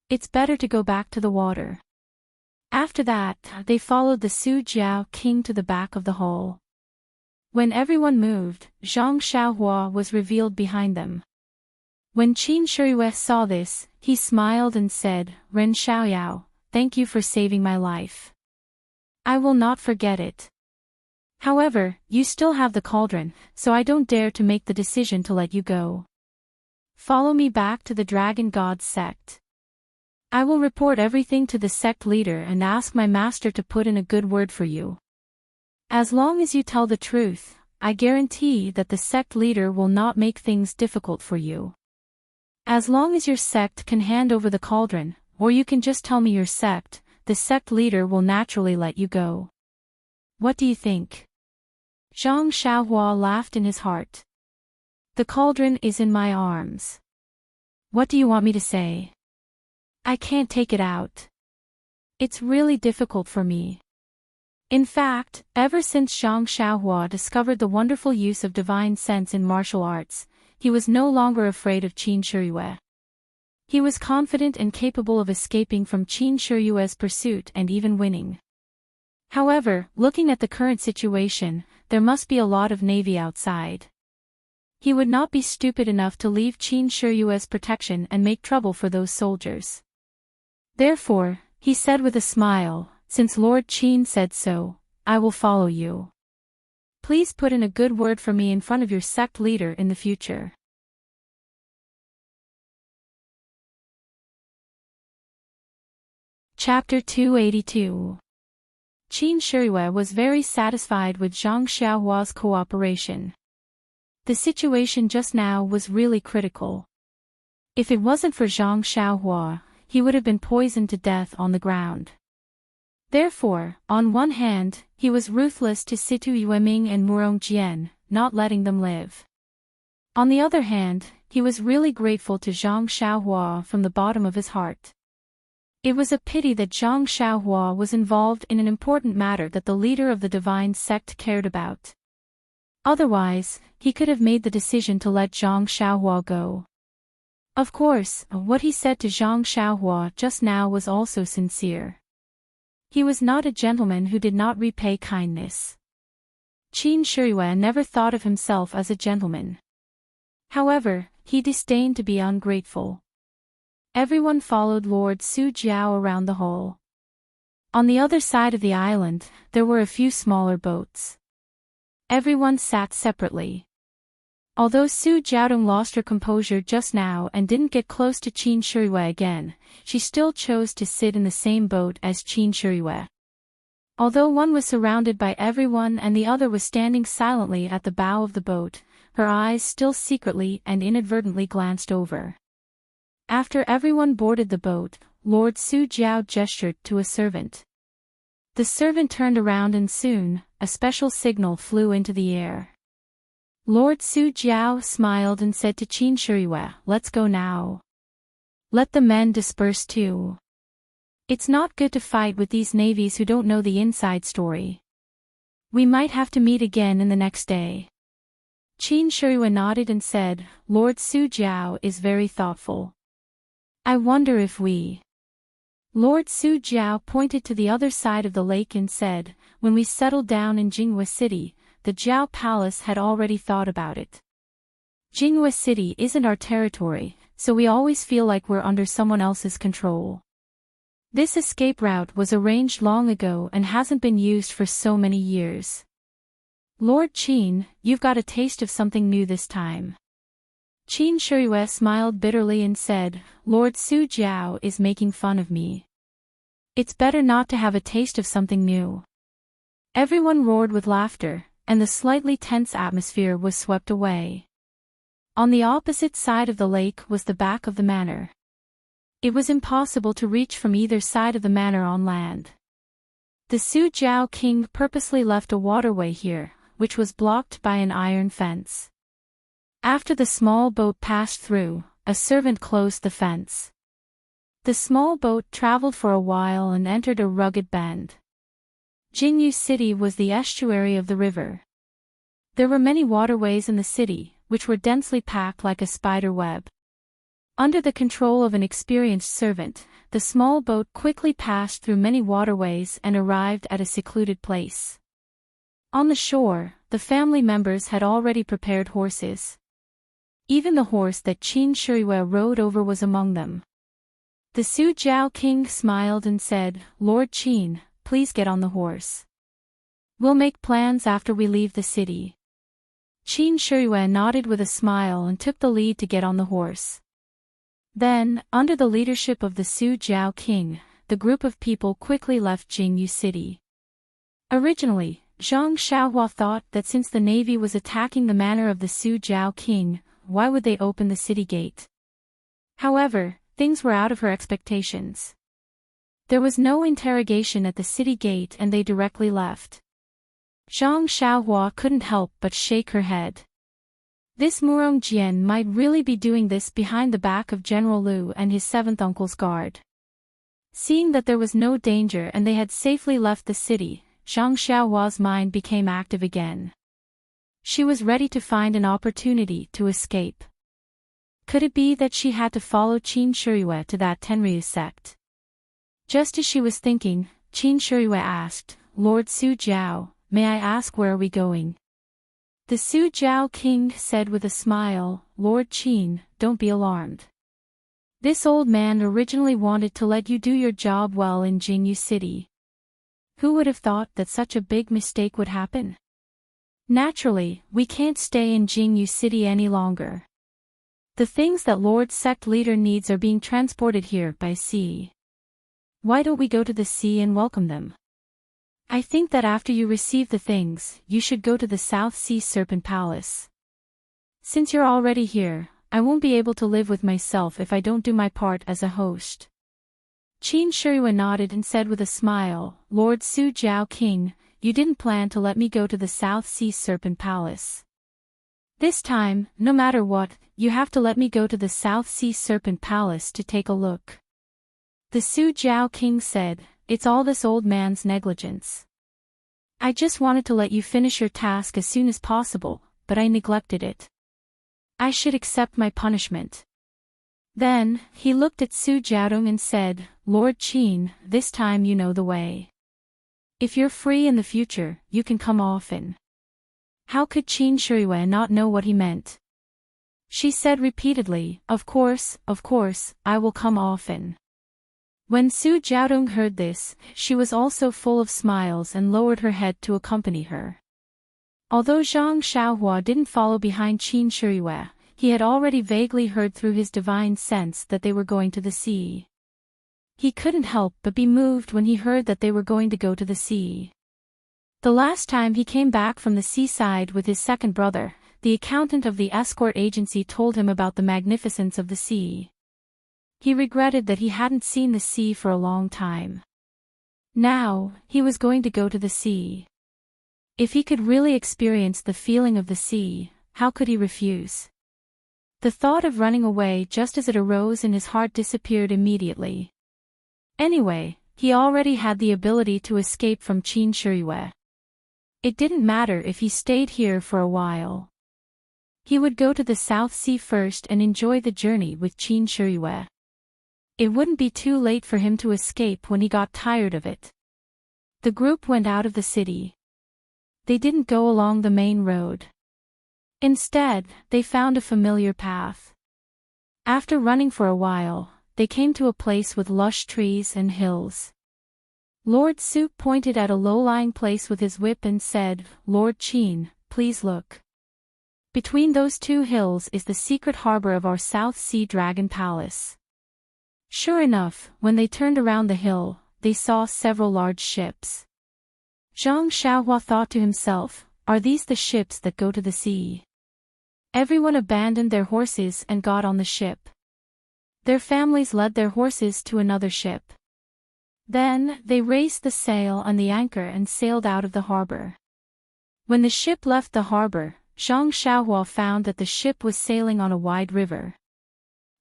It's better to go back to the water. After that, they followed the Suzhou king to the back of the hall. When everyone moved, Zhang Xiaohua was revealed behind them. When Qin Shiyue saw this, he smiled and said, Ren Xiaoyao, thank you for saving my life. I will not forget it. However, you still have the cauldron, so I don't dare to make the decision to let you go. Follow me back to the Dragon God sect. I will report everything to the sect leader and ask my master to put in a good word for you. As long as you tell the truth, I guarantee that the sect leader will not make things difficult for you. As long as your sect can hand over the cauldron, or you can just tell me your sect, the sect leader will naturally let you go. What do you think? Zhang Xiaohua laughed in his heart. The cauldron is in my arms. What do you want me to say? I can't take it out. It's really difficult for me. In fact, ever since Zhang Xiaohua discovered the wonderful use of divine sense in martial arts, he was no longer afraid of Qin Shiyue. He was confident and capable of escaping from Qin Shiyue's pursuit and even winning. However, looking at the current situation, there must be a lot of navy outside. He would not be stupid enough to leave Qin Shiyue's protection and make trouble for those soldiers. Therefore, he said with a smile, since Lord Qin said so, I will follow you. Please put in a good word for me in front of your sect leader in the future. Chapter 282. Qin Shiyue was very satisfied with Zhang Xiaohua's cooperation. The situation just now was really critical. If it wasn't for Zhang Xiaohua, he would have been poisoned to death on the ground. Therefore, on one hand, he was ruthless to Situ Yueming and Murong Jian, not letting them live. On the other hand, he was really grateful to Zhang Xiaohua from the bottom of his heart. It was a pity that Zhang Xiaohua was involved in an important matter that the leader of the divine sect cared about. Otherwise, he could have made the decision to let Zhang Xiaohua go. Of course, what he said to Zhang Xiaohua just now was also sincere. He was not a gentleman who did not repay kindness. Qin Shiyue never thought of himself as a gentleman. However, he disdained to be ungrateful. Everyone followed Lord Su Jiao around the hall. On the other side of the island, there were a few smaller boats. Everyone sat separately. Although Su Jiaodong lost her composure just now and didn't get close to Qin Shiyue again, she still chose to sit in the same boat as Qin Shiyue. Although one was surrounded by everyone and the other was standing silently at the bow of the boat, her eyes still secretly and inadvertently glanced over. After everyone boarded the boat, Lord Su Jiao gestured to a servant. The servant turned around and soon, a special signal flew into the air. Lord Su Jiao smiled and said to Qin Shiyue, "Let's go now. Let the men disperse too. It's not good to fight with these navies who don't know the inside story. We might have to meet again in the next day." Qin Shiyue nodded and said, "Lord Su Jiao is very thoughtful. I wonder if we..." Lord Su Jiao pointed to the other side of the lake and said, "When we settled down in Jinghua City, the Jiao Palace had already thought about it. Jinghua City isn't our territory, so we always feel like we're under someone else's control. This escape route was arranged long ago and hasn't been used for so many years. Lord Qin, you've got a taste of something new this time." Qin Shiyue smiled bitterly and said, "Lord Su Jiao is making fun of me. It's better not to have a taste of something new." Everyone roared with laughter, and the slightly tense atmosphere was swept away. On the opposite side of the lake was the back of the manor. It was impossible to reach from either side of the manor on land. The Su Jiao king purposely left a waterway here, which was blocked by an iron fence. After the small boat passed through, a servant closed the fence. The small boat traveled for a while and entered a rugged bend. Jinghua City was the estuary of the river. There were many waterways in the city, which were densely packed like a spider web. Under the control of an experienced servant, the small boat quickly passed through many waterways and arrived at a secluded place. On the shore, the family members had already prepared horses. Even the horse that Qin Shiyue rode over was among them. The Su Jiao king smiled and said, "Lord Qin, please get on the horse. We'll make plans after we leave the city." Qin Shiyue nodded with a smile and took the lead to get on the horse. Then, under the leadership of the Su Jiao king, the group of people quickly left Jinghua City. Originally, Zhang Xiaohua thought that since the navy was attacking the manor of the Su Jiao king, why would they open the city gate? However, things were out of her expectations. There was no interrogation at the city gate and they directly left. Zhang Xiaohua couldn't help but shake her head. This Murong Jian might really be doing this behind the back of General Liu and his seventh uncle's guard. Seeing that there was no danger and they had safely left the city, Zhang Xiaohua's mind became active again. She was ready to find an opportunity to escape. Could it be that she had to follow Qin Shiyue to that Tenryu sect? Just as she was thinking, Qin Shiyue asked, "Lord Su Jiao, may I ask where are we going?" The Su Jiao king said with a smile, "Lord Qin, don't be alarmed. This old man originally wanted to let you do your job well in Jinghua City. Who would have thought that such a big mistake would happen? Naturally, we can't stay in Jinghua City any longer. The things that Lord Sect Leader needs are being transported here by sea. Why don't we go to the sea and welcome them? I think that after you receive the things, you should go to the South Sea Serpent Palace. Since you're already here, I won't be able to live with myself if I don't do my part as a host." Qin Shiyue nodded and said with a smile, "Lord Su Jiao king, you didn't plan to let me go to the South Sea Serpent Palace. This time, no matter what, you have to let me go to the South Sea Serpent Palace to take a look. The Su Jiao King said, "It's all this old man's negligence. I just wanted to let you finish your task as soon as possible, but I neglected it. I should accept my punishment." Then, he looked at Su Jiaodong and said, "Lord Qin, this time you know the way. If you're free in the future, you can come often." How could Qin Shiyue not know what he meant? She said repeatedly, of course, I will come often." When Su Jiaodong heard this, she was also full of smiles and lowered her head to accompany her. Although Zhang Xiaohua didn't follow behind Qin Shiyue, he had already vaguely heard through his divine sense that they were going to the sea. He couldn't help but be moved when he heard that they were going to go to the sea. The last time he came back from the seaside with his second brother, the accountant of the escort agency told him about the magnificence of the sea. He regretted that he hadn't seen the sea for a long time. Now, he was going to go to the sea. If he could really experience the feeling of the sea, how could he refuse? The thought of running away just as it arose in his heart disappeared immediately. Anyway, he already had the ability to escape from Qin Shiyue. It didn't matter if he stayed here for a while. He would go to the South Sea first and enjoy the journey with Qin Shiyue. It wouldn't be too late for him to escape when he got tired of it. The group went out of the city. They didn't go along the main road. Instead, they found a familiar path. After running for a while, they came to a place with lush trees and hills. Lord Su pointed at a low-lying place with his whip and said, "Lord Qin, please look. Between those two hills is the secret harbor of our South Sea Dragon Palace." Sure enough, when they turned around the hill, they saw several large ships. Zhang Xiaohua thought to himself, "Are these the ships that go to the sea?" Everyone abandoned their horses and got on the ship. Their families led their horses to another ship. Then, they raised the sail and the anchor and sailed out of the harbor. When the ship left the harbor, Zhang Xiaohua found that the ship was sailing on a wide river.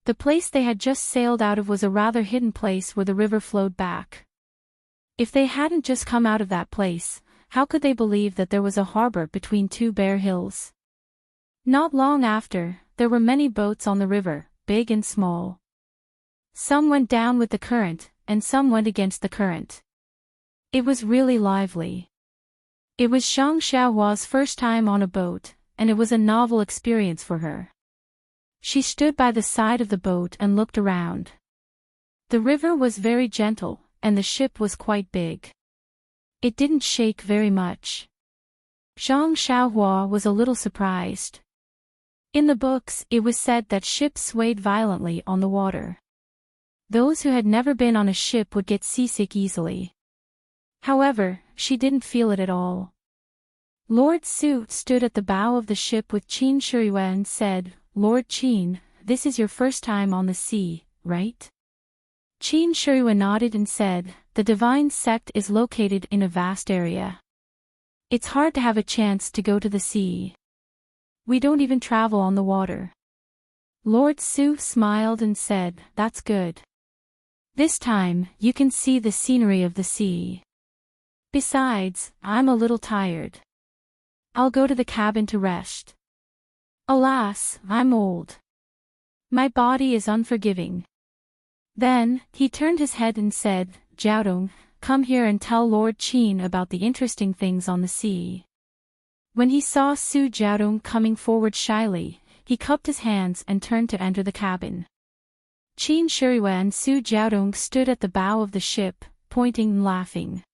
The place they had just sailed out of was a rather hidden place where the river flowed back. If they hadn't just come out of that place, how could they believe that there was a harbor between two bare hills? Not long after, there were many boats on the river, big and small. Some went down with the current, and some went against the current. It was really lively. It was Zhang Xiaohua's first time on a boat, and it was a novel experience for her. She stood by the side of the boat and looked around. The river was very gentle, and the ship was quite big. It didn't shake very much. Zhang Xiaohua was a little surprised. In the books, it was said that ships swayed violently on the water. Those who had never been on a ship would get seasick easily. However, she didn't feel it at all. Lord Su stood at the bow of the ship with Qin Shiyue and said, "Lord Qin, this is your first time on the sea, right?" Qin Shiyue nodded and said, "The divine sect is located in a vast area. It's hard to have a chance to go to the sea. We don't even travel on the water." Lord Su smiled and said, "That's good. This time, you can see the scenery of the sea. Besides, I'm a little tired. I'll go to the cabin to rest. Alas, I'm old. My body is unforgiving." Then, he turned his head and said, "Jiaodong, come here and tell Lord Qin about the interesting things on the sea." When he saw Su Jiaodong coming forward shyly, he cupped his hands and turned to enter the cabin. Qin Shiyue and Su Jiaodong stood at the bow of the ship, pointing and laughing.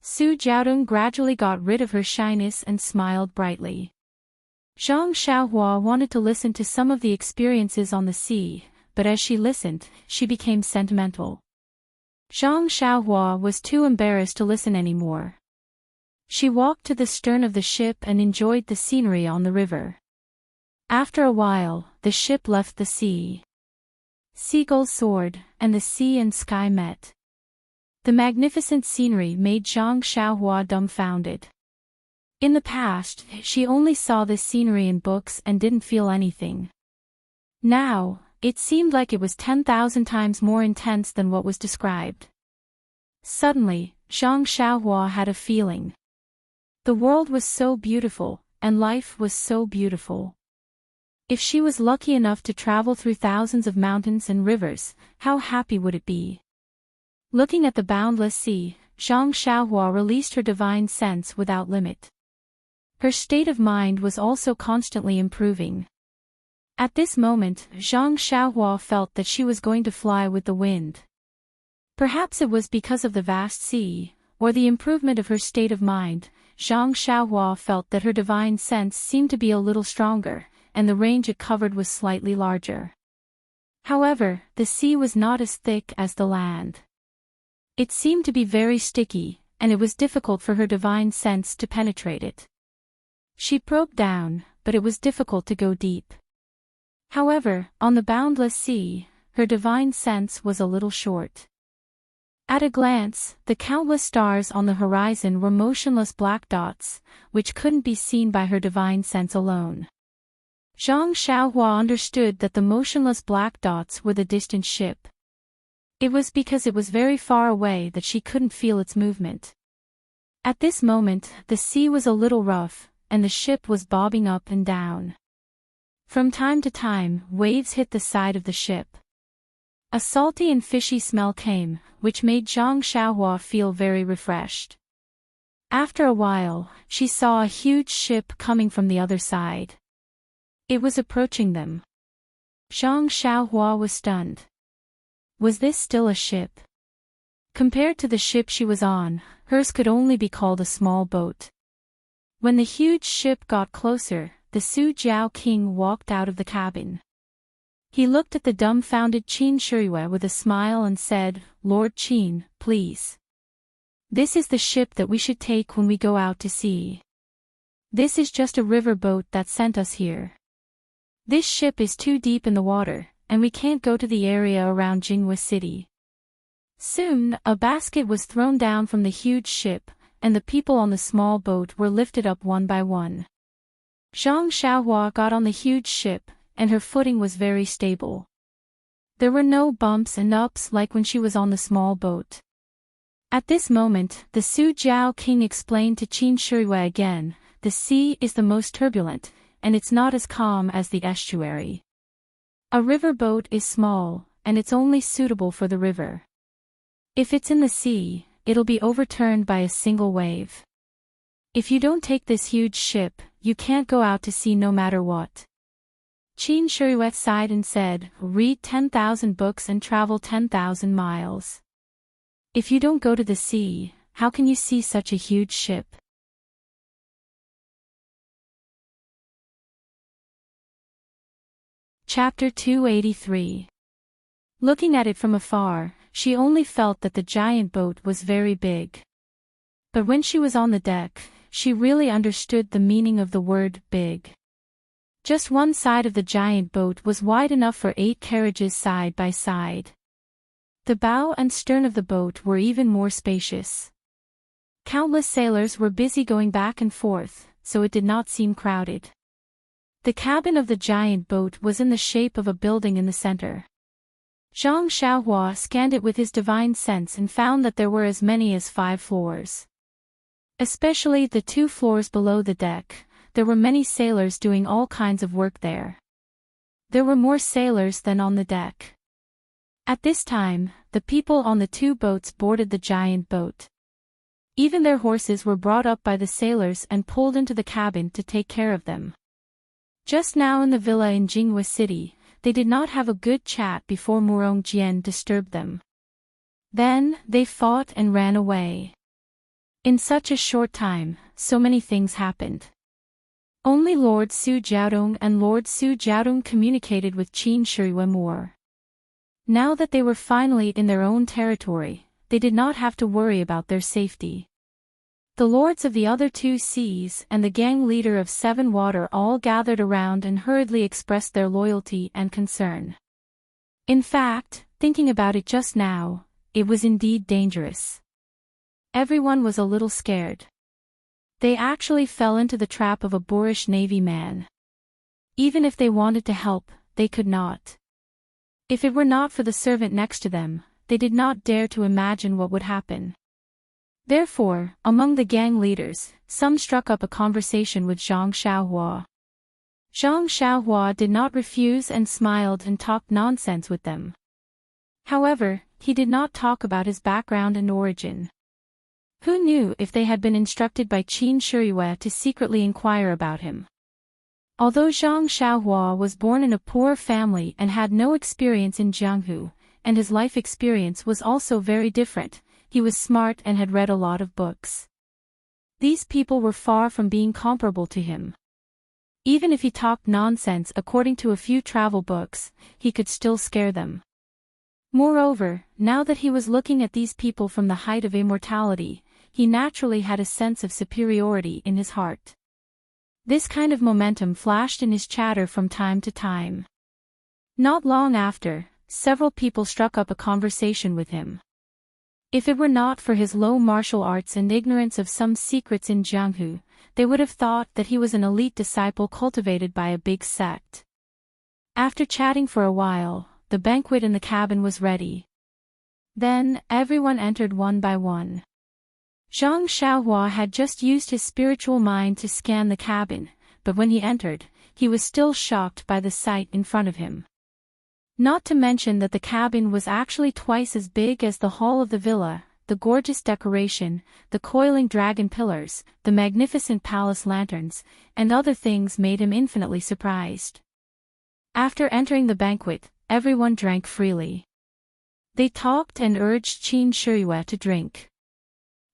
Su Jiaodong gradually got rid of her shyness and smiled brightly. Zhang Xiaohua wanted to listen to some of the experiences on the sea, but as she listened, she became sentimental. Zhang Xiaohua was too embarrassed to listen anymore. She walked to the stern of the ship and enjoyed the scenery on the river. After a while, the ship left the sea. Seagulls soared, and the sea and sky met. The magnificent scenery made Zhang Xiaohua dumbfounded. In the past, she only saw this scenery in books and didn't feel anything. Now, it seemed like it was 10,000 times more intense than what was described. Suddenly, Zhang Xiaohua had a feeling. The world was so beautiful, and life was so beautiful. If she was lucky enough to travel through thousands of mountains and rivers, how happy would it be? Looking at the boundless sea, Zhang Xiaohua released her divine sense without limit. Her state of mind was also constantly improving. At this moment, Zhang Xiaohua felt that she was going to fly with the wind. Perhaps it was because of the vast sea, or the improvement of her state of mind. Zhang Xiaohua felt that her divine sense seemed to be a little stronger, and the range it covered was slightly larger. However, the sea was not as thick as the land. It seemed to be very sticky, and it was difficult for her divine sense to penetrate it. She probed down, but it was difficult to go deep. However, on the boundless sea, her divine sense was a little short. At a glance, the countless stars on the horizon were motionless black dots, which couldn't be seen by her divine sense alone. Zhang Xiaohua understood that the motionless black dots were the distant ship. It was because it was very far away that she couldn't feel its movement. At this moment, the sea was a little rough, and the ship was bobbing up and down. From time to time, waves hit the side of the ship. A salty and fishy smell came, which made Zhang Xiaohua feel very refreshed. After a while, she saw a huge ship coming from the other side. It was approaching them. Zhang Xiaohua was stunned. Was this still a ship? Compared to the ship she was on, hers could only be called a small boat. When the huge ship got closer, the Su Jiao king walked out of the cabin. He looked at the dumbfounded Qin Shiyue with a smile and said, "Lord Qin, please. This is the ship that we should take when we go out to sea. This is just a river boat that sent us here. This ship is too deep in the water, and we can't go to the area around Jinghua City." Soon, a basket was thrown down from the huge ship, and the people on the small boat were lifted up one by one. Zhang Xiaohua got on the huge ship, and her footing was very stable. There were no bumps and ups like when she was on the small boat. At this moment, the Su Jiao king explained to Qin Shiyue again, "The sea is the most turbulent, and it's not as calm as the estuary. A river boat is small, and it's only suitable for the river. If it's in the sea, it'll be overturned by a single wave. If you don't take this huge ship, you can't go out to sea no matter what." Qin Shiyue sighed and said, "Read 10,000 books and travel 10,000 miles. If you don't go to the sea, how can you see such a huge ship?" Chapter 283. Looking at it from afar, she only felt that the giant boat was very big. But when she was on the deck, she really understood the meaning of the word big. Just one side of the giant boat was wide enough for 8 carriages side by side. The bow and stern of the boat were even more spacious. Countless sailors were busy going back and forth, so it did not seem crowded. The cabin of the giant boat was in the shape of a building in the center. Zhang Xiaohua scanned it with his divine sense and found that there were as many as 5 floors. Especially the 2 floors below the deck, there were many sailors doing all kinds of work there. There were more sailors than on the deck. At this time, the people on the 2 boats boarded the giant boat. Even their horses were brought up by the sailors and pulled into the cabin to take care of them. Just now in the villa in Jinghua City, they did not have a good chat before Murong Jian disturbed them. Then, they fought and ran away. In such a short time, so many things happened. Only Lord Su Jiaodong and Lord Su Jiaodong communicated with Qin Shiyue more. Now that they were finally in their own territory, they did not have to worry about their safety. The lords of the other 2 seas and the gang leader of 7 water all gathered around and hurriedly expressed their loyalty and concern. In fact, thinking about it just now, it was indeed dangerous. Everyone was a little scared. They actually fell into the trap of a boorish navy man. Even if they wanted to help, they could not. If it were not for the servant next to them, they did not dare to imagine what would happen. Therefore, among the gang leaders, some struck up a conversation with Zhang Xiaohua. Zhang Xiaohua did not refuse and smiled and talked nonsense with them. However, he did not talk about his background and origin. Who knew if they had been instructed by Qin Shiyue to secretly inquire about him? Although Zhang Xiaohua was born in a poor family and had no experience in Jianghu, and his life experience was also very different, he was smart and had read a lot of books. These people were far from being comparable to him. Even if he talked nonsense according to a few travel books, he could still scare them. Moreover, now that he was looking at these people from the height of immortality, he naturally had a sense of superiority in his heart. This kind of momentum flashed in his chatter from time to time. Not long after, several people struck up a conversation with him. If it were not for his low martial arts and ignorance of some secrets in Jianghu, they would have thought that he was an elite disciple cultivated by a big sect. After chatting for a while, the banquet in the cabin was ready. Then, everyone entered one by one. Zhang Xiaohua had just used his spiritual mind to scan the cabin, but when he entered, he was still shocked by the sight in front of him. Not to mention that the cabin was actually twice as big as the hall of the villa, the gorgeous decoration, the coiling dragon pillars, the magnificent palace lanterns, and other things made him infinitely surprised. After entering the banquet, everyone drank freely. They talked and urged Qin Shiyue to drink.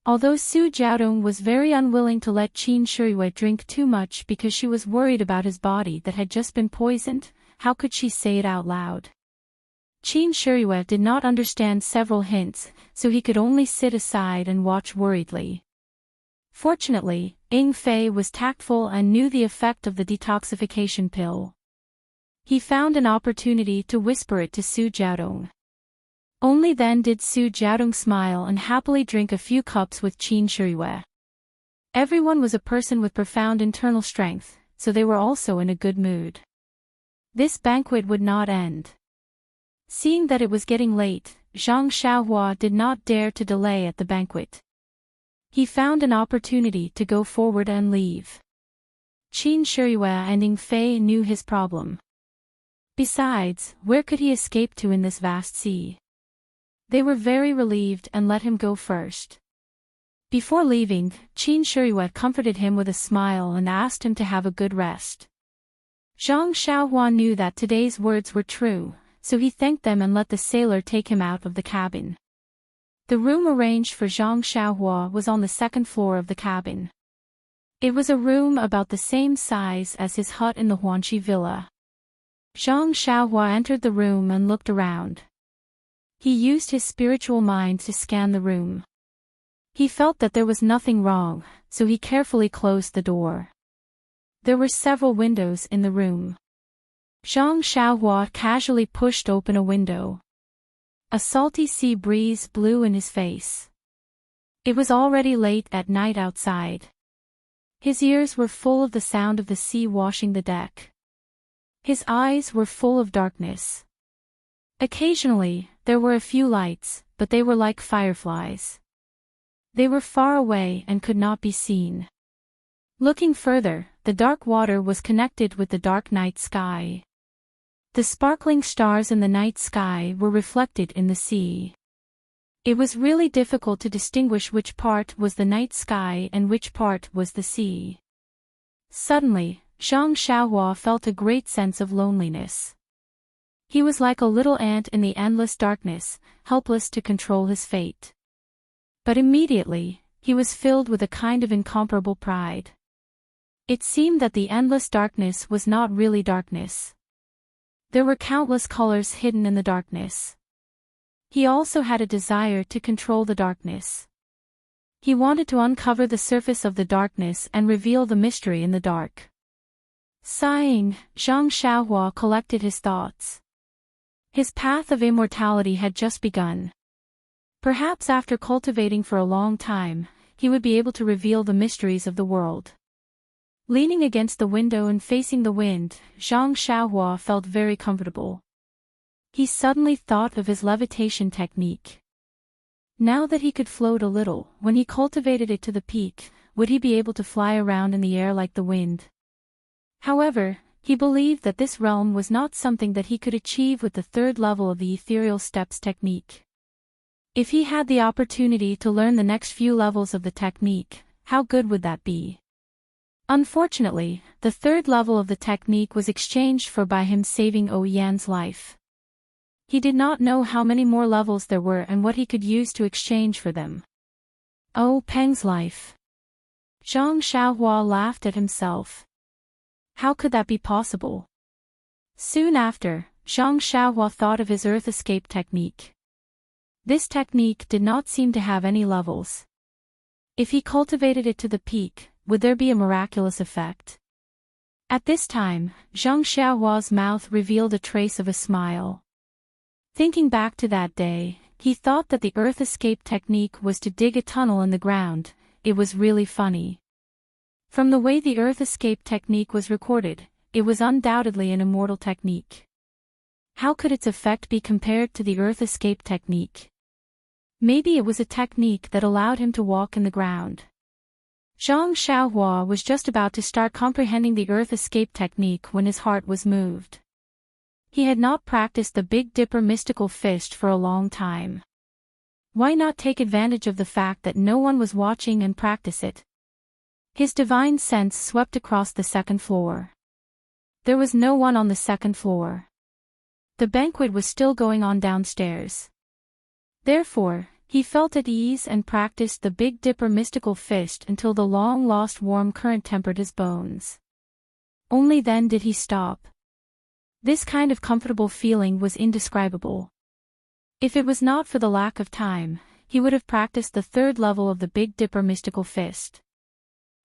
Although Su Jiaodong was very unwilling to let Qin Shiyue drink too much because she was worried about his body that had just been poisoned, how could she say it out loud? Qin Shiyue did not understand several hints, so he could only sit aside and watch worriedly. Fortunately, Ying Fei was tactful and knew the effect of the detoxification pill. He found an opportunity to whisper it to Su Jiaodong. Only then did Su Jiaodong smile and happily drink a few cups with Qin Shiyue. Everyone was a person with profound internal strength, so they were also in a good mood. This banquet would not end. Seeing that it was getting late, Zhang Xiaohua did not dare to delay at the banquet. He found an opportunity to go forward and leave. Qin Shiyue and Ying Fei knew his problem. Besides, where could he escape to in this vast sea? They were very relieved and let him go first. Before leaving, Qin Shiyue comforted him with a smile and asked him to have a good rest. Zhang Xiaohua knew that today's words were true, so he thanked them and let the sailor take him out of the cabin. The room arranged for Zhang Xiaohua was on the second floor of the cabin. It was a room about the same size as his hut in the Huanxi villa. Zhang Xiaohua entered the room and looked around. He used his spiritual mind to scan the room. He felt that there was nothing wrong, so he carefully closed the door. There were several windows in the room. Zhang Xiaohua casually pushed open a window. A salty sea breeze blew in his face. It was already late at night outside. His ears were full of the sound of the sea washing the deck. His eyes were full of darkness. Occasionally, there were a few lights, but they were like fireflies. They were far away and could not be seen. Looking further, the dark water was connected with the dark night sky. The sparkling stars in the night sky were reflected in the sea. It was really difficult to distinguish which part was the night sky and which part was the sea. Suddenly, Zhang Xiaohua felt a great sense of loneliness. He was like a little ant in the endless darkness, helpless to control his fate. But immediately, he was filled with a kind of incomparable pride. It seemed that the endless darkness was not really darkness. There were countless colors hidden in the darkness. He also had a desire to control the darkness. He wanted to uncover the surface of the darkness and reveal the mystery in the dark. Sighing, Zhang Xiaohua collected his thoughts. His path of immortality had just begun. Perhaps after cultivating for a long time, he would be able to reveal the mysteries of the world. Leaning against the window and facing the wind, Zhang Xiaohua felt very comfortable. He suddenly thought of his levitation technique. Now that he could float a little, when he cultivated it to the peak, would he be able to fly around in the air like the wind? However, he believed that this realm was not something that he could achieve with the third level of the ethereal steps technique. If he had the opportunity to learn the next few levels of the technique, how good would that be? Unfortunately, the third level of the technique was exchanged for by him saving Oyan's life. He did not know how many more levels there were and what he could use to exchange for them. Oh, Peng's life. Zhang Xiaohua laughed at himself. How could that be possible? Soon after, Zhang Xiaohua thought of his earth escape technique. This technique did not seem to have any levels. If he cultivated it to the peak, would there be a miraculous effect? At this time, Zhang Xiaohua's mouth revealed a trace of a smile. Thinking back to that day, he thought that the earth escape technique was to dig a tunnel in the ground. It was really funny. From the way the earth escape technique was recorded, it was undoubtedly an immortal technique. How could its effect be compared to the earth escape technique? Maybe it was a technique that allowed him to walk in the ground. Zhang Xiaohua was just about to start comprehending the earth escape technique when his heart was moved. He had not practiced the Big Dipper mystical fist for a long time. Why not take advantage of the fact that no one was watching and practice it? His divine sense swept across the second floor. There was no one on the second floor. The banquet was still going on downstairs. Therefore, he felt at ease and practiced the Big Dipper mystical fist until the long-lost warm current tempered his bones. Only then did he stop. This kind of comfortable feeling was indescribable. If it was not for the lack of time, he would have practiced the third level of the Big Dipper mystical fist.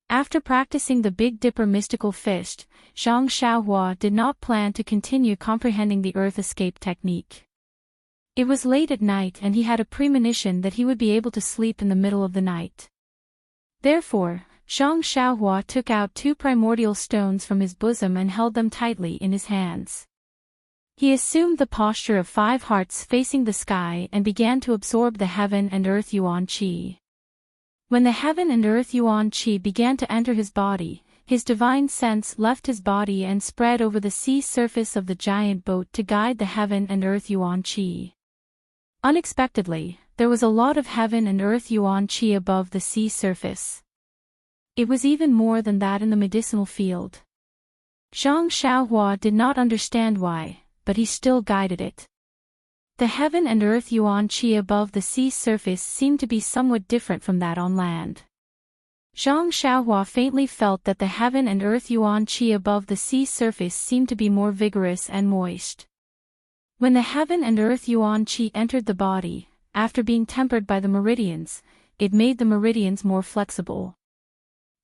After practicing the Big Dipper mystical fist, Zhang Xiaohua did not plan to continue comprehending the earth escape technique. It was late at night and he had a premonition that he would be able to sleep in the middle of the night. Therefore, Zhang Xiaohua took out 2 primordial stones from his bosom and held them tightly in his hands. He assumed the posture of 5 hearts facing the sky and began to absorb the heaven and earth yuan qi. When the heaven and earth yuan qi began to enter his body, his divine sense left his body and spread over the sea surface of the giant boat to guide the heaven and earth yuan qi. Unexpectedly, there was a lot of heaven and earth yuan qi above the sea surface. It was even more than that in the medicinal field. Zhang Xiaohua did not understand why, but he still guided it. The heaven and earth yuan qi above the sea surface seemed to be somewhat different from that on land. Zhang Xiaohua faintly felt that the heaven and earth yuan qi above the sea surface seemed to be more vigorous and moist. When the heaven and earth yuan qi entered the body, after being tempered by the meridians, it made the meridians more flexible.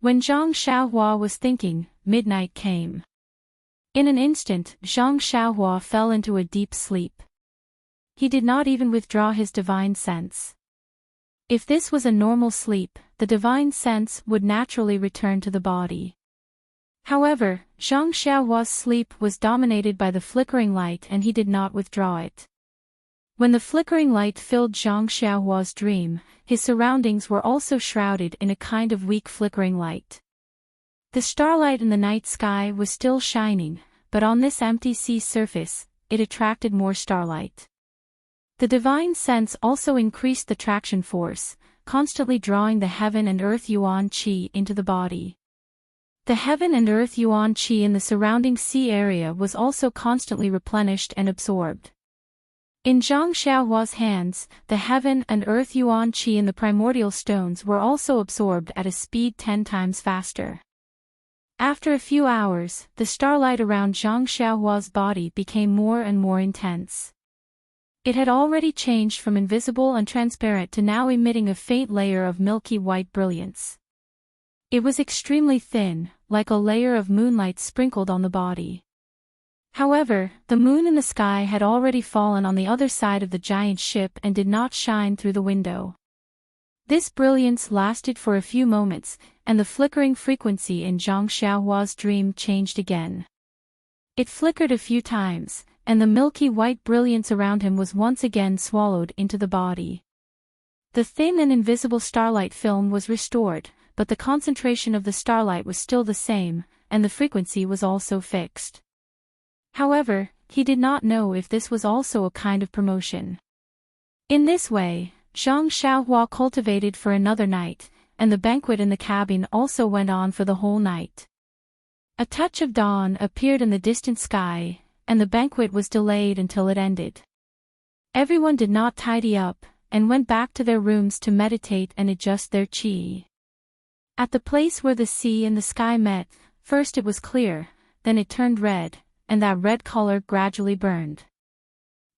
When Zhang Xiaohua was thinking, midnight came. In an instant, Zhang Xiaohua fell into a deep sleep. He did not even withdraw his divine sense. If this was a normal sleep, the divine sense would naturally return to the body. However, Zhang Xiaohua's sleep was dominated by the flickering light and he did not withdraw it. When the flickering light filled Zhang Xiaohua's dream, his surroundings were also shrouded in a kind of weak flickering light. The starlight in the night sky was still shining, but on this empty sea surface, it attracted more starlight. The divine sense also increased the traction force, constantly drawing the heaven and earth yuan qi into the body. The heaven and earth yuan qi in the surrounding sea area was also constantly replenished and absorbed. In Zhang Xiaohua's hands, the heaven and earth yuan qi in the primordial stones were also absorbed at a speed 10 times faster. After a few hours, the starlight around Zhang Xiaohua's body became more and more intense. It had already changed from invisible and transparent to now emitting a faint layer of milky white brilliance. It was extremely thin, like a layer of moonlight sprinkled on the body. However, the moon in the sky had already fallen on the other side of the giant ship and did not shine through the window. This brilliance lasted for a few moments, and the flickering frequency in Zhang Xiaohua's dream changed again. It flickered a few times, and the milky white brilliance around him was once again swallowed into the body. The thin and invisible starlight film was restored, but the concentration of the starlight was still the same, and the frequency was also fixed. However, he did not know if this was also a kind of promotion. In this way, Zhang Xiaohua cultivated for another night, and the banquet in the cabin also went on for the whole night. A touch of dawn appeared in the distant sky, and the banquet was delayed until it ended. Everyone did not tidy up, and went back to their rooms to meditate and adjust their qi. At the place where the sea and the sky met, first it was clear, then it turned red, and that red color gradually burned.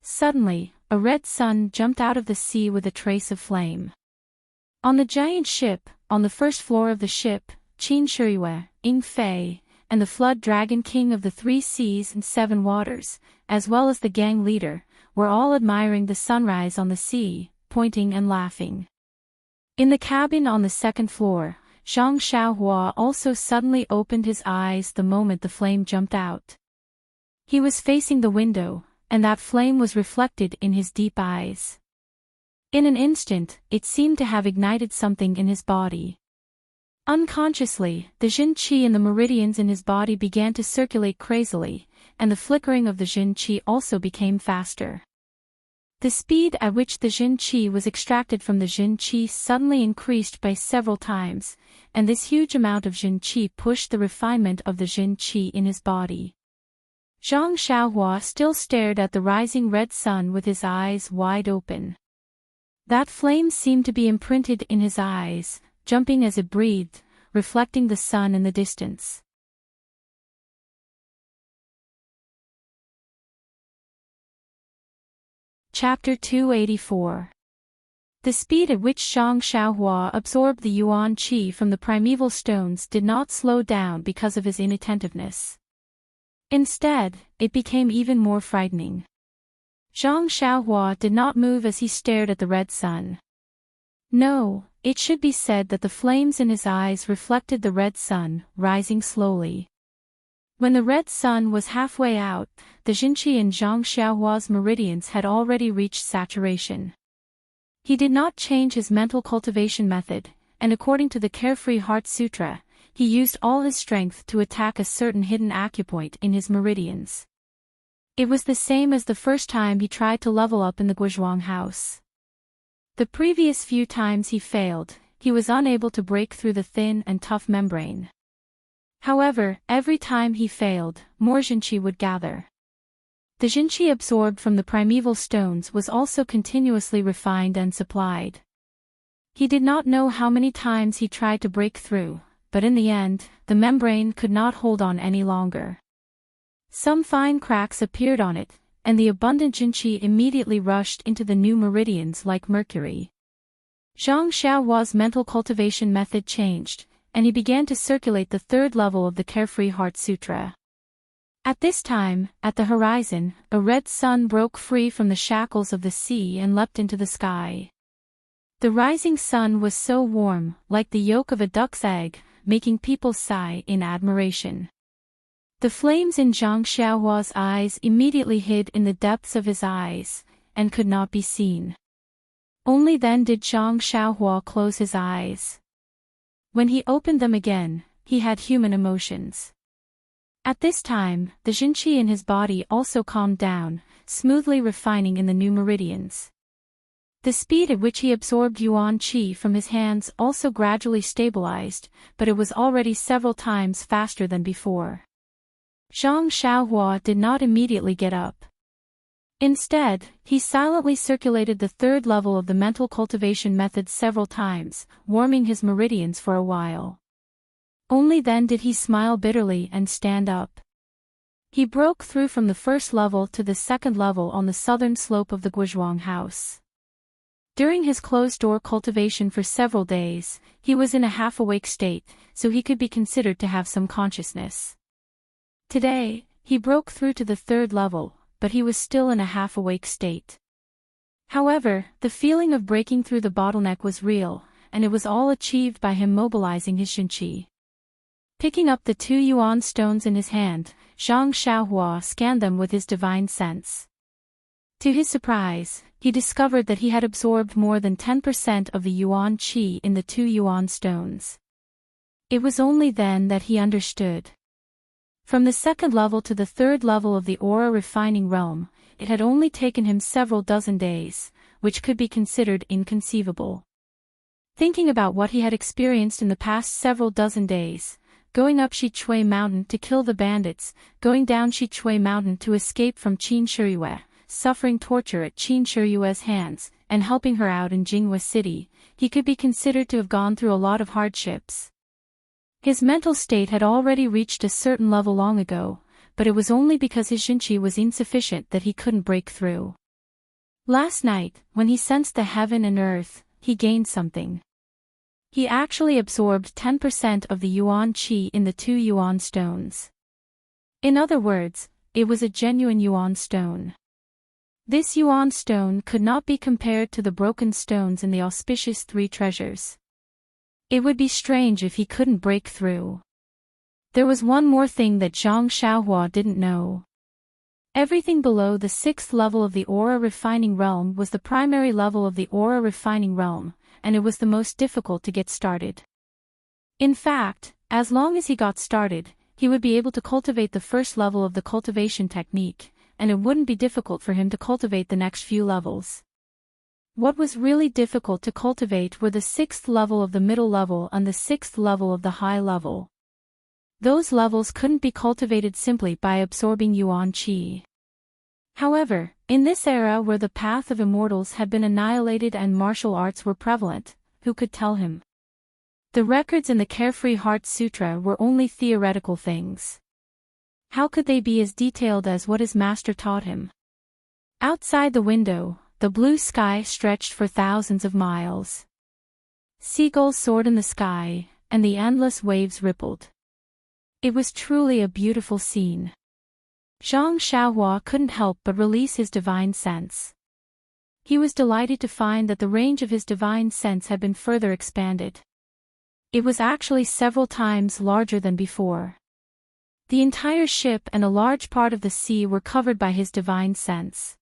Suddenly, a red sun jumped out of the sea with a trace of flame. On the giant ship, on the first floor of the ship, Qin Shiyue, Ying Fei, and the flood dragon king of the 3 seas and 7 waters, as well as the gang leader, were all admiring the sunrise on the sea, pointing and laughing. In the cabin on the second floor, Zhang Xiaohua also suddenly opened his eyes the moment the flame jumped out. He was facing the window, and that flame was reflected in his deep eyes. In an instant, it seemed to have ignited something in his body. Unconsciously, the Jin Qi in the meridians in his body began to circulate crazily, and the flickering of the Jin Qi also became faster. The speed at which the Jin Qi was extracted from the Jin Qi suddenly increased by several times, and this huge amount of Jin Qi pushed the refinement of the Jin Qi in his body. Zhang Xiaohua still stared at the rising red sun with his eyes wide open. That flame seemed to be imprinted in his eyes, jumping as it breathed, reflecting the sun in the distance. Chapter 284. The speed at which Zhang Xiaohua absorbed the Yuan Qi from the primeval stones did not slow down because of his inattentiveness. Instead, it became even more frightening. Zhang Xiaohua did not move as he stared at the red sun. No, it should be said that the flames in his eyes reflected the red sun, rising slowly. When the red sun was halfway out, the Jinqi in Zhang Xiaohua's meridians had already reached saturation. He did not change his mental cultivation method, and according to the Carefree Heart Sutra, he used all his strength to attack a certain hidden acupoint in his meridians. It was the same as the first time he tried to level up in the Guizhuang house. The previous few times he failed, he was unable to break through the thin and tough membrane. However, every time he failed, more Jinqi would gather. The Jinqi absorbed from the primeval stones was also continuously refined and supplied. He did not know how many times he tried to break through, but in the end, the membrane could not hold on any longer. Some fine cracks appeared on it, and the abundant Jinqi immediately rushed into the new meridians like mercury. Zhang Xiaohua's mental cultivation method changed, and he began to circulate the 3rd level of the Carefree Heart Sutra. At this time, at the horizon, a red sun broke free from the shackles of the sea and leapt into the sky. The rising sun was so warm, like the yolk of a duck's egg, making people sigh in admiration. The flames in Zhang Xiaohua's eyes immediately hid in the depths of his eyes, and could not be seen. Only then did Zhang Xiaohua close his eyes. When he opened them again, he had human emotions. At this time, the Jinqi in his body also calmed down, smoothly refining in the new meridians. The speed at which he absorbed Yuan Qi from his hands also gradually stabilized, but it was already several times faster than before. Zhang Xiaohua did not immediately get up. Instead, he silently circulated the 3rd level of the mental cultivation method several times, warming his meridians for a while. Only then did he smile bitterly and stand up. He broke through from the 1st level to the 2nd level on the southern slope of the Guizhuang house. During his closed-door cultivation for several days, he was in a half-awake state, so he could be considered to have some consciousness. Today, he broke through to the 3rd level, but he was still in a half-awake state. However, the feeling of breaking through the bottleneck was real, and it was all achieved by him mobilizing his Xinqi. Picking up the 2 yuan stones in his hand, Zhang Xiaohua scanned them with his divine sense. To his surprise, he discovered that he had absorbed more than 10% of the yuan qi in the 2 yuan stones. It was only then that he understood. From the 2nd level to the 3rd level of the aura refining realm, it had only taken him several dozen days, which could be considered inconceivable. Thinking about what he had experienced in the past several dozen days, going up Shichui Mountain to kill the bandits, going down Shichui Mountain to escape from Qin Shiyue, suffering torture at Qin Shiyue's hands, and helping her out in Jinghua City, he could be considered to have gone through a lot of hardships. His mental state had already reached a certain level long ago, but it was only because his Xinqi was insufficient that he couldn't break through. Last night, when he sensed the heaven and earth, he gained something. He actually absorbed 10% of the yuan qi in the 2 yuan stones. In other words, it was a genuine yuan stone. This yuan stone could not be compared to the broken stones in the auspicious 3 treasures. It would be strange if he couldn't break through. There was one more thing that Zhang Xiaohua didn't know. Everything below the 6th level of the aura refining realm was the primary level of the aura refining realm, and it was the most difficult to get started. In fact, as long as he got started, he would be able to cultivate the 1st level of the cultivation technique, and it wouldn't be difficult for him to cultivate the next few levels. What was really difficult to cultivate were the 6th level of the middle level and the 6th level of the high level. Those levels couldn't be cultivated simply by absorbing yuan qi. However, in this era where the path of immortals had been annihilated and martial arts were prevalent, who could tell him? The records in the Carefree Heart Sutra were only theoretical things. How could they be as detailed as what his master taught him? Outside the window, the blue sky stretched for thousands of miles. Seagulls soared in the sky, and the endless waves rippled. It was truly a beautiful scene. Zhang Xiaohua couldn't help but release his divine sense. He was delighted to find that the range of his divine sense had been further expanded. It was actually several times larger than before. The entire ship and a large part of the sea were covered by his divine sense.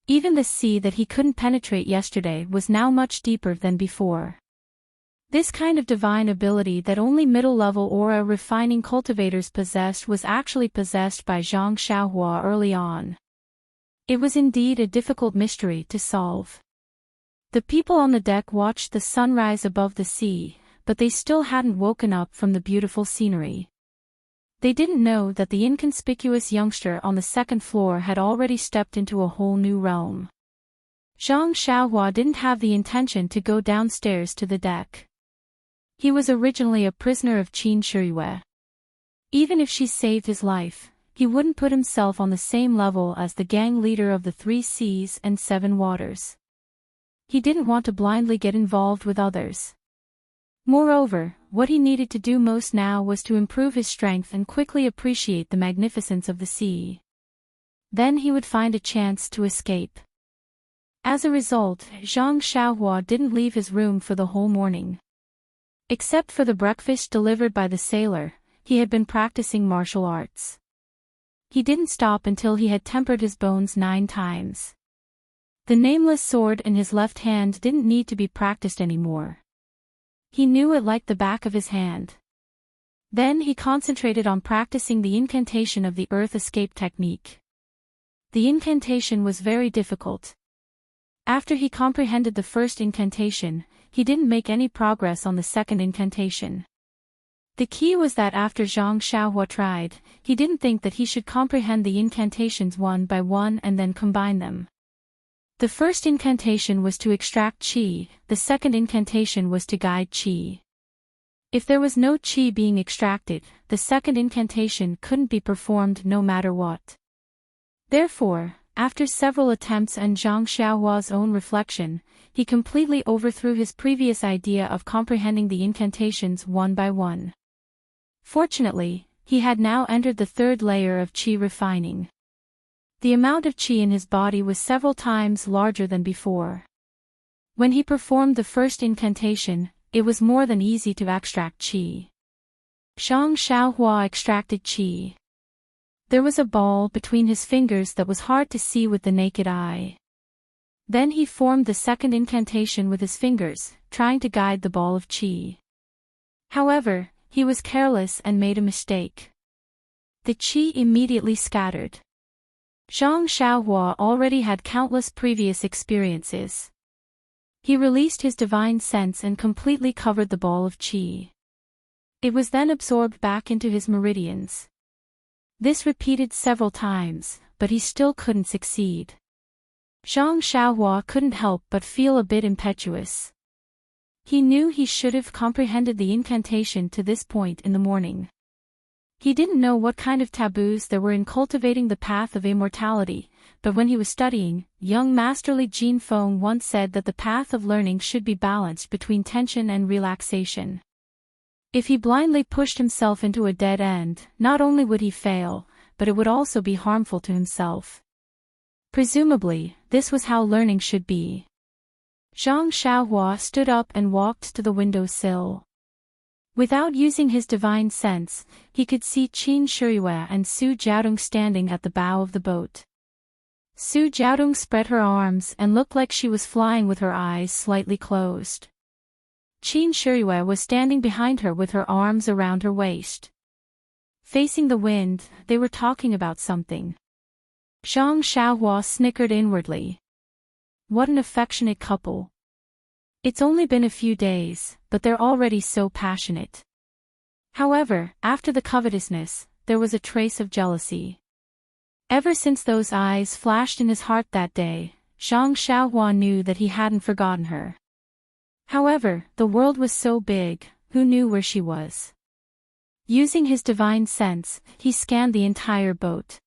Even the sea that he couldn't penetrate yesterday was now much deeper than before. This kind of divine ability that only middle-level aura refining cultivators possessed was actually possessed by Zhang Xiaohua early on. It was indeed a difficult mystery to solve. The people on the deck watched the sunrise above the sea, but they still hadn't woken up from the beautiful scenery. They didn't know that the inconspicuous youngster on the 2nd floor had already stepped into a whole new realm. Zhang Xiaohua didn't have the intention to go downstairs to the deck. He was originally a prisoner of Qin Shiyue. Even if she saved his life, he wouldn't put himself on the same level as the gang leader of the 3 seas and 7 waters. He didn't want to blindly get involved with others. Moreover, what he needed to do most now was to improve his strength and quickly appreciate the magnificence of the sea. Then he would find a chance to escape. As a result, Zhang Xiaohua didn't leave his room for the whole morning. Except for the breakfast delivered by the sailor, he had been practicing martial arts. He didn't stop until he had tempered his bones 9 times. The nameless sword in his left hand didn't need to be practiced anymore. He knew it like the back of his hand. Then he concentrated on practicing the incantation of the earth escape technique. The incantation was very difficult. After he comprehended the first incantation, he didn't make any progress on the second incantation. The key was that after Zhang Xiaohua tried, he didn't think that he should comprehend the incantations one by one and then combine them. The first incantation was to extract qi, the second incantation was to guide qi. If there was no qi being extracted, the second incantation couldn't be performed no matter what. Therefore, after several attempts and Zhang Xiaohua's own reflection, he completely overthrew his previous idea of comprehending the incantations one by one. Fortunately, he had now entered the 3rd layer of qi refining. The amount of qi in his body was several times larger than before. When he performed the first incantation, it was more than easy to extract qi. Zhang Xiaohua extracted qi. There was a ball between his fingers that was hard to see with the naked eye. Then he formed the second incantation with his fingers, trying to guide the ball of qi. However, he was careless and made a mistake. The qi immediately scattered. Zhang Xiaohua already had countless previous experiences. He released his divine sense and completely covered the ball of qi. It was then absorbed back into his meridians. This repeated several times, but he still couldn't succeed. Zhang Xiaohua couldn't help but feel a bit impetuous. He knew he should have comprehended the incantation to this point in the morning. He didn't know what kind of taboos there were in cultivating the path of immortality, but when he was studying, young masterly Jin Feng once said that the path of learning should be balanced between tension and relaxation. If he blindly pushed himself into a dead end, not only would he fail, but it would also be harmful to himself. Presumably, this was how learning should be. Zhang Xiaohua stood up and walked to the windowsill. Without using his divine sense, he could see Qin Shiyue and Su Jiaodong standing at the bow of the boat. Su Jiaodong spread her arms and looked like she was flying with her eyes slightly closed. Qin Shiyue was standing behind her with her arms around her waist. Facing the wind, they were talking about something. Zhang Xiaohua snickered inwardly. What an affectionate couple. It's only been a few days, but they're already so passionate. However, after the covetousness, there was a trace of jealousy. Ever since those eyes flashed in his heart that day, Zhang Xiaohua knew that he hadn't forgotten her. However, the world was so big, who knew where she was? Using his divine sense, he scanned the entire boat.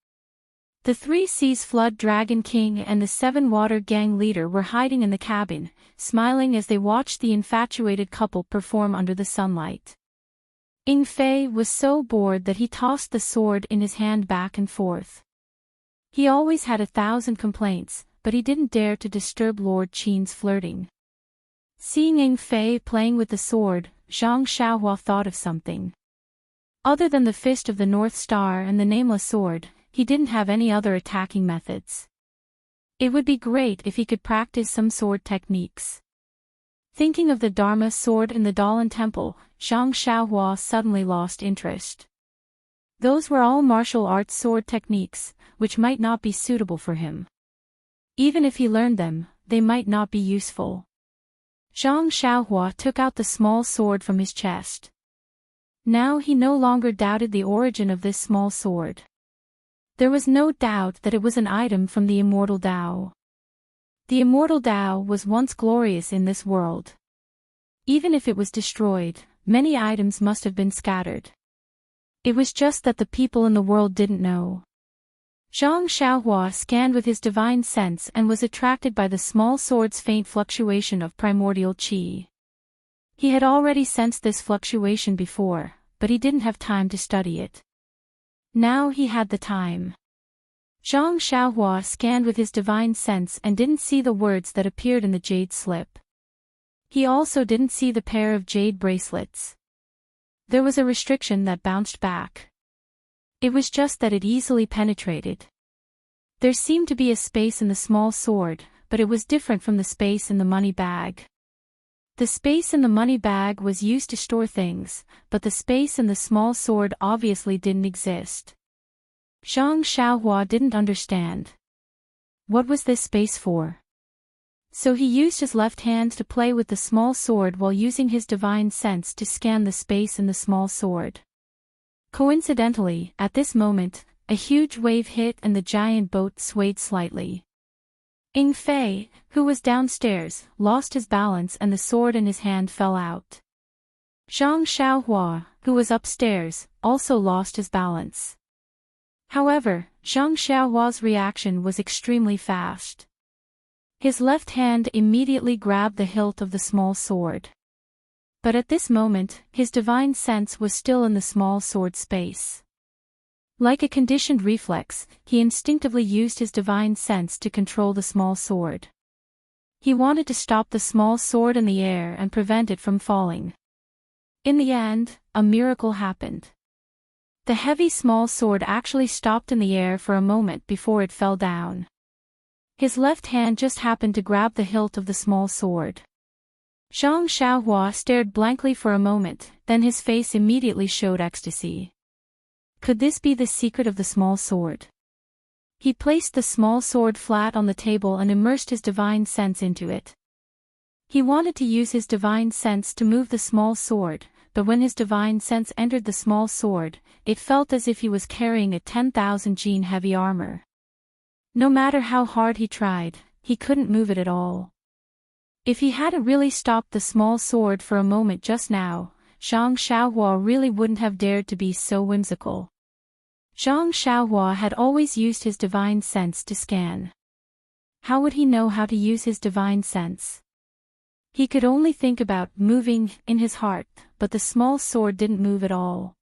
The 3 Seas Flood Dragon King and the 7 Water Gang leader were hiding in the cabin, smiling as they watched the infatuated couple perform under the sunlight. Ying Fei was so bored that he tossed the sword in his hand back and forth. He always had 1,000 complaints, but he didn't dare to disturb Lord Qin's flirting. Seeing Ying Fei playing with the sword, Zhang Xiaohua thought of something. Other than the Fist of the North Star and the Nameless Sword, he didn't have any other attacking methods. It would be great if he could practice some sword techniques. Thinking of the Dharma sword in the Dalan Temple, Zhang Xiaohua suddenly lost interest. Those were all martial arts sword techniques, which might not be suitable for him. Even if he learned them, they might not be useful. Zhang Xiaohua took out the small sword from his chest. Now he no longer doubted the origin of this small sword. There was no doubt that it was an item from the immortal Tao. The immortal Tao was once glorious in this world. Even if it was destroyed, many items must have been scattered. It was just that the people in the world didn't know. Zhang Xiaohua scanned with his divine sense and was attracted by the small sword's faint fluctuation of primordial qi. He had already sensed this fluctuation before, but he didn't have time to study it. Now he had the time. Zhang Xiaohua scanned with his divine sense and didn't see the words that appeared in the jade slip. He also didn't see the pair of jade bracelets. There was a restriction that bounced back. It was just that it easily penetrated. There seemed to be a space in the small sword, but it was different from the space in the money bag. The space in the money bag was used to store things, but the space in the small sword obviously didn't exist. Zhang Xiaohua didn't understand. What was this space for? So he used his left hand to play with the small sword while using his divine sense to scan the space in the small sword. Coincidentally, at this moment, a huge wave hit and the giant boat swayed slightly. Ying Fei, who was downstairs, lost his balance and the sword in his hand fell out. Zhang Xiaohua, who was upstairs, also lost his balance. However, Zhang Xiaohua's reaction was extremely fast. His left hand immediately grabbed the hilt of the small sword. But at this moment, his divine sense was still in the small sword space. Like a conditioned reflex, he instinctively used his divine sense to control the small sword. He wanted to stop the small sword in the air and prevent it from falling. In the end, a miracle happened. The heavy small sword actually stopped in the air for a moment before it fell down. His left hand just happened to grab the hilt of the small sword. Zhang Xiaohua stared blankly for a moment, then his face immediately showed ecstasy. Could this be the secret of the small sword? He placed the small sword flat on the table and immersed his divine sense into it. He wanted to use his divine sense to move the small sword, but when his divine sense entered the small sword, it felt as if he was carrying a 10,000 gene heavy armor. No matter how hard he tried, he couldn't move it at all. If he hadn't really stopped the small sword for a moment just now, Zhang Xiaohua really wouldn't have dared to be so whimsical. Zhang Xiaohua had always used his divine sense to scan. How would he know how to use his divine sense? He could only think about moving in his heart, but the small sword didn't move at all.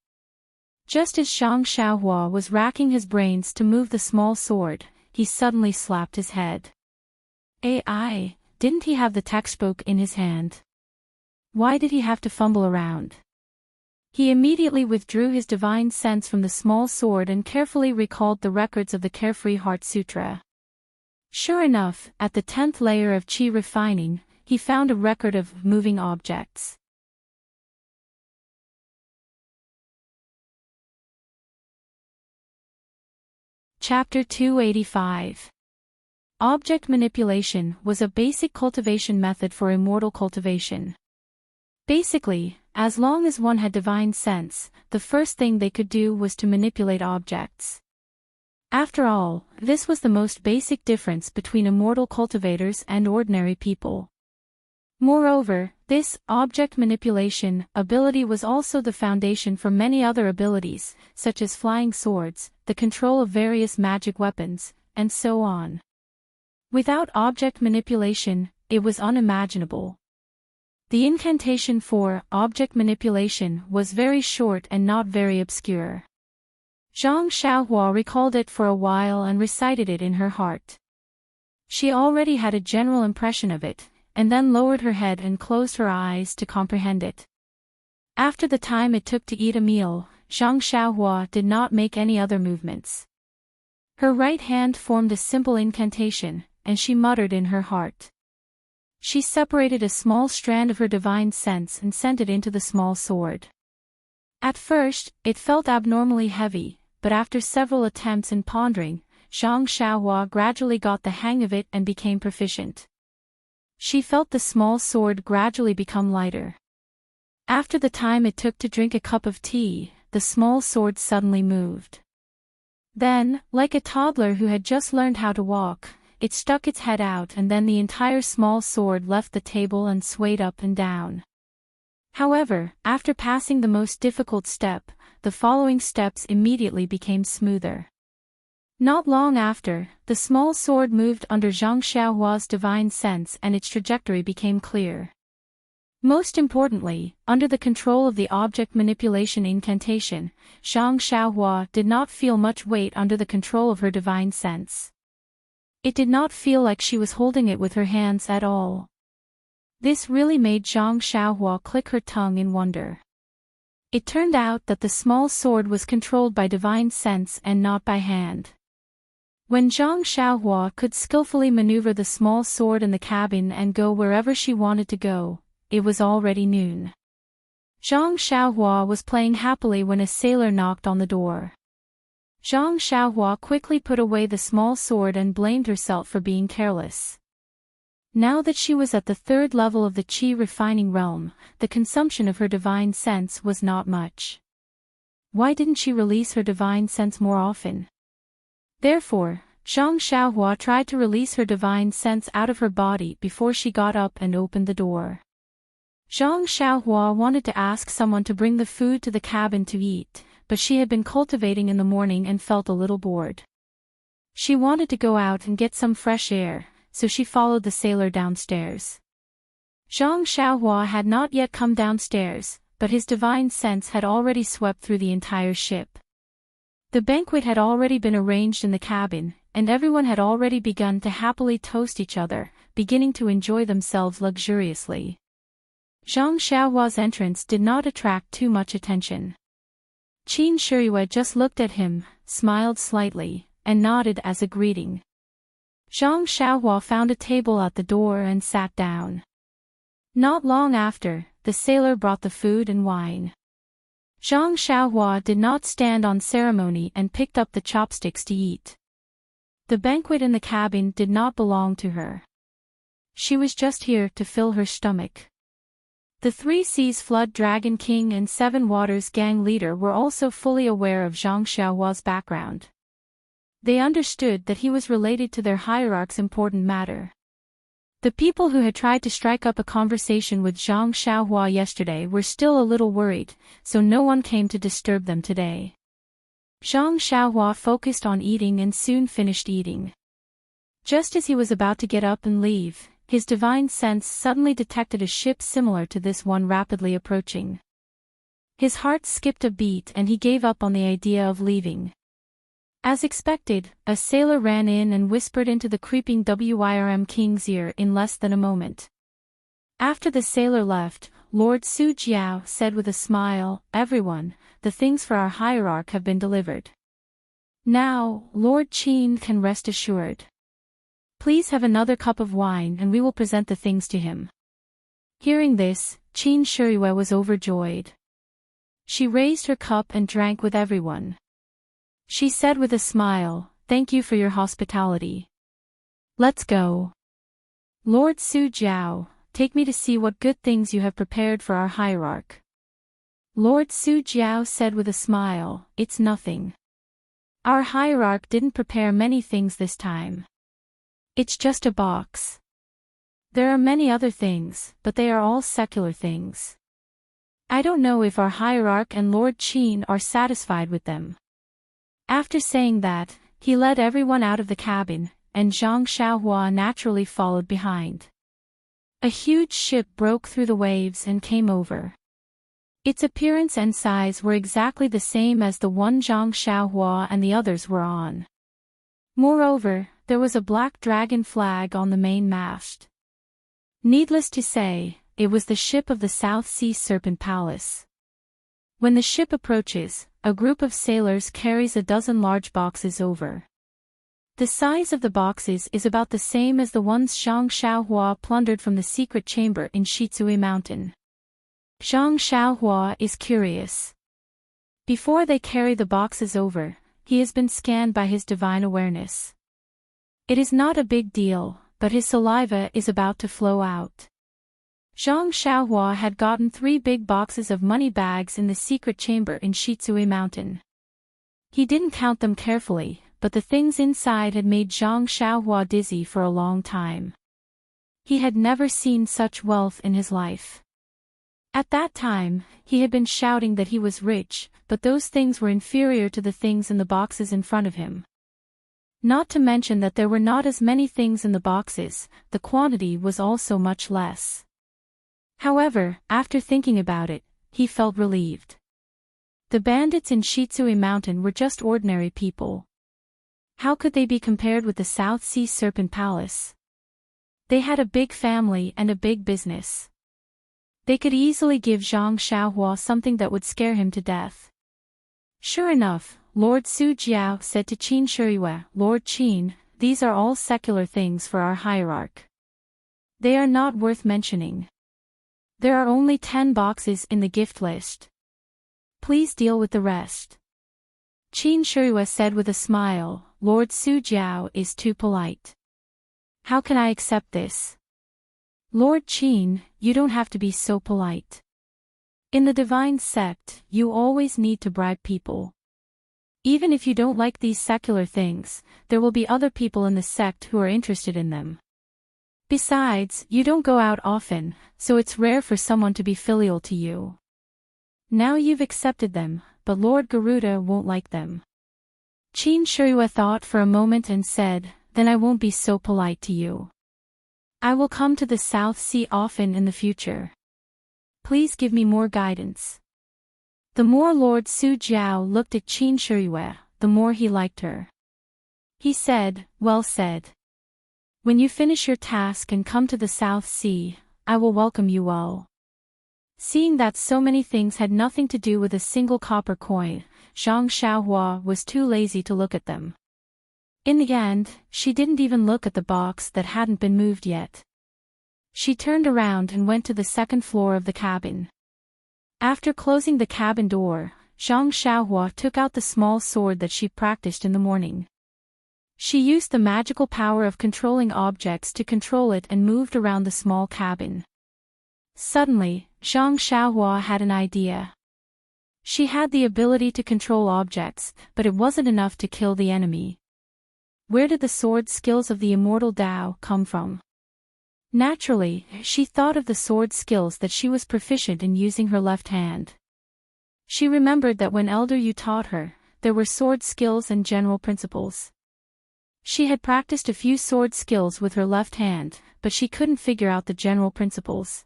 Just as Zhang Xiaohua was racking his brains to move the small sword, he suddenly slapped his head. AI, didn't he have the textbook in his hand? Why did he have to fumble around? He immediately withdrew his divine sense from the small sword and carefully recalled the records of the Carefree Heart Sutra. Sure enough, at the 10th layer of Qi refining, he found a record of moving objects. Chapter 285. Object manipulation was a basic cultivation method for immortal cultivation. Basically, as long as one had divine sense, the first thing they could do was to manipulate objects. After all, this was the most basic difference between immortal cultivators and ordinary people. Moreover, this object manipulation ability was also the foundation for many other abilities, such as flying swords, the control of various magic weapons, and so on. Without object manipulation, it was unimaginable. The incantation for object manipulation was very short and not very obscure. Zhang Xiaohua recalled it for a while and recited it in her heart. She already had a general impression of it, and then lowered her head and closed her eyes to comprehend it. After the time it took to eat a meal, Zhang Xiaohua did not make any other movements. Her right hand formed a simple incantation, and she muttered in her heart. She separated a small strand of her divine sense and sent it into the small sword. At first, it felt abnormally heavy, but after several attempts and pondering, Zhang Xiaohua gradually got the hang of it and became proficient. She felt the small sword gradually become lighter. After the time it took to drink a cup of tea, the small sword suddenly moved. Then, like a toddler who had just learned how to walk, it stuck its head out and then the entire small sword left the table and swayed up and down. However, after passing the most difficult step, the following steps immediately became smoother. Not long after, the small sword moved under Zhang Xiaohua's divine sense and its trajectory became clear. Most importantly, under the control of the object manipulation incantation, Zhang Xiaohua did not feel much weight under the control of her divine sense. It did not feel like she was holding it with her hands at all. This really made Zhang Xiaohua click her tongue in wonder. It turned out that the small sword was controlled by divine sense and not by hand. When Zhang Xiaohua could skillfully maneuver the small sword in the cabin and go wherever she wanted to go, it was already noon. Zhang Xiaohua was playing happily when a sailor knocked on the door. Zhang Xiaohua quickly put away the small sword and blamed herself for being careless. Now that she was at the 3rd level of the Qi refining realm, the consumption of her divine sense was not much. Why didn't she release her divine sense more often? Therefore, Zhang Xiaohua tried to release her divine sense out of her body before she got up and opened the door. Zhang Xiaohua wanted to ask someone to bring the food to the cabin to eat, but she had been cultivating in the morning and felt a little bored. She wanted to go out and get some fresh air, so she followed the sailor downstairs. Zhang Xiaohua had not yet come downstairs, but his divine sense had already swept through the entire ship. The banquet had already been arranged in the cabin, and everyone had already begun to happily toast each other, beginning to enjoy themselves luxuriously. Zhang Xiaohua's entrance did not attract too much attention. Qin Shiyue just looked at him, smiled slightly, and nodded as a greeting. Zhang Xiaohua found a table at the door and sat down. Not long after, the sailor brought the food and wine. Zhang Xiaohua did not stand on ceremony and picked up the chopsticks to eat. The banquet in the cabin did not belong to her. She was just here to fill her stomach. The Three Seas Flood Dragon King and Seven Waters Gang leader were also fully aware of Zhang Xiaohua's background. They understood that he was related to their hierarch's important matter. The people who had tried to strike up a conversation with Zhang Xiaohua yesterday were still a little worried, so no one came to disturb them today. Zhang Xiaohua focused on eating and soon finished eating. Just as he was about to get up and leave, his divine sense suddenly detected a ship similar to this one rapidly approaching. His heart skipped a beat and he gave up on the idea of leaving. As expected, a sailor ran in and whispered into the creeping Wyrm King's ear in less than a moment. After the sailor left, Lord Su Jiao said with a smile, "Everyone, the things for our hierarch have been delivered. Now, Lord Qin can rest assured. Please have another cup of wine and we will present the things to him." Hearing this, Qin Shiyue was overjoyed. She raised her cup and drank with everyone. She said with a smile, "Thank you for your hospitality. Let's go. Lord Su Jiao, take me to see what good things you have prepared for our hierarch." Lord Su Jiao said with a smile, "It's nothing. Our hierarch didn't prepare many things this time. It's just a box. There are many other things, but they are all secular things. I don't know if our hierarch and Lord Qin are satisfied with them." After saying that, he led everyone out of the cabin, and Zhang Xiaohua naturally followed behind. A huge ship broke through the waves and came over. Its appearance and size were exactly the same as the one Zhang Xiaohua and the others were on. Moreover, there was a black dragon flag on the main mast. Needless to say, it was the ship of the South Sea Serpent Palace. When the ship approaches, a group of sailors carries a dozen large boxes over. The size of the boxes is about the same as the ones Zhang Xiaohua plundered from the secret chamber in Shizui Mountain. Zhang Xiaohua is curious. Before they carry the boxes over, he has been scanned by his divine awareness. It is not a big deal, but his saliva is about to flow out. Zhang Xiaohua had gotten 3 big boxes of money bags in the secret chamber in Shizui Mountain. He didn't count them carefully, but the things inside had made Zhang Xiaohua dizzy for a long time. He had never seen such wealth in his life. At that time, he had been shouting that he was rich, but those things were inferior to the things in the boxes in front of him. Not to mention that there were not as many things in the boxes, the quantity was also much less. However, after thinking about it, he felt relieved. The bandits in Shizui Mountain were just ordinary people. How could they be compared with the South Sea Serpent Palace? They had a big family and a big business. They could easily give Zhang Xiaohua something that would scare him to death. Sure enough, Lord Su Jiao said to Qin Shiyue, "Lord Qin, these are all secular things for our hierarch. They are not worth mentioning. There are only 10 boxes in the gift list. Please deal with the rest." Qin Shiyue said with a smile, "Lord Su Jiao is too polite. How can I accept this?" "Lord Qin, you don't have to be so polite. In the divine sect, you always need to bribe people. Even if you don't like these secular things, there will be other people in the sect who are interested in them. Besides, you don't go out often, so it's rare for someone to be filial to you. Now you've accepted them, but Lord Garuda won't like them." Qin Shiyue thought for a moment and said, "Then I won't be so polite to you. I will come to the South Sea often in the future. Please give me more guidance." The more Lord Su Jiao looked at Qin Shiyue, the more he liked her. He said, "Well said. When you finish your task and come to the South Sea, I will welcome you all." Seeing that so many things had nothing to do with a single copper coin, Zhang Xiaohua was too lazy to look at them. In the end, she didn't even look at the box that hadn't been moved yet. She turned around and went to the second floor of the cabin. After closing the cabin door, Zhang Xiaohua took out the small sword that she practiced in the morning. She used the magical power of controlling objects to control it and moved around the small cabin. Suddenly, Zhang Xiaohua had an idea. She had the ability to control objects, but it wasn't enough to kill the enemy. Where did the sword skills of the immortal Dao come from? Naturally, she thought of the sword skills that she was proficient in using her left hand. She remembered that when Elder Yu taught her, there were sword skills and general principles. She had practiced a few sword skills with her left hand, but she couldn't figure out the general principles.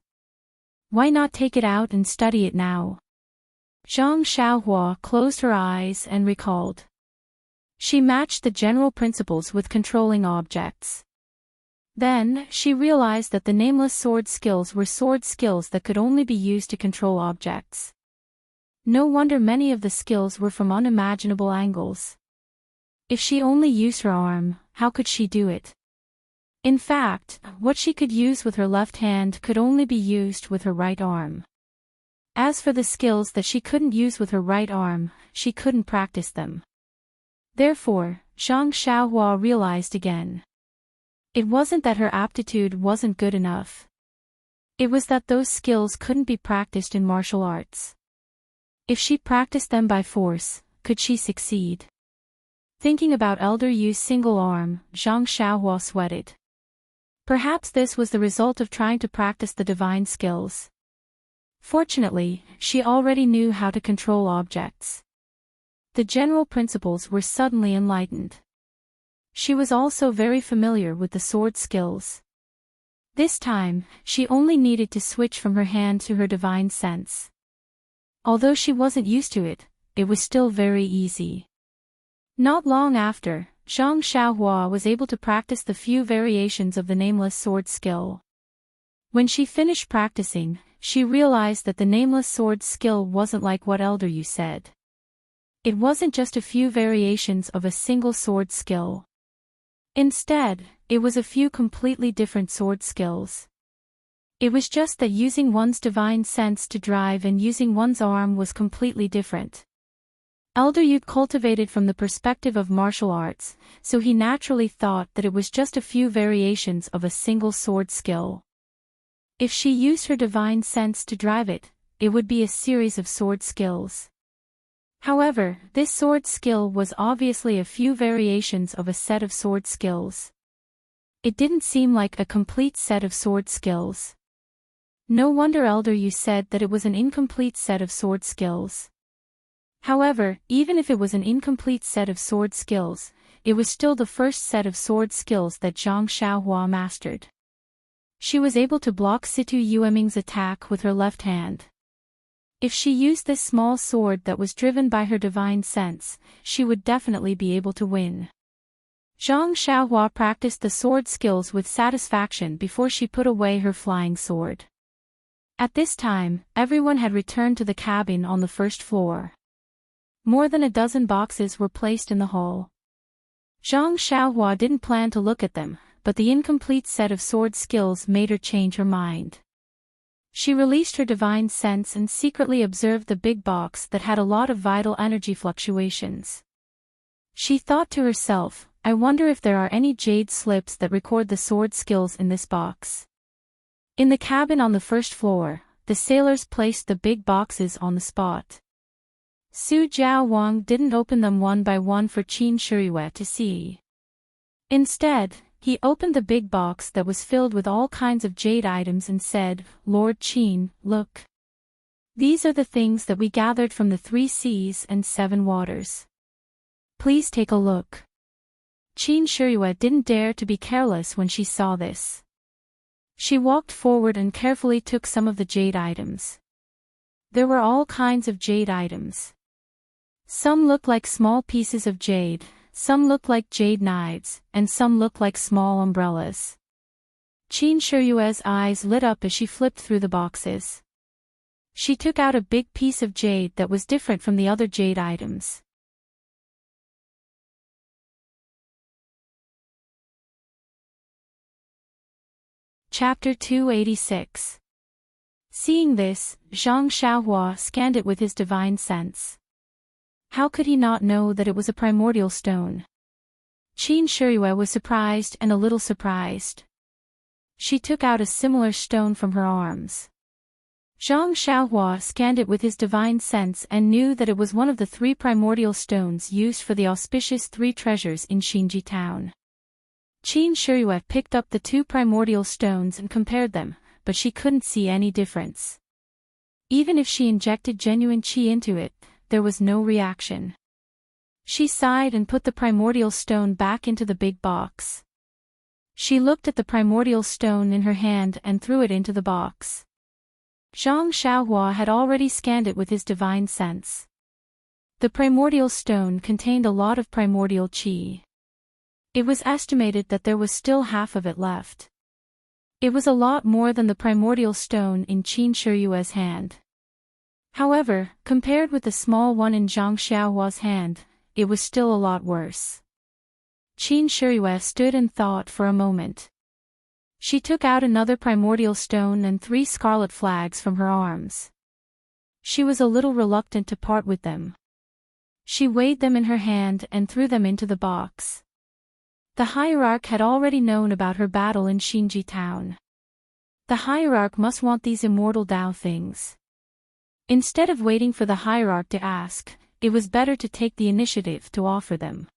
Why not take it out and study it now? Zhang Xiaohua closed her eyes and recalled. She matched the general principles with controlling objects. Then, she realized that the nameless sword skills were sword skills that could only be used to control objects. No wonder many of the skills were from unimaginable angles. If she only used her arm, how could she do it? In fact, what she could use with her left hand could only be used with her right arm. As for the skills that she couldn't use with her right arm, she couldn't practice them. Therefore, Zhang Xiaohua realized again. It wasn't that her aptitude wasn't good enough. It was that those skills couldn't be practiced in martial arts. If she practiced them by force, could she succeed? Thinking about Elder Yu's single arm, Zhang Xiaohua sweated. Perhaps this was the result of trying to practice the divine skills. Fortunately, she already knew how to control objects. The general principles were suddenly enlightened. She was also very familiar with the sword skills. This time, she only needed to switch from her hand to her divine sense. Although she wasn't used to it, it was still very easy. Not long after, Zhang Xiaohua was able to practice the few variations of the nameless sword skill. When she finished practicing, she realized that the nameless sword skill wasn't like what Elder Yu said. It wasn't just a few variations of a single sword skill. Instead, it was a few completely different sword skills. It was just that using one's divine sense to drive and using one's arm was completely different. Elder Yu cultivated from the perspective of martial arts, so he naturally thought that it was just a few variations of a single sword skill. If she used her divine sense to drive it, it would be a series of sword skills. However, this sword skill was obviously a few variations of a set of sword skills. It didn't seem like a complete set of sword skills. No wonder Elder Yu said that it was an incomplete set of sword skills. However, even if it was an incomplete set of sword skills, it was still the first set of sword skills that Zhang Xiaohua mastered. She was able to block Situ Yueming's attack with her left hand. If she used this small sword that was driven by her divine sense, she would definitely be able to win. Zhang Xiaohua practiced the sword skills with satisfaction before she put away her flying sword. At this time, everyone had returned to the cabin on the first floor. More than a dozen boxes were placed in the hall. Zhang Xiaohua didn't plan to look at them, but the incomplete set of sword skills made her change her mind. She released her divine sense and secretly observed the big box that had a lot of vital energy fluctuations. She thought to herself, I wonder if there are any jade slips that record the sword skills in this box. In the cabin on the first floor, the sailors placed the big boxes on the spot. Su Jiao Wang didn't open them one by one for Qin Shiriyue to see. Instead, he opened the big box that was filled with all kinds of jade items and said, Lord Qin, look. These are the things that we gathered from the 3 seas and 7 waters. Please take a look. Qin Shiriyue didn't dare to be careless when she saw this. She walked forward and carefully took some of the jade items. There were all kinds of jade items. Some look like small pieces of jade, some look like jade knives, and some look like small umbrellas. Qin Shiyue's eyes lit up as she flipped through the boxes. She took out a big piece of jade that was different from the other jade items. Chapter 286. Seeing this, Zhang Xiaohua scanned it with his divine sense. How could he not know that it was a primordial stone? Qin Shiyue was surprised and a little surprised. She took out a similar stone from her arms. Zhang Xiaohua scanned it with his divine sense and knew that it was one of the 3 primordial stones used for the auspicious 3 treasures in Xinji town. Qin Shiyue picked up the 2 primordial stones and compared them, but she couldn't see any difference. Even if she injected genuine qi into it, there was no reaction. She sighed and put the primordial stone back into the big box. She looked at the primordial stone in her hand and threw it into the box. Zhang Xiaohua had already scanned it with his divine sense. The primordial stone contained a lot of primordial qi. It was estimated that there was still half of it left. It was a lot more than the primordial stone in Qin Shiyue's hand. However, compared with the small one in Zhang Xiaohua's hand, it was still a lot worse. Qin Shiyue stood and thought for a moment. She took out another primordial stone and 3 scarlet flags from her arms. She was a little reluctant to part with them. She weighed them in her hand and threw them into the box. The hierarch had already known about her battle in Xinji town. The hierarch must want these immortal Dao things. Instead of waiting for the hierarch to ask, it was better to take the initiative to offer them.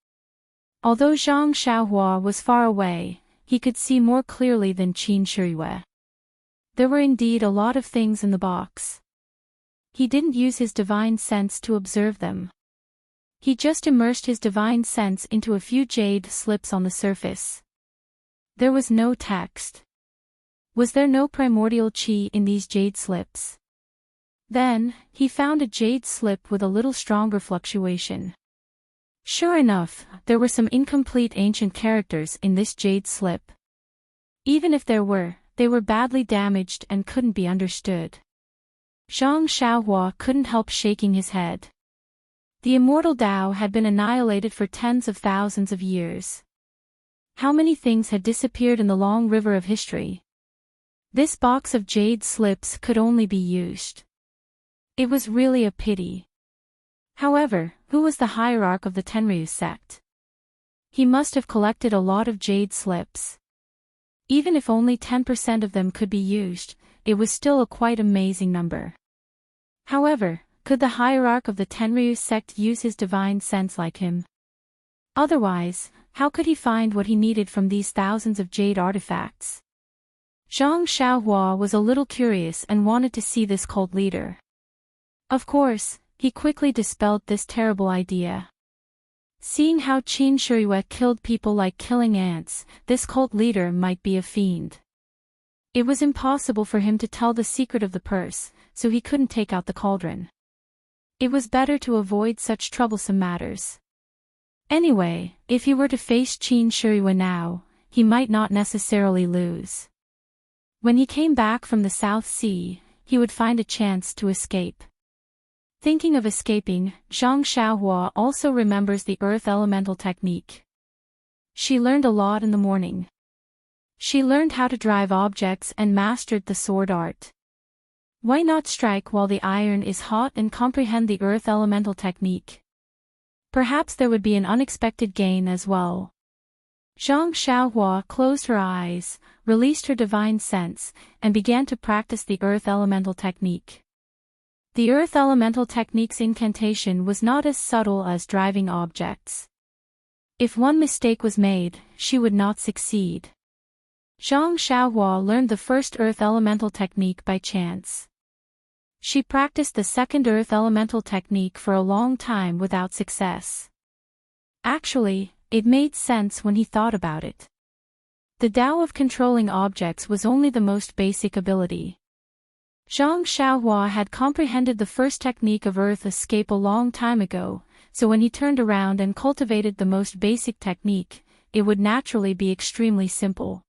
Although Zhang Xiaohua was far away, he could see more clearly than Qin Shiyue. There were indeed a lot of things in the box. He didn't use his divine sense to observe them. He just immersed his divine sense into a few jade slips on the surface. There was no text. Was there no primordial qi in these jade slips? Then, he found a jade slip with a little stronger fluctuation. Sure enough, there were some incomplete ancient characters in this jade slip. Even if there were, they were badly damaged and couldn't be understood. Zhang Xiaohua couldn't help shaking his head. The immortal Dao had been annihilated for tens of thousands of years. How many things had disappeared in the long river of history? This box of jade slips could only be used. It was really a pity. However, who was the hierarch of the Tenryu sect? He must have collected a lot of jade slips. Even if only 10% of them could be used, it was still a quite amazing number. However, could the hierarch of the Tenryu sect use his divine sense like him? Otherwise, how could he find what he needed from these thousands of jade artifacts? Zhang Xiaohua was a little curious and wanted to see this cult leader. Of course, he quickly dispelled this terrible idea. Seeing how Qin Shiyue killed people like killing ants, this cult leader might be a fiend. It was impossible for him to tell the secret of the purse, so he couldn't take out the cauldron. It was better to avoid such troublesome matters. Anyway, if he were to face Qin Shiyue now, he might not necessarily lose. When he came back from the South Sea, he would find a chance to escape. Thinking of escaping, Zhang Xiaohua also remembers the earth elemental technique. She learned a lot in the morning. She learned how to drive objects and mastered the sword art. Why not strike while the iron is hot and comprehend the earth elemental technique? Perhaps there would be an unexpected gain as well. Zhang Xiaohua closed her eyes, released her divine sense, and began to practice the earth elemental technique. The earth elemental technique's incantation was not as subtle as driving objects. If one mistake was made, she would not succeed. Zhang Xiaohua learned the first earth elemental technique by chance. She practiced the second earth elemental technique for a long time without success. Actually, it made sense when he thought about it. The Tao of controlling objects was only the most basic ability. Zhang Xiaohua had comprehended the first technique of earth escape a long time ago, so when he turned around and cultivated the most basic technique, it would naturally be extremely simple.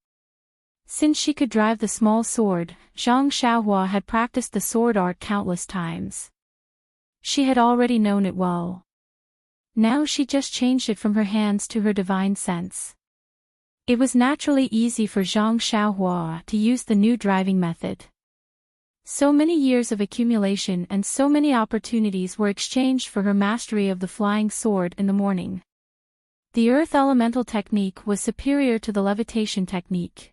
Since she could drive the small sword, Zhang Xiaohua had practiced the sword art countless times. She had already known it well. Now she just changed it from her hands to her divine sense. It was naturally easy for Zhang Xiaohua to use the new driving method. So many years of accumulation and so many opportunities were exchanged for her mastery of the flying sword in the morning. The earth elemental technique was superior to the levitation technique.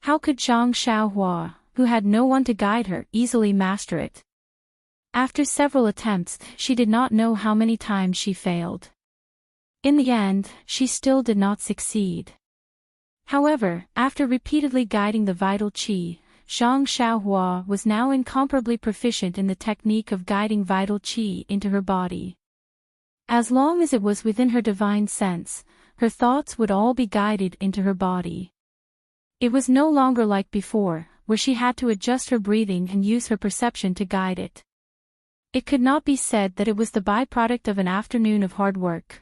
How could Zhang Xiaohua, who had no one to guide her, easily master it? After several attempts, she did not know how many times she failed. In the end, she still did not succeed. However, after repeatedly guiding the vital qi, Zhang Xiaohua was now incomparably proficient in the technique of guiding vital qi into her body. As long as it was within her divine sense, her thoughts would all be guided into her body. It was no longer like before, where she had to adjust her breathing and use her perception to guide it. It could not be said that it was the byproduct of an afternoon of hard work.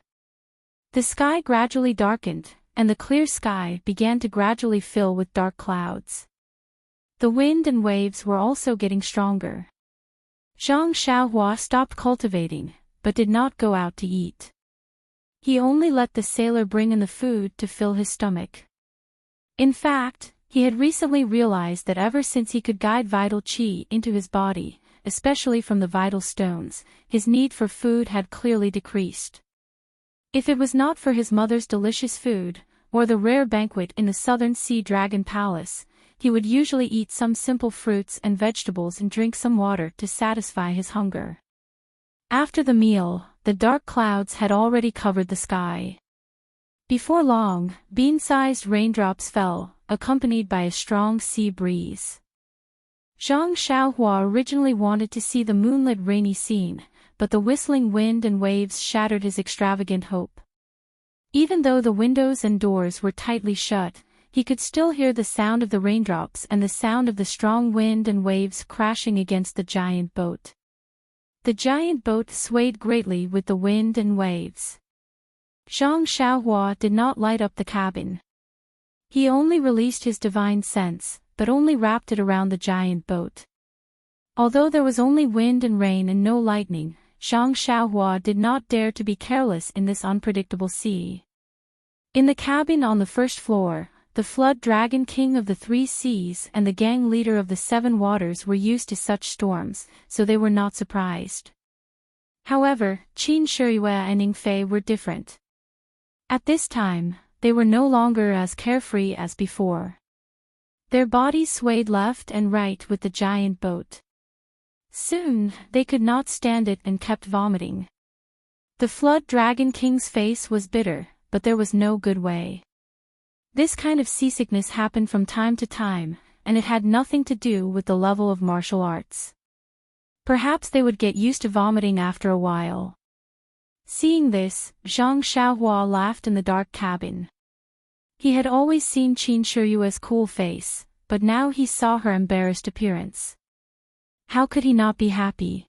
The sky gradually darkened, and the clear sky began to gradually fill with dark clouds. The wind and waves were also getting stronger. Zhang Xiaohua stopped cultivating, but did not go out to eat. He only let the sailor bring in the food to fill his stomach. In fact, he had recently realized that ever since he could guide vital qi into his body, especially from the vital stones, his need for food had clearly decreased. If it was not for his mother's delicious food, or the rare banquet in the Southern Sea Dragon Palace, he would usually eat some simple fruits and vegetables and drink some water to satisfy his hunger. After the meal, the dark clouds had already covered the sky. Before long, bean-sized raindrops fell, accompanied by a strong sea breeze. Zhang Xiaohua originally wanted to see the moonlit rainy scene, but the whistling wind and waves shattered his extravagant hope. Even though the windows and doors were tightly shut, he could still hear the sound of the raindrops and the sound of the strong wind and waves crashing against the giant boat. The giant boat swayed greatly with the wind and waves. Zhang Xiaohua did not light up the cabin. He only released his divine sense, but only wrapped it around the giant boat. Although there was only wind and rain and no lightning, Zhang Xiaohua did not dare to be careless in this unpredictable sea. In the cabin on the first floor, the flood dragon king of the three seas and the gang leader of the seven waters were used to such storms, so they were not surprised. However, Qin Shiyue and Yingfei were different. At this time, they were no longer as carefree as before. Their bodies swayed left and right with the giant boat. Soon, they could not stand it and kept vomiting. The Flood Dragon King's face was bitter, but there was no good way. This kind of seasickness happened from time to time, and it had nothing to do with the level of martial arts. Perhaps they would get used to vomiting after a while. Seeing this, Zhang Xiaohua laughed in the dark cabin. He had always seen Qin Shiyue's cool face, but now he saw her embarrassed appearance. How could he not be happy?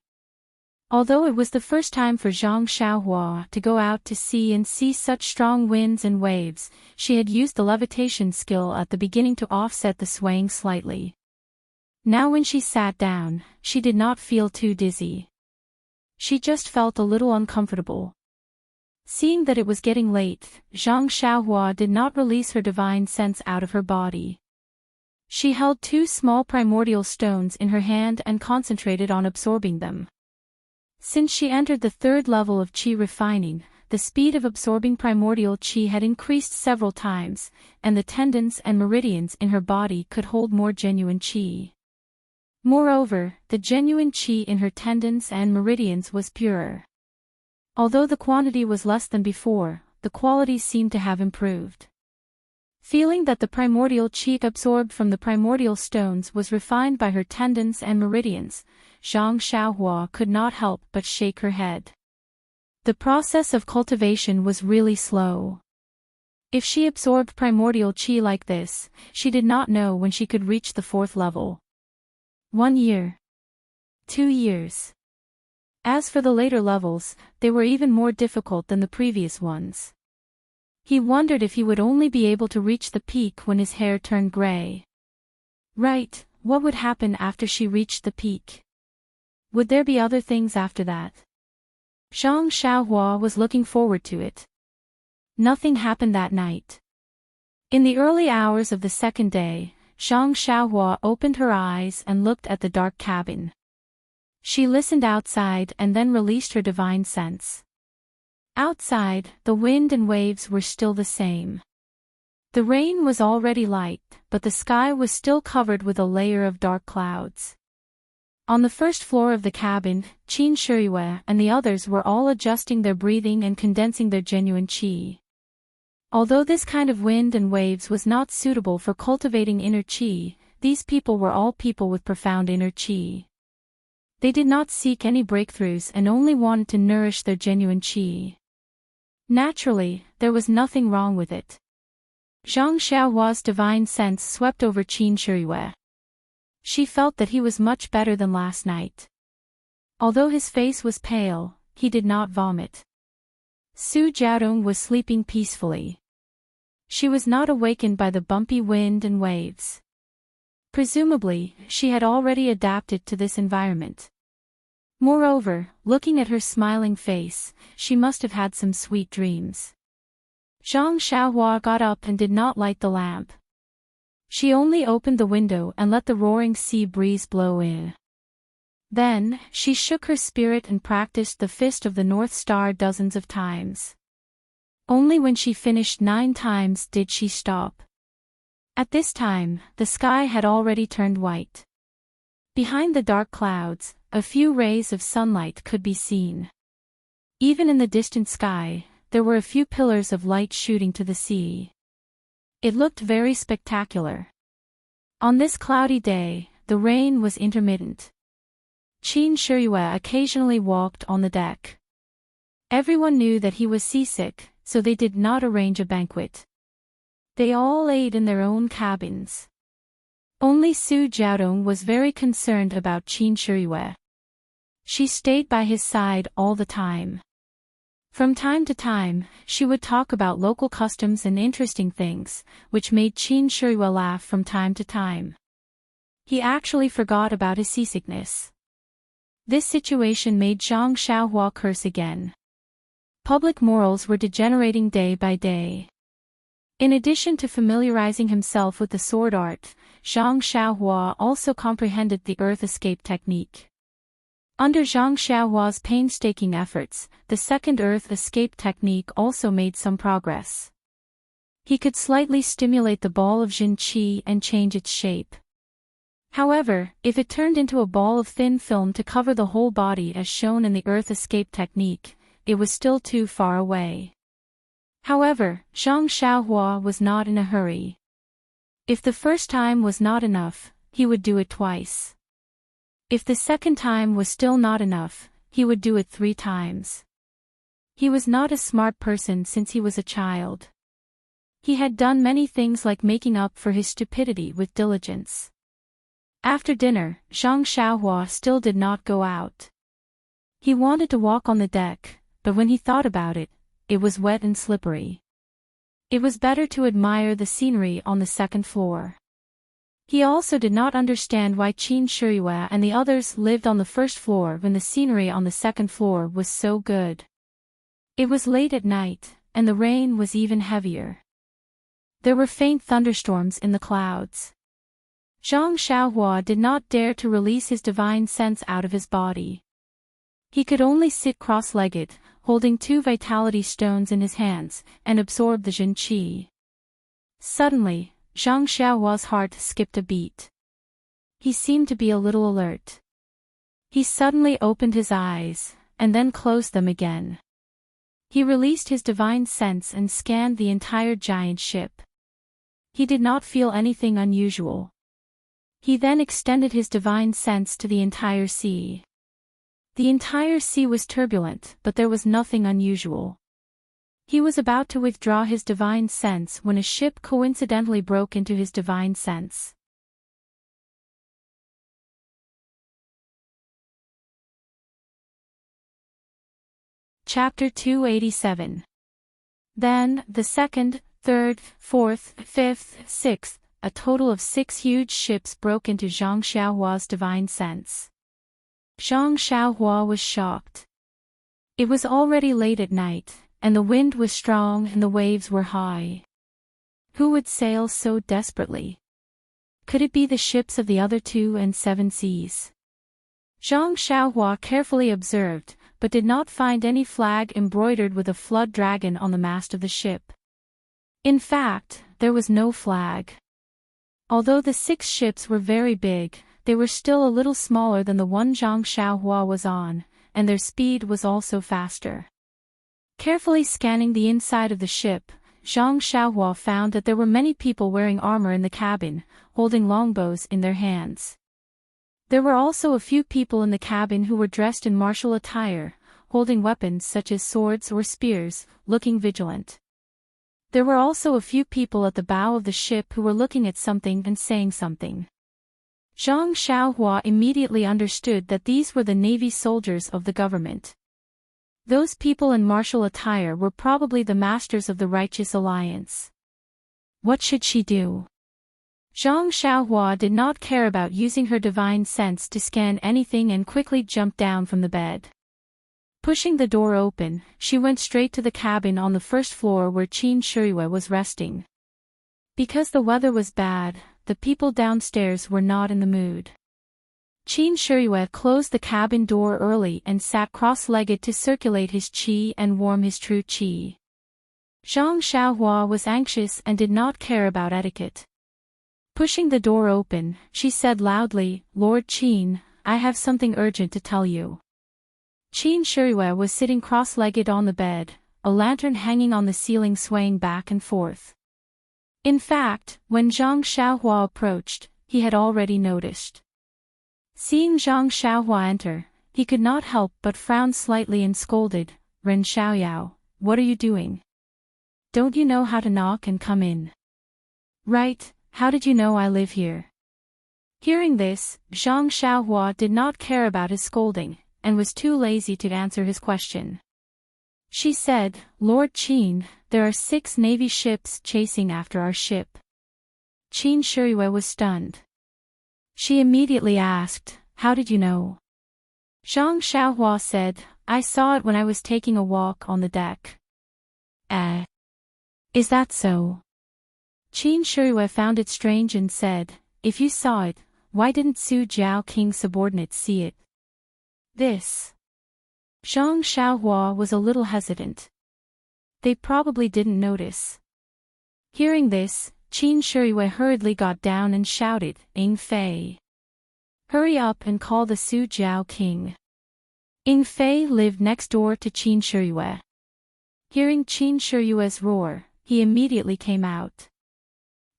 Although it was the first time for Zhang Xiaohua to go out to sea and see such strong winds and waves, she had used the levitation skill at the beginning to offset the swaying slightly. Now when she sat down, she did not feel too dizzy. She just felt a little uncomfortable. Seeing that it was getting late, Zhang Xiaohua did not release her divine sense out of her body. She held two small primordial stones in her hand and concentrated on absorbing them. Since she entered the third level of qi refining, the speed of absorbing primordial qi had increased several times, and the tendons and meridians in her body could hold more genuine qi. Moreover, the genuine qi in her tendons and meridians was purer. Although the quantity was less than before, the quality seemed to have improved. Feeling that the primordial qi absorbed from the primordial stones was refined by her tendons and meridians, Zhang Xiaohua could not help but shake her head. The process of cultivation was really slow. If she absorbed primordial qi like this, she did not know when she could reach the fourth level. 1 year. 2 years. As for the later levels, they were even more difficult than the previous ones. He wondered if he would only be able to reach the peak when his hair turned gray. Right, what would happen after she reached the peak? Would there be other things after that? Zhang Xiaohua was looking forward to it. Nothing happened that night. In the early hours of the second day, Zhang Xiaohua opened her eyes and looked at the dark cabin. She listened outside and then released her divine sense. Outside, the wind and waves were still the same. The rain was already light, but the sky was still covered with a layer of dark clouds. On the first floor of the cabin, Qin Shiyue and the others were all adjusting their breathing and condensing their genuine qi. Although this kind of wind and waves was not suitable for cultivating inner qi, these people were all people with profound inner qi. They did not seek any breakthroughs and only wanted to nourish their genuine qi. Naturally, there was nothing wrong with it. Zhang Xiaohua's divine sense swept over Qin Shiyue. She felt that he was much better than last night. Although his face was pale, he did not vomit. Su Jiaodong was sleeping peacefully. She was not awakened by the bumpy wind and waves. Presumably, she had already adapted to this environment. Moreover, looking at her smiling face, she must have had some sweet dreams. Zhang Xiaohua got up and did not light the lamp. She only opened the window and let the roaring sea breeze blow in. Then, she shook her spirit and practiced the Fist of the North Star dozens of times. Only when she finished 9 times did she stop. At this time, the sky had already turned white. Behind the dark clouds, a few rays of sunlight could be seen. Even in the distant sky, there were a few pillars of light shooting to the sea. It looked very spectacular. On this cloudy day, the rain was intermittent. Qin Shiyue occasionally walked on the deck. Everyone knew that he was seasick, so they did not arrange a banquet. They all ate in their own cabins. Only Su Jiaodong was very concerned about Qin Shiyue. She stayed by his side all the time. From time to time, she would talk about local customs and interesting things, which made Qin Shiyue laugh from time to time. He actually forgot about his seasickness. This situation made Zhang Xiaohua curse again. Public morals were degenerating day by day. In addition to familiarizing himself with the sword art, Zhang Xiaohua also comprehended the earth escape technique. Under Zhang Xiaohua's painstaking efforts, the second earth escape technique also made some progress. He could slightly stimulate the ball of Jin Qi and change its shape. However, if it turned into a ball of thin film to cover the whole body as shown in the earth escape technique, it was still too far away. However, Zhang Xiaohua was not in a hurry. If the first time was not enough, he would do it twice. If the second time was still not enough, he would do it 3 times. He was not a smart person since he was a child. He had done many things like making up for his stupidity with diligence. After dinner, Zhang Xiaohua still did not go out. He wanted to walk on the deck, but when he thought about it, it was wet and slippery. It was better to admire the scenery on the second floor. He also did not understand why Qin Shiyue and the others lived on the first floor when the scenery on the second floor was so good. It was late at night, and the rain was even heavier. There were faint thunderstorms in the clouds. Zhang Xiaohua did not dare to release his divine sense out of his body. He could only sit cross-legged, holding 2 vitality stones in his hands, and absorb the Jin Qi. Suddenly, Zhang Xiaohua's heart skipped a beat. He seemed to be a little alert. He suddenly opened his eyes, and then closed them again. He released his divine sense and scanned the entire giant ship. He did not feel anything unusual. He then extended his divine sense to the entire sea. The entire sea was turbulent, but there was nothing unusual. He was about to withdraw his divine sense when a ship coincidentally broke into his divine sense. Chapter 287. Then, the second, third, fourth, fifth, sixth, a total of 6 huge ships broke into Zhang Xiaohua's divine sense. Zhang Xiaohua was shocked. It was already late at night, and the wind was strong and the waves were high. Who would sail so desperately? Could it be the ships of the other 2 and 7 seas? Zhang Xiaohua carefully observed, but did not find any flag embroidered with a flood dragon on the mast of the ship. In fact, there was no flag. Although the 6 ships were very big, they were still a little smaller than the one Zhang Xiaohua was on, and their speed was also faster. Carefully scanning the inside of the ship, Zhang Xiaohua found that there were many people wearing armor in the cabin, holding longbows in their hands. There were also a few people in the cabin who were dressed in martial attire, holding weapons such as swords or spears, looking vigilant. There were also a few people at the bow of the ship who were looking at something and saying something. Zhang Xiaohua immediately understood that these were the navy soldiers of the government. Those people in martial attire were probably the masters of the Righteous Alliance. What should she do? Zhang Xiaohua did not care about using her divine sense to scan anything and quickly jumped down from the bed. Pushing the door open, she went straight to the cabin on the first floor where Qin Shiyue was resting. Because the weather was bad, the people downstairs were not in the mood. Qin Shiyue closed the cabin door early and sat cross-legged to circulate his qi and warm his true qi. Zhang Xiaohua was anxious and did not care about etiquette. Pushing the door open, she said loudly, "Lord Qin, I have something urgent to tell you." Qin Shiyue was sitting cross-legged on the bed, a lantern hanging on the ceiling swaying back and forth. In fact, when Zhang Xiaohua approached, he had already noticed. Seeing Zhang Xiaohua enter, he could not help but frown slightly and scolded, "Ren Xiaoyao, what are you doing? Don't you know how to knock and come in?" "Right, how did you know I live here?" Hearing this, Zhang Xiaohua did not care about his scolding, and was too lazy to answer his question. She said, "Lord Qin, there are 6 navy ships chasing after our ship." Qin Shiyue was stunned. She immediately asked, "How did you know?" Zhang Xiaohua said, "I saw it when I was taking a walk on the deck." Is that so?" Qin Shiyue found it strange and said, "If you saw it, why didn't Su Jiao King's subordinates see it?" This. Zhang Xiaohua was a little hesitant. They probably didn't notice. Hearing this, Qin Shiyue hurriedly got down and shouted, "Ing Fei! Hurry up and call the Su Jiao King." Ing Fei lived next door to Qin Shiyue. Hearing Qin Shiyue's roar, he immediately came out.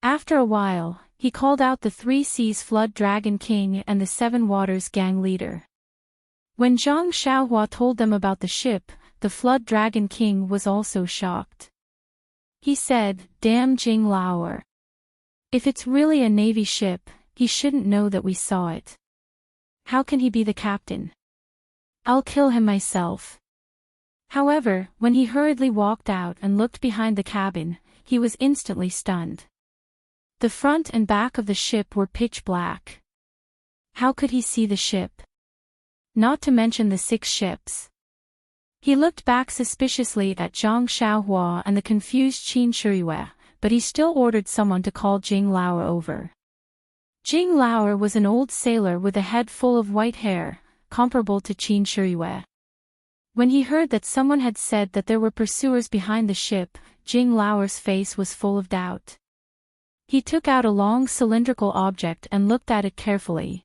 After a while, he called out the 3 Seas Flood Dragon King and the 7 Waters Gang leader. When Zhang Xiaohua told them about the ship, the Flood Dragon King was also shocked. He said, "Damn Jing Laoer. If it's really a navy ship, he shouldn't know that we saw it. How can he be the captain? I'll kill him myself." However, when he hurriedly walked out and looked behind the cabin, he was instantly stunned. The front and back of the ship were pitch black. How could he see the ship? Not to mention the 6 ships. He looked back suspiciously at Zhang Xiaohua and the confused Qin Shiyue, but he still ordered someone to call Jing Laoer over. Jing Laoer was an old sailor with a head full of white hair, comparable to Qin Shiyue. When he heard that someone had said that there were pursuers behind the ship, Jing Laoer's face was full of doubt. He took out a long cylindrical object and looked at it carefully.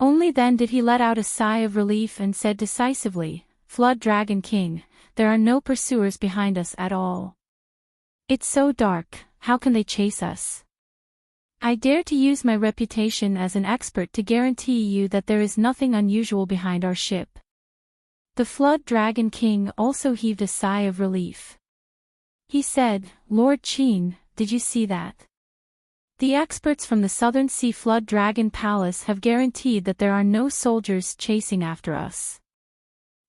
Only then did he let out a sigh of relief and said decisively, "Flood Dragon King, there are no pursuers behind us at all. It's so dark, how can they chase us? I dare to use my reputation as an expert to guarantee you that there is nothing unusual behind our ship." The Flood Dragon King also heaved a sigh of relief. He said, "Lord Qin, did you see that? The experts from the Southern Sea Flood Dragon Palace have guaranteed that there are no soldiers chasing after us.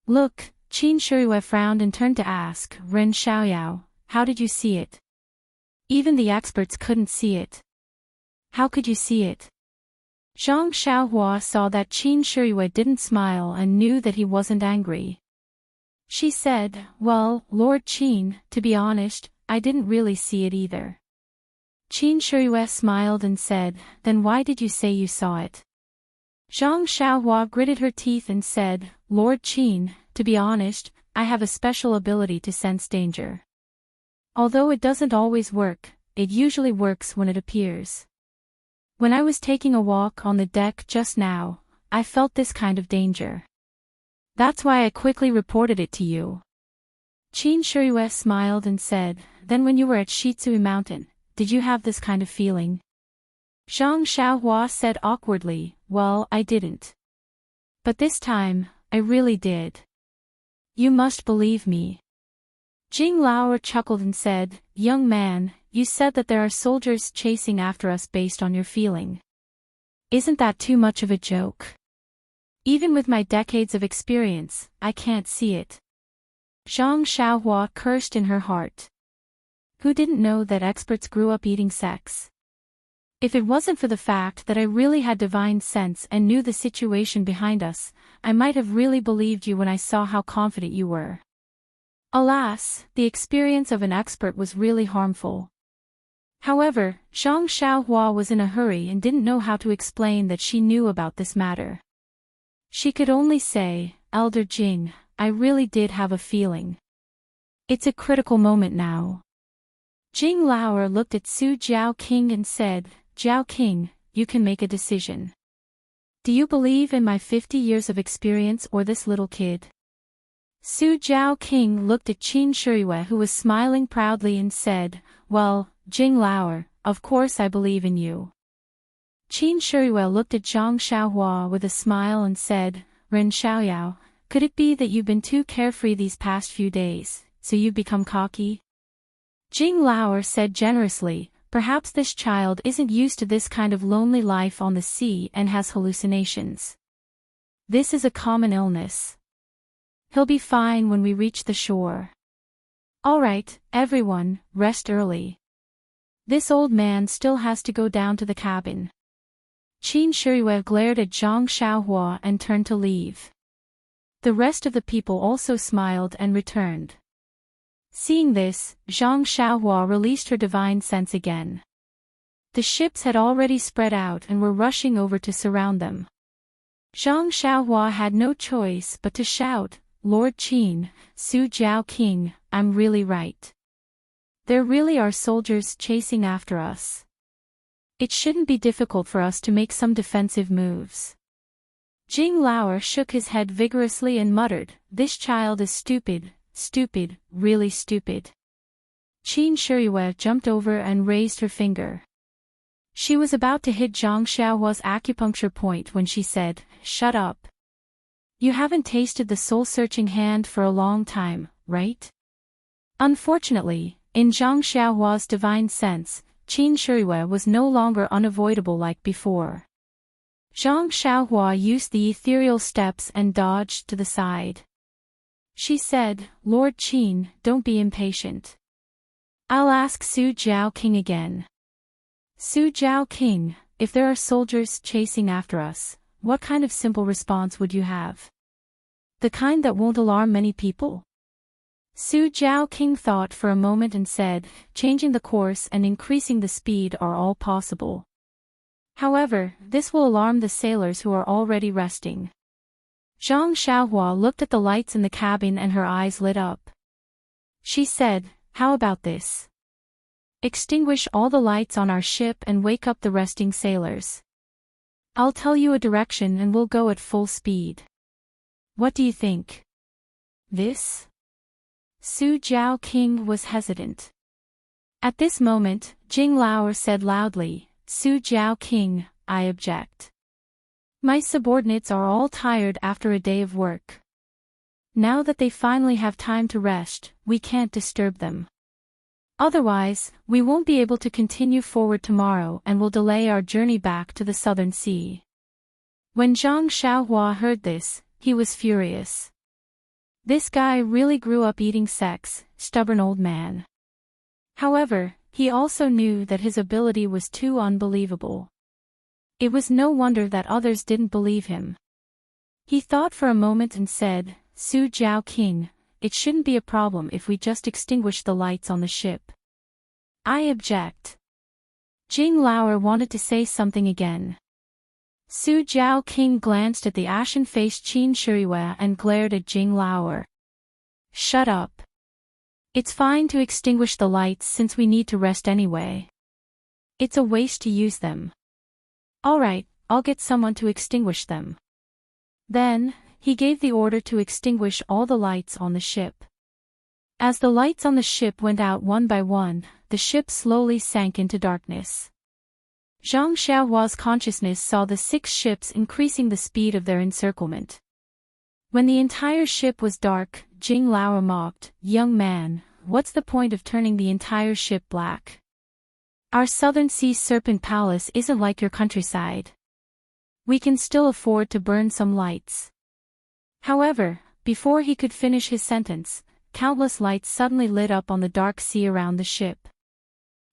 Look, Qin Shiyue frowned and turned to ask, Ren Xiaoyao, how did you see it? Even the experts couldn't see it. How could you see it? Zhang Xiaohua saw that Qin Shiyue didn't smile and knew that he wasn't angry. She said, well, Lord Qin, to be honest, I didn't really see it either. Qin Shiyue smiled and said, then why did you say you saw it? Zhang Xiaohua gritted her teeth and said, Lord Qin, to be honest, I have a special ability to sense danger. Although it doesn't always work, it usually works when it appears. When I was taking a walk on the deck just now, I felt this kind of danger. That's why I quickly reported it to you. Qin Shiyue smiled and said, then when you were at Shitsui Mountain, did you have this kind of feeling? Zhang Xiaohua said awkwardly, well, I didn't. But this time, I really did. You must believe me. Jing Lao chuckled and said, young man, you said that there are soldiers chasing after us based on your feeling. Isn't that too much of a joke? Even with my decades of experience, I can't see it. Zhang Xiaohua cursed in her heart. Who didn't know that experts grew up eating sex? If it wasn't for the fact that I really had divine sense and knew the situation behind us, I might have really believed you when I saw how confident you were. Alas, the experience of an expert was really harmful. However, Zhang Xiaohua was in a hurry and didn't know how to explain that she knew about this matter. She could only say, Elder Jing, I really did have a feeling. It's a critical moment now. Jing Lao looked at Su Jiaoqing and said, Jiaoqing, you can make a decision. Do you believe in my 50 years of experience or this little kid? Su Jiaoqing looked at Qin Shiyue who was smiling proudly and said, well, Jing Lao, of course I believe in you. Qin Shiyue looked at Zhang Xiaohua with a smile and said, Ren Xiaoyao, could it be that you've been too carefree these past few days, so you've become cocky? Jing Lao said generously, perhaps this child isn't used to this kind of lonely life on the sea and has hallucinations. This is a common illness. He'll be fine when we reach the shore. All right, everyone, rest early. This old man still has to go down to the cabin. Qin Shiyue glared at Zhang Xiaohua and turned to leave. The rest of the people also smiled and returned. Seeing this, Zhang Xiaohua released her divine sense again. The ships had already spread out and were rushing over to surround them. Zhang Xiaohua had no choice but to shout, Lord Qin, Su Jiaoqing, I'm really right. There really are soldiers chasing after us. It shouldn't be difficult for us to make some defensive moves. Jing Lao shook his head vigorously and muttered, this child is stupid, stupid, really stupid. Qin Shiyue jumped over and raised her finger. She was about to hit Zhang Xiaohua's acupuncture point when she said, shut up. You haven't tasted the soul-searching hand for a long time, right? Unfortunately, in Zhang Xiaohua's divine sense, Qin Shiyue was no longer unavoidable like before. Zhang Xiaohua used the ethereal steps and dodged to the side. She said, Lord Qin, don't be impatient. I'll ask Su Jiaoqing again. Su Jiaoqing, if there are soldiers chasing after us, what kind of simple response would you have? The kind that won't alarm many people? Su Jiaoqing thought for a moment and said, changing the course and increasing the speed are all possible. However, this will alarm the sailors who are already resting. Zhang Xiaohua looked at the lights in the cabin and her eyes lit up. She said, how about this? Extinguish all the lights on our ship and wake up the resting sailors. I'll tell you a direction and we'll go at full speed. What do you think? This? Su Jiaoqing was hesitant. At this moment, Jing Lao said loudly, Su Jiaoqing, I object. My subordinates are all tired after a day of work. Now that they finally have time to rest, we can't disturb them. Otherwise, we won't be able to continue forward tomorrow and will delay our journey back to the Southern Sea. When Zhang Xiaohua heard this, he was furious. This guy really grew up eating sex, stubborn old man. However, he also knew that his ability was too unbelievable. It was no wonder that others didn't believe him. He thought for a moment and said, Su Jiao King, it shouldn't be a problem if we just extinguish the lights on the ship. I object. Jing Laoer wanted to say something again. Su Jiao King glanced at the ashen-faced Qin Shirihua and glared at Jing Laoer. Shut up. It's fine to extinguish the lights since we need to rest anyway. It's a waste to use them. Alright, I'll get someone to extinguish them. Then, he gave the order to extinguish all the lights on the ship. As the lights on the ship went out one by one, the ship slowly sank into darkness. Zhang Xiaohua's consciousness saw the 6 ships increasing the speed of their encirclement. When the entire ship was dark, Jing Laoer mocked, Young man, what's the point of turning the entire ship black? Our Southern Sea Serpent Palace isn't like your countryside. We can still afford to burn some lights. However, before he could finish his sentence, countless lights suddenly lit up on the dark sea around the ship.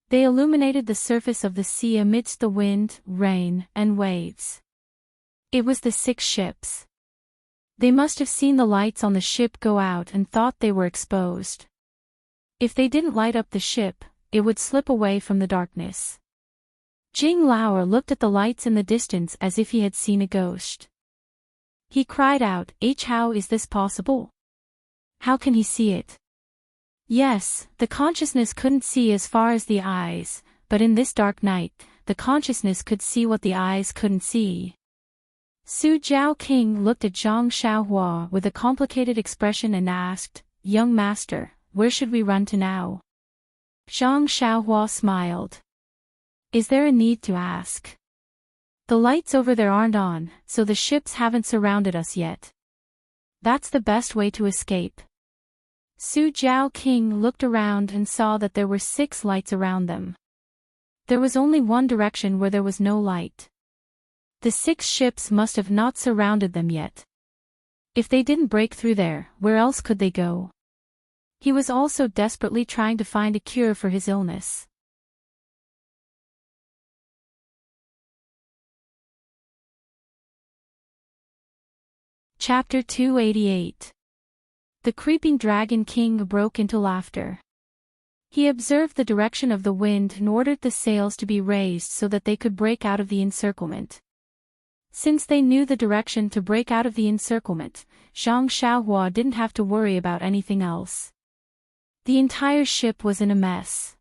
They illuminated the surface of the sea amidst the wind, rain, and waves. It was the 6 ships. They must have seen the lights on the ship go out and thought they were exposed. If they didn't light up the ship, it would slip away from the darkness. Jing Laoer looked at the lights in the distance as if he had seen a ghost. He cried out, How is this possible? How can he see it? Yes, the consciousness couldn't see as far as the eyes, but in this dark night, the consciousness could see what the eyes couldn't see. Su Jiao King looked at Zhang Xiaohua with a complicated expression and asked, Young master, where should we run to now? Zhang Xiaohua smiled. Is there a need to ask? The lights over there aren't on, so the ships haven't surrounded us yet. That's the best way to escape. Su Jiao King looked around and saw that there were 6 lights around them. There was only one direction where there was no light. The 6 ships must have not surrounded them yet. If they didn't break through there, where else could they go? He was also desperately trying to find a cure for his illness. Chapter 288. The creeping dragon king broke into laughter. He observed the direction of the wind and ordered the sails to be raised so that they could break out of the encirclement. Since they knew the direction to break out of the encirclement, Zhang Xiaohua didn't have to worry about anything else. The entire ship was in a mess.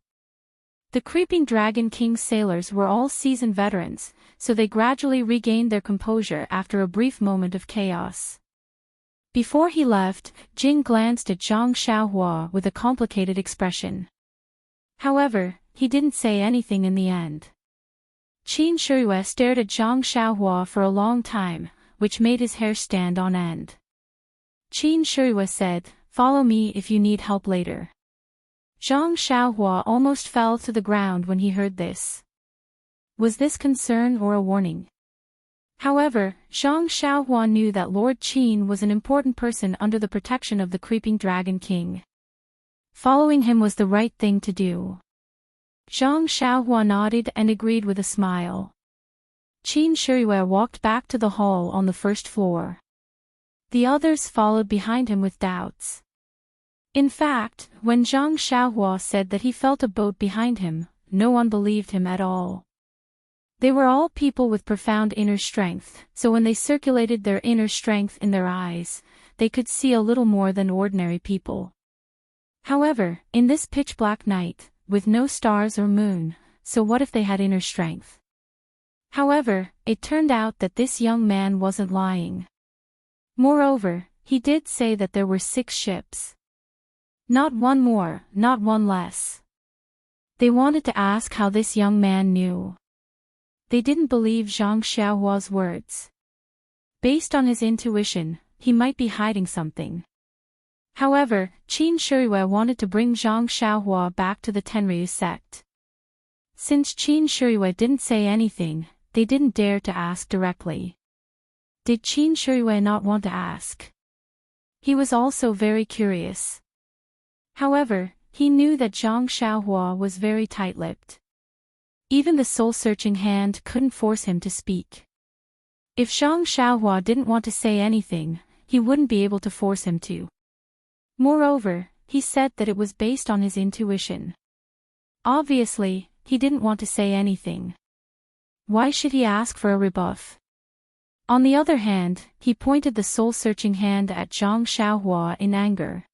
The creeping dragon king's sailors were all seasoned veterans, so they gradually regained their composure after a brief moment of chaos. Before he left, Jing glanced at Zhang Xiaohua with a complicated expression. However, he didn't say anything in the end. Qin Shirihua stared at Zhang Xiaohua for a long time, which made his hair stand on end. Qin Shirihua said, Follow me if you need help later. Zhang Xiaohua almost fell to the ground when he heard this. Was this concern or a warning? However, Zhang Xiaohua knew that Lord Qin was an important person under the protection of the creeping dragon king. Following him was the right thing to do. Zhang Xiaohua nodded and agreed with a smile. Qin Shirihua walked back to the hall on the first floor. The others followed behind him with doubts. In fact, when Zhang Xiaohua said that he felt a boat behind him, no one believed him at all. They were all people with profound inner strength, so when they circulated their inner strength in their eyes, they could see a little more than ordinary people. However, in this pitch-black night, with no stars or moon, so what if they had inner strength? However, it turned out that this young man wasn't lying. Moreover, he did say that there were 6 ships. Not one more, not one less. They wanted to ask how this young man knew. They didn't believe Zhang Xiaohua's words. Based on his intuition, he might be hiding something. However, Qin Shirihua wanted to bring Zhang Xiaohua back to the Tenryu sect. Since Qin Shirihua didn't say anything, they didn't dare to ask directly. Did Qin Shirihua not want to ask? He was also very curious. However, he knew that Zhang Xiaohua was very tight-lipped. Even the soul-searching hand couldn't force him to speak. If Zhang Xiaohua didn't want to say anything, he wouldn't be able to force him to. Moreover, he said that it was based on his intuition. Obviously, he didn't want to say anything. Why should he ask for a rebuff? On the other hand, he pointed the soul-searching hand at Zhang Xiaohua in anger.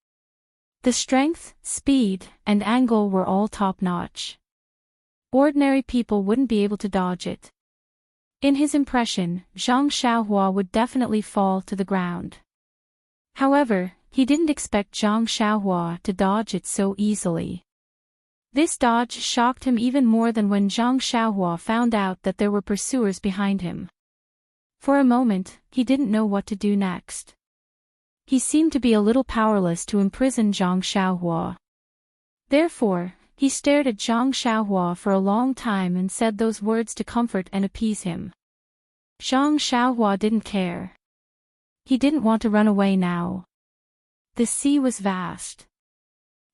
The strength, speed, and angle were all top-notch. Ordinary people wouldn't be able to dodge it. In his impression, Zhang Xiaohua would definitely fall to the ground. However, he didn't expect Zhang Xiaohua to dodge it so easily. This dodge shocked him even more than when Zhang Xiaohua found out that there were pursuers behind him. For a moment, he didn't know what to do next. He seemed to be a little powerless to imprison Zhang Xiaohua. Therefore, he stared at Zhang Xiaohua for a long time and said those words to comfort and appease him. Zhang Xiaohua didn't care. He didn't want to run away now. The sea was vast.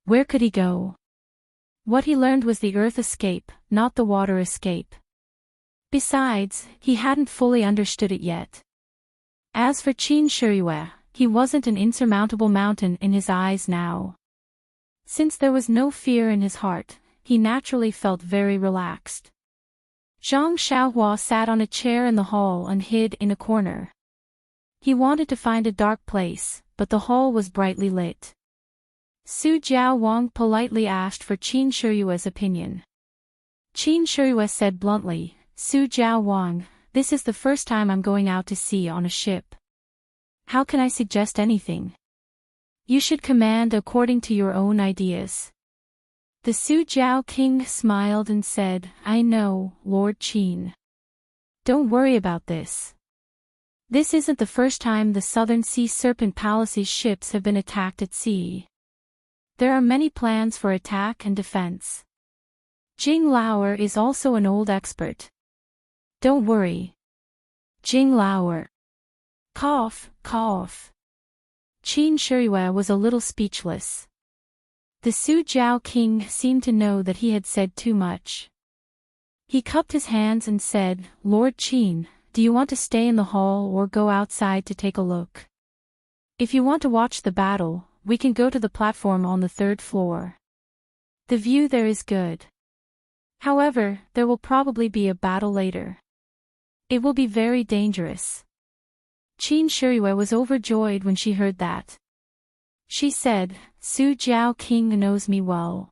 Where could he go? What he learned was the earth escape, not the water escape. Besides, he hadn't fully understood it yet. As for Qin Shiyue, he wasn't an insurmountable mountain in his eyes now. Since there was no fear in his heart, he naturally felt very relaxed. Zhang Xiaohua sat on a chair in the hall and hid in a corner. He wanted to find a dark place, but the hall was brightly lit. Su Jiaowang politely asked for Qin Shiyue's opinion. Qin Shiyue said bluntly, "Su Jiaowang, this is the first time I'm going out to sea on a ship. How can I suggest anything? You should command according to your own ideas." The Su Jiao king smiled and said, "I know, Lord Qin. Don't worry about this. This isn't the first time the Southern Sea Serpent Palace's ships have been attacked at sea. There are many plans for attack and defense. Jing Laoer is also an old expert. Don't worry. Jing Laoer." Cough, cough. Qin Shiyue was a little speechless. The Su Jiao king seemed to know that he had said too much. He cupped his hands and said, "Lord Qin, do you want to stay in the hall or go outside to take a look? If you want to watch the battle, we can go to the platform on the 3rd floor. The view there is good. However, there will probably be a battle later. It will be very dangerous." Qin Shiyue was overjoyed when she heard that. She said, "Su Jiao king knows me well.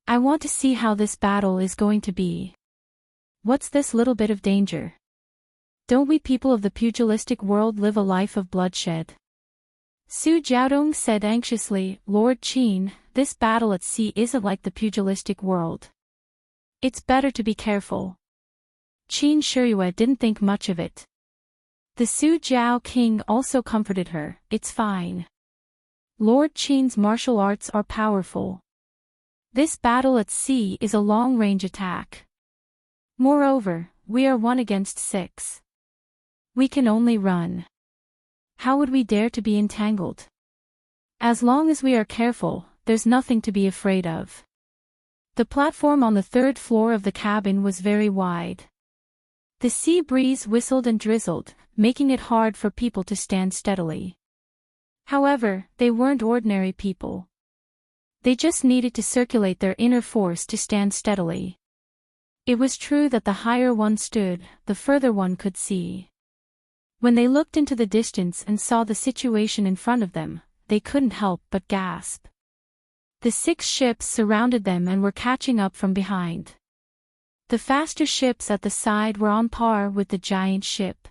I want to see how this battle is going to be. What's this little bit of danger? Don't we people of the pugilistic world live a life of bloodshed?" Su Jiaodong said anxiously, "Lord Qin, this battle at sea isn't like the pugilistic world. It's better to be careful." Qin Shiyue didn't think much of it. The Su Jiao king also comforted her, "It's fine. Lord Qin's martial arts are powerful. This battle at sea is a long-range attack. Moreover, we are 1 against 6. We can only run. How would we dare to be entangled? As long as we are careful, there's nothing to be afraid of." The platform on the 3rd floor of the cabin was very wide. The sea breeze whistled and drizzled, making it hard for people to stand steadily. However, they weren't ordinary people. They just needed to circulate their inner force to stand steadily. It was true that the higher one stood, the further one could see. When they looked into the distance and saw the situation in front of them, they couldn't help but gasp. The 6 ships surrounded them and were catching up from behind. The faster ships at the side were on par with the giant ship.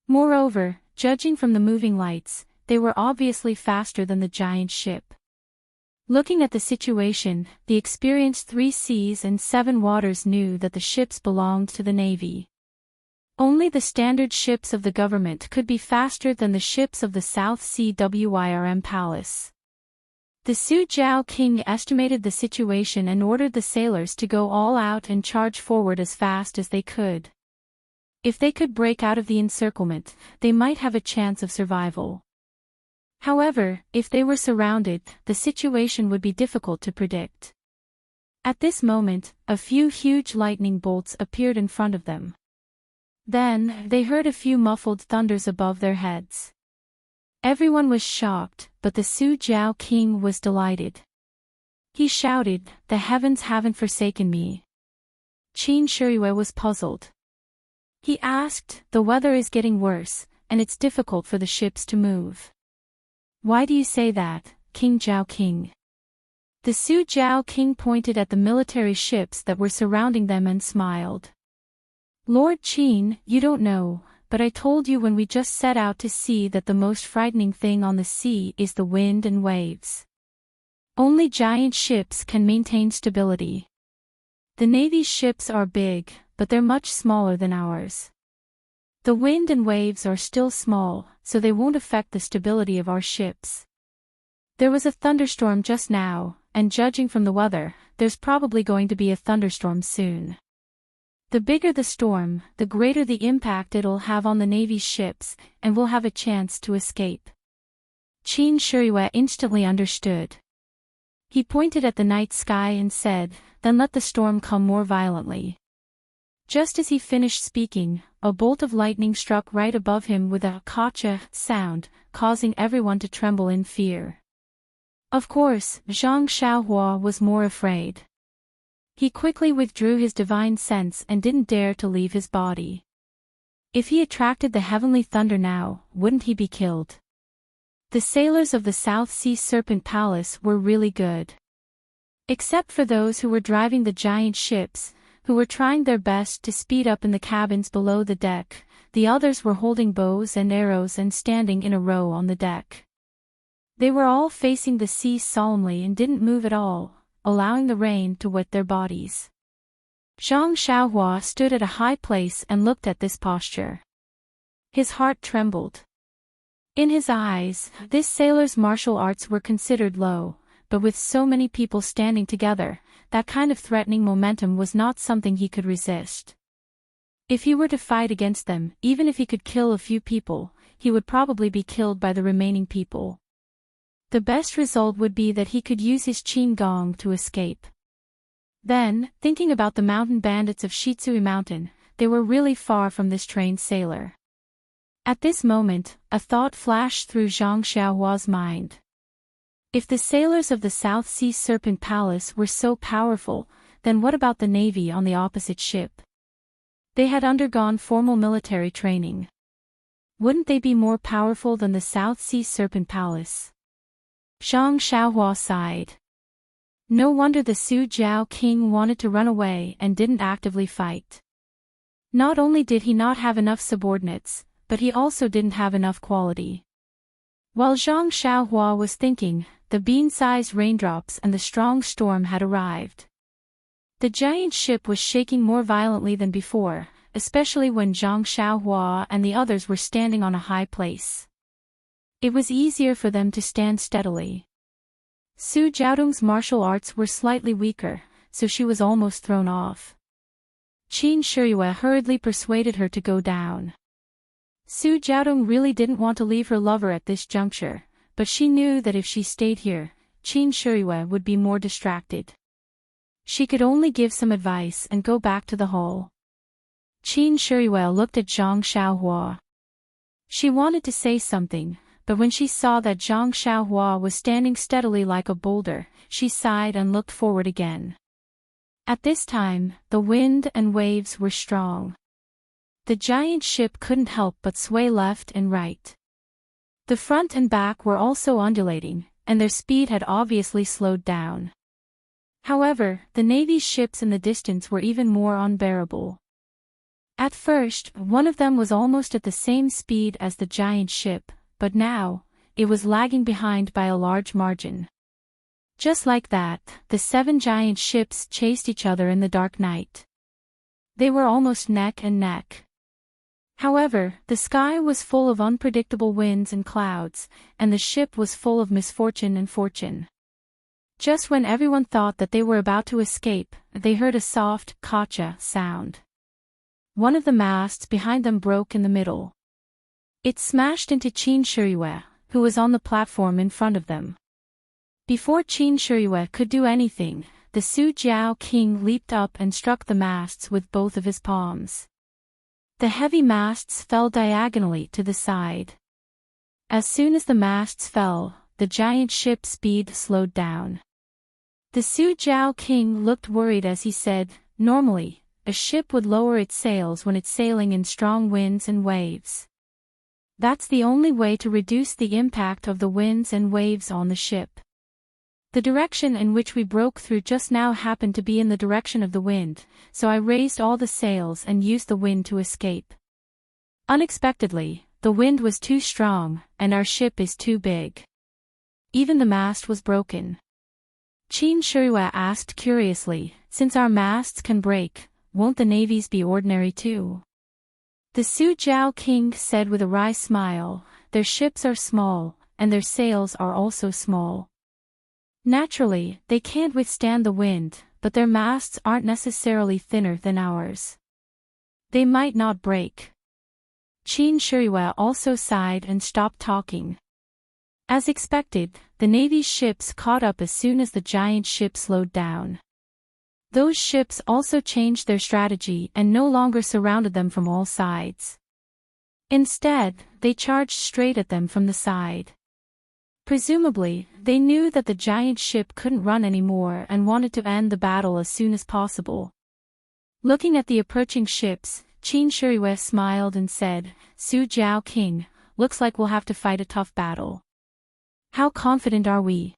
Moreover, judging from the moving lights, they were obviously faster than the giant ship. Looking at the situation, the experienced 3 seas and 7 waters knew that the ships belonged to the Navy. Only the standard ships of the government could be faster than the ships of the South Sea Wirm Palace. The Su Jiao king estimated the situation and ordered the sailors to go all out and charge forward as fast as they could. If they could break out of the encirclement, they might have a chance of survival. However, if they were surrounded, the situation would be difficult to predict. At this moment, a few huge lightning bolts appeared in front of them. Then, they heard a few muffled thunders above their heads. Everyone was shocked, but the Su Jiao king was delighted. He shouted, "The heavens haven't forsaken me." Qin Shiyue was puzzled. He asked, "The weather is getting worse, and it's difficult for the ships to move." "Why do you say that, King Zhao King?" The Su Jiao king pointed at the military ships that were surrounding them and smiled. "Lord Qin, you don't know, but I told you when we just set out to sea that the most frightening thing on the sea is the wind and waves. Only giant ships can maintain stability. The Navy's ships are big, but they're much smaller than ours. The wind and waves are still small, so they won't affect the stability of our ships. There was a thunderstorm just now, and judging from the weather, there's probably going to be a thunderstorm soon. The bigger the storm, the greater the impact it'll have on the Navy's ships, and we'll have a chance to escape." Qin Shiyue instantly understood. He pointed at the night sky and said, "Then let the storm come more violently." Just as he finished speaking, a bolt of lightning struck right above him with a "kacha" sound, causing everyone to tremble in fear. Of course, Zhang Xiaohua was more afraid. He quickly withdrew his divine sense and didn't dare to leave his body. If he attracted the heavenly thunder now, wouldn't he be killed? The sailors of the South Sea Serpent Palace were really good. Except for those who were driving the giant ships, who were trying their best to speed up in the cabins below the deck, the others were holding bows and arrows and standing in a row on the deck. They were all facing the sea solemnly and didn't move at all, allowing the rain to wet their bodies. Zhang Xiaohua stood at a high place and looked at this posture. His heart trembled. In his eyes, this sailor's martial arts were considered low, but with so many people standing together, that kind of threatening momentum was not something he could resist. If he were to fight against them, even if he could kill a few people, he would probably be killed by the remaining people. The best result would be that he could use his qin gong to escape. Then, thinking about the mountain bandits of Shitsui Mountain, they were really far from this trained sailor. At this moment, a thought flashed through Zhang Xiaohua's mind. If the sailors of the South Sea Serpent Palace were so powerful, then what about the Navy on the opposite ship? They had undergone formal military training. Wouldn't they be more powerful than the South Sea Serpent Palace? Zhang Xiaohua sighed. No wonder the Su Jiao king wanted to run away and didn't actively fight. Not only did he not have enough subordinates, but he also didn't have enough quality. While Zhang Xiaohua was thinking, the bean-sized raindrops and the strong storm had arrived. The giant ship was shaking more violently than before, especially when Zhang Xiaohua and the others were standing on a high place. It was easier for them to stand steadily. Su Jiaodong's martial arts were slightly weaker, so she was almost thrown off. Qin Shiyue hurriedly persuaded her to go down. Su Jiaodong really didn't want to leave her lover at this juncture, but she knew that if she stayed here, Qin Shiyue would be more distracted. She could only give some advice and go back to the hall. Qin Shiyue looked at Zhang Xiaohua. She wanted to say something, but when she saw that Zhang Xiaohua was standing steadily like a boulder, she sighed and looked forward again. At this time, the wind and waves were strong. The giant ship couldn't help but sway left and right. The front and back were also undulating, and their speed had obviously slowed down. However, the Navy's ships in the distance were even more unbearable. At first, one of them was almost at the same speed as the giant ship, but now, it was lagging behind by a large margin. Just like that, the 7 giant ships chased each other in the dark night. They were almost neck and neck. However, the sky was full of unpredictable winds and clouds, and the ship was full of misfortune and fortune. Just when everyone thought that they were about to escape, they heard a soft "kacha" sound. One of the masts behind them broke in the middle. It smashed into Qin Shiyue, who was on the platform in front of them. Before Qin Shiyue could do anything, the Su Jiao King leaped up and struck the masts with both of his palms. The heavy masts fell diagonally to the side. As soon as the masts fell, the giant ship's speed slowed down. The Su Jiao King looked worried as he said, "Normally, a ship would lower its sails when it's sailing in strong winds and waves. That's the only way to reduce the impact of the winds and waves on the ship. The direction in which we broke through just now happened to be in the direction of the wind, so I raised all the sails and used the wind to escape. Unexpectedly, the wind was too strong, and our ship is too big. Even the mast was broken." Qin Shiyue asked curiously, "Since our masts can break, won't the navies be ordinary too?" The Su Jiao King said with a wry smile, "Their ships are small, and their sails are also small. Naturally, they can't withstand the wind, but their masts aren't necessarily thinner than ours. They might not break." Qin Shiyue also sighed and stopped talking. As expected, the Navy's ships caught up as soon as the giant ship slowed down. Those ships also changed their strategy and no longer surrounded them from all sides. Instead, they charged straight at them from the side. Presumably, they knew that the giant ship couldn't run anymore and wanted to end the battle as soon as possible. Looking at the approaching ships, Qin Shiyue smiled and said, "Su Jiao King, looks like we'll have to fight a tough battle. How confident are we?"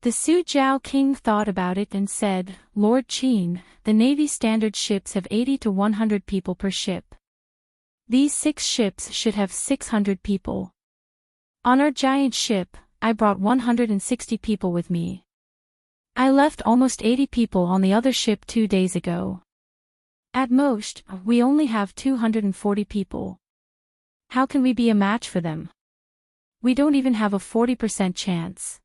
The Su Jiao King thought about it and said, "Lord Qin, the Navy standard ships have 80 to 100 people per ship. These 6 ships should have 600 people. On our giant ship, I brought 160 people with me. I left almost 80 people on the other ship 2 days ago. At most, we only have 240 people. How can we be a match for them? We don't even have a 40% chance."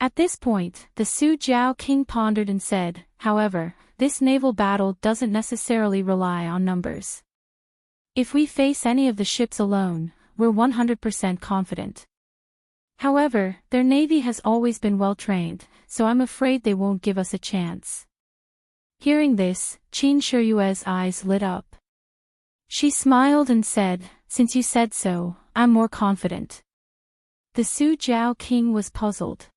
At this point, the Su Jiao King pondered and said, "However, this naval battle doesn't necessarily rely on numbers. If we face any of the ships alone, we're 100% confident. However, their navy has always been well trained, so I'm afraid they won't give us a chance." Hearing this, Qin Shiyue's eyes lit up. She smiled and said, "Since you said so, I'm more confident." The Su Jiao King was puzzled.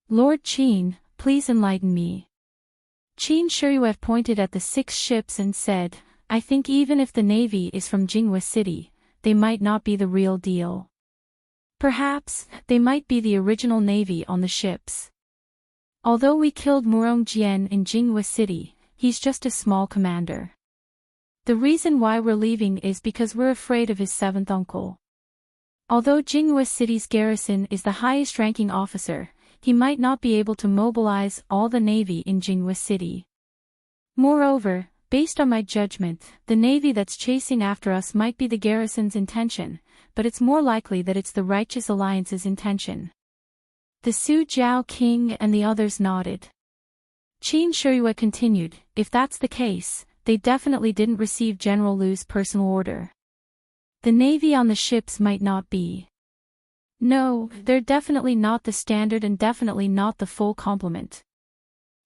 "Lord Qin, please enlighten me." Qin Shiyue pointed at the 6 ships and said, "I think even if the navy is from Jinghua City, they might not be the real deal. Perhaps, they might be the original navy on the ships. Although we killed Murong Jian in Jinghua City, he's just a small commander. The reason why we're leaving is because we're afraid of his 7th uncle. Although Jinghua City's garrison is the highest-ranking officer, he might not be able to mobilize all the navy in Jinghua City. Moreover, based on my judgment, the navy that's chasing after us might be the garrison's intention, but it's more likely that it's the Righteous Alliance's intention." The Su Jiao King and the others nodded. Qin Shiyue continued, "If that's the case, they definitely didn't receive General Lu's personal order. The navy on the ships might not be. No, they're definitely not the standard and definitely not the full complement."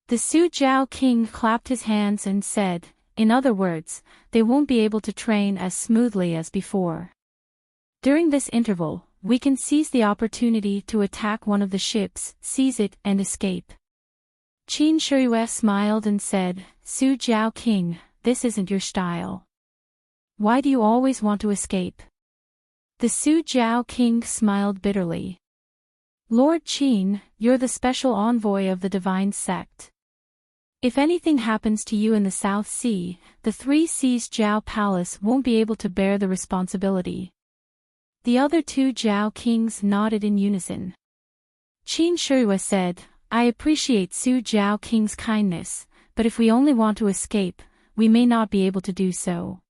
The Su Jiao King clapped his hands and said, "In other words, they won't be able to train as smoothly as before. During this interval, we can seize the opportunity to attack one of the ships, seize it and escape." Qin Shiyue smiled and said, "Su Jiao King, this isn't your style. Why do you always want to escape?" The Su Jiao King smiled bitterly. "Lord Qin, you're the special envoy of the divine sect. If anything happens to you in the South Sea, the 3 Seas Jiao Palace won't be able to bear the responsibility." The other 2 Jiao Kings nodded in unison. Qin Shiyue said, "I appreciate Su Jiao King's kindness, but if we only want to escape, we may not be able to do so.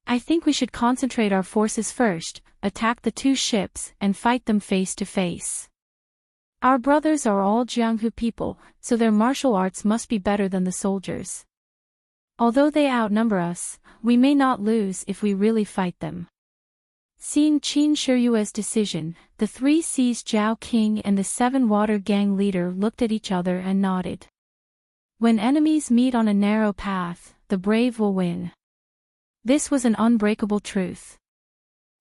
I think we should concentrate our forces first, attack the 2 ships, and fight them face to face. Our brothers are all Jianghu people, so their martial arts must be better than the soldiers. Although they outnumber us, we may not lose if we really fight them. Seeing Qin Shiryue's decision, the 3 Seas Zhao King and the 7 Water Gang leader looked at each other and nodded. When enemies meet on a narrow path, the brave will win. This was an unbreakable truth.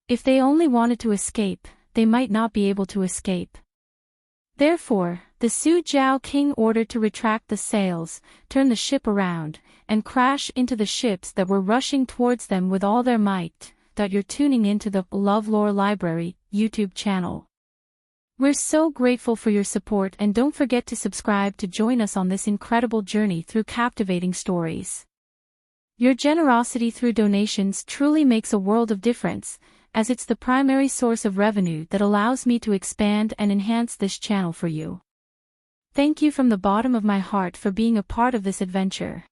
If they only wanted to escape, they might not be able to escape. Therefore, the Su Zhao King ordered to retract the sails, turn the ship around, and crash into the ships that were rushing towards them with all their might. You're tuning into the LoveLore Library YouTube channel. We're so grateful for your support, and don't forget to subscribe to join us on this incredible journey through captivating stories. Your generosity through donations truly makes a world of difference, as it's the primary source of revenue that allows me to expand and enhance this channel for you. Thank you from the bottom of my heart for being a part of this adventure.